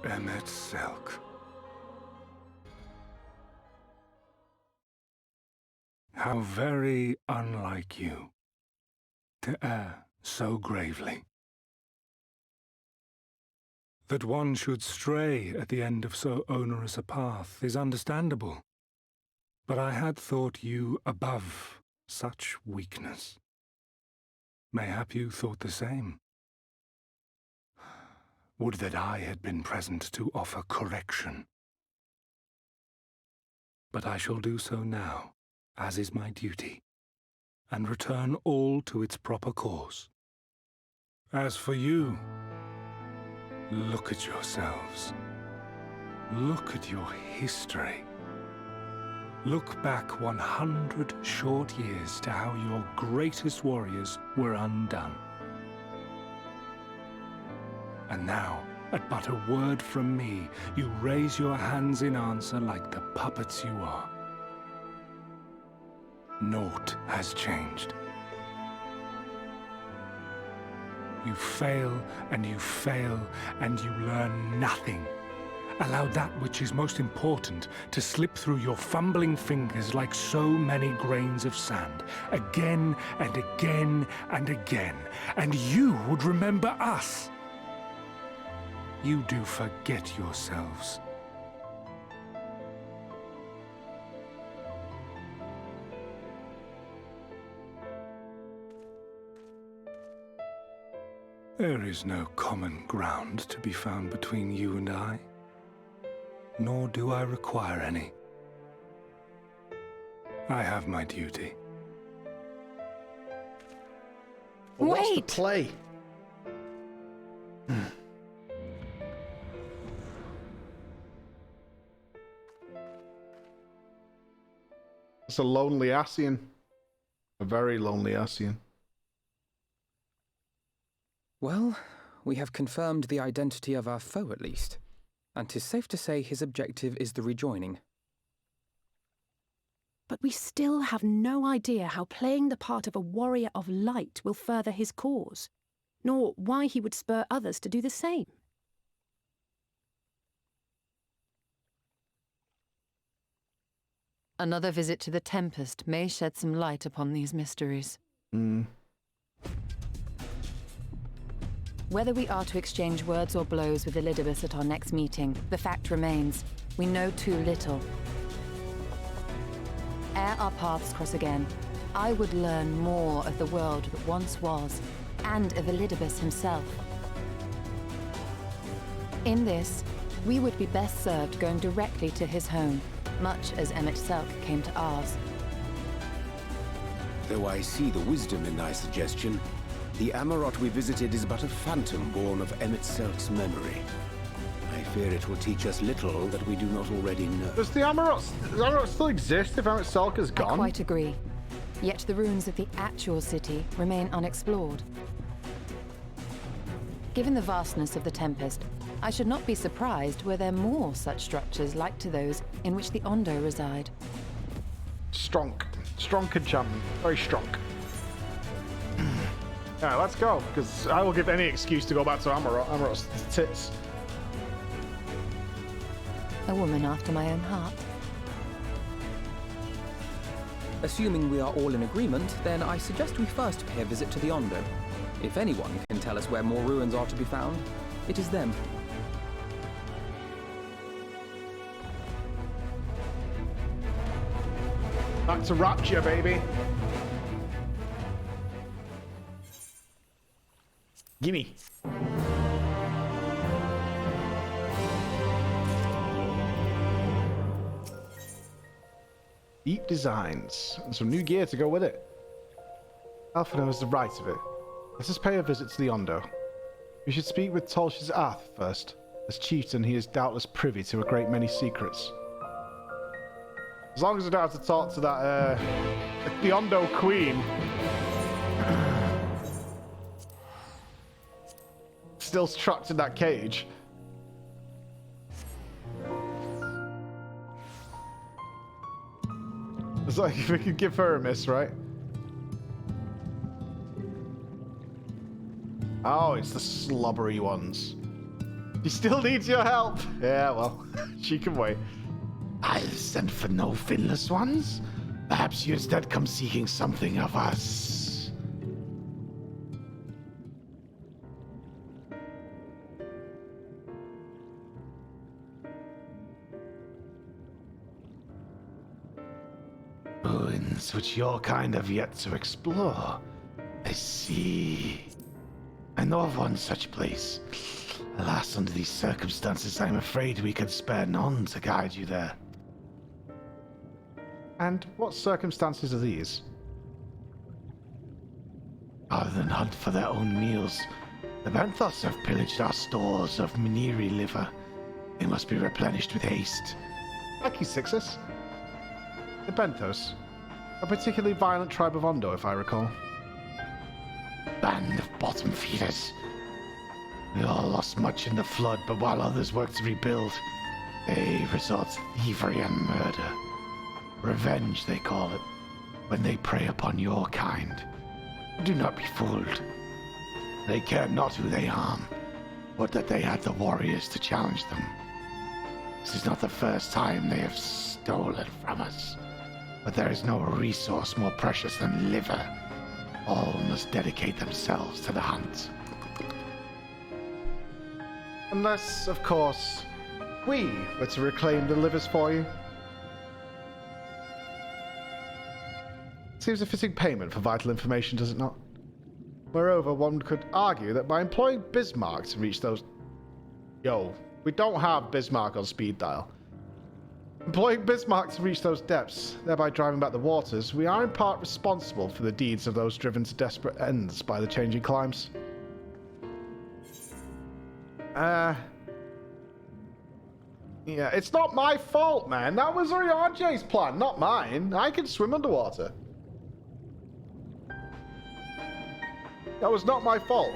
Emmett Selk. How very unlike you to err so gravely. That one should stray at the end of so onerous a path is understandable, but I had thought you above such weakness. Mayhap you thought the same. Would that I had been present to offer correction. But I shall do so now, as is my duty, and return all to its proper course. As for you, look at yourselves. Look at your history. Look back 100 short years to how your greatest warriors were undone. And now, at but a word from me, you raise your hands in answer like the puppets you are. Naught has changed. You fail, and you fail, and you learn nothing. Allow that which is most important to slip through your fumbling fingers like so many grains of sand, again and again and again, and you would remember us. You do forget yourselves. There is no common ground to be found between you and I, nor do I require any. I have my duty. Well, what's the play? It's a lonely Ascian. A very lonely Ascian. Well, we have confirmed the identity of our foe at least, and 'tis safe to say his objective is the rejoining. But we still have no idea how playing the part of a warrior of light will further his cause, nor why he would spur others to do the same. Another visit to the Tempest may shed some light upon these mysteries. Whether we are to exchange words or blows with Elidibus at our next meeting, the fact remains, we know too little. Ere our paths cross again, I would learn more of the world that once was, and of Elidibus himself. In this, we would be best served going directly to his home, much as Emmett Selk came to ours. Though I see the wisdom in thy suggestion, the Amarot we visited is but a phantom born of Emmett Selk's memory. I fear it will teach us little that we do not already know. Does the Amarot still exist if Emmett Selk is gone? I quite agree. Yet the ruins of the actual city remain unexplored. Given the vastness of the Tempest, I should not be surprised were there more such structures like to those in which the Ondo reside. Strong enchantment. Very strong. Alright, let's go, because I will give any excuse to go back to Amarot's tits. A woman after my own heart. Assuming we are all in agreement, then I suggest we first pay a visit to the Ondo. If anyone can tell us where more ruins are to be found, it is them. Back to Rapture, baby. Gimme. Deep designs and some new gear to go with it. Alpha knows the right of it. Let us pay a visit to the Ondo. We should speak with Tolsh's Ath first. As chieftain, he is doubtless privy to a great many secrets. As long as I don't have to talk to that, the Ondo Queen. Still trapped in that cage. It's like if we could give her a miss, right? Oh, it's the slobbery ones. He still needs your help. Yeah, well, she can wait. I'll send for no finless ones. Perhaps you instead come seeking something of us. Ruins which your kind have yet to explore. I see. I know of one such place. Alas, under these circumstances, I'm afraid we can spare none to guide you there. And what circumstances are these? Rather than hunt for their own meals, the Benthos have pillaged our stores of Miniri liver. They must be replenished with haste. Lucky Sixes. The Benthos. A particularly violent tribe of Ondo, if I recall. Band of bottom feeders. We all lost much in the flood, but while others work to rebuild, they resort to thievery and murder. Revenge, they call it, when they prey upon your kind. Do not be fooled. They care not who they harm, but that they had the warriors to challenge them. This is not the first time they have stolen from us, but there is no resource more precious than liver. All must dedicate themselves to the hunt. Unless, of course, we were to reclaim the livers for you. Seems a fitting payment for vital information, does it not? Moreover, one could argue that by employing Bismarck to reach those... Yo, we don't have Bismarck on speed dial. Employing Bismarck to reach those depths, thereby driving back the waters, we are in part responsible for the deeds of those driven to desperate ends by the changing climes. Yeah, it's not my fault, man. That was RJ's plan, not mine. I can swim underwater. That was not my fault.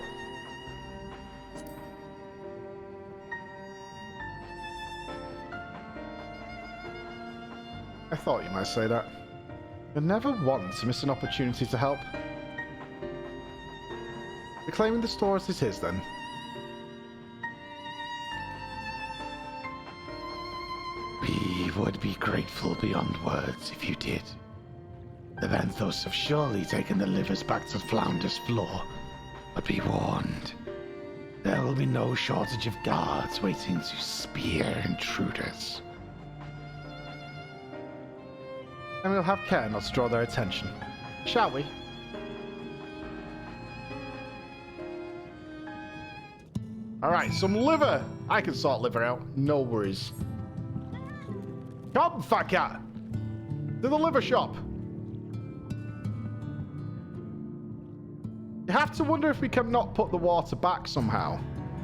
I thought you might say that. You're never one to miss an opportunity to help. Reclaiming the store as it is, then. We would be grateful beyond words if you did. The Benthos have surely taken the livers back to Flounder's floor, but be warned. There will be no shortage of guards waiting to spear intruders. And we'll have care not to draw their attention. Shall we? Alright, some liver! I can sort liver out. No worries. Come, fat cat! To the liver shop! You have to wonder if we can not put the water back somehow.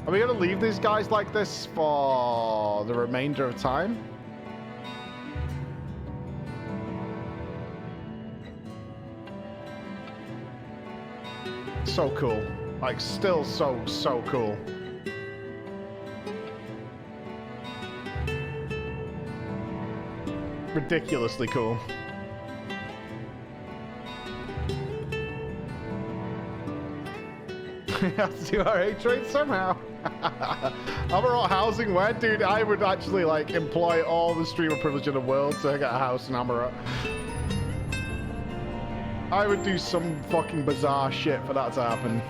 Are we going to leave these guys like this for the remainder of time? So cool. Like, still so cool. Ridiculously cool. We have to do our A-trade somehow. Amarat housing where? Dude, I would actually, like, employ all the streamer privilege in the world to get a house in Amarat. I would do some fucking bizarre shit for that to happen.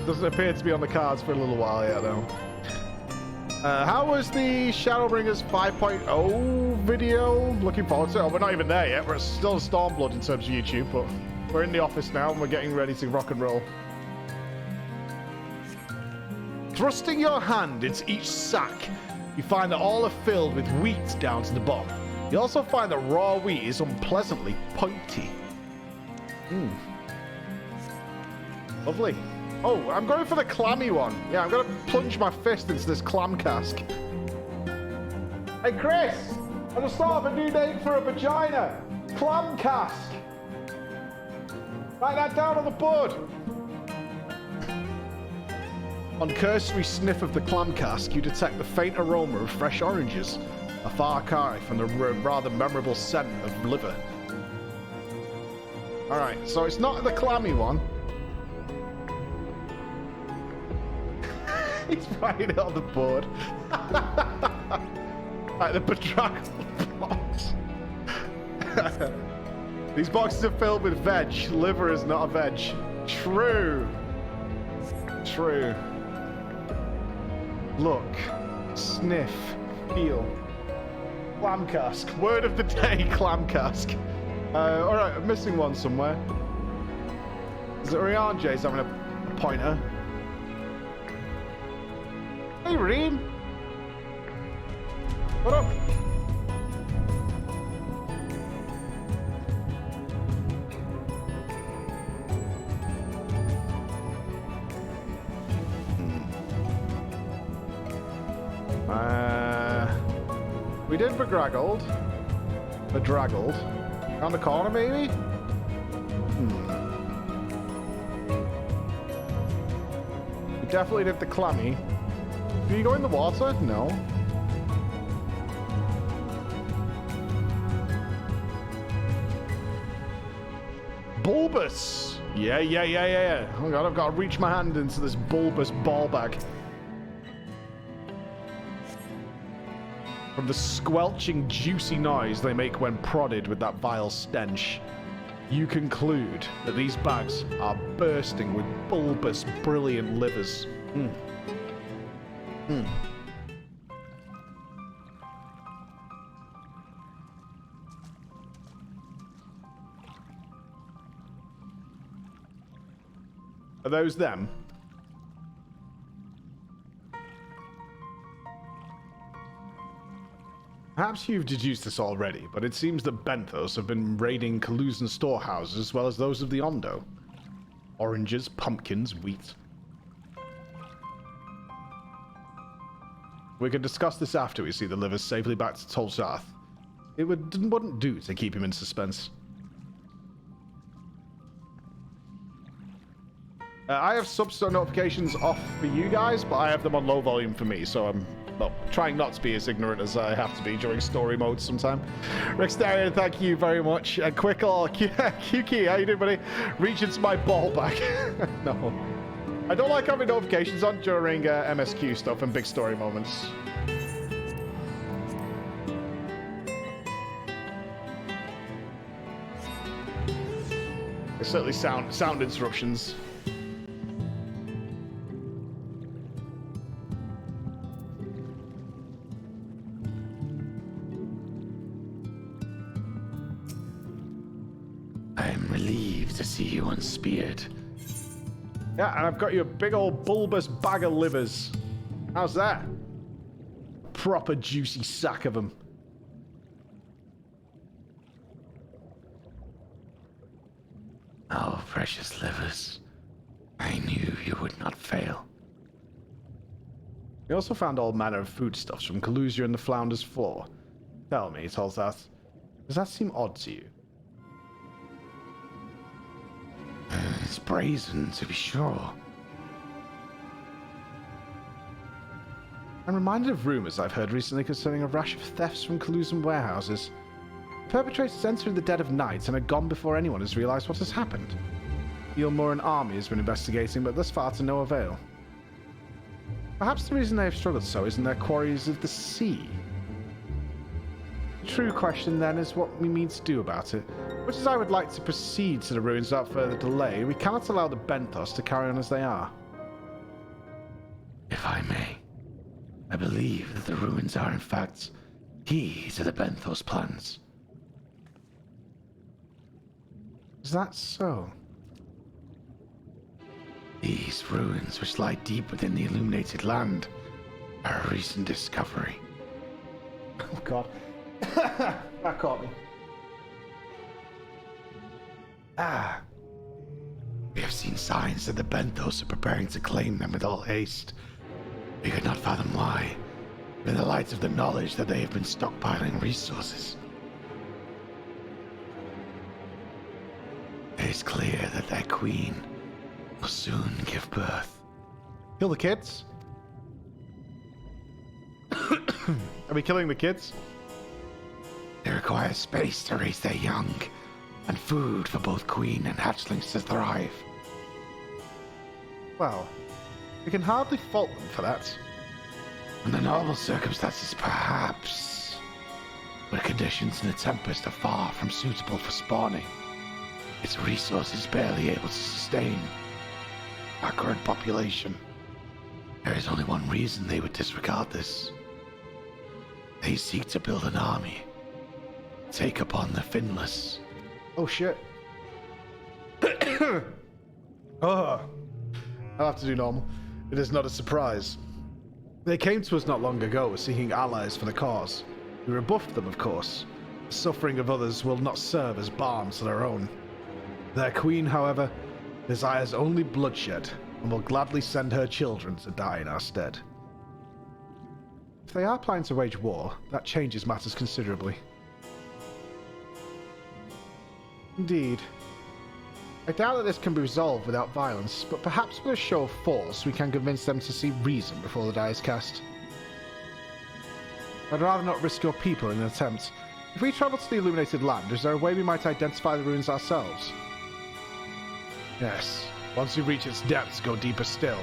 Doesn't appear to be on the cards for a little while yet, though. How was the Shadowbringers 5.0 video? Looking forward to it. Oh, we're not even there yet. We're still Stormblood in terms of YouTube, but we're in the office now and we're getting ready to rock and roll. Thrusting your hand into each sack, you find that all are filled with wheat down to the bottom. You also find that raw wheat is unpleasantly pointy. Lovely. Oh, I'm going for the clammy one. Yeah, I'm going to plunge my fist into this clam cask. Hey, Chris! I just thought of a new name for a vagina. Clam cask. Write that down on the board. On cursory sniff of the clam cask, you detect the faint aroma of fresh oranges, a far cry from the rather memorable scent of liver. Alright, so it's not the clammy one. He's writing it on the board. Like the bedraggled box. These boxes are filled with veg. Liver is not a veg. True. True. Look. Sniff. Feel. Clam cask. Word of the day, clam cask. Alright, I'm missing one somewhere. Is it Rianje's having a pointer? Hey, Reem. What up? We did bedraggled. On the corner, maybe? We definitely did the clammy. Did you go in the water? No. Bulbous! Yeah. Oh god, I've got to reach my hand into this bulbous ball bag. From the squelching, juicy noise they make when prodded with that vile stench, you conclude that these bags are bursting with bulbous, brilliant livers. Are those them? Perhaps you've deduced this already, but it seems that Benthos have been raiding Kalusan storehouses as well as those of the Ondo. Oranges, pumpkins, wheat. We could discuss this after we see the livers safely back to Tolzath. It wouldn't do to keep him in suspense. I have Substone notifications off for you guys, but I have them on low volume for me, so I'm trying not to be as ignorant as I have to be during story mode sometime. Rexdarian, thank you very much. And Quickle, QK, how you doing, buddy? Reach into my ball bag. No. I don't like having notifications on during MSQ stuff and big story moments. There's certainly sound interruptions. I'm relieved to see you unspeared. Yeah, and I've got you a big old bulbous bag of livers. How's that? Proper juicy sack of them. Oh, precious livers. I knew you would not fail. We also found all manner of foodstuffs from Kalusia and the Flounder's Floor. Tell me, Tolzath, does that seem odd to you? It's brazen, to be sure. I'm reminded of rumors I've heard recently concerning a rash of thefts from Kalusan warehouses. Perpetrators enter in the dead of night and are gone before anyone has realized what has happened. The Ilmoran army has been investigating, but thus far to no avail. Perhaps the reason they have struggled so isn't their quarries of the sea. The true question then is what we mean to do about it. Much as I would like to proceed to the ruins without further delay, we cannot allow the Benthos to carry on as they are. If I may, I believe that the ruins are in fact key to the Benthos plans. Is that so? These ruins, which lie deep within the illuminated land, are a recent discovery. Oh god. That caught me. We have seen signs that the Benthos are preparing to claim them with all haste. We could not fathom why, but in the light of the knowledge that they have been stockpiling resources, it is clear that their queen will soon give birth. Kill the kids? Are we killing the kids? They require space to raise their young, and food for both queen and hatchlings to thrive. Well, we can hardly fault them for that. Under normal circumstances, perhaps. But conditions in the Tempest are far from suitable for spawning. Its resources barely able to sustain our current population. There is only one reason they would disregard this. They seek to build an army. Take upon the Finless. Oh shit. Oh. I'll have to do normal. It is not a surprise. They came to us not long ago seeking allies for the cause. We rebuffed them, of course. The suffering of others will not serve as balm to their own. Their queen, however, desires only bloodshed and will gladly send her children to die in our stead. If they are planning to wage war, that changes matters considerably. Indeed. I doubt that this can be resolved without violence, but perhaps with a show of force we can convince them to see reason before the die is cast. I'd rather not risk your people in an attempt. If we travel to the illuminated land, is there a way we might identify the ruins ourselves? Yes. Once you reach its depths, go deeper still.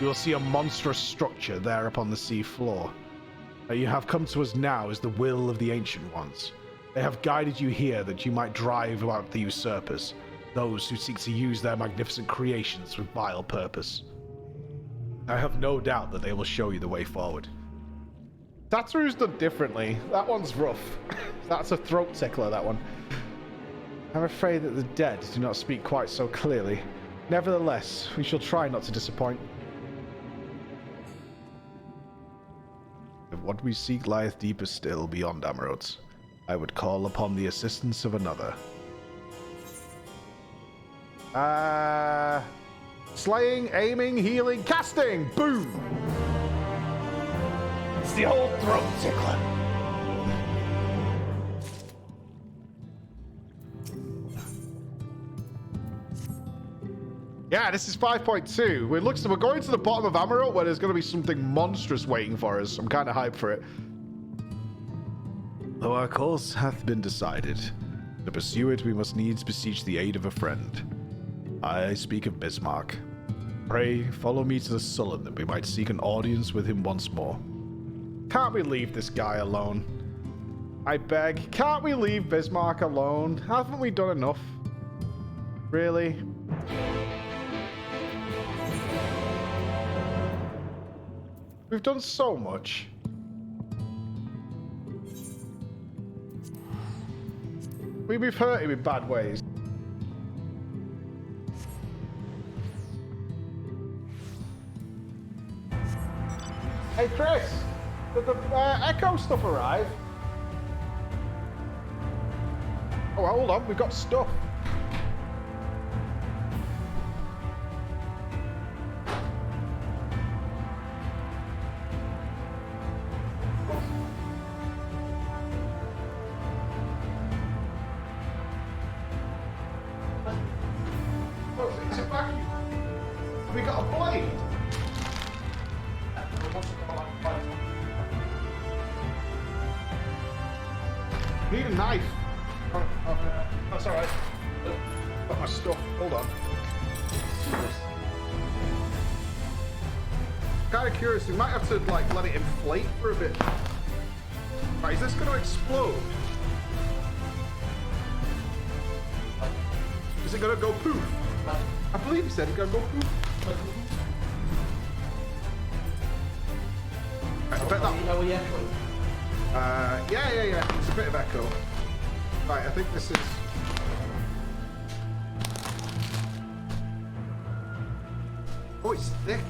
You will see a monstrous structure there upon the sea floor. What you have come to us now is the will of the Ancient Ones. They have guided you here that you might drive out the usurpers, those who seek to use their magnificent creations with vile purpose. I have no doubt that they will show you the way forward. Saturu's done differently. That one's rough. That's a throat tickler, that one. I'm afraid that the dead do not speak quite so clearly. Nevertheless, we shall try not to disappoint. If what we seek lieth deeper still beyond Amarotes, I would call upon the assistance of another. Slaying, aiming, healing, casting! Boom! It's the old throat tickler. Yeah, this is 5.2. We're going to the bottom of Amarote where there's going to be something monstrous waiting for us. I'm kind of hyped for it. Though our course hath been decided, to pursue it we must needs beseech the aid of a friend. I speak of Bismarck. Pray, follow me to the Sullen that we might seek an audience with him once more. Can't we leave this guy alone? I beg, can't we leave Bismarck alone? Haven't we done enough? Really? We've done so much. We've hurt him in bad ways. Hey Chris, did the Echo stuff arrive? Oh, hold on, we've got stuff. It's a vacuum. Have we got a blade? Need a knife. Oh, that's alright. Got my stuff. Hold on. Kind of curious. We might have to like let it inflate for a bit. Right, is this going to explode? Is it going to go poof? I believe he said it's going to go poof. Right, I bet that. Yeah. It's a bit of echo. Right, I think this is. Oh, it's thick.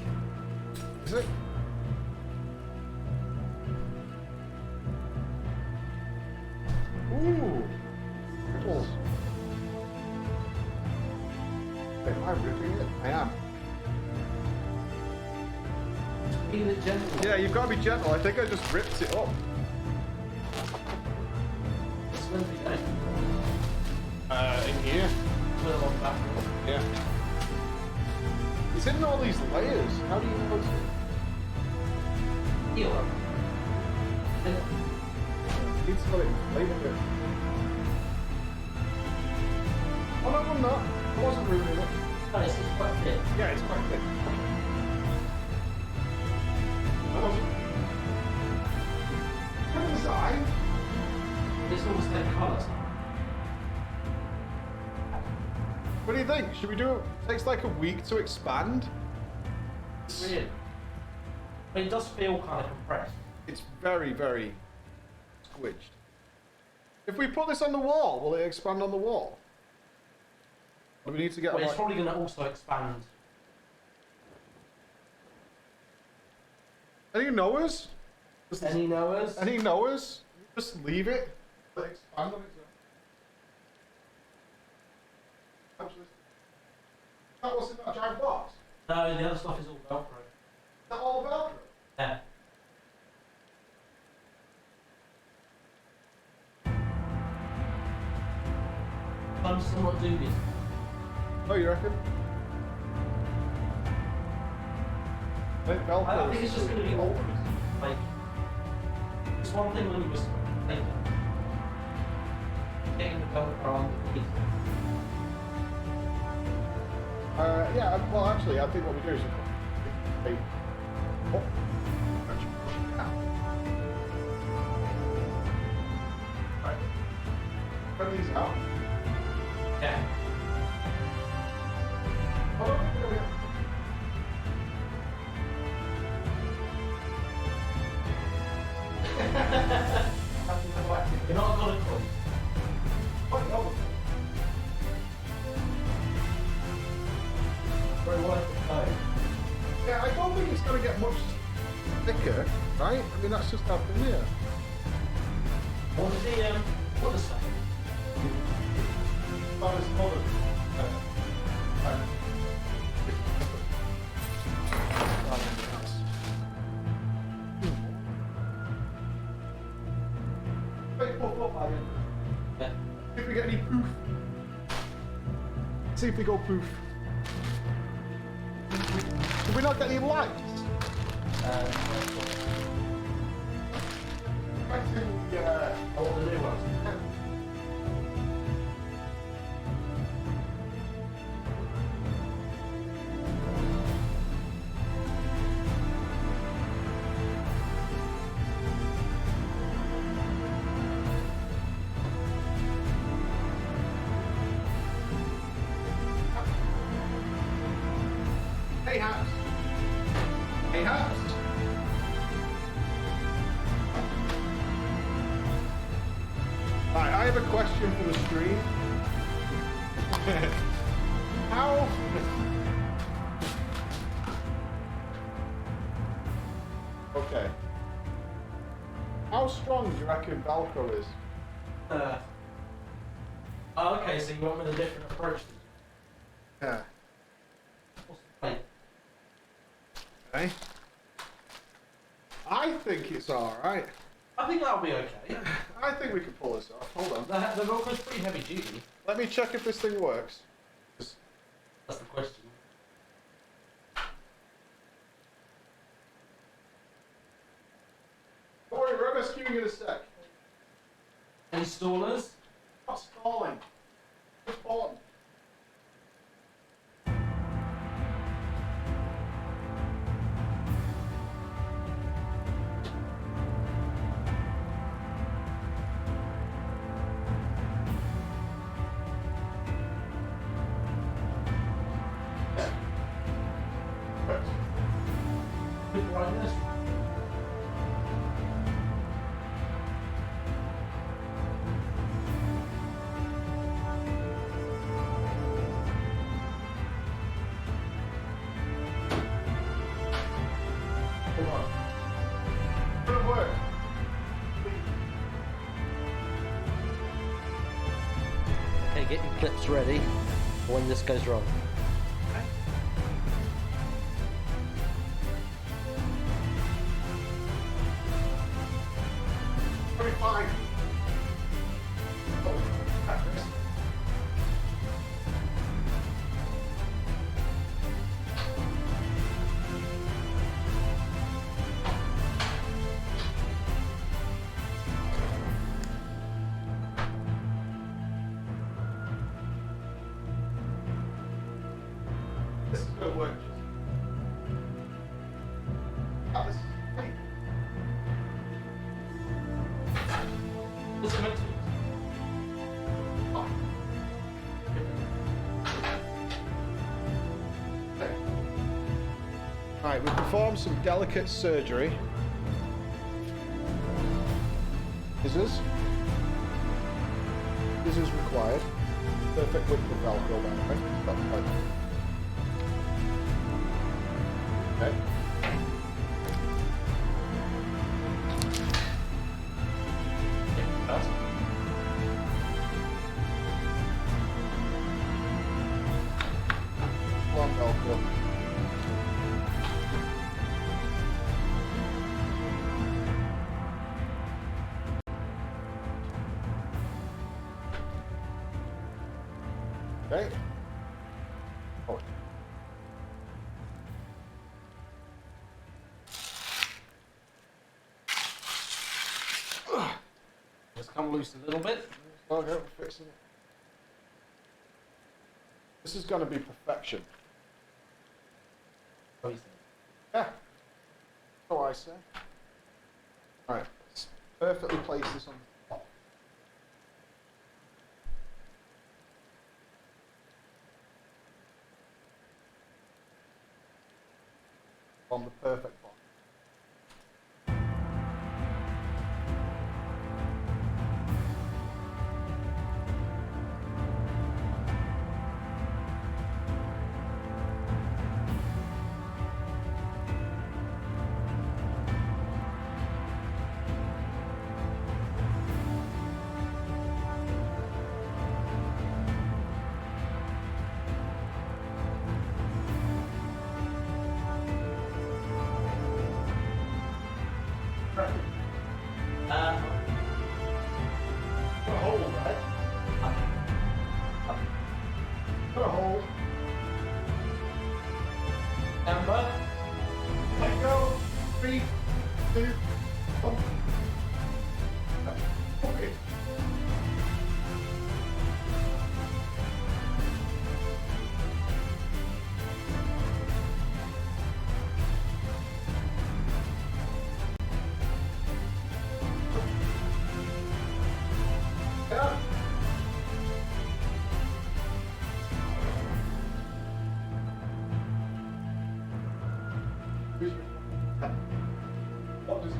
Is it? Ooh. Ripples. Wait, am I ripping it? I am. Be gentle. Yeah, you've got to be gentle. I think I just ripped it up. In here? Yeah. It's in all these layers. How do you know it's... Heal them. It's got it inflated it. Oh no, I'm not. I wasn't ruining it. No, it's quite thick. Yeah, it's quite thick. I wasn't. What design? It's almost like colours. What do you think? Should we do it? It takes like a week to expand. Weird. I mean, it does feel kind of compressed. It's very, very squidged. If we put this on the wall, will it expand on the wall? Or do we need to get... Well, it's probably going to also expand. Any knowers? Any knowers? Any knowers? Just leave it. Let it expand on its own. Actually, that was in that giant box. No, the other stuff is all Velcro. Is that all Velcro? Yeah. I'm somewhat dubious. Oh, you reckon? I think Velcro I think it's just going to be old. Like, it's one thing when you was like, getting the Velcro on the piece. Yeah, well, actually, I think what we do is... Oh. Actually, push it down. Right. Put these out. Yeah. Hold on, here we go. You're not going to cook. What? No. Very worth the time. Yeah, I don't think it's going to get much thicker, right? I mean, that's just happened here. What is the, what is that? That is modern. See if we get any poof. See if we go poof. Did we not get any lights? All the new ones. Hey, Haps. Hey, Haps. Right, I have a question for the stream. How... Okay. How strong do you reckon Velcro is? Oh, okay, so you want with a different approach. Yeah. What's the point? Okay. I think it's alright. I think that'll be okay. I think we can pull this off. Hold on. The Velcro's pretty heavy duty. Let me check if this thing works. That's the question. Don't worry, we're rescuing in a sec. Any stallers? Not stalling. Just bought. Okay, get your clips ready for when this goes wrong. Fine. Right, we perform some delicate surgery. Scissors. Scissors required. Perfect width of Velcro, by the way. That's right. Okay. Long Velcro. Okay. Oh. Just come loose a little bit. Okay, we're fixing it. This is going to be perfection. What do you think? Yeah. So I say. Alright, let's perfectly place this on the top. On the perfect box. Put a hole, right? Put a hole. Amber. Let go. 3, 2, 1. Okay. Yeah. What does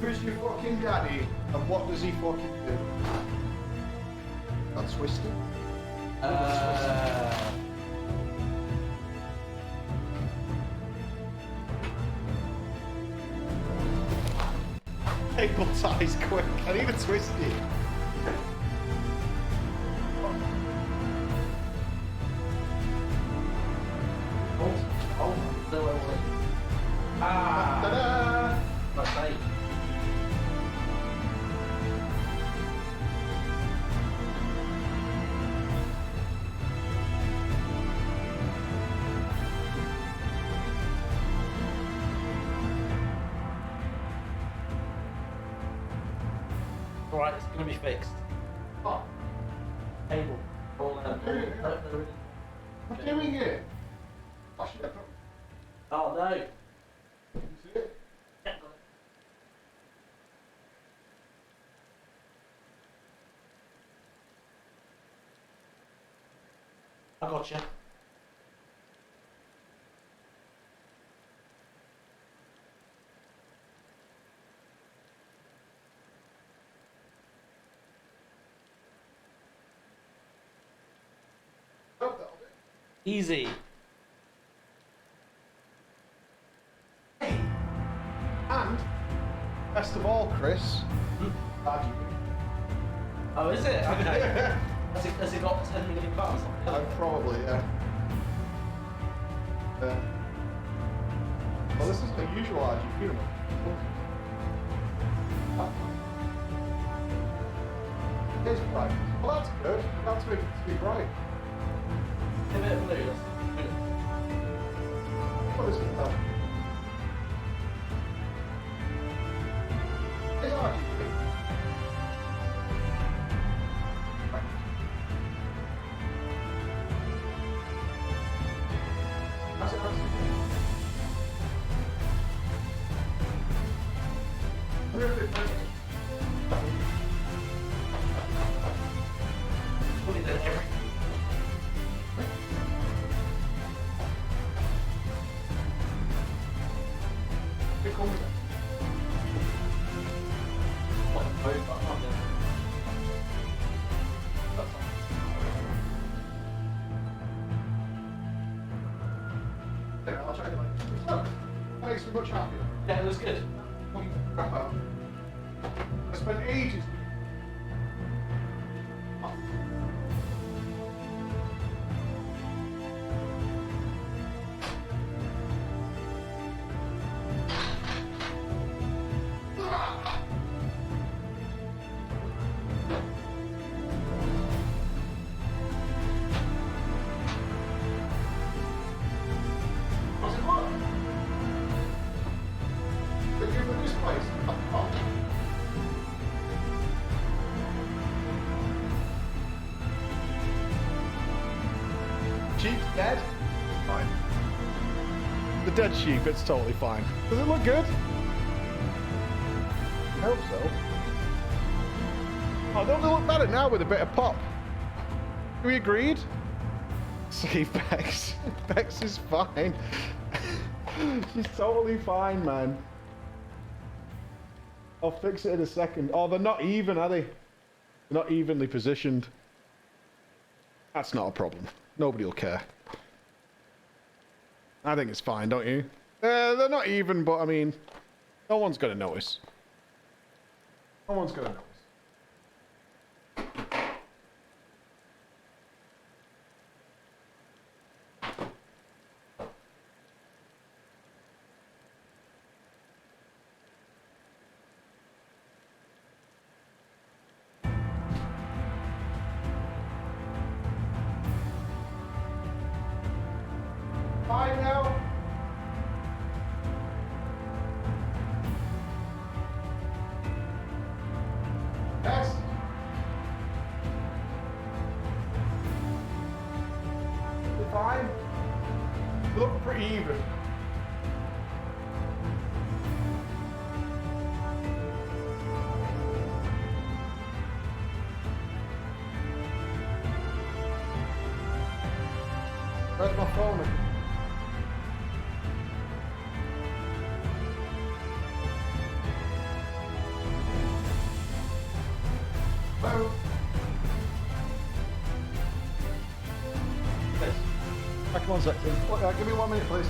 Who's your fucking daddy and what does he fucking do? That's twisted. Table ties quick. I need a twisty. Ta-da! Okay. Alright, it's gonna be fixed. Oh, Table. All I'm doing it. Oh, shit. Oh no. You see it? I got you. Easy. And, best of all, Chris, glad you Oh, is it? Okay. has it got 10 million pounds? Probably, yeah. Well, this is the usual RGB remote. It is bright. Well, that's good. That's making it to be bright. A bit of blue. What is it then? It's RGB. Right. That's it. previously much happier? Yeah, it was good. Crap out. I spent ages. Does it work? They give me this place. Oh. Sheep's dead? Fine. The dead sheep, it's totally fine. Does it look good? I hope so. Oh, don't they look better now with a bit of pop? We agreed? See, Bex. Bex is fine. She's totally fine, man. I'll fix it in a second. Oh, they're not even, are they? They're not evenly positioned. That's not a problem. Nobody will care. I think it's fine, don't you? They're not even, but I mean, no one's going to notice. No one's going to notice. Fine now. Next. You're fine. You look pretty even. Where's my phone? Hello? Yes. Back 1 second. Give me 1 minute, please.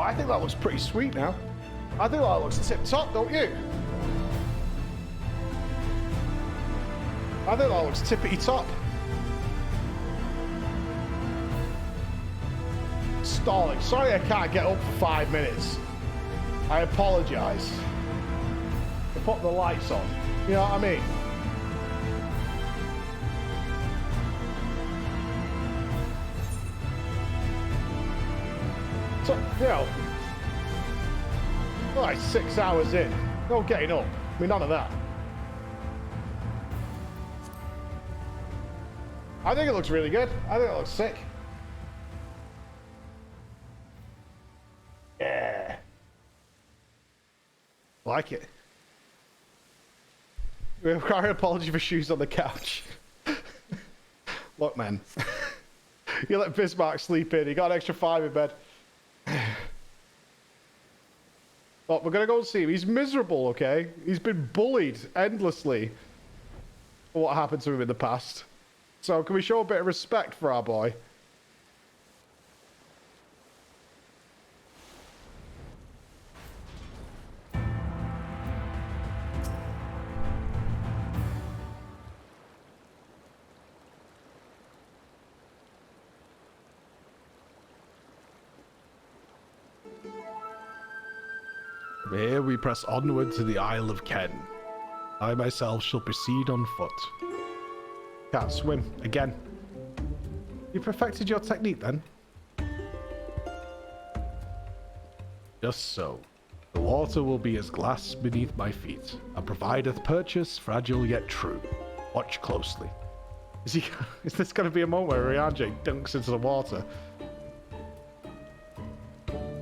I think that looks pretty sweet now. I think that looks tip-top, don't you? I think that looks tippity-top. Stalling. Sorry I can't get up for 5 minutes. I apologize. I put the lights on. You know what I mean? So, you know, we're like 6 hours in. No getting up. I mean, none of that. I think it looks really good. I think it looks sick. Yeah. Like it. We require an apology for shoes on the couch. Look, man. You let Bismarck sleep in. He got an extra 5 in bed. Look, we're going to go and see him. He's miserable, okay? He's been bullied endlessly for what happened to him in the past. So can we show a bit of respect for our boy? From here we press onward to the Isle of Ken. I myself shall proceed on foot. Can't swim, again. You perfected your technique then? Just so. The water will be as glass beneath my feet, and provideth purchase fragile yet true. Watch closely. Is this going to be a moment where Rianjay dunks into the water?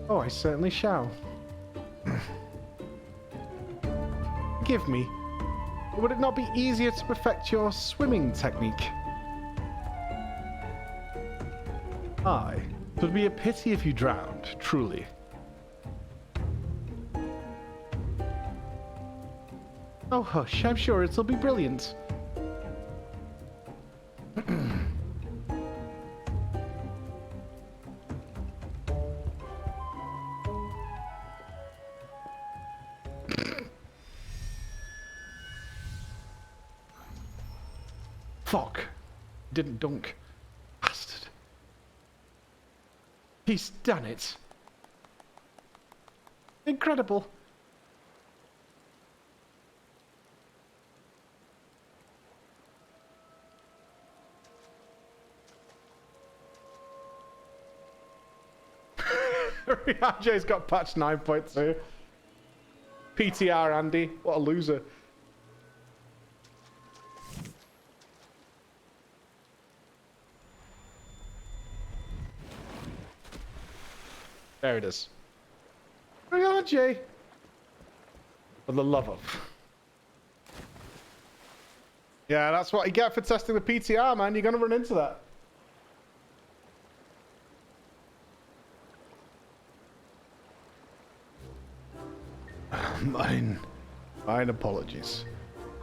Oh, I certainly shall. Forgive me. Would it not be easier to perfect your swimming technique? Aye. It would be a pity if you drowned, truly. Oh, hush. I'm sure it'll be brilliant. Fuck. Didn't dunk. Bastard. He's done it. Incredible. Rianjay's got patch 9.2. PTR Andy. What a loser. There it is. Rianjay. For the love of. Yeah, that's what you get for testing the PTR, man. You're gonna run into that. Mine apologies.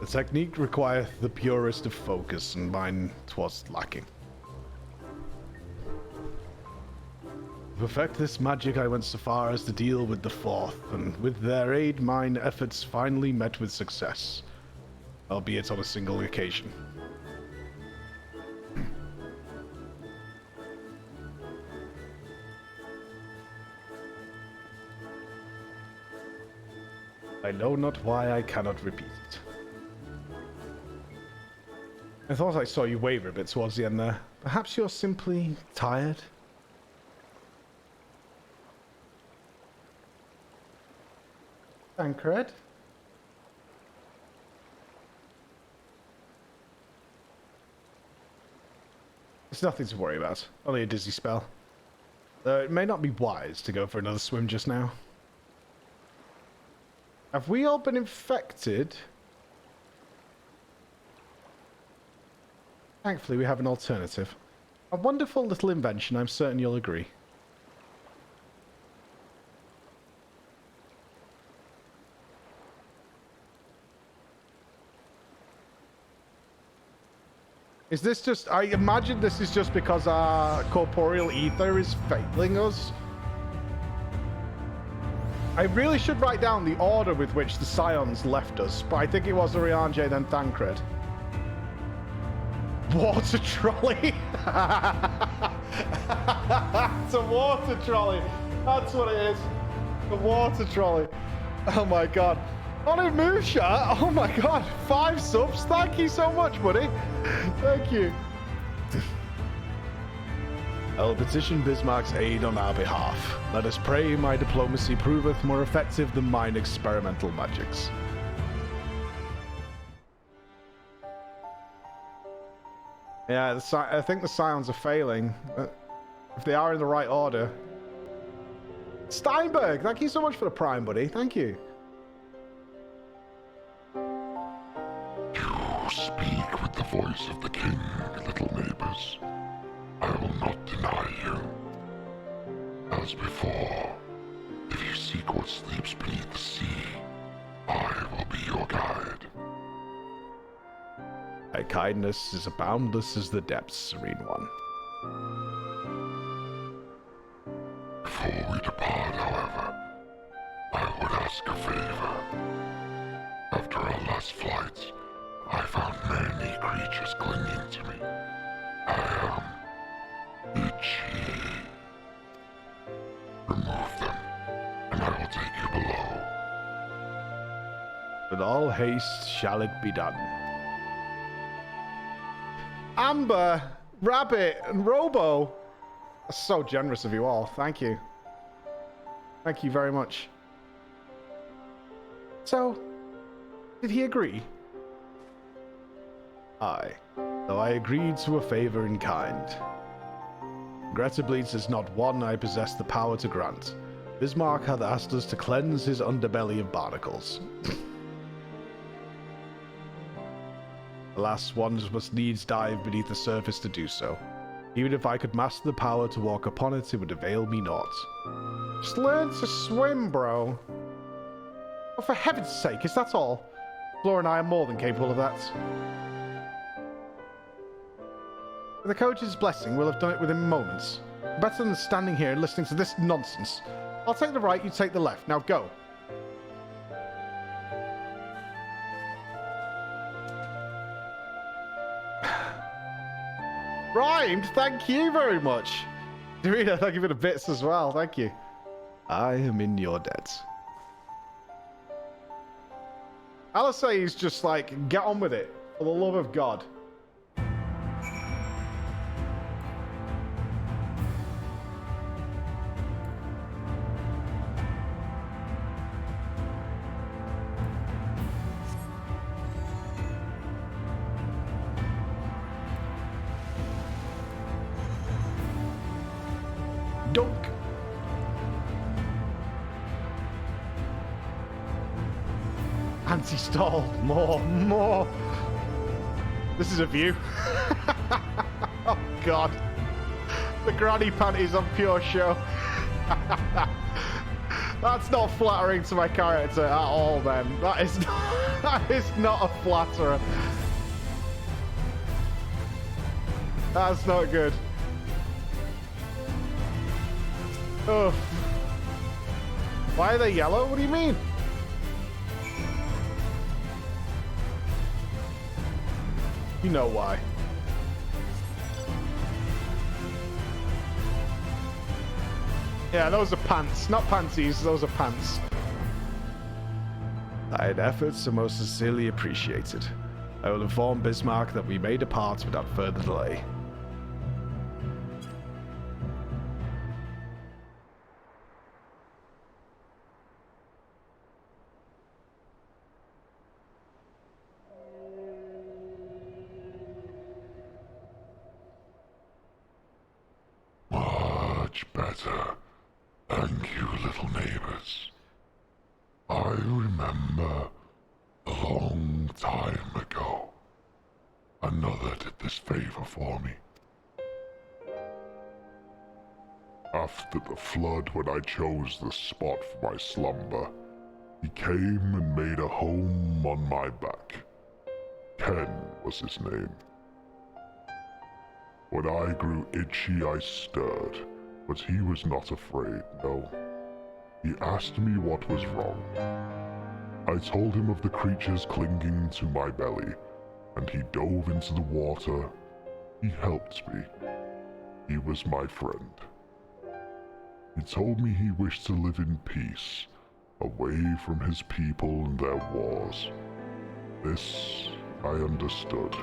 The technique requireth the purest of focus, and mine 'twas lacking. To perfect this magic, I went so far as to deal with the fourth, and with their aid, mine efforts finally met with success, albeit on a single occasion. I know not why I cannot repeat it. I thought I saw you waver a bit towards the end there. Perhaps you're simply tired? Tancred? It's nothing to worry about. Only a dizzy spell. Though it may not be wise to go for another swim just now. Have we all been infected? Thankfully, we have an alternative. A wonderful little invention, I'm certain you'll agree. Is this just... I imagine this is just because our corporeal ether is failing us. I really should write down the order with which the Scions left us, but I think it was Arianje, then Thancred. Water trolley! It's a water trolley! That's what it is. The water trolley. Oh my god. On a move shot. Oh my god. 5 subs. Thank you so much, buddy. Thank you. I will petition Bismarck's aid on our behalf. Let us pray my diplomacy proveth more effective than mine experimental magics. Yeah, I think the Scions are failing. If they are in the right order. Steinberg, thank you so much for the Prime, buddy. Thank you. You speak with the voice of the king, little neighbors. I will not deny you. As before, if you seek what sleeps beneath the sea, I will be your guide. Thy kindness is as boundless as the depths, Serene One. Before we depart, however, I would ask a favor. After our last flights, I found many creatures clinging to me. I am itchy. Remove them, and I will take you below. With all haste shall it be done. Amber, Rabbit, and Robo. That's so generous of you all. Thank you. Thank you very much. So, did he agree? Aye, though I agreed to a favor in kind. Regrettably, 'tis not one I possess the power to grant. Bismarck hath asked us to cleanse his underbelly of barnacles. Alas, one must needs dive beneath the surface to do so. Even if I could master the power to walk upon it, it would avail me not. Just learn to swim, bro. Oh, for heaven's sake, is that all? Flora and I are more than capable of that. With the coach's blessing, we'll have done it within moments. Better than standing here and listening to this nonsense. I'll take the right, you take the left. Now go. Rhymed, thank you very much. Dorita, thank you for the bits as well, thank you. I am in your debt. Alisei is just like, get on with it, for the love of God. Dunk. Anti-stall. More. This is a view. Oh, God. The granny panties on pure show. That's not flattering to my character at all, man. That is not a flatterer. That's not good. Oh. Why are they yellow? What do you mean? You know why. Yeah, those are pants. Not panties, those are pants. Thine efforts are most sincerely appreciated. I will inform Bismarck that we may depart without further delay. Much better. Thank you, little neighbors. I remember a long time ago, another did this favor for me. After the flood, when I chose the spot for my slumber, he came and made a home on my back. Ken was his name. When I grew itchy, I stirred, but he was not afraid, no. He asked me what was wrong. I told him of the creatures clinging to my belly, and he dove into the water. He helped me. He was my friend. He told me he wished to live in peace, away from his people and their wars. This I understood.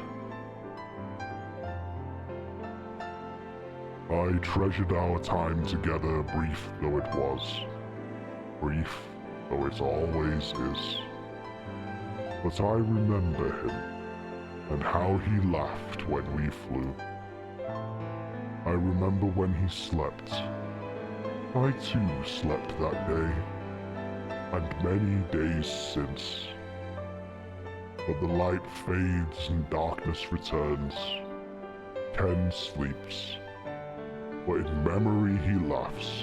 I treasured our time together, brief though it was. Brief though it always is. But I remember him, and how he laughed when we flew. I remember when he slept. I too slept that day, and many days since. But the light fades and darkness returns. Ken sleeps, but in memory he laughs,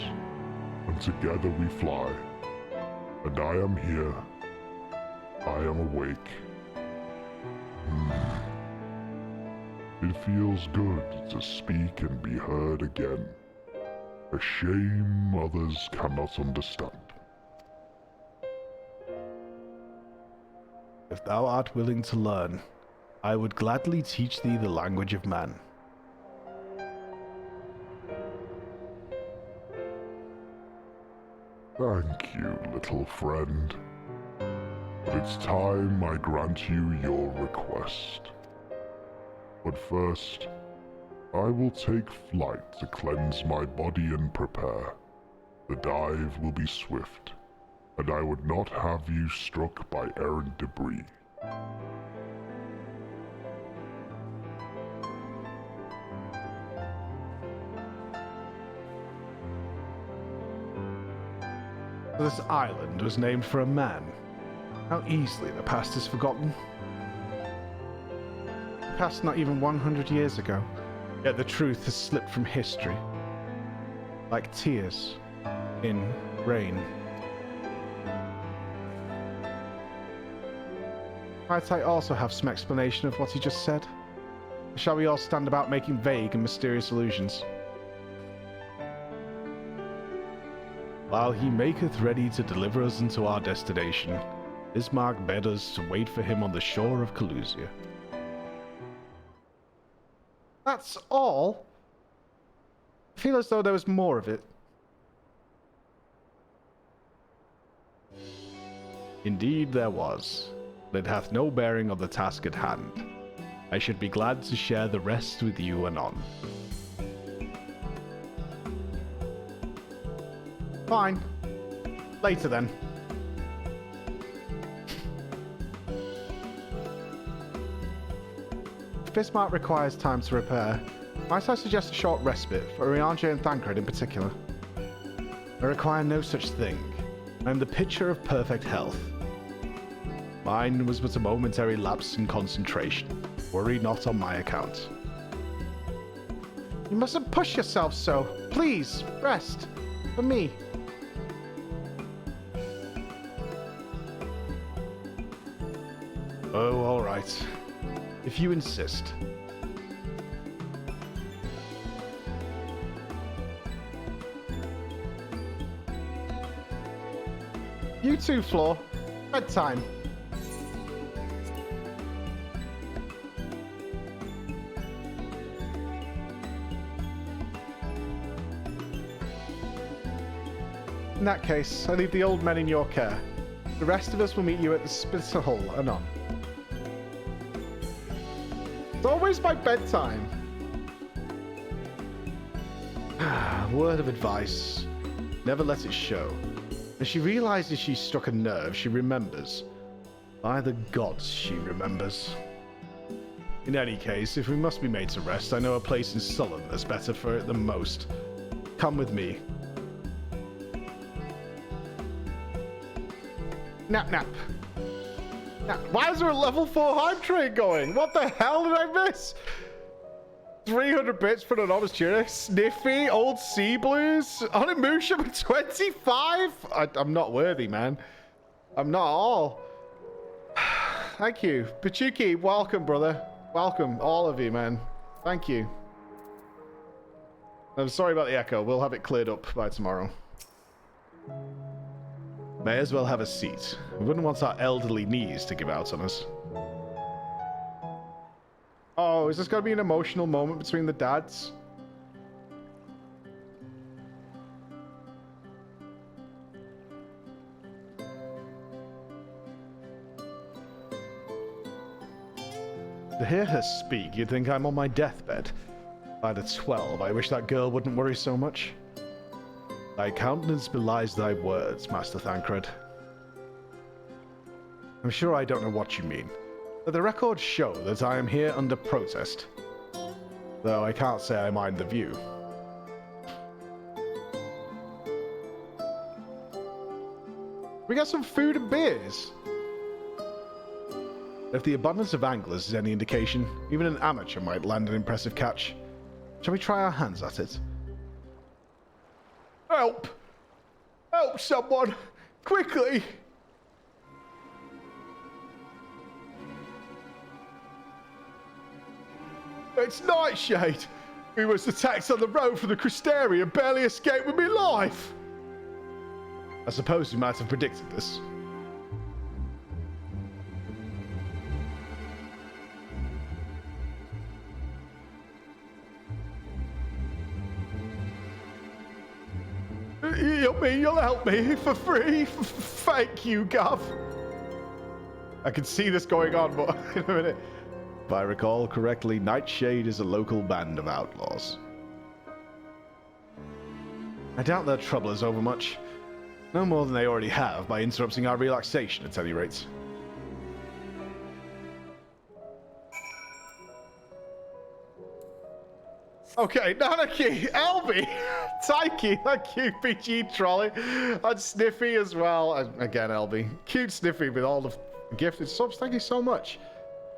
and together we fly. And I am here. I am awake. It feels good to speak and be heard again. A shame others cannot understand. If thou art willing to learn, I would gladly teach thee the language of man. Thank you, little friend. But it's time I grant you your request. But first, I will take flight to cleanse my body and prepare. The dive will be swift, and I would not have you struck by errant debris. This island was named for a man. How easily the past is forgotten. The past not even 100 years ago, yet the truth has slipped from history. Like tears in rain. Might I also have some explanation of what he just said? Or shall we all stand about making vague and mysterious allusions? While he maketh ready to deliver us into our destination, Bismarck bade us to wait for him on the shore of Calusia. That's all? I feel as though there was more of it. Indeed there was, but it hath no bearing on the task at hand. I should be glad to share the rest with you anon. Fine. Later then. If Bismarck requires time to repair, might I suggest a short respite for Rianje and Thancred in particular? I require no such thing. I am the picture of perfect health. Mine was but a momentary lapse in concentration. Worry not on my account. You mustn't push yourself so. Please, rest. For me. Oh, all right. If you insist. You too, Floor. Bedtime. In that case, I leave the old men in your care. The rest of us will meet you at the Spitzel anon. It's always my bedtime. Word of advice. Never let it show. As she realizes she's struck a nerve, she remembers. By the gods, she remembers. In any case, if we must be made to rest, I know a place in Sullen that's better for it than most. Come with me. Nap nap. Why is there a level 4 hype train going? What the hell did I miss? 300 bits for an honest jury. Sniffy, old sea blues. Onimusha with 25? I'm not worthy, man. I'm not at all. Thank you. Pachuki, welcome, brother. Welcome, all of you, man. Thank you. I'm sorry about the echo. We'll have it cleared up by tomorrow. May as well have a seat. We wouldn't want our elderly knees to give out on us. Oh, is this going to be an emotional moment between the dads? To hear her speak, you'd think I'm on my deathbed. By the 12, I wish that girl wouldn't worry so much. Thy countenance belies thy words, Master Thancred. I'm sure I don't know what you mean, but the records show that I am here under protest. Though I can't say I mind the view. We got some food and beers. If the abundance of anglers is any indication, even an amateur might land an impressive catch. Shall we try our hands at it? Help! Help someone! Quickly! It's Nightshade! We was attacked on the road from the Crystarium and barely escaped with my life! I suppose you might have predicted this. You mean you'll help me for free? Thank you, Gav. I can see this going on, but in a minute. If I recall correctly, Nightshade is a local band of outlaws. I doubt their trouble is over much. No more than they already have by interrupting our relaxation, at any rate. Okay, Nanaki, Elby, Taiki, thank you, PG Trolley, and Sniffy as well. Again, Elby. Cute Sniffy with all the gifted subs, thank you so much.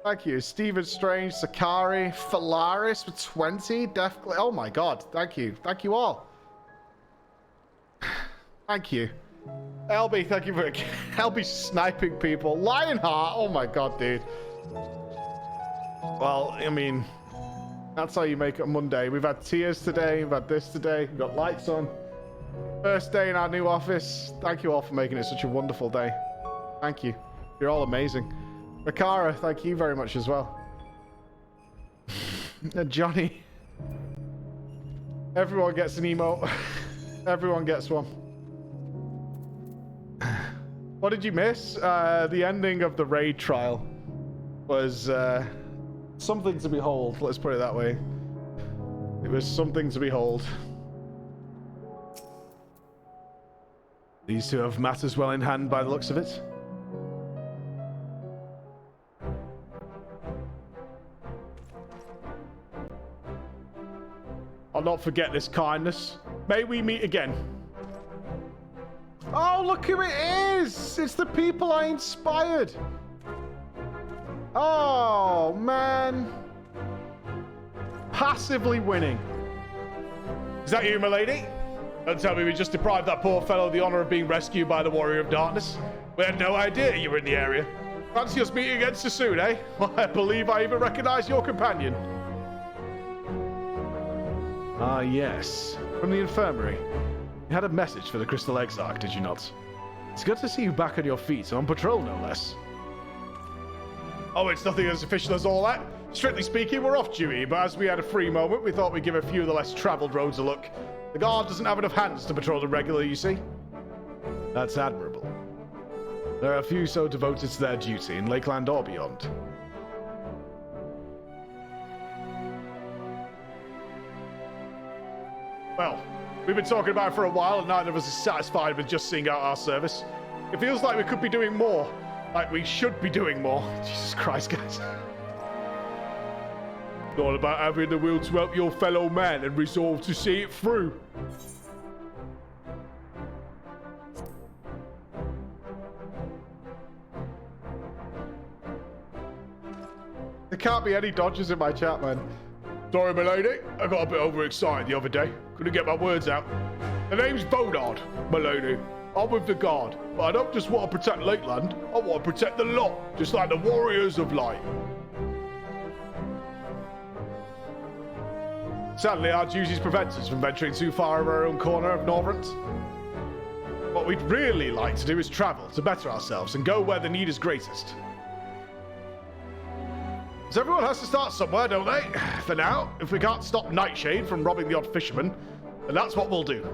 Thank you. Stephen Strange, Sakari, Phalaris with 20, Deathclay. Oh my god, thank you. Thank you all. Thank you. LB, thank you for LB sniping people. Lionheart, oh my god, dude. Well, I mean, that's how you make it a Monday. We've had tears today, we've had this today, we've got lights on. First day in our new office. Thank you all for making it such a wonderful day. Thank you. You're all amazing. Makara, thank you very much as well. And Johnny. Everyone gets an emote. Everyone gets one. What did you miss? The ending of the raid trial was something to behold. Let's put it that way. It was something to behold. These two have matters well in hand by the looks of it. I'll not forget this kindness. May we meet again. Oh, look who it is! It's the people I inspired. Oh, man. Passively winning. Is that you, milady? Don't tell me we just deprived that poor fellow of the honor of being rescued by the Warrior of Darkness. We had no idea you were in the area. Fancy us meeting again so soon, eh? I believe I even recognize your companion. Ah, yes. From the infirmary. You had a message for the Crystal Exarch, did you not? It's good to see you back on your feet, on patrol no less. Oh, it's nothing as official as all that. Strictly speaking, we're off duty, but as we had a free moment, we thought we'd give a few of the less travelled roads a look. The guard doesn't have enough hands to patrol them regularly, you see. That's admirable. There are a few so devoted to their duty in Lakeland or beyond. Well, we've been talking about it for a while, and neither of us is satisfied with just seeing out our service. It feels like we could be doing more. Like we should be doing more. Jesus Christ, guys. It's all about having the will to help your fellow man and resolve to see it through. There can't be any dodges in my chat, man. Sorry, milady. I got a bit overexcited the other day. Couldn't get my words out. The name's Bodard, milady. I'm with the guard, but I don't just want to protect Lakeland. I want to protect the lot, just like the Warriors of Light. Sadly, our duties prevent us from venturing too far of our own corner of Northront. But we'd really like to do is travel to better ourselves and go where the need is greatest. Because everyone has to start somewhere, don't they? For now, if we can't stop Nightshade from robbing the odd fisherman, then that's what we'll do.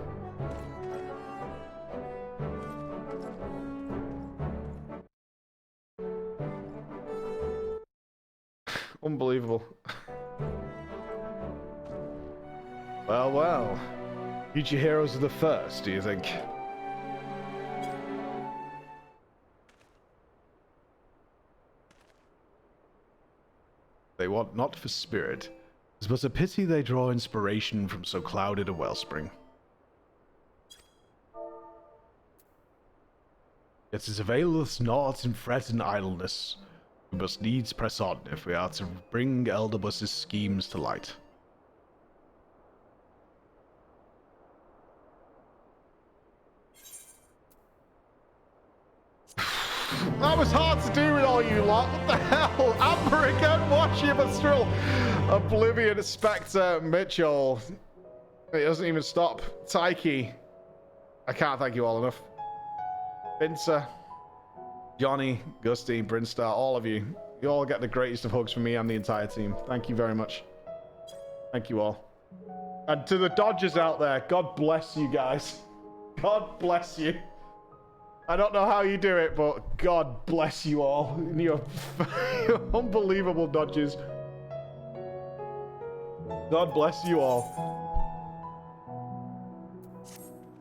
Unbelievable. Well, well. Future heroes are the first, do you think? They want not for spirit. It's but a pity they draw inspiration from so clouded a wellspring. Yet it availeth not in fret and idleness. We must needs press on if we are to bring Eldebus's schemes to light. That was hard to do with all you lot. What the hell? Amber again, watching but still. Oblivion, Spectre, Mitchell. It doesn't even stop. Taiki. I can't thank you all enough. Vincer. Johnny, Gusty, Brinstar, all of you. You all get the greatest of hugs from me and the entire team. Thank you very much. Thank you all. And to the Dodgers out there, God bless you guys. God bless you. I don't know how you do it, but God bless you all. You're unbelievable Dodgers. God bless you all.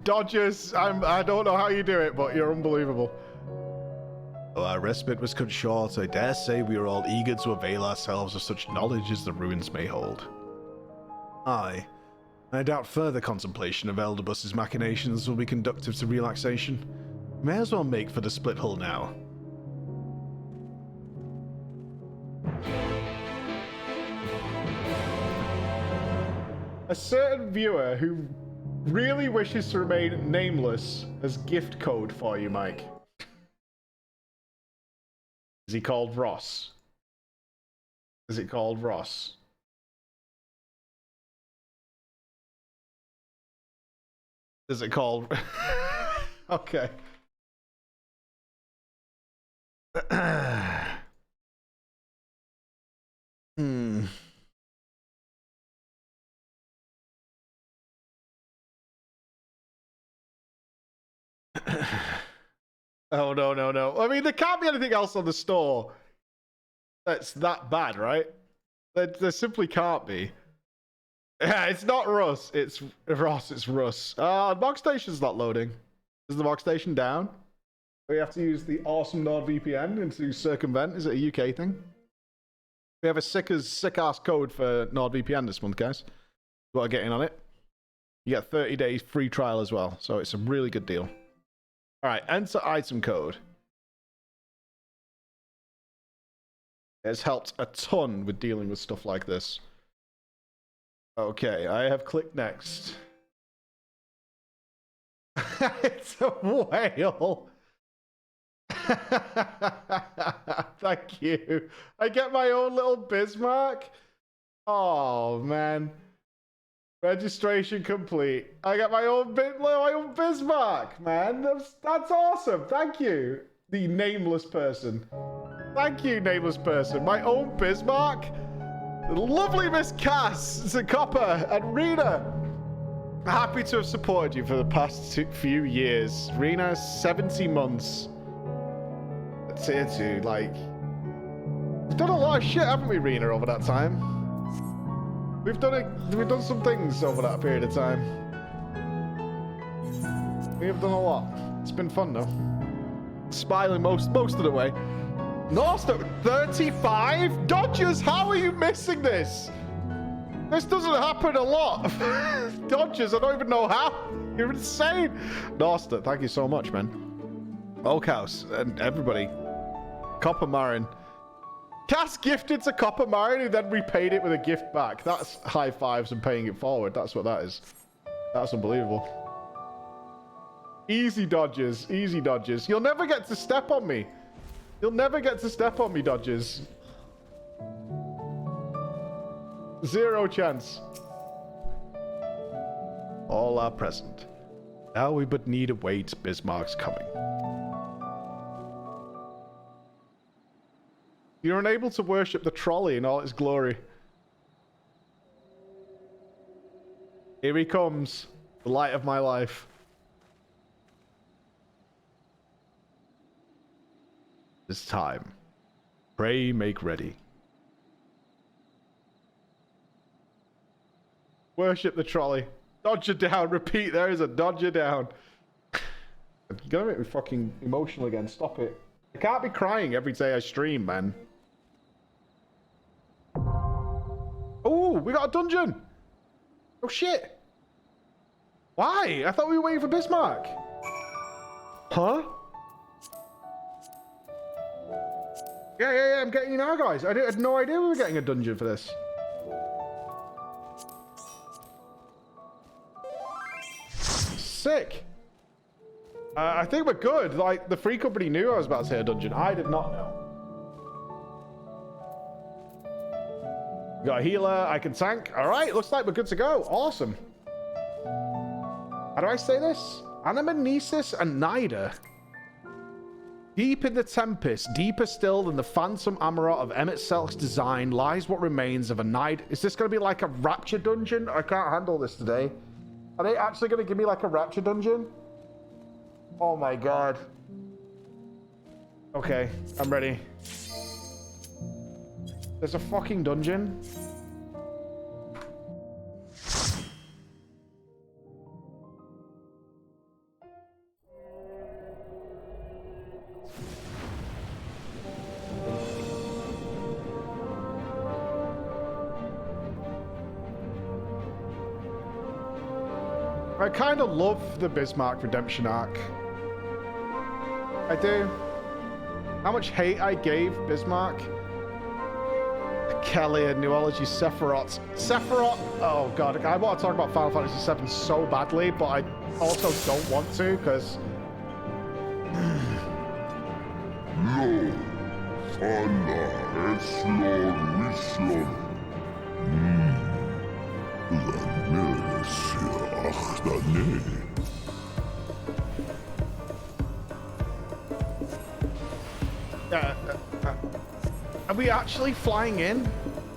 Dodgers, I don't know how you do it, but you're unbelievable. Though our respite was cut short, I dare say we are all eager to avail ourselves of such knowledge as the ruins may hold. Aye, I doubt further contemplation of Eldebus's machinations will be conductive to relaxation. May as well make for the split hull now. A certain viewer who really wishes to remain nameless has gift code for you, Mike. Is he called Ross? Is it called Ross? Is it called... Okay. Oh, no. I mean, there can't be anything else on the store that's that bad, right? There simply can't be. Yeah, it's not Russ. It's Ross. It's Russ. The box station's not loading. Is the box station down? We have to use the awesome NordVPN to circumvent. Is it a UK thing? We have a sick-ass code for NordVPN this month, guys. You want to get in on it? You get 30 days free trial as well, so it's a really good deal. All right, enter item code. It's helped a ton with dealing with stuff like this. Okay, I have clicked next. It's a whale. Thank you. I get my own little Bismarck. Oh man. Registration complete. I got my own Bismarck, man. That's awesome. Thank you, the nameless person. Thank you, nameless person. My own Bismarck. Lovely Miss Cass, Zakoppa, and Rena. Happy to have supported you for the past few years. Rena, 70 months. Tier 2, like... We've done a lot of shit, haven't we, Rena, over that time? We've done some things over that period of time. We have done a lot. It's been fun, though. Smiling most of the way. Norster, 35? Dodgers, how are you missing this? This doesn't happen a lot. Dodgers, I don't even know how. You're insane. Norster, thank you so much, man. Oakhouse, and everybody. Copper Marin. Cass gifted to Copper Marin, who then repaid it with a gift back. That's high fives and paying it forward. That's what that is. That's unbelievable. Easy Dodgers. Easy Dodgers. You'll never get to step on me. You'll never get to step on me, Dodgers. Zero chance. All are present. Now we but need await Bismarck's coming. You're unable to worship the trolley in all its glory. Here he comes, the light of my life. It's time. Pray, make ready. Worship the trolley. Dodge her down. Repeat, there is a dodge her down. You're gonna make me fucking emotional again. Stop it. I can't be crying every day I stream, man. Oh, we got a dungeon. Oh, shit. Why? I thought we were waiting for Bismarck. Huh? Yeah, I'm getting you now, guys. I had no idea we were getting a dungeon for this. Sick. I think we're good. Like, the free company knew I was about to say a dungeon. I did not know. We got a healer. I can tank. All right, looks like we're good to go. Awesome. How do I say this? Anamnesis and Nida. Deep in the Tempest, deeper still than the phantom Amarot of Emmett Selk's design, lies what remains of a night. Is this going to be like a Rapture dungeon? I can't handle this today. Are they actually going to give me like a Rapture dungeon? Oh my god. Okay, I'm ready. There's a fucking dungeon. I kind of love the Bismarck redemption arc. I do. How much hate I gave Bismarck. Kelly and Neology Sephiroth. Sephiroth! Oh god, I want to talk about Final Fantasy VII so badly, but I also don't want to, because... Are we actually flying in?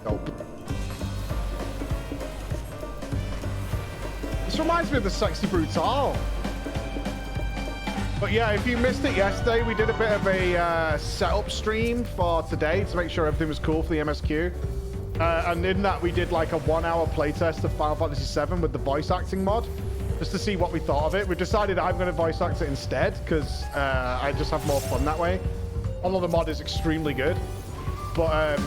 Nope. This reminds me of the Sexy Brutal. But yeah, if you missed it yesterday, we did a bit of a setup stream for today to make sure everything was cool for the MSQ. And in that, we did like a 1-hour playtest of Final Fantasy VII with the voice acting mod, just to see what we thought of it. We decided I'm going to voice act it instead, because I just have more fun that way. Although the mod is extremely good. But,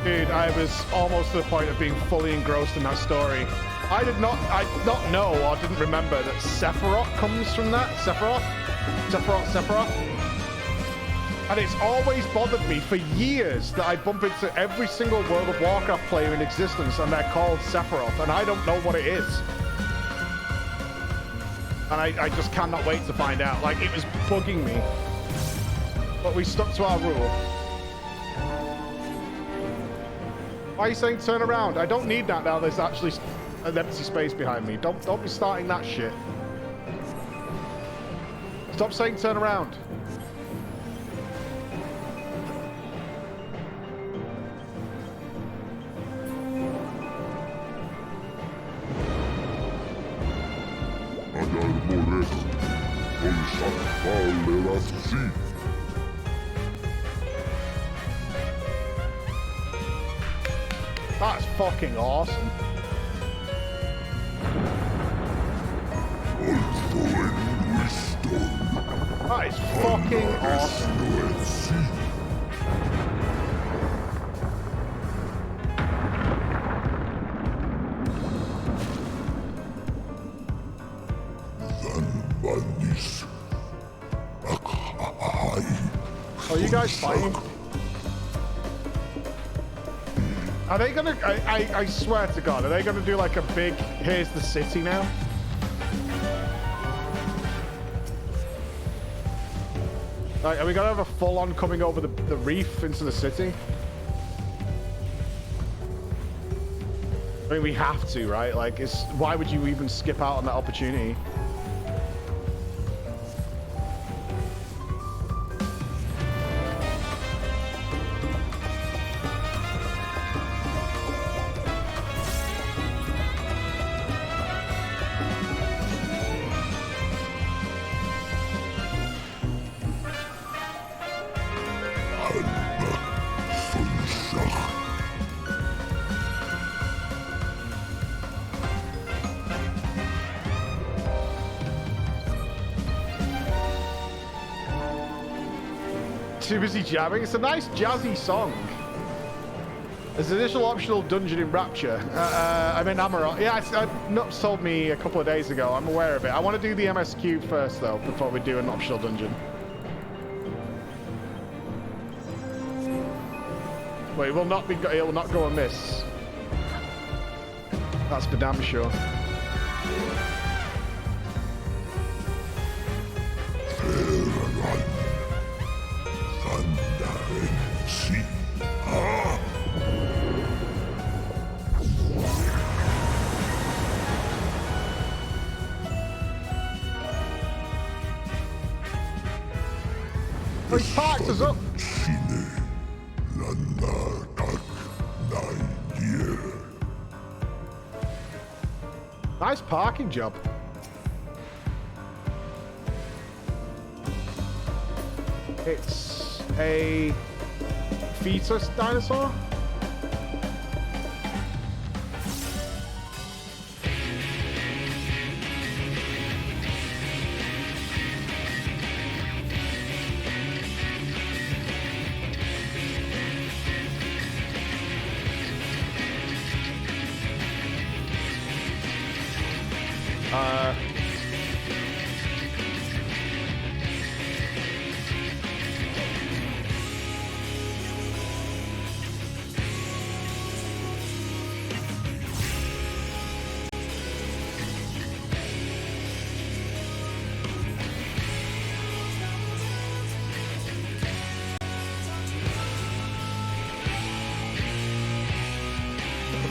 dude, I was almost to the point of being fully engrossed in that story. I did not know or didn't remember that Sephiroth comes from that. Sephiroth. And it's always bothered me for years that I bump into every single World of Warcraft player in existence and they're called Sephiroth, and I don't know what it is. And I just cannot wait to find out. Like, it was bugging me. But we stuck to our rule. Why are you saying turn around? I don't need that now. There's actually an empty space behind me. Don't be starting that shit. Stop saying turn around. That's fucking awesome. That is fucking awesome. Are you guys fighting? Are they gonna, I swear to God, are they gonna do like a big, here's the city now? Like, are we gonna have a full-on coming over the reef into the city? I mean, we have to, right? Like, why would you even skip out on that opportunity? Too busy jamming. It's a nice jazzy song. There's an additional optional dungeon in Rapture. I'm in Amarok. Yeah, Nupps told me a couple of days ago. I'm aware of it. I want to do the MSQ first, though, before we do an optional dungeon. Well, it will not go amiss. That's for damn sure. Oh, he's parked us up. Nice parking job. It's a fetus dinosaur.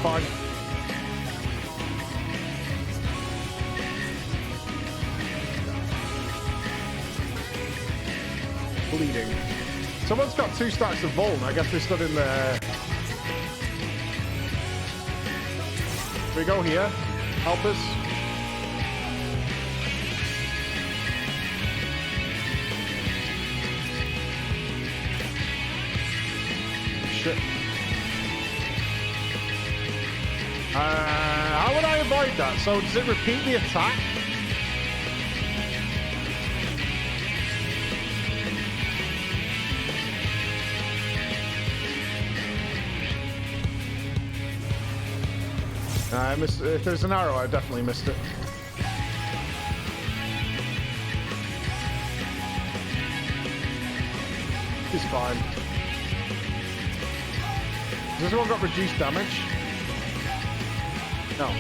Fine. Bleeding. Someone's got 2 stacks of Vuln. I guess they stood in there. Here we go here. Help us. Shit. How would I avoid that? So does it repeat the attack? I missed. If there's an arrow, I definitely missed it. It's fine. Has this one got reduced damage? No.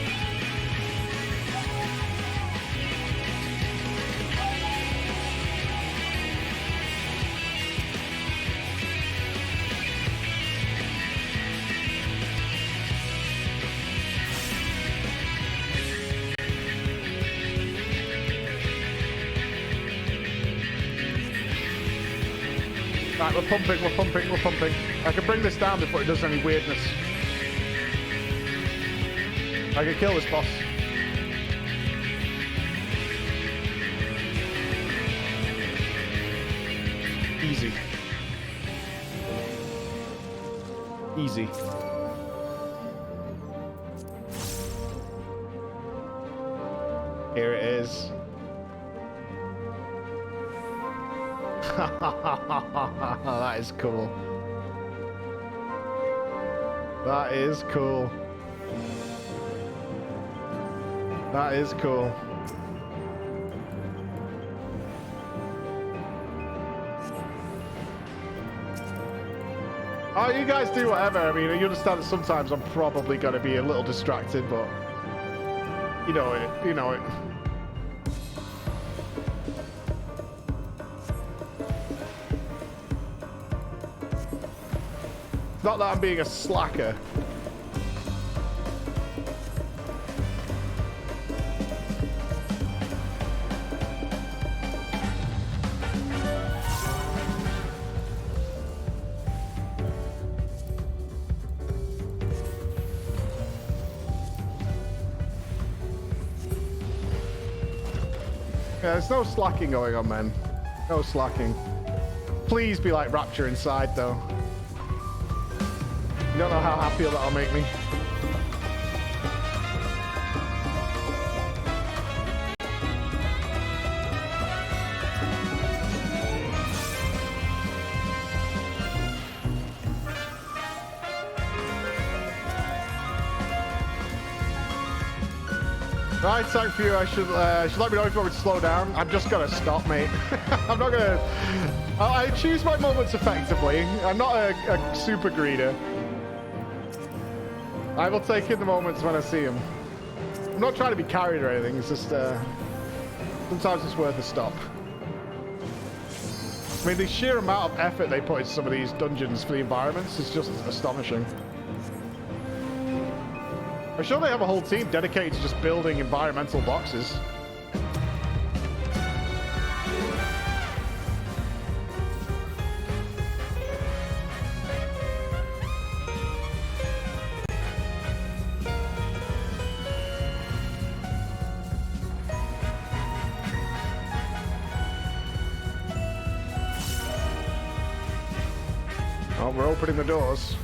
Right, we're pumping, we're pumping, we're pumping. I can bring this down before it does any weirdness. I can kill this boss. Easy. Easy. Here it is. That is cool. That is cool. That is cool. Oh, you guys do whatever. I mean, you understand that sometimes I'm probably going to be a little distracted, but you know it. You know it. Not that I'm being a slacker. Yeah, there's no slacking going on, man. No slacking. Please be like Rapture inside, though. You don't know how happy that'll make me. Right, thank you. I should let me know if you want me to slow down. I'm just gonna stop, mate. I'm not gonna. I choose my moments effectively. I'm not a super greeter. I will take in the moments when I see them. I'm not trying to be carried or anything. It's just sometimes it's worth a stop. I mean, the sheer amount of effort they put into some of these dungeons for the environments is just astonishing. I'm sure they have a whole team dedicated to just building environmental boxes. Oh, we're opening the doors.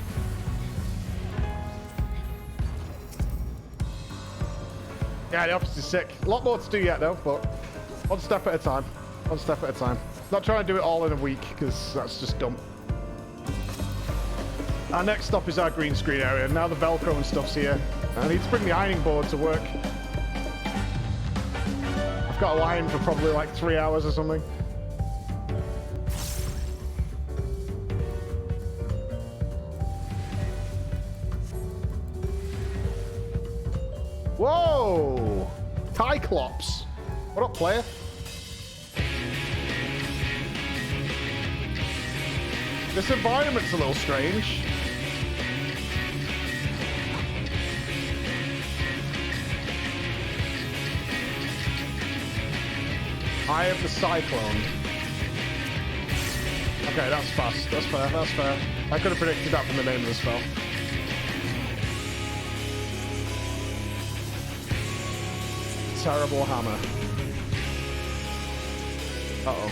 Yeah, the office is sick. A lot more to do yet, though, but one step at a time. One step at a time. Not trying to do it all in a week, because that's just dumb. Our next stop is our green screen area. Now the Velcro and stuff's here. I need to bring the ironing board to work. I've got to iron for probably like 3 hours or something. Whoa! Tyclops. What up, player? This environment's a little strange. Eye of the Cyclone. Okay, that's fast. That's fair. That's fair. I could have predicted that from the name of the spell. Terrible hammer. Uh-oh.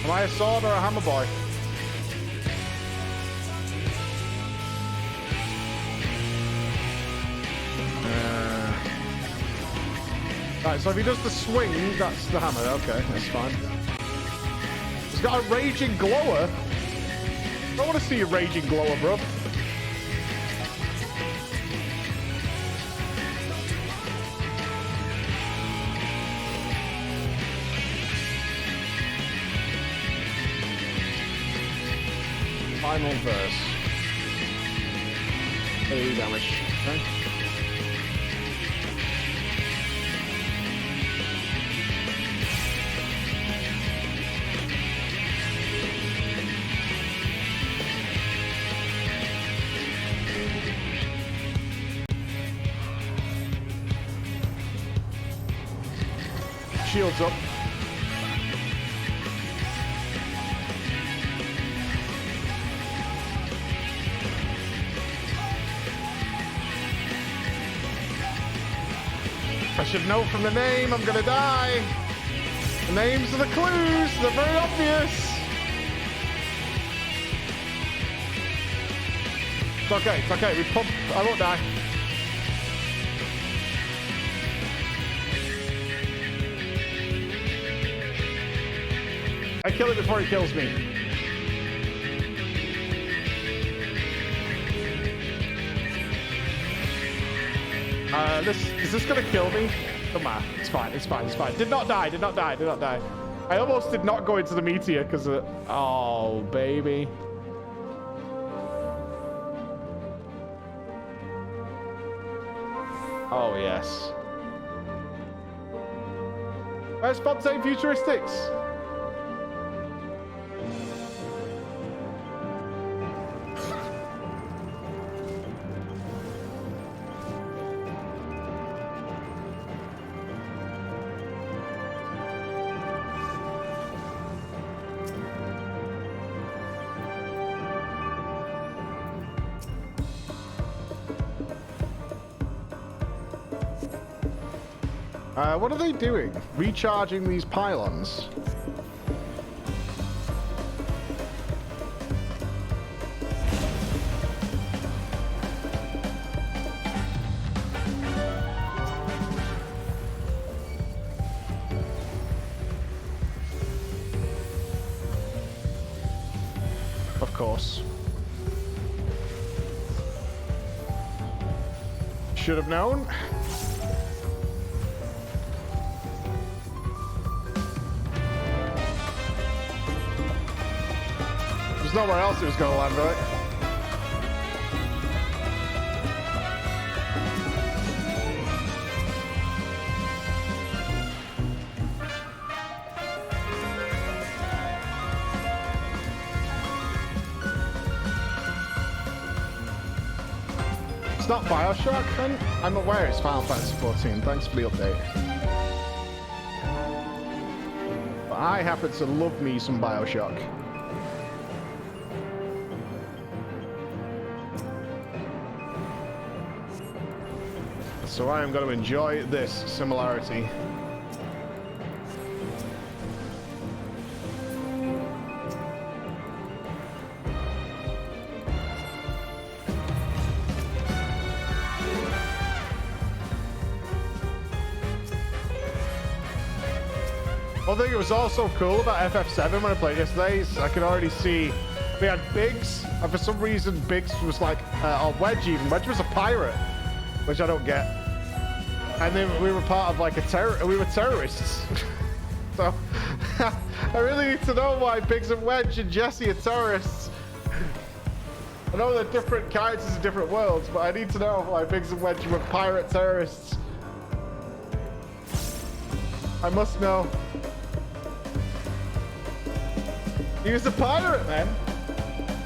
Am I a sword or a hammer boy? Right, so if he does the swing, that's the hammer. Okay, that's fine. He's got a raging glower. I don't want to see a raging glower, bro. Final verse. 80 damage. Okay. Shields up. I should know from the name, I'm gonna die. The names are the clues, they're very obvious. It's okay, we pump, I won't die. I kill it before he kills me. Is this gonna kill me? Come on, it's fine, it's fine, it's fine. Did not die, did not die, did not die. I almost did not go into the meteor because of... Oh, baby. Oh, yes. Where's Fontaine Futuristics? What are they doing? Recharging these pylons? Of course. should have known. There's nowhere else it was going to land, right? It's not Bioshock, then? I'm aware it's Final Fantasy XIV. Thanks for the update. But I happen to love me some Bioshock. So I am going to enjoy this similarity. One thing that was also cool about FF7 when I played yesterday is I could already see we had Biggs, and for some reason Biggs was like, or Wedge even. Wedge was a pirate, which I don't get. And then we were part of like we were terrorists. So I really need to know why Biggs and Wedge and Jesse are terrorists. I know they're different characters in different worlds, but I need to know why Biggs and Wedge were pirate terrorists. I must know. He was a pirate, man.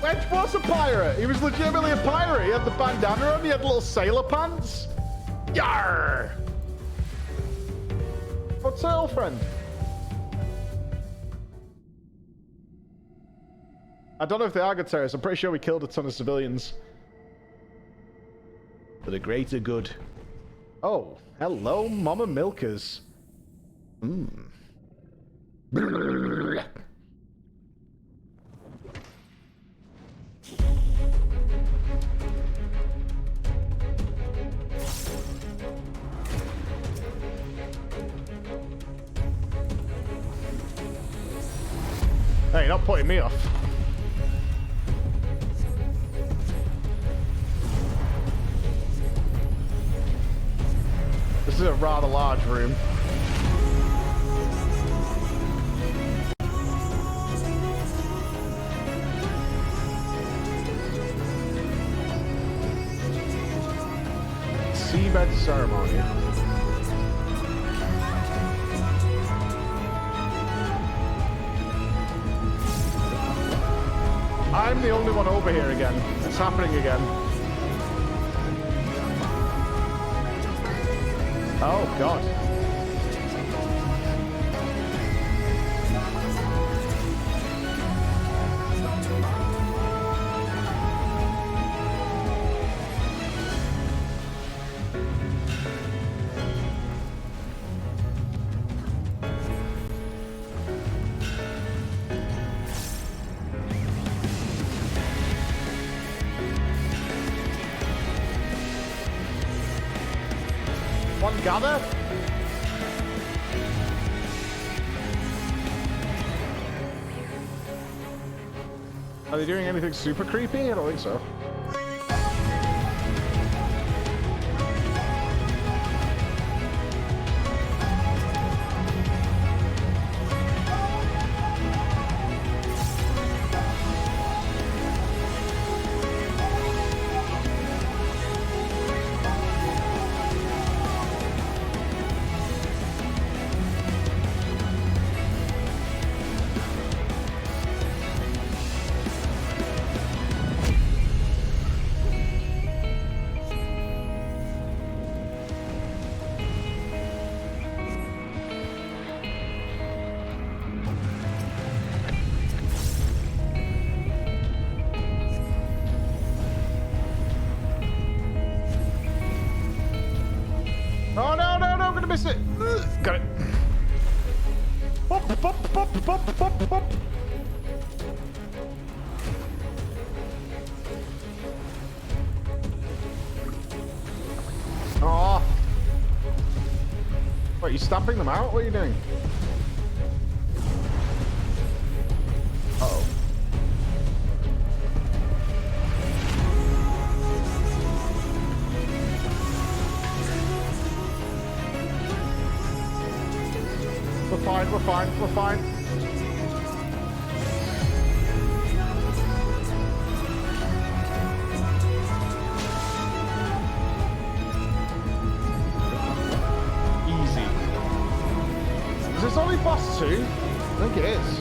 Wedge was a pirate. He was legitimately a pirate. He had the bandana on. He had little sailor pants. Yarr! What's her friend? I don't know if they are good terrorists. I'm pretty sure we killed a ton of civilians. For the greater good. Oh, hello, Mama Milkers. Hey, you're not putting me off. This is a rather large room. Seabed ceremony. I'm the only one over here again. It's happening again. Oh, God. Gather? Are they doing anything super creepy? I don't think so. Oh no, no, no, I'm gonna miss it. Got it. Pop, pop, pop, pop, pop, pop. Oh. Wait, you stamping them out? What are you doing? Uh-oh. fine, we're fine, we're fine. Easy. Is this only boss 2? I think it is.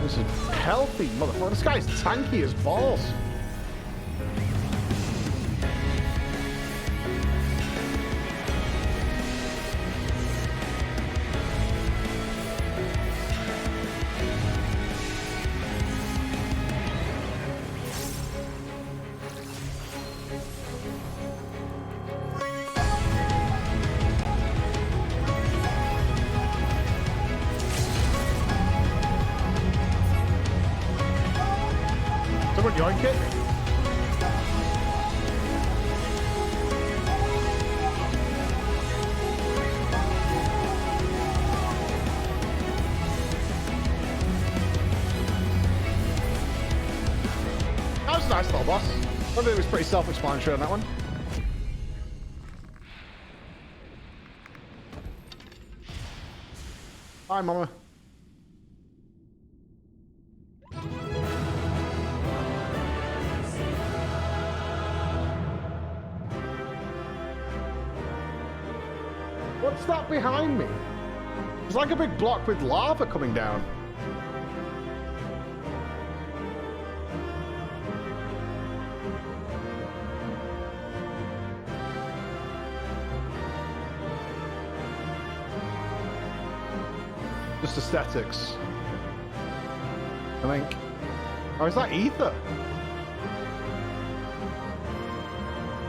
This is healthy, motherfucker. This guy's tanky as balls. Someone yoink it? That was a nice little boss. I think it was pretty self-explanatory on that one. Hi, Mama. What's that behind me? It's like a big block with lava coming down. Just aesthetics, I think. Oh, is that ether?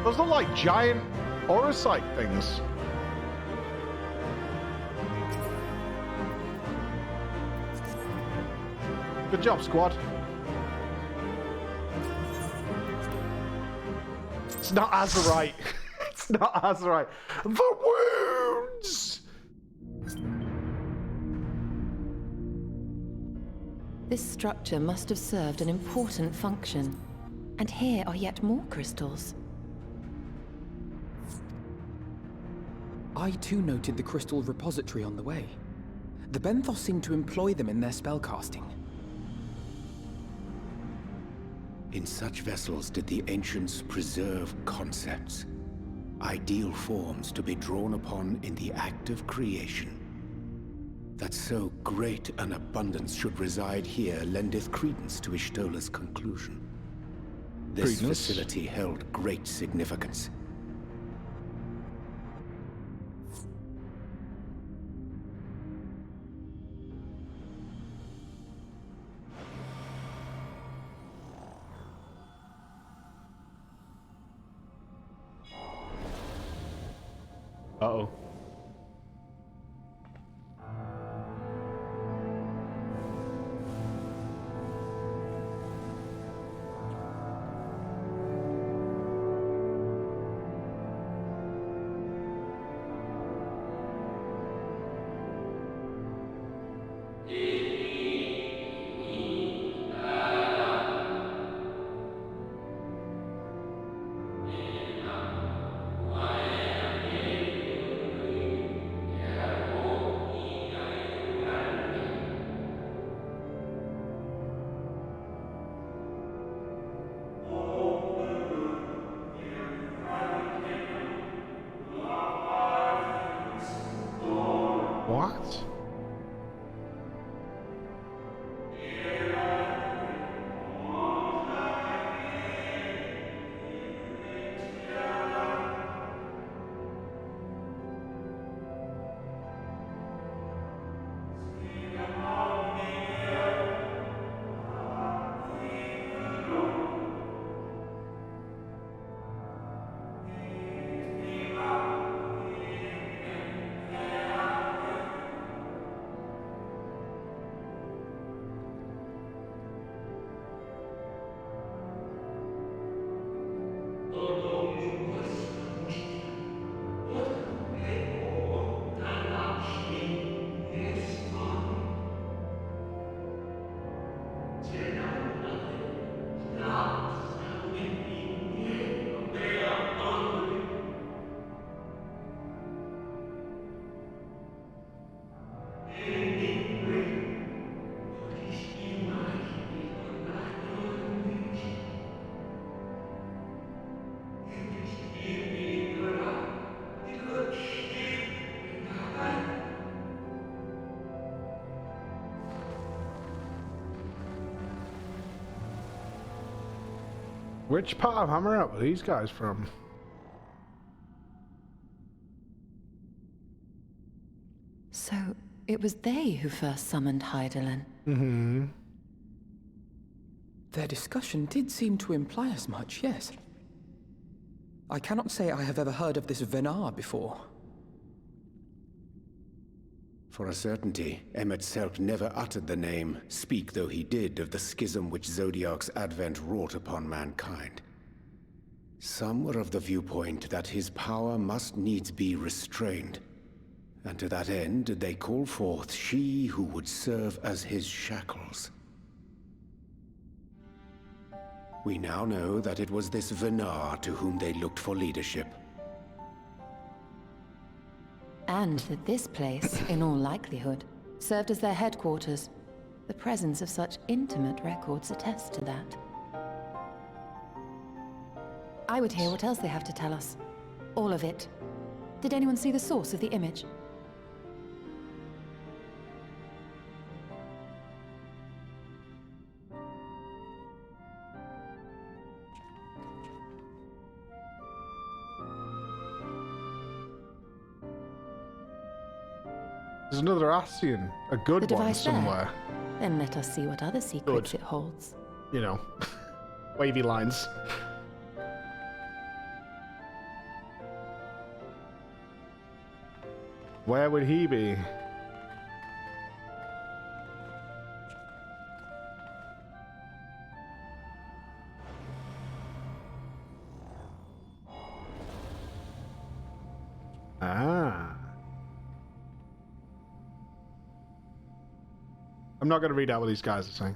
Those look like giant orosite things. Good job, squad. It's not Azurite. It's not Azurite. The wounds! This structure must have served an important function. And here are yet more crystals. I too noted the crystal repository on the way. The Benthos seem to employ them in their spellcasting. In such vessels did the ancients preserve concepts, ideal forms to be drawn upon in the act of creation. That so great an abundance should reside here lendeth credence to Ishtola's conclusion. This facility held great significance. Uh-oh. Which part of Hammerhead were these guys from? So, it was they who first summoned Hydaelyn. Mm-hmm. Their discussion did seem to imply as much, yes. I cannot say I have ever heard of this Venar before. For a certainty, Emet-Selch never uttered the name, speak though he did of the schism which Zodiark's advent wrought upon mankind. Some were of the viewpoint that his power must needs be restrained, and to that end did they call forth she who would serve as his shackles. We now know that it was this Venar to whom they looked for leadership. And that this place, in all likelihood, served as their headquarters. The presence of such intimate records attests to that. I would hear what else they have to tell us. All of it. Did anyone see the source of the image? There's another Ascian, a good The one device somewhere. there. Then let us see what other secrets it holds. You know, wavy lines. Where would he be? Ah. I'm not going to read out what these guys are saying.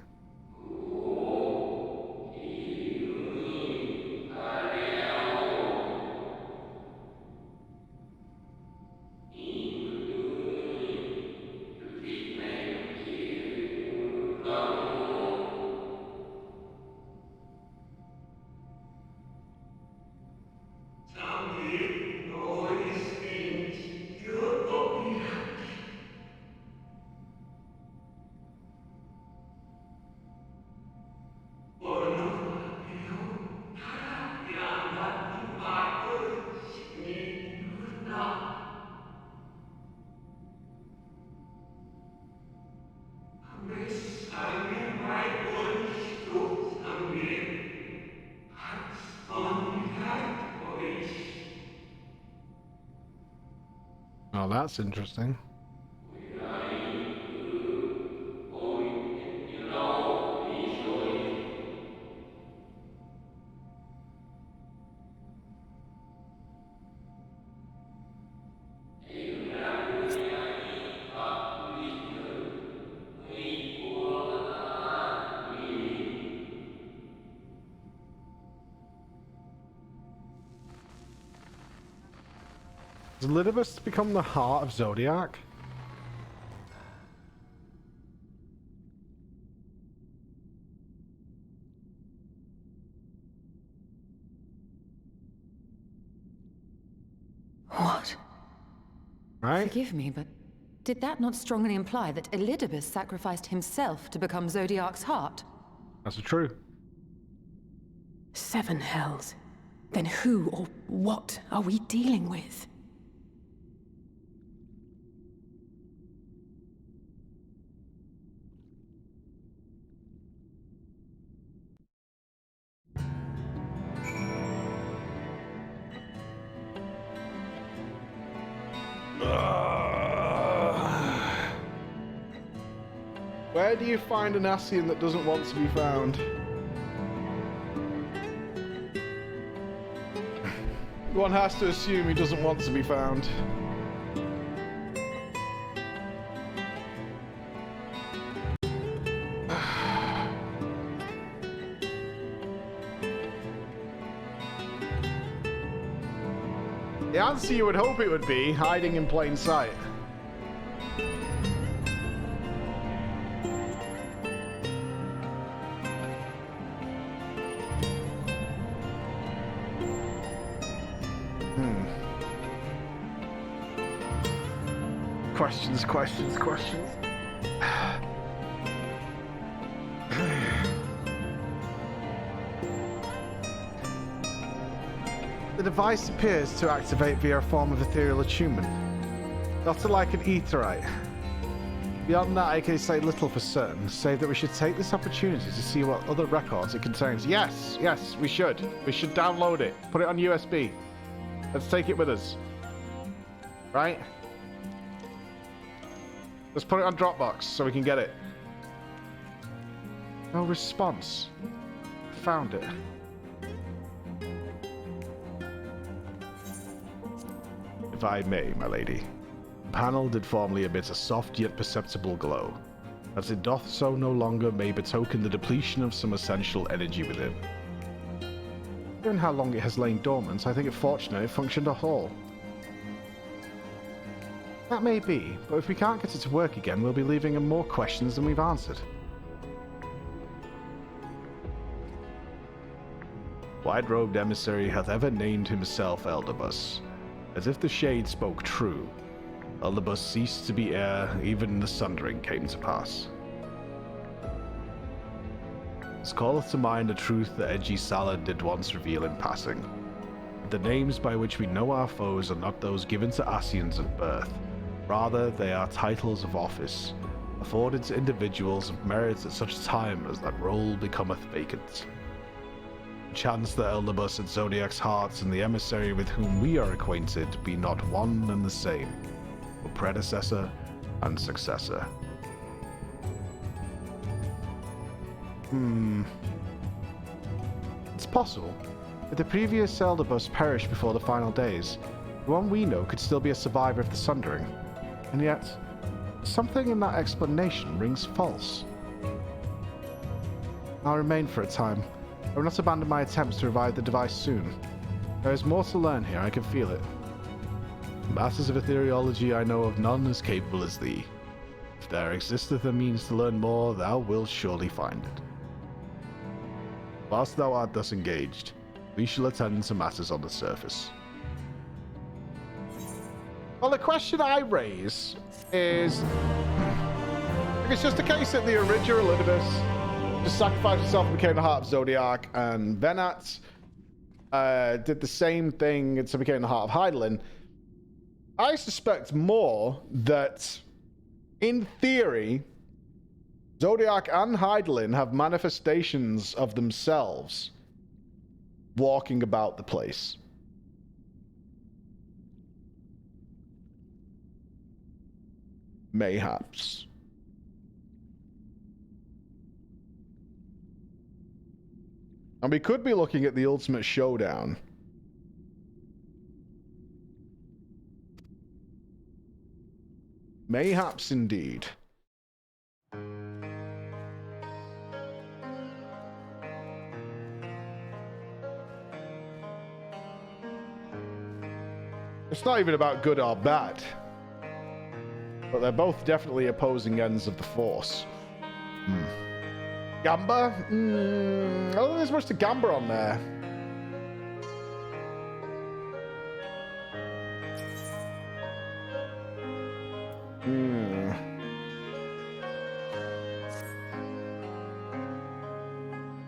Oh, that's interesting. Does Lidibus become the heart of Zodiac? What? Right? Forgive me, but did that not strongly imply that Elidibus sacrificed himself to become Zodiac's heart? That's true. 7 hells. Then who or what are we dealing with? Where do you find an Ascian that doesn't want to be found? One has to assume he doesn't want to be found. The answer you would hope it would be hiding in plain sight. Questions, questions, questions. The device appears to activate via a form of ethereal attunement. Not like an aetheryte. Beyond that, I can say little for certain, save that we should take this opportunity to see what other records it contains. Yes, we should. We should download it. Put it on USB. Let's take it with us. Right? Let's put it on Dropbox so we can get it. No response. Found it. If I may, my lady. The panel did formerly emit a soft yet perceptible glow. As it doth so no longer may betoken the depletion of some essential energy within. Given how long it has lain dormant, I think it fortunate it functioned at all. That may be, but if we can't get it to work again, we'll be leaving him more questions than we've answered. Wide-robed emissary hath ever named himself Elderbus. As if the shade spoke true, Elderbus ceased to be ere even the sundering came to pass. This calleth to mind a truth that edgy Salad did once reveal in passing. The names by which we know our foes are not those given to Asians at birth. Rather, they are titles of office, afforded to individuals of merit at such time as that role becometh vacant. Chance that Elderbus and Zodiac's hearts and the emissary with whom we are acquainted be not one and the same, but predecessor and successor. It's possible. If the previous Elderbus perished before the final days, the one we know could still be a survivor of the Sundering. And yet, something in that explanation rings false. I'll remain for a time. I will not abandon my attempts to revive the device soon. There is more to learn here, I can feel it. In matters of ethereology I know of none as capable as thee. If there existeth a means to learn more, thou wilt surely find it. Whilst thou art thus engaged, we shall attend to matters on the surface. Well, the question I raise is, if it's just a case that the original Elidibus just sacrificed himself and became the heart of Zodiac, and Venat did the same thing to become the heart of Hydaelyn, I suspect more that, in theory, Zodiac and Hydaelyn have manifestations of themselves walking about the place. Mayhaps. And we could be looking at the ultimate showdown. Mayhaps indeed. It's not even about good or bad. But they're both definitely opposing ends of the Force. Gamba? I don't think there's much to Gamba on there.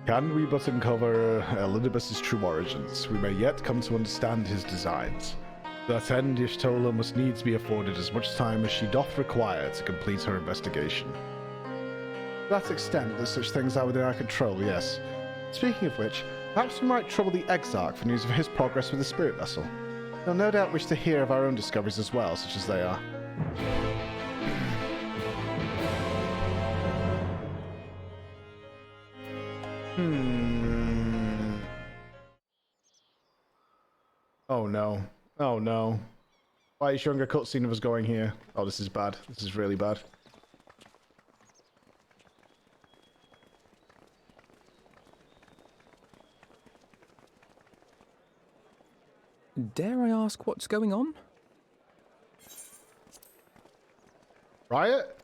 Can we but uncover Elidibus' true origins, we may yet come to understand his designs. To that end, Y'shtola must needs be afforded as much time as she doth require to complete her investigation. To that extent that such things are within our control, yes. Speaking of which, perhaps we might trouble the Exarch for news of his progress with the spirit vessel. They'll no doubt wish to hear of our own discoveries as well, such as they are. Oh no. Oh no. Why are you showing a cutscene of us going here? Oh, this is bad. This is really bad. Dare I ask what's going on? Riot?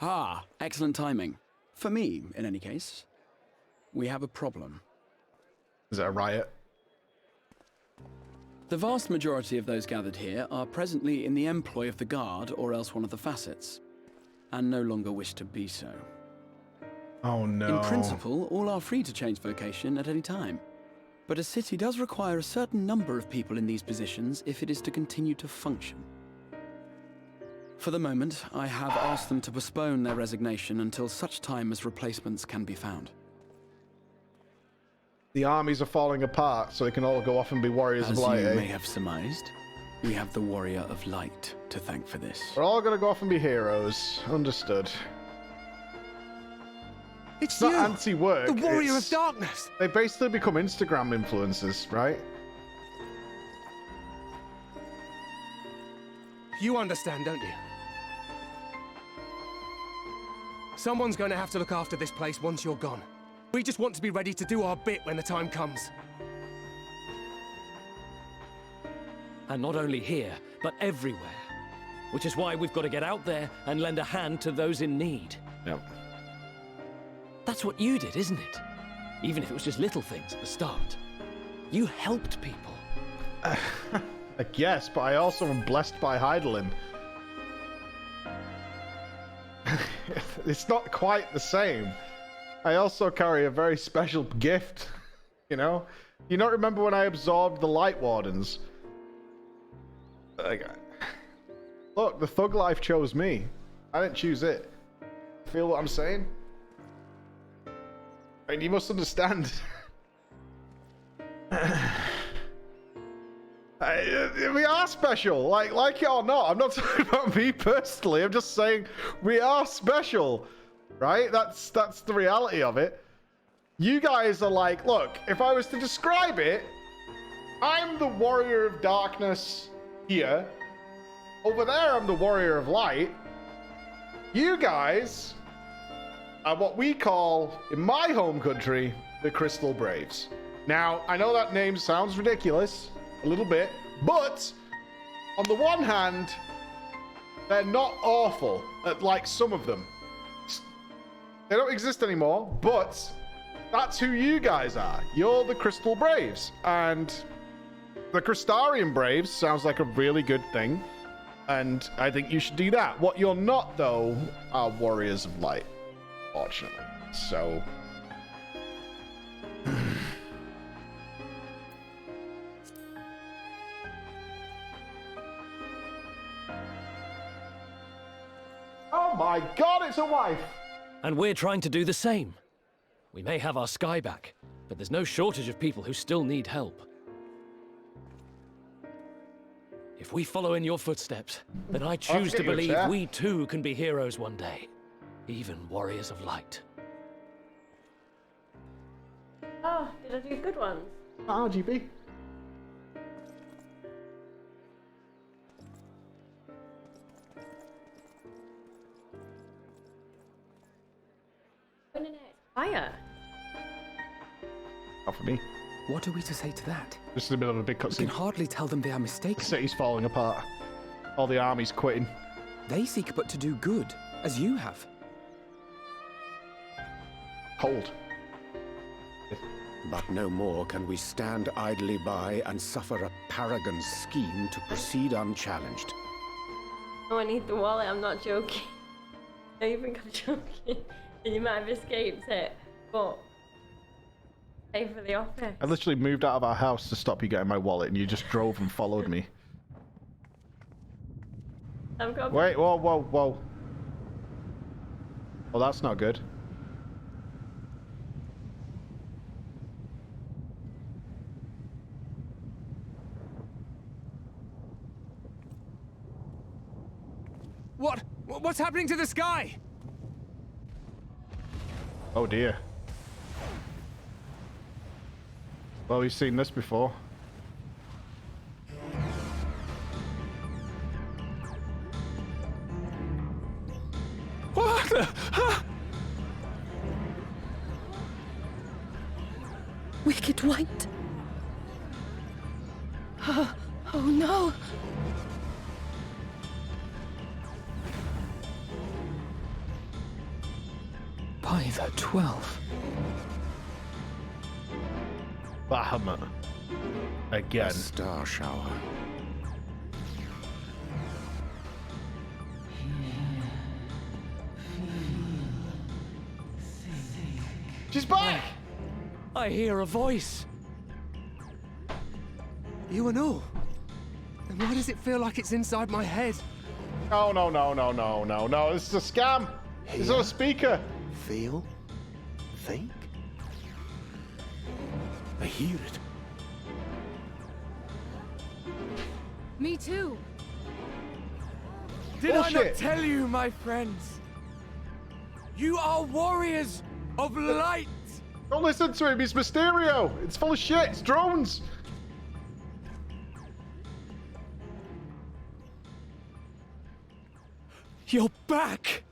Ah, excellent timing. For me, in any case. We have a problem. Is it a riot? The vast majority of those gathered here are presently in the employ of the Guard or else one of the facets, and no longer wish to be so. Oh no. In principle, all are free to change vocation at any time. But a city does require a certain number of people in these positions if it is to continue to function. For the moment, I have asked them to postpone their resignation until such time as replacements can be found. The armies are falling apart, so they can all go off and be warriors of light. As you may have surmised, we have the Warrior of Light to thank for this. We're all gonna go off and be heroes. Understood. It's not you, anti-work. the Warrior it's... of Darkness. They basically become Instagram influencers, right? You understand, don't you? Someone's going to have to look after this place once you're gone. We just want to be ready to do our bit when the time comes. And not only here, but everywhere. Which is why we've got to get out there and lend a hand to those in need. Yep. That's what you did, isn't it? Even if it was just little things at the start. You helped people. I guess, but I also am blessed by Heidelin. It's not quite the same. I also carry a very special gift, you know? You don't remember when I absorbed the Light Wardens? Look, the thug life chose me. I didn't choose it. Feel what I'm saying? And you must understand. We are special, like it or not. I'm not talking about me personally. I'm just saying we are special, right? That's the reality of it. You guys are like, look, if I was to describe it, I'm the Warrior of Darkness here. Over there, I'm the Warrior of Light. You guys are what we call, in my home country, the Crystal Braves. Now, I know that name sounds ridiculous, a little bit, but on the one hand, they're not awful, like some of them. They don't exist anymore, but that's who you guys are. You're the Crystal Braves, and the Crystarian Braves sounds like a really good thing, and I think you should do that. What you're not, though, are Warriors of Light, fortunately. So... Oh my god, it's a wife! And we're trying to do the same. We may have our sky back, but there's no shortage of people who still need help. If we follow in your footsteps, then I choose to believe we too can be heroes one day. Even warriors of light. Oh, did I do good ones? RGB. Fire. Not for me. What are we to say to that? Just in the middle of a big We cutscene. can hardly tell them they are mistaken. The city's falling apart. All the army's quitting. They seek but to do good, as you have. Hold. But no more can we stand idly by and suffer a paragon's scheme to proceed unchallenged. Oh, I need the wallet, I'm not joking. I don't think I'm joking. And you might have escaped it, but pay for the office. I literally moved out of our house to stop you getting my wallet, and you just drove and followed me. I've got. Wait, whoa, whoa, whoa. Well, that's not good. What's happening to the sky? Oh dear. Well, we've seen this before. What the? Wicked White. Oh no. By the 12. Bahamut. Again. A star shower. She's back! I hear a voice. You and all? And why does it feel like it's inside my head? Oh, no. This is a scam. This is not a speaker. Feel? Think? I hear it. Me too. Did I not Bullshit. tell you, my friends? You are warriors of light! Don't listen to him. He's Mysterio. It's full of shit. It's drones. You're back!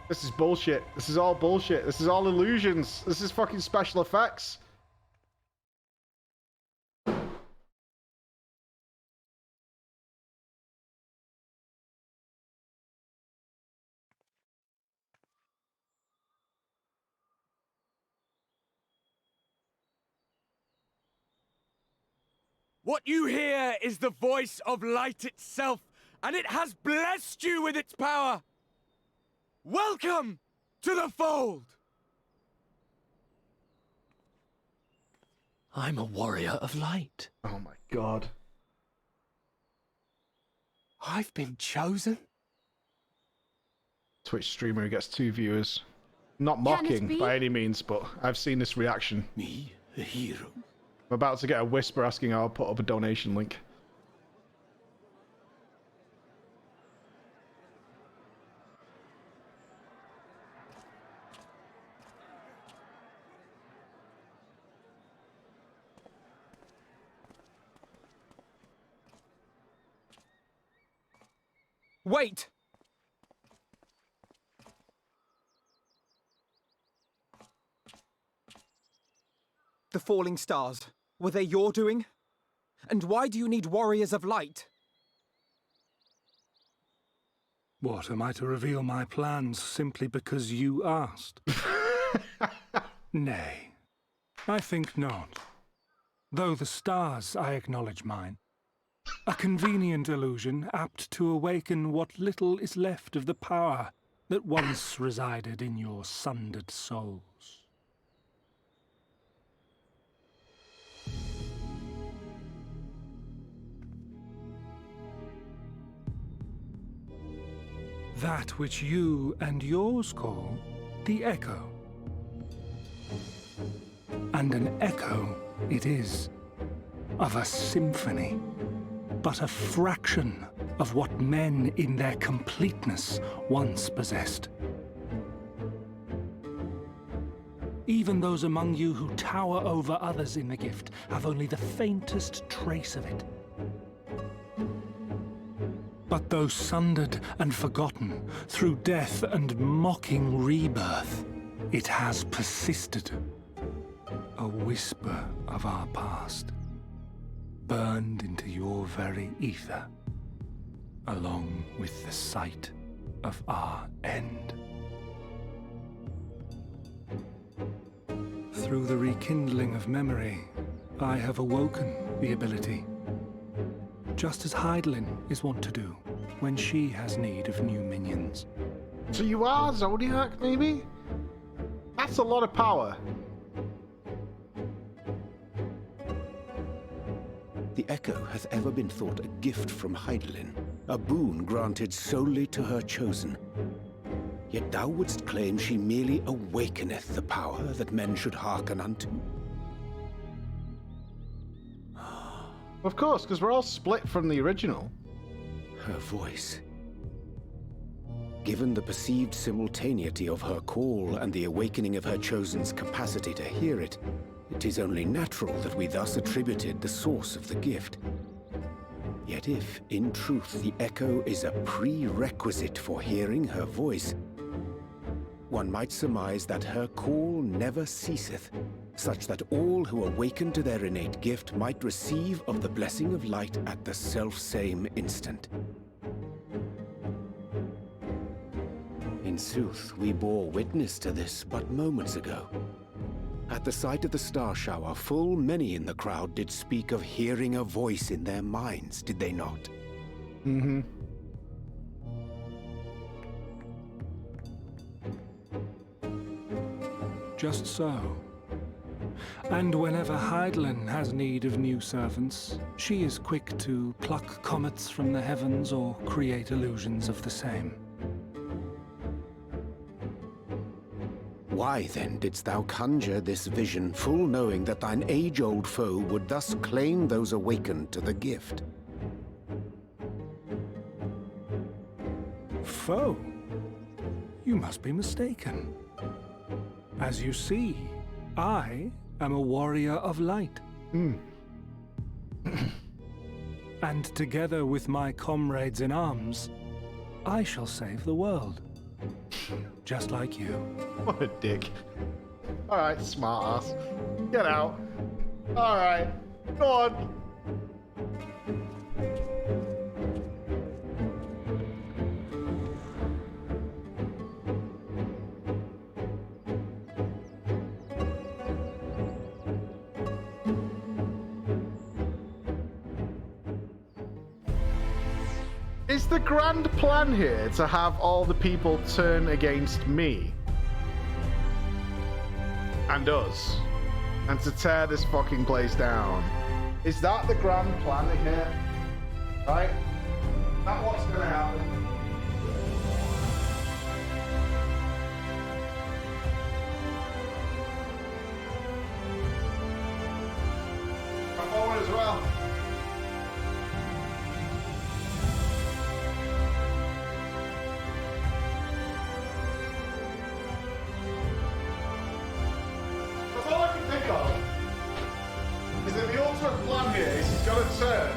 This is bullshit. This is all bullshit. This is all illusions. This is fucking special effects. What you hear is the voice of light itself, and it has blessed you with its power! Welcome to the fold! I'm a warrior of light. Oh my god. I've been chosen? Twitch streamer who gets 2 viewers. Not Can it mocking be? by any means, but I've seen this reaction. Me, a hero? I'm about to get a whisper asking I'll put up a donation link. Wait! The falling stars, were they your doing? And why do you need warriors of light? What, am I to reveal my plans simply because you asked? Nay, I think not. Though the stars, I acknowledge mine. A convenient illusion, apt to awaken what little is left of the power that once resided in your sundered souls. That which you and yours call the echo. And an echo it is, of a symphony, but a fraction of what men in their completeness once possessed. Even those among you who tower over others in the gift have only the faintest trace of it. But though sundered and forgotten through death and mocking rebirth, it has persisted. A whisper of our past, burned into your very ether, along with the sight of our end. Through the rekindling of memory, I have awoken the ability, just as Heidelin is wont to do when she has need of new minions. So you are Zodiac, maybe? That's a lot of power. The Echo hath ever been thought a gift from Heidelin, a boon granted solely to her chosen. Yet thou wouldst claim she merely awakeneth the power that men should hearken unto. Of course, because we're all split from the original. Her voice. Given the perceived simultaneity of her call and the awakening of her chosen's capacity to hear it, it is only natural that we thus attributed the source of the gift. Yet if, in truth, the echo is a prerequisite for hearing her voice, one might surmise that her call never ceaseth, such that all who awaken to their innate gift might receive of the blessing of light at the self-same instant. In sooth, we bore witness to this but moments ago. At the sight of the star shower, full many in the crowd did speak of hearing a voice in their minds, did they not? Mm-hmm. Just so. And whenever Hydaelyn has need of new servants, she is quick to pluck comets from the heavens or create illusions of the same. Why then didst thou conjure this vision, full knowing that thine age-old foe would thus claim those awakened to the gift? Foe? You must be mistaken. As you see, I am a warrior of light. And together with my comrades in arms, I shall save the world. Just like you. What a dick. Alright, smart ass. Get out. Alright. Go on. Is the grand plan here to have all the people turn against me? And us? And to tear this fucking place down? Is that the grand plan here? Right? Is that what's gonna happen? Come forward as well. Plan here is he's going to turn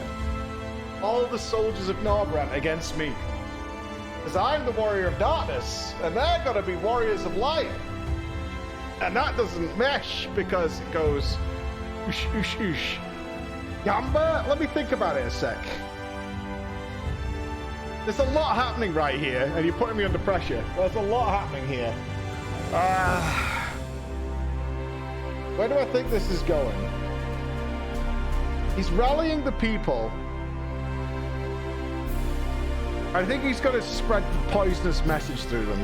all the soldiers of Norbrand against me. Because I'm the warrior of darkness, and they're going to be warriors of light. And that doesn't mesh because it goes oosh, oosh, oosh. Gamba? Let me think about it a sec. There's a lot happening right here, and you're putting me under pressure. There's a lot happening here. Where do I think this is going? He's rallying the people. I think he's going to spread the poisonous message through them.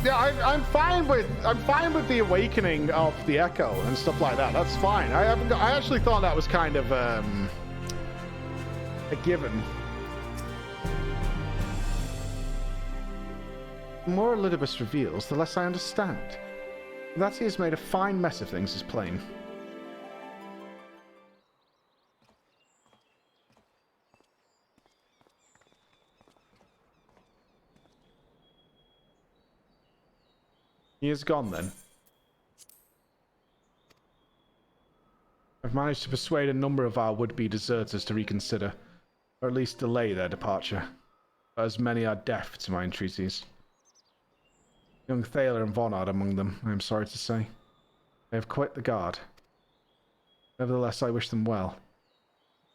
Yeah, I'm fine with the awakening of the Echo and stuff like that. That's fine. I actually thought that was kind of a given. The more Elidibus reveals, the less I understand. That he has made a fine mess of things is plain. He is gone then. I've managed to persuade a number of our would-be deserters to reconsider, or at least delay their departure, but as many are deaf to my entreaties. Young Thaler and Vonard among them, I am sorry to say. They have quit the guard. Nevertheless, I wish them well.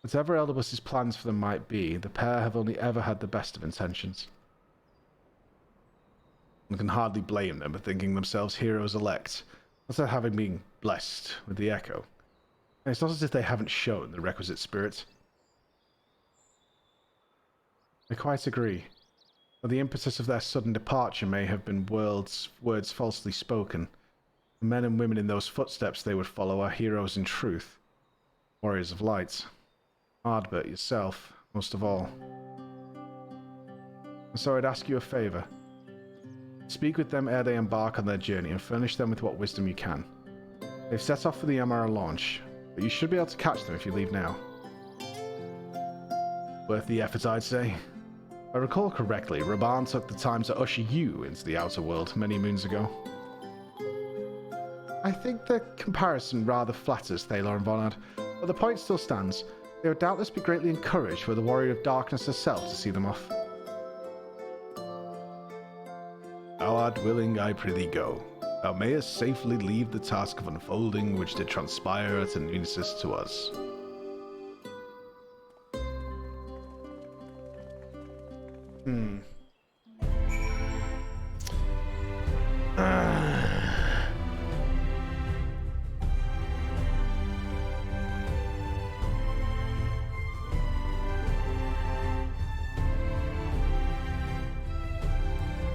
Whatever Elidibus's plans for them might be, the pair have only ever had the best of intentions. One can hardly blame them for thinking themselves heroes elect, after having been blessed with the Echo. And it's not as if they haven't shown the requisite spirit. I quite agree. Though the impetus of their sudden departure may have been words falsely spoken, the men and women in those footsteps they would follow are heroes in truth. Warriors of light. Ardbert, yourself, most of all. And so I'd ask you a favour. Speak with them ere they embark on their journey and furnish them with what wisdom you can. They've set off for the Amara launch, but you should be able to catch them if you leave now. Worth the effort, I'd say. If I recall correctly, Raban took the time to usher you into the outer world many moons ago. I think the comparison rather flatters Thaler and Vonard, but the point still stands. They would doubtless be greatly encouraged were the Warrior of Darkness herself to see them off. Thou art willing, I prithee go. Thou mayest safely leave the task of unfolding which did transpire at Nupss to us.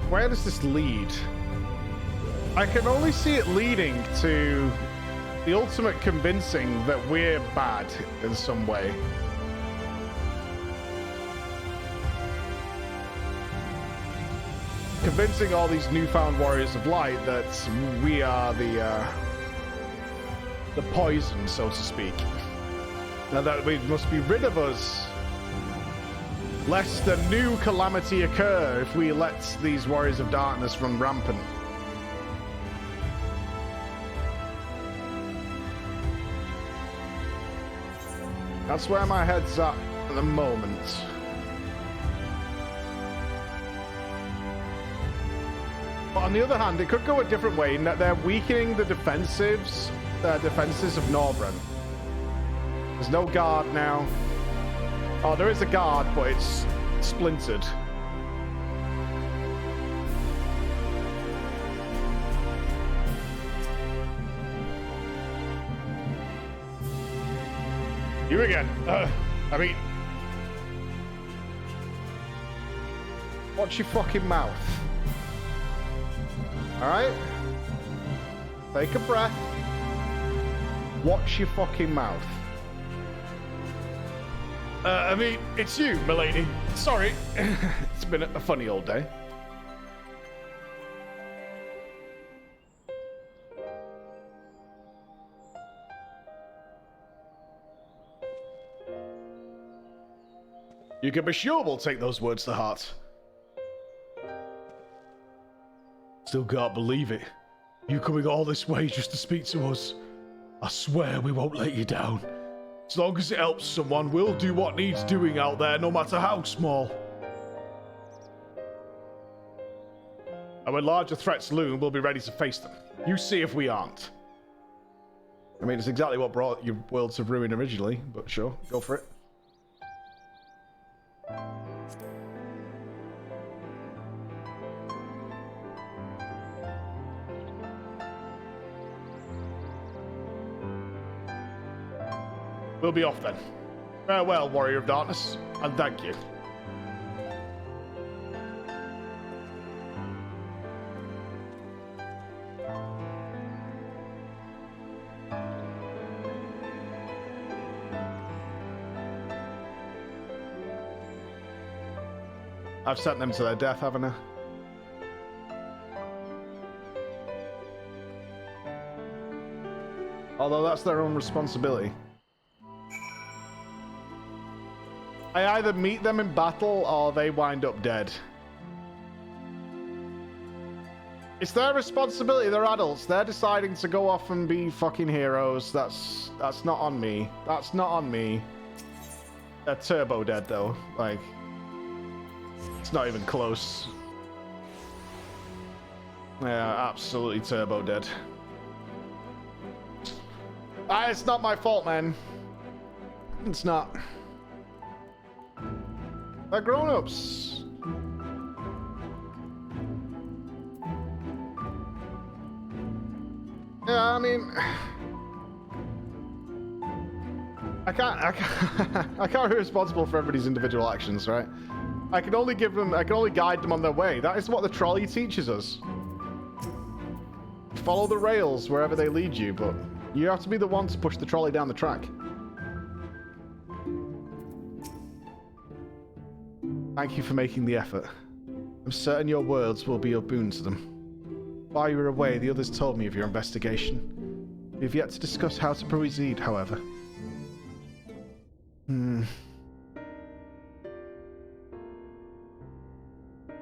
Where does this lead? I can only see it leading to the ultimate convincing that we're bad in some way. Convincing all these newfound warriors of light that we are the poison, so to speak. Now that we must be rid of us, lest the new calamity occur if we let these warriors of darkness run rampant. That's where my head's at the moment. But on the other hand, it could go a different way in that they're weakening the defenses of Norbrand. There's no guard now. Oh, there is a guard, but it's splintered. You again. I mean... Watch your fucking mouth. Alright? Take a breath. Watch your fucking mouth. I mean, it's you, milady. Sorry. It's been a funny old day. You can be sure we'll take those words to heart. Still can't believe it. You coming all this way just to speak to us. I swear we won't let you down. As long as it helps someone, we'll do what needs doing out there, no matter how small. And when larger threats loom, we'll be ready to face them. You see if we aren't. I mean, it's exactly what brought your world to ruin originally, but sure, go for it. We'll be off then. Farewell, Warrior of Darkness, and thank you. I've sent them to their death, haven't I? Although that's their own responsibility. I either meet them in battle or they wind up dead. It's their responsibility, they're adults. They're deciding to go off and be fucking heroes. That's not on me. That's not on me. They're turbo dead though. Like, it's not even close. Yeah, absolutely turbo dead. It's not my fault, man. It's not. They're grown-ups. Yeah, I mean, I can't be responsible for everybody's individual actions, right? I can only guide them on their way. That is what the trolley teaches us. Follow the rails wherever they lead you, but you have to be the one to push the trolley down the track. Thank you for making the effort. I'm certain your words will be a boon to them. While you were away, the others told me of your investigation. We've yet to discuss how to proceed, however.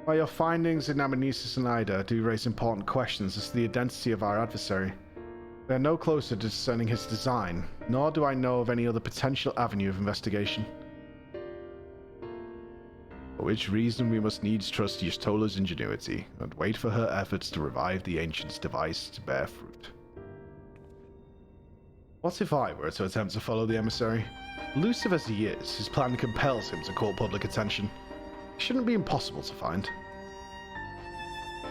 While your findings in Amnesis and Ida do raise important questions as to the identity of our adversary, we are no closer to discerning his design, nor do I know of any other potential avenue of investigation. For which reason we must needs trust Ystola's ingenuity, and wait for her efforts to revive the Ancient's device to bear fruit. What if I were to attempt to follow the emissary? Elusive as he is, his plan compels him to call public attention. It shouldn't be impossible to find.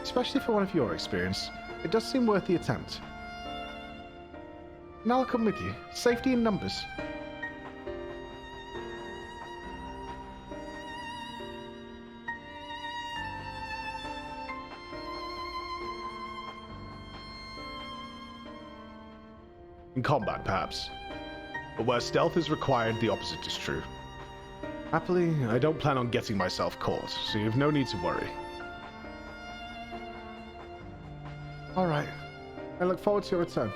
Especially for one of your experience, it does seem worth the attempt. And I'll come with you. Safety in numbers. In combat, perhaps. But where stealth is required, the opposite is true. Happily, I don't plan on getting myself caught, so you have no need to worry. All right. I look forward to your return.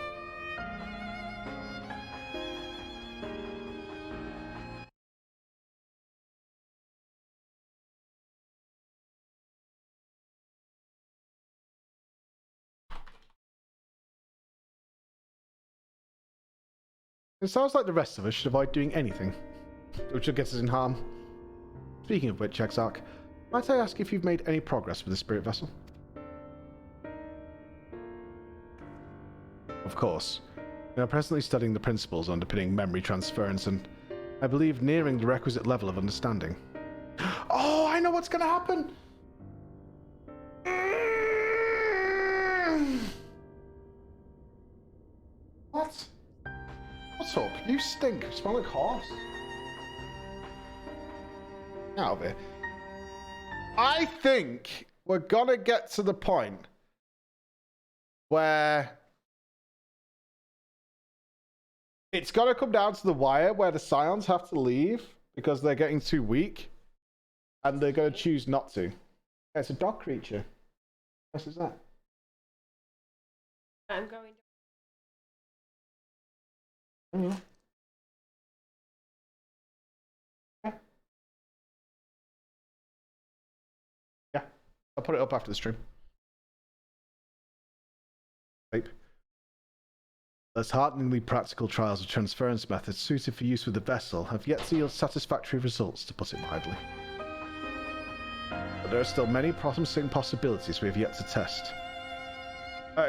It sounds like the rest of us should avoid doing anything which will get us in harm. Speaking of which, Exarch, might I ask if you've made any progress with the spirit vessel? Of course. We are presently studying the principles underpinning memory transference and, I believe, nearing the requisite level of understanding. Oh, I know what's going to happen! What? What's up? You stink. You smell like horse. Get out of here. I think we're gonna get to the point where it's gonna come down to the wire where the Scions have to leave because they're getting too weak and they're gonna choose not to. It's a dog creature. What is that? I'm going. Yeah. Yeah, I'll put it up after the stream. Tape. Thus, hearteningly practical trials of transference methods suited for use with the vessel have yet to yield satisfactory results, to put it mildly. But there are still many promising possibilities we have yet to test.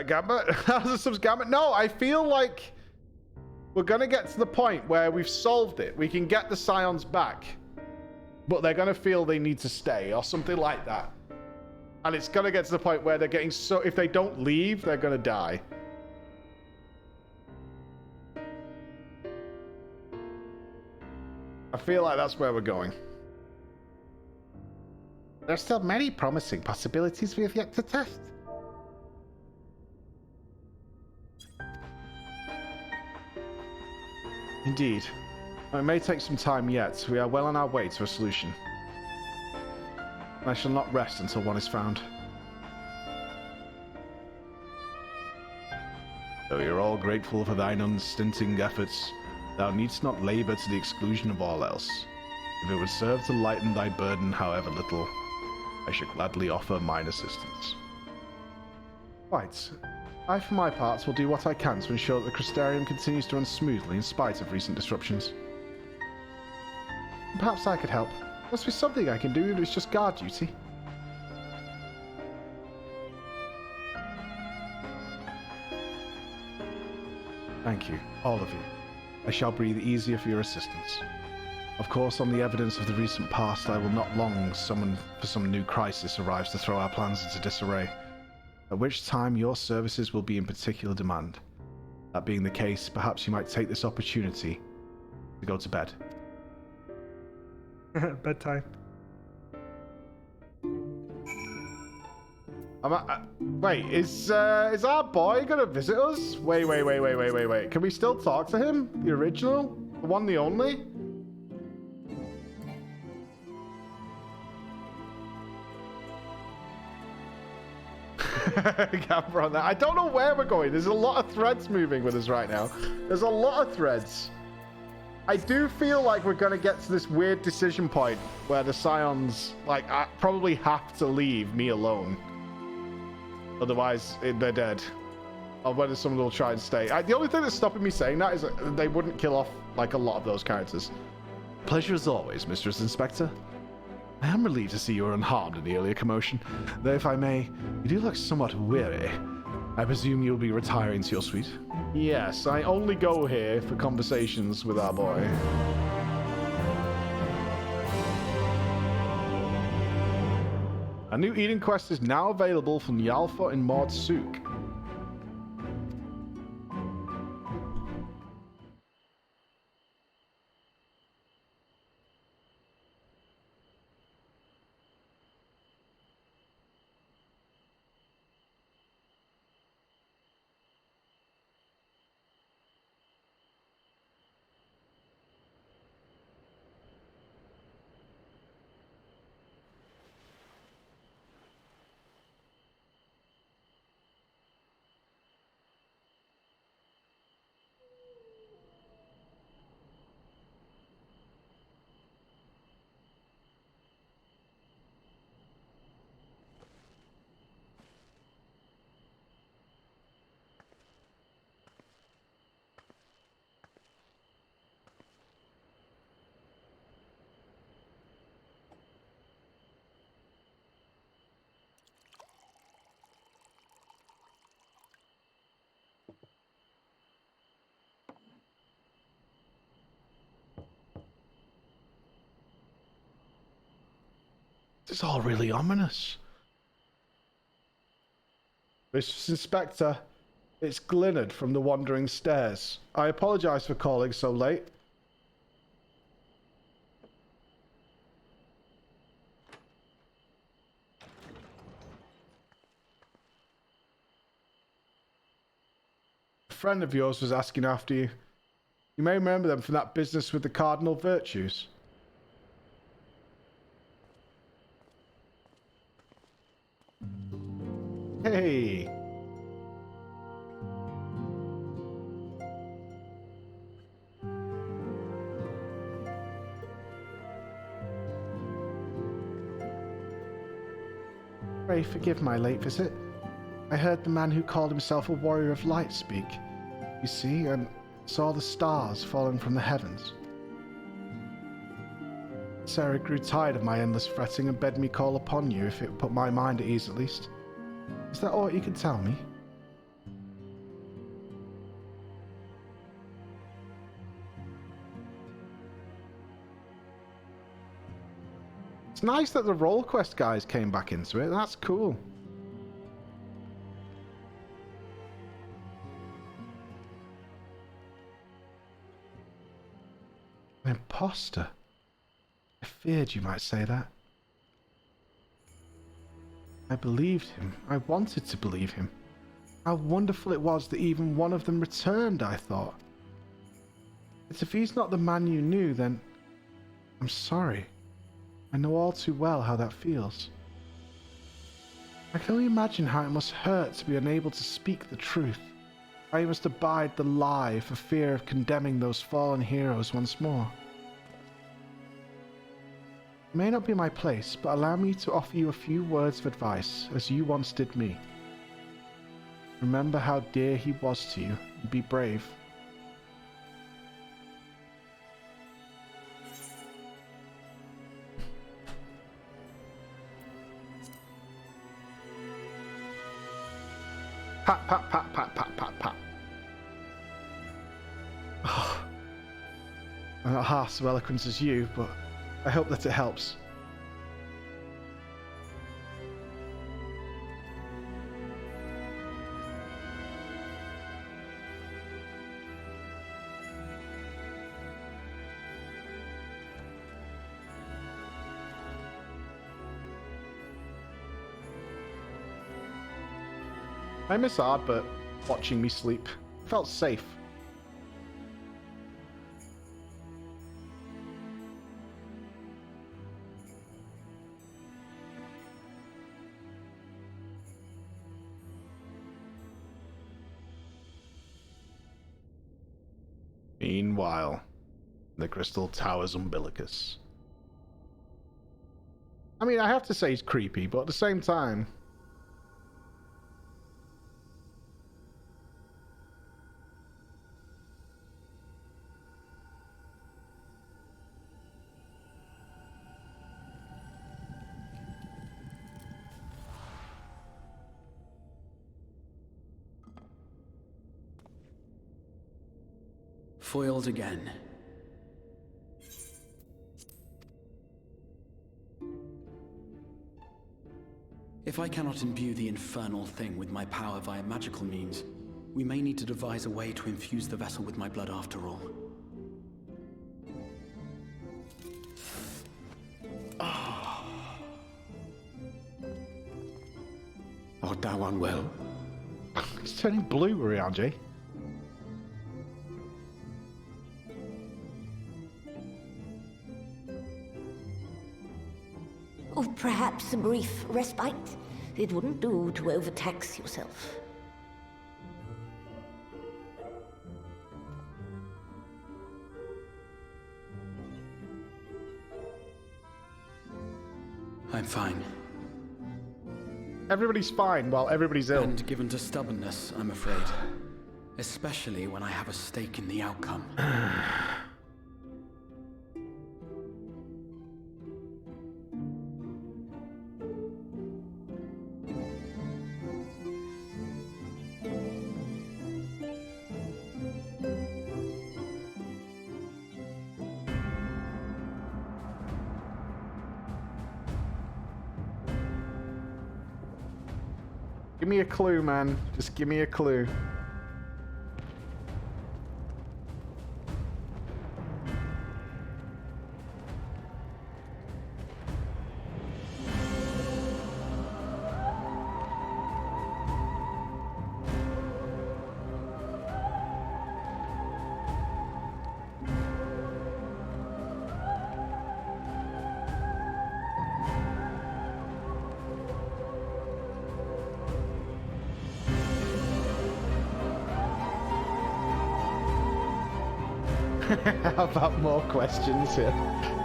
Gambit? How's the subs, Gambit? No, I feel like we're going to get to the point where we've solved it. We can get the Scions back. But they're going to feel they need to stay or something like that. And it's going to get to the point where they're getting so... If they don't leave, they're going to die. I feel like that's where we're going. There are still many promising possibilities we have yet to test. Indeed. It may take some time yet. We are well on our way to a solution. I shall not rest until one is found. Though we are all grateful for thine unstinting efforts, thou needst not labour to the exclusion of all else. If it would serve to lighten thy burden, however little, I should gladly offer mine assistance. Right. I, for my part, will do what I can to ensure that the Crystarium continues to run smoothly in spite of recent disruptions. Perhaps I could help. There must be something I can do, it's just guard duty. Thank you, all of you. I shall breathe easier for your assistance. Of course, on the evidence of the recent past, I will not long summon for some new crisis arrives to throw our plans into disarray, at which time your services will be in particular demand. That being the case, perhaps you might take this opportunity to go to bed. Bedtime. Wait, is our boy gonna visit us? Wait. Can we still talk to him? The original? The one, the only? Camera on that. I don't know where we're going. There's a lot of threads moving with us right now. There's a lot of threads. I do feel like we're going to get to this weird decision point where the Scions, like, probably have to leave me alone. Otherwise, they're dead. Or whether someone will try and stay. The only thing that's stopping me saying that is that they wouldn't kill off, like, a lot of those characters. Pleasure as always, Mistress Inspector. I am relieved to see you are unharmed in the earlier commotion, though if I may, you do look somewhat weary. I presume you'll be retiring to your suite? Yes, I only go here for conversations with our boy. new eating quest is now available from Yalfa in Maud Sook. This is all really ominous. Mistress Inspector, it's Glynard from the Wandering Stairs. I apologize for calling so late. A friend of yours was asking after you. You may remember them from that business with the cardinal virtues. Hey! Pray forgive my late visit. I heard the man who called himself a warrior of light speak, you see, and saw the stars falling from the heavens. Sarah grew tired of my endless fretting and bade me call upon you if it would put my mind at ease at least. Is that all you can tell me? It's nice that the role quest guys came back into it. That's cool. An imposter? I feared you might say that. I believed him. I wanted to believe him. How wonderful it was that even one of them returned, I thought. But if he's not the man you knew, then I'm sorry. I know all too well how that feels. I can only imagine how it must hurt to be unable to speak the truth. How you must abide the lie for fear of condemning those fallen heroes once more. It may not be my place, but allow me to offer you a few words of advice, as you once did me. Remember how dear he was to you, and be brave. Pat, pat, pat, pat, pat, pat, pat. Oh, I'm not half so eloquent as you, but I hope that it helps. I miss Ardbert watching me sleep. It felt safe. Meanwhile, the Crystal Tower's umbilicus. I mean, I have to say he's creepy, but at the same time... Foiled again. If I cannot imbue the infernal thing with my power via magical means, we may need to devise a way to infuse the vessel with my blood after all. Art thou unwell? It's turning blue around you. Or perhaps a brief respite. It wouldn't do to overtax yourself. I'm fine. Everybody's fine while everybody's ill. And given to stubbornness, I'm afraid. Especially when I have a stake in the outcome. Give me a clue, man. Just give me a clue. How about more questions here?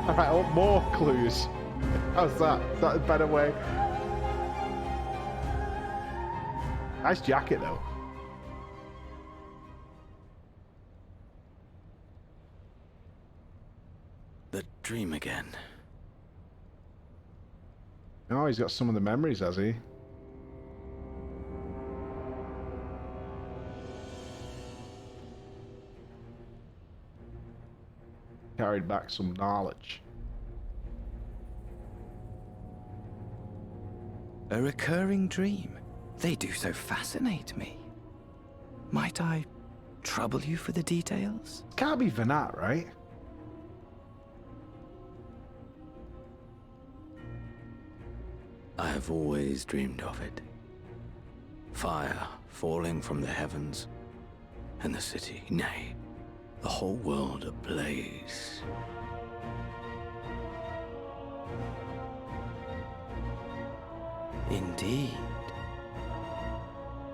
Alright, I want more clues. How's that? Is that a better way? Nice jacket, though. The dream again. Oh, he's got some of the memories, has he? Carried back some knowledge. A recurring dream. They do so fascinate me. Might I trouble you for the details? Can't be Vanat, right? I have always dreamed of it. Fire falling from the heavens, and the city, nay, the whole world ablaze. Indeed.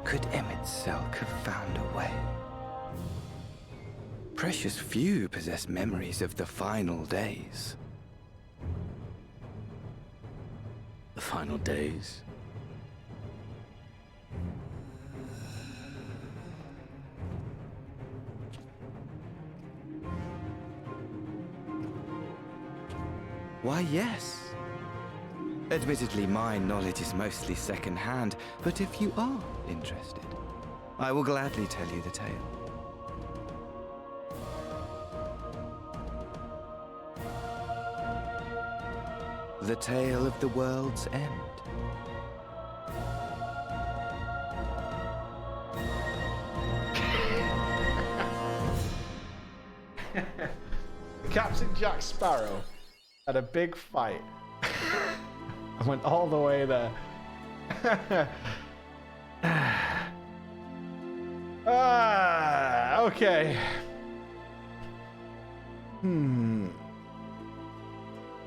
Could Emmett Selk have found a way? Precious few possess memories of the final days. The final days? Why, yes. Admittedly, my knowledge is mostly second-hand, but if you are interested, I will gladly tell you the tale. The tale of the world's end. Captain Jack Sparrow had a big fight. I went all the way there. Okay.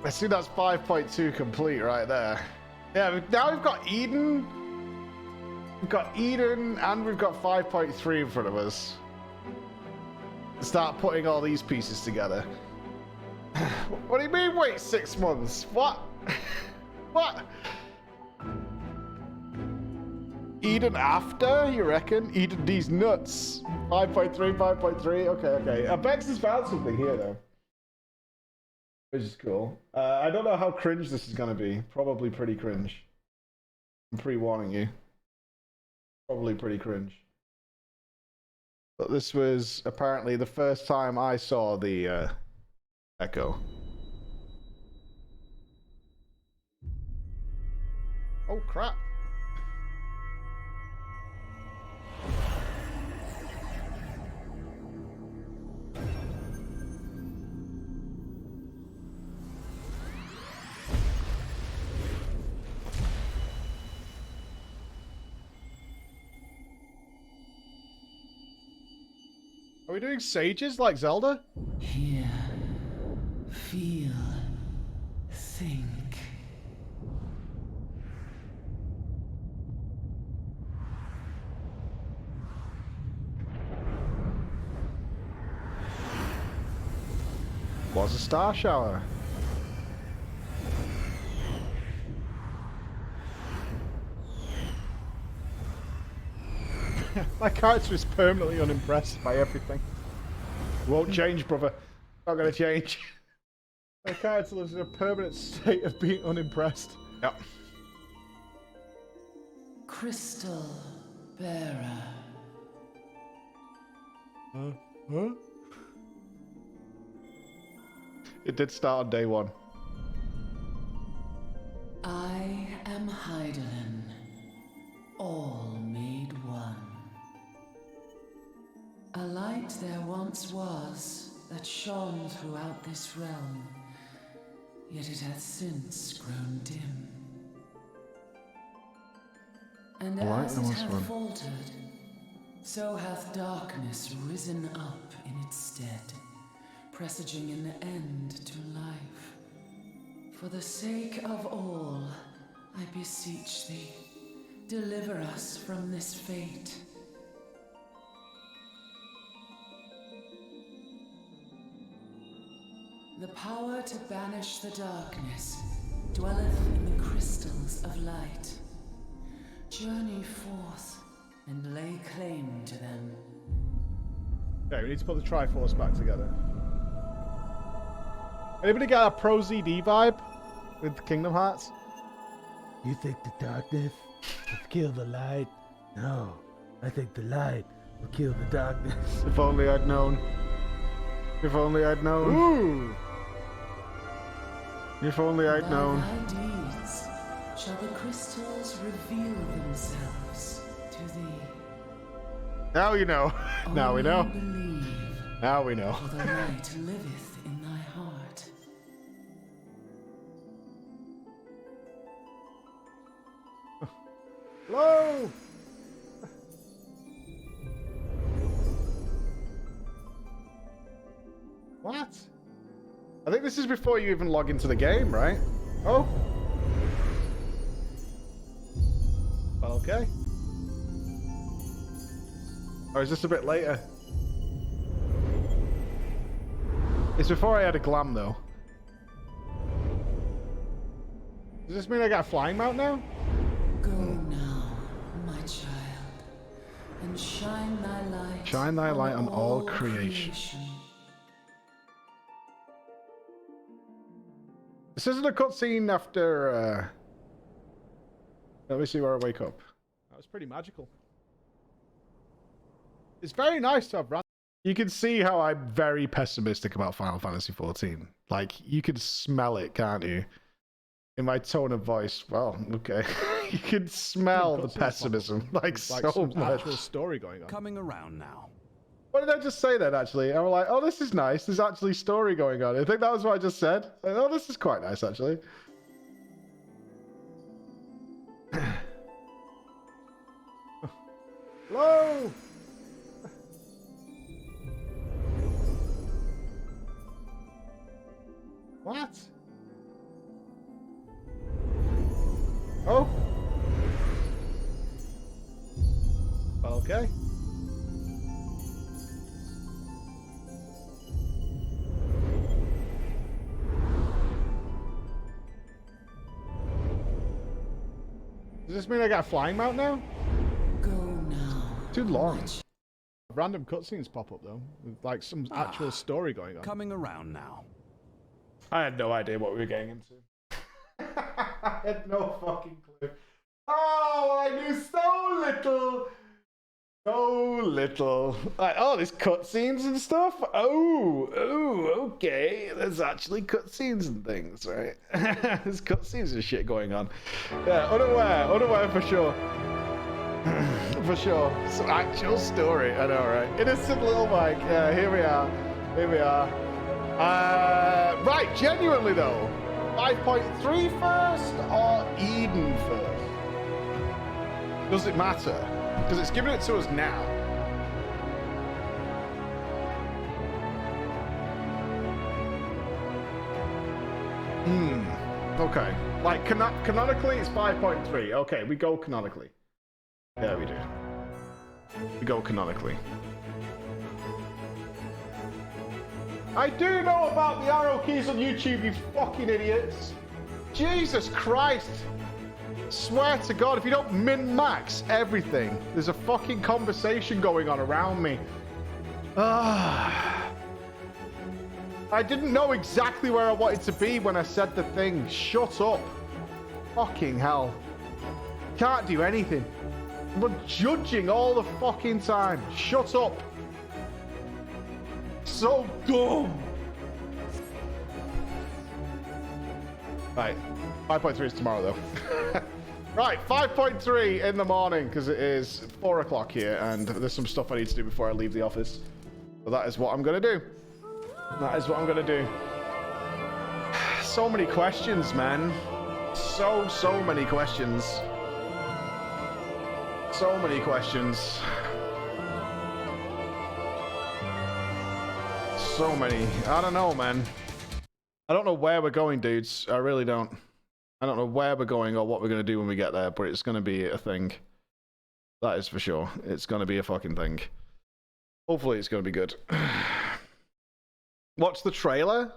I see that's 5.2 complete right there. Yeah, now we've got Eden. We've got Eden and we've got 5.3 in front of us. Start putting all these pieces together. What do you mean wait 6 months? What? What? Eden after, you reckon? Eden these nuts. 5.3, 5.3. Okay. Bex has found something here though. Which is cool. I don't know how cringe this is gonna be. Probably pretty cringe. I'm pre-warning you. Probably pretty cringe. But this was apparently the first time I saw the echo. Oh crap. Are we doing sages like Zelda? Hear, feel, think. Was a star shower. My character is permanently unimpressed by everything. Won't change, brother. Not gonna change. My character lives in a permanent state of being unimpressed. Yep. Crystal bearer. Huh? It did start on day one. I am Hydaelyn, all made one. A light there once was that shone throughout this realm, yet it hath since grown dim. And as it hath faltered, so hath darkness risen up in its stead, presaging an end to life. For the sake of all, I beseech thee, deliver us from this fate. The power to banish the darkness dwelleth in the crystals of light. Journey forth and lay claim to them. Okay, we need to put the Triforce back together. Anybody got a Pro ZD vibe with Kingdom Hearts? You think the darkness will kill the light? No, I think the light will kill the darkness. If only I'd known. If only I'd known. Ooh! If only I'd known. By thy deeds shall the crystals reveal themselves to thee. Now you know. Now we know. Believe, now we know. for the light liveth in thy heart. Hello! What? I think this is before you even log into the game, right? Oh. Okay. Or is this a bit later? It's before I had a glam, though. Does this mean I got a flying mount now? Go now, my child, and shine thy light. Shine thy light on all creation. This isn't a cutscene after, let me see where I wake up. That was pretty magical. It's very nice to have random. You can see how I'm very pessimistic about Final Fantasy XIV. Like, you can smell it, can't you? In my tone of voice. Well, okay. You can smell the pessimism, like so much. Actual story going on. Coming around now. What did I just say then, actually? I was like, oh, this is nice. There's actually story going on. I think that was what I just said. Like, oh, this is quite nice, actually. Hello! What? Oh. Okay. Does this mean I got a flying mount now? Go now. Too long. Random cutscenes pop up though, with like some actual story going on. Coming around now. I had no idea what we were getting into. I had no fucking clue. Oh, I knew so little. So little. Like, oh, there's cutscenes and stuff. Oh, okay. There's actually cutscenes and things, right? There's cutscenes and shit going on. Yeah, unaware for sure. For sure. Some actual story. I know, right? Innocent little Mike. Yeah, here we are. Right, genuinely though. 5.3 first or Eden first? Does it matter? Because it's giving it to us now. Okay. Like, canonically, it's 5.3. Okay, we go canonically. Yeah, we do. We go canonically. I do know about the arrow keys on YouTube, you fucking idiots. Jesus Christ. Swear to God, if you don't min-max everything, there's a fucking conversation going on around me. I didn't know exactly where I wanted to be when I said the thing. Shut up. Fucking hell. Can't do anything. I'm judging all the fucking time. Shut up. So dumb. Right. 5.3 is tomorrow, though. Right, 5.3 in the morning, because it is 4 o'clock here, and there's some stuff I need to do before I leave the office. So that is what I'm going to do. That is what I'm going to do. So many questions, man. So many questions. So many questions. So many. I don't know, man. I don't know where we're going, dudes. I really don't. I don't know where we're going or what we're going to do when we get there, but it's going to be a thing. That is for sure. It's going to be a fucking thing. Hopefully it's going to be good. Watch the trailer?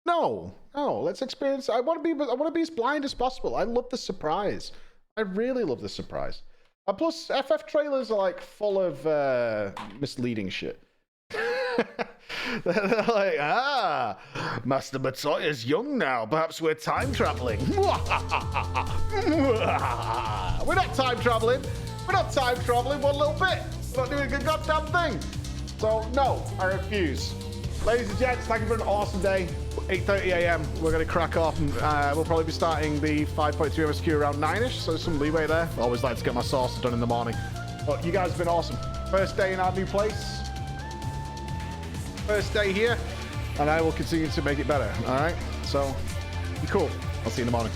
No. Let's experience. I want to be as blind as possible. I love the surprise. I really love the surprise. And plus, FF trailers are like full of misleading shit. They're like, Master Matoya's young now. Perhaps we're time traveling. We're not time traveling. We're not time traveling one little bit. We're not doing a goddamn thing. So, no, I refuse. Ladies and gents, thank you for an awesome day. 8:30 a.m. We're going to crack off, and we'll probably be starting the 5.3 MSQ around 9ish, so there's some leeway there. I always like to get my sauce done in the morning. But you guys have been awesome. First day in our new place. First day here, and I will continue to make it better. All right? So, be cool. I'll see you in the morning.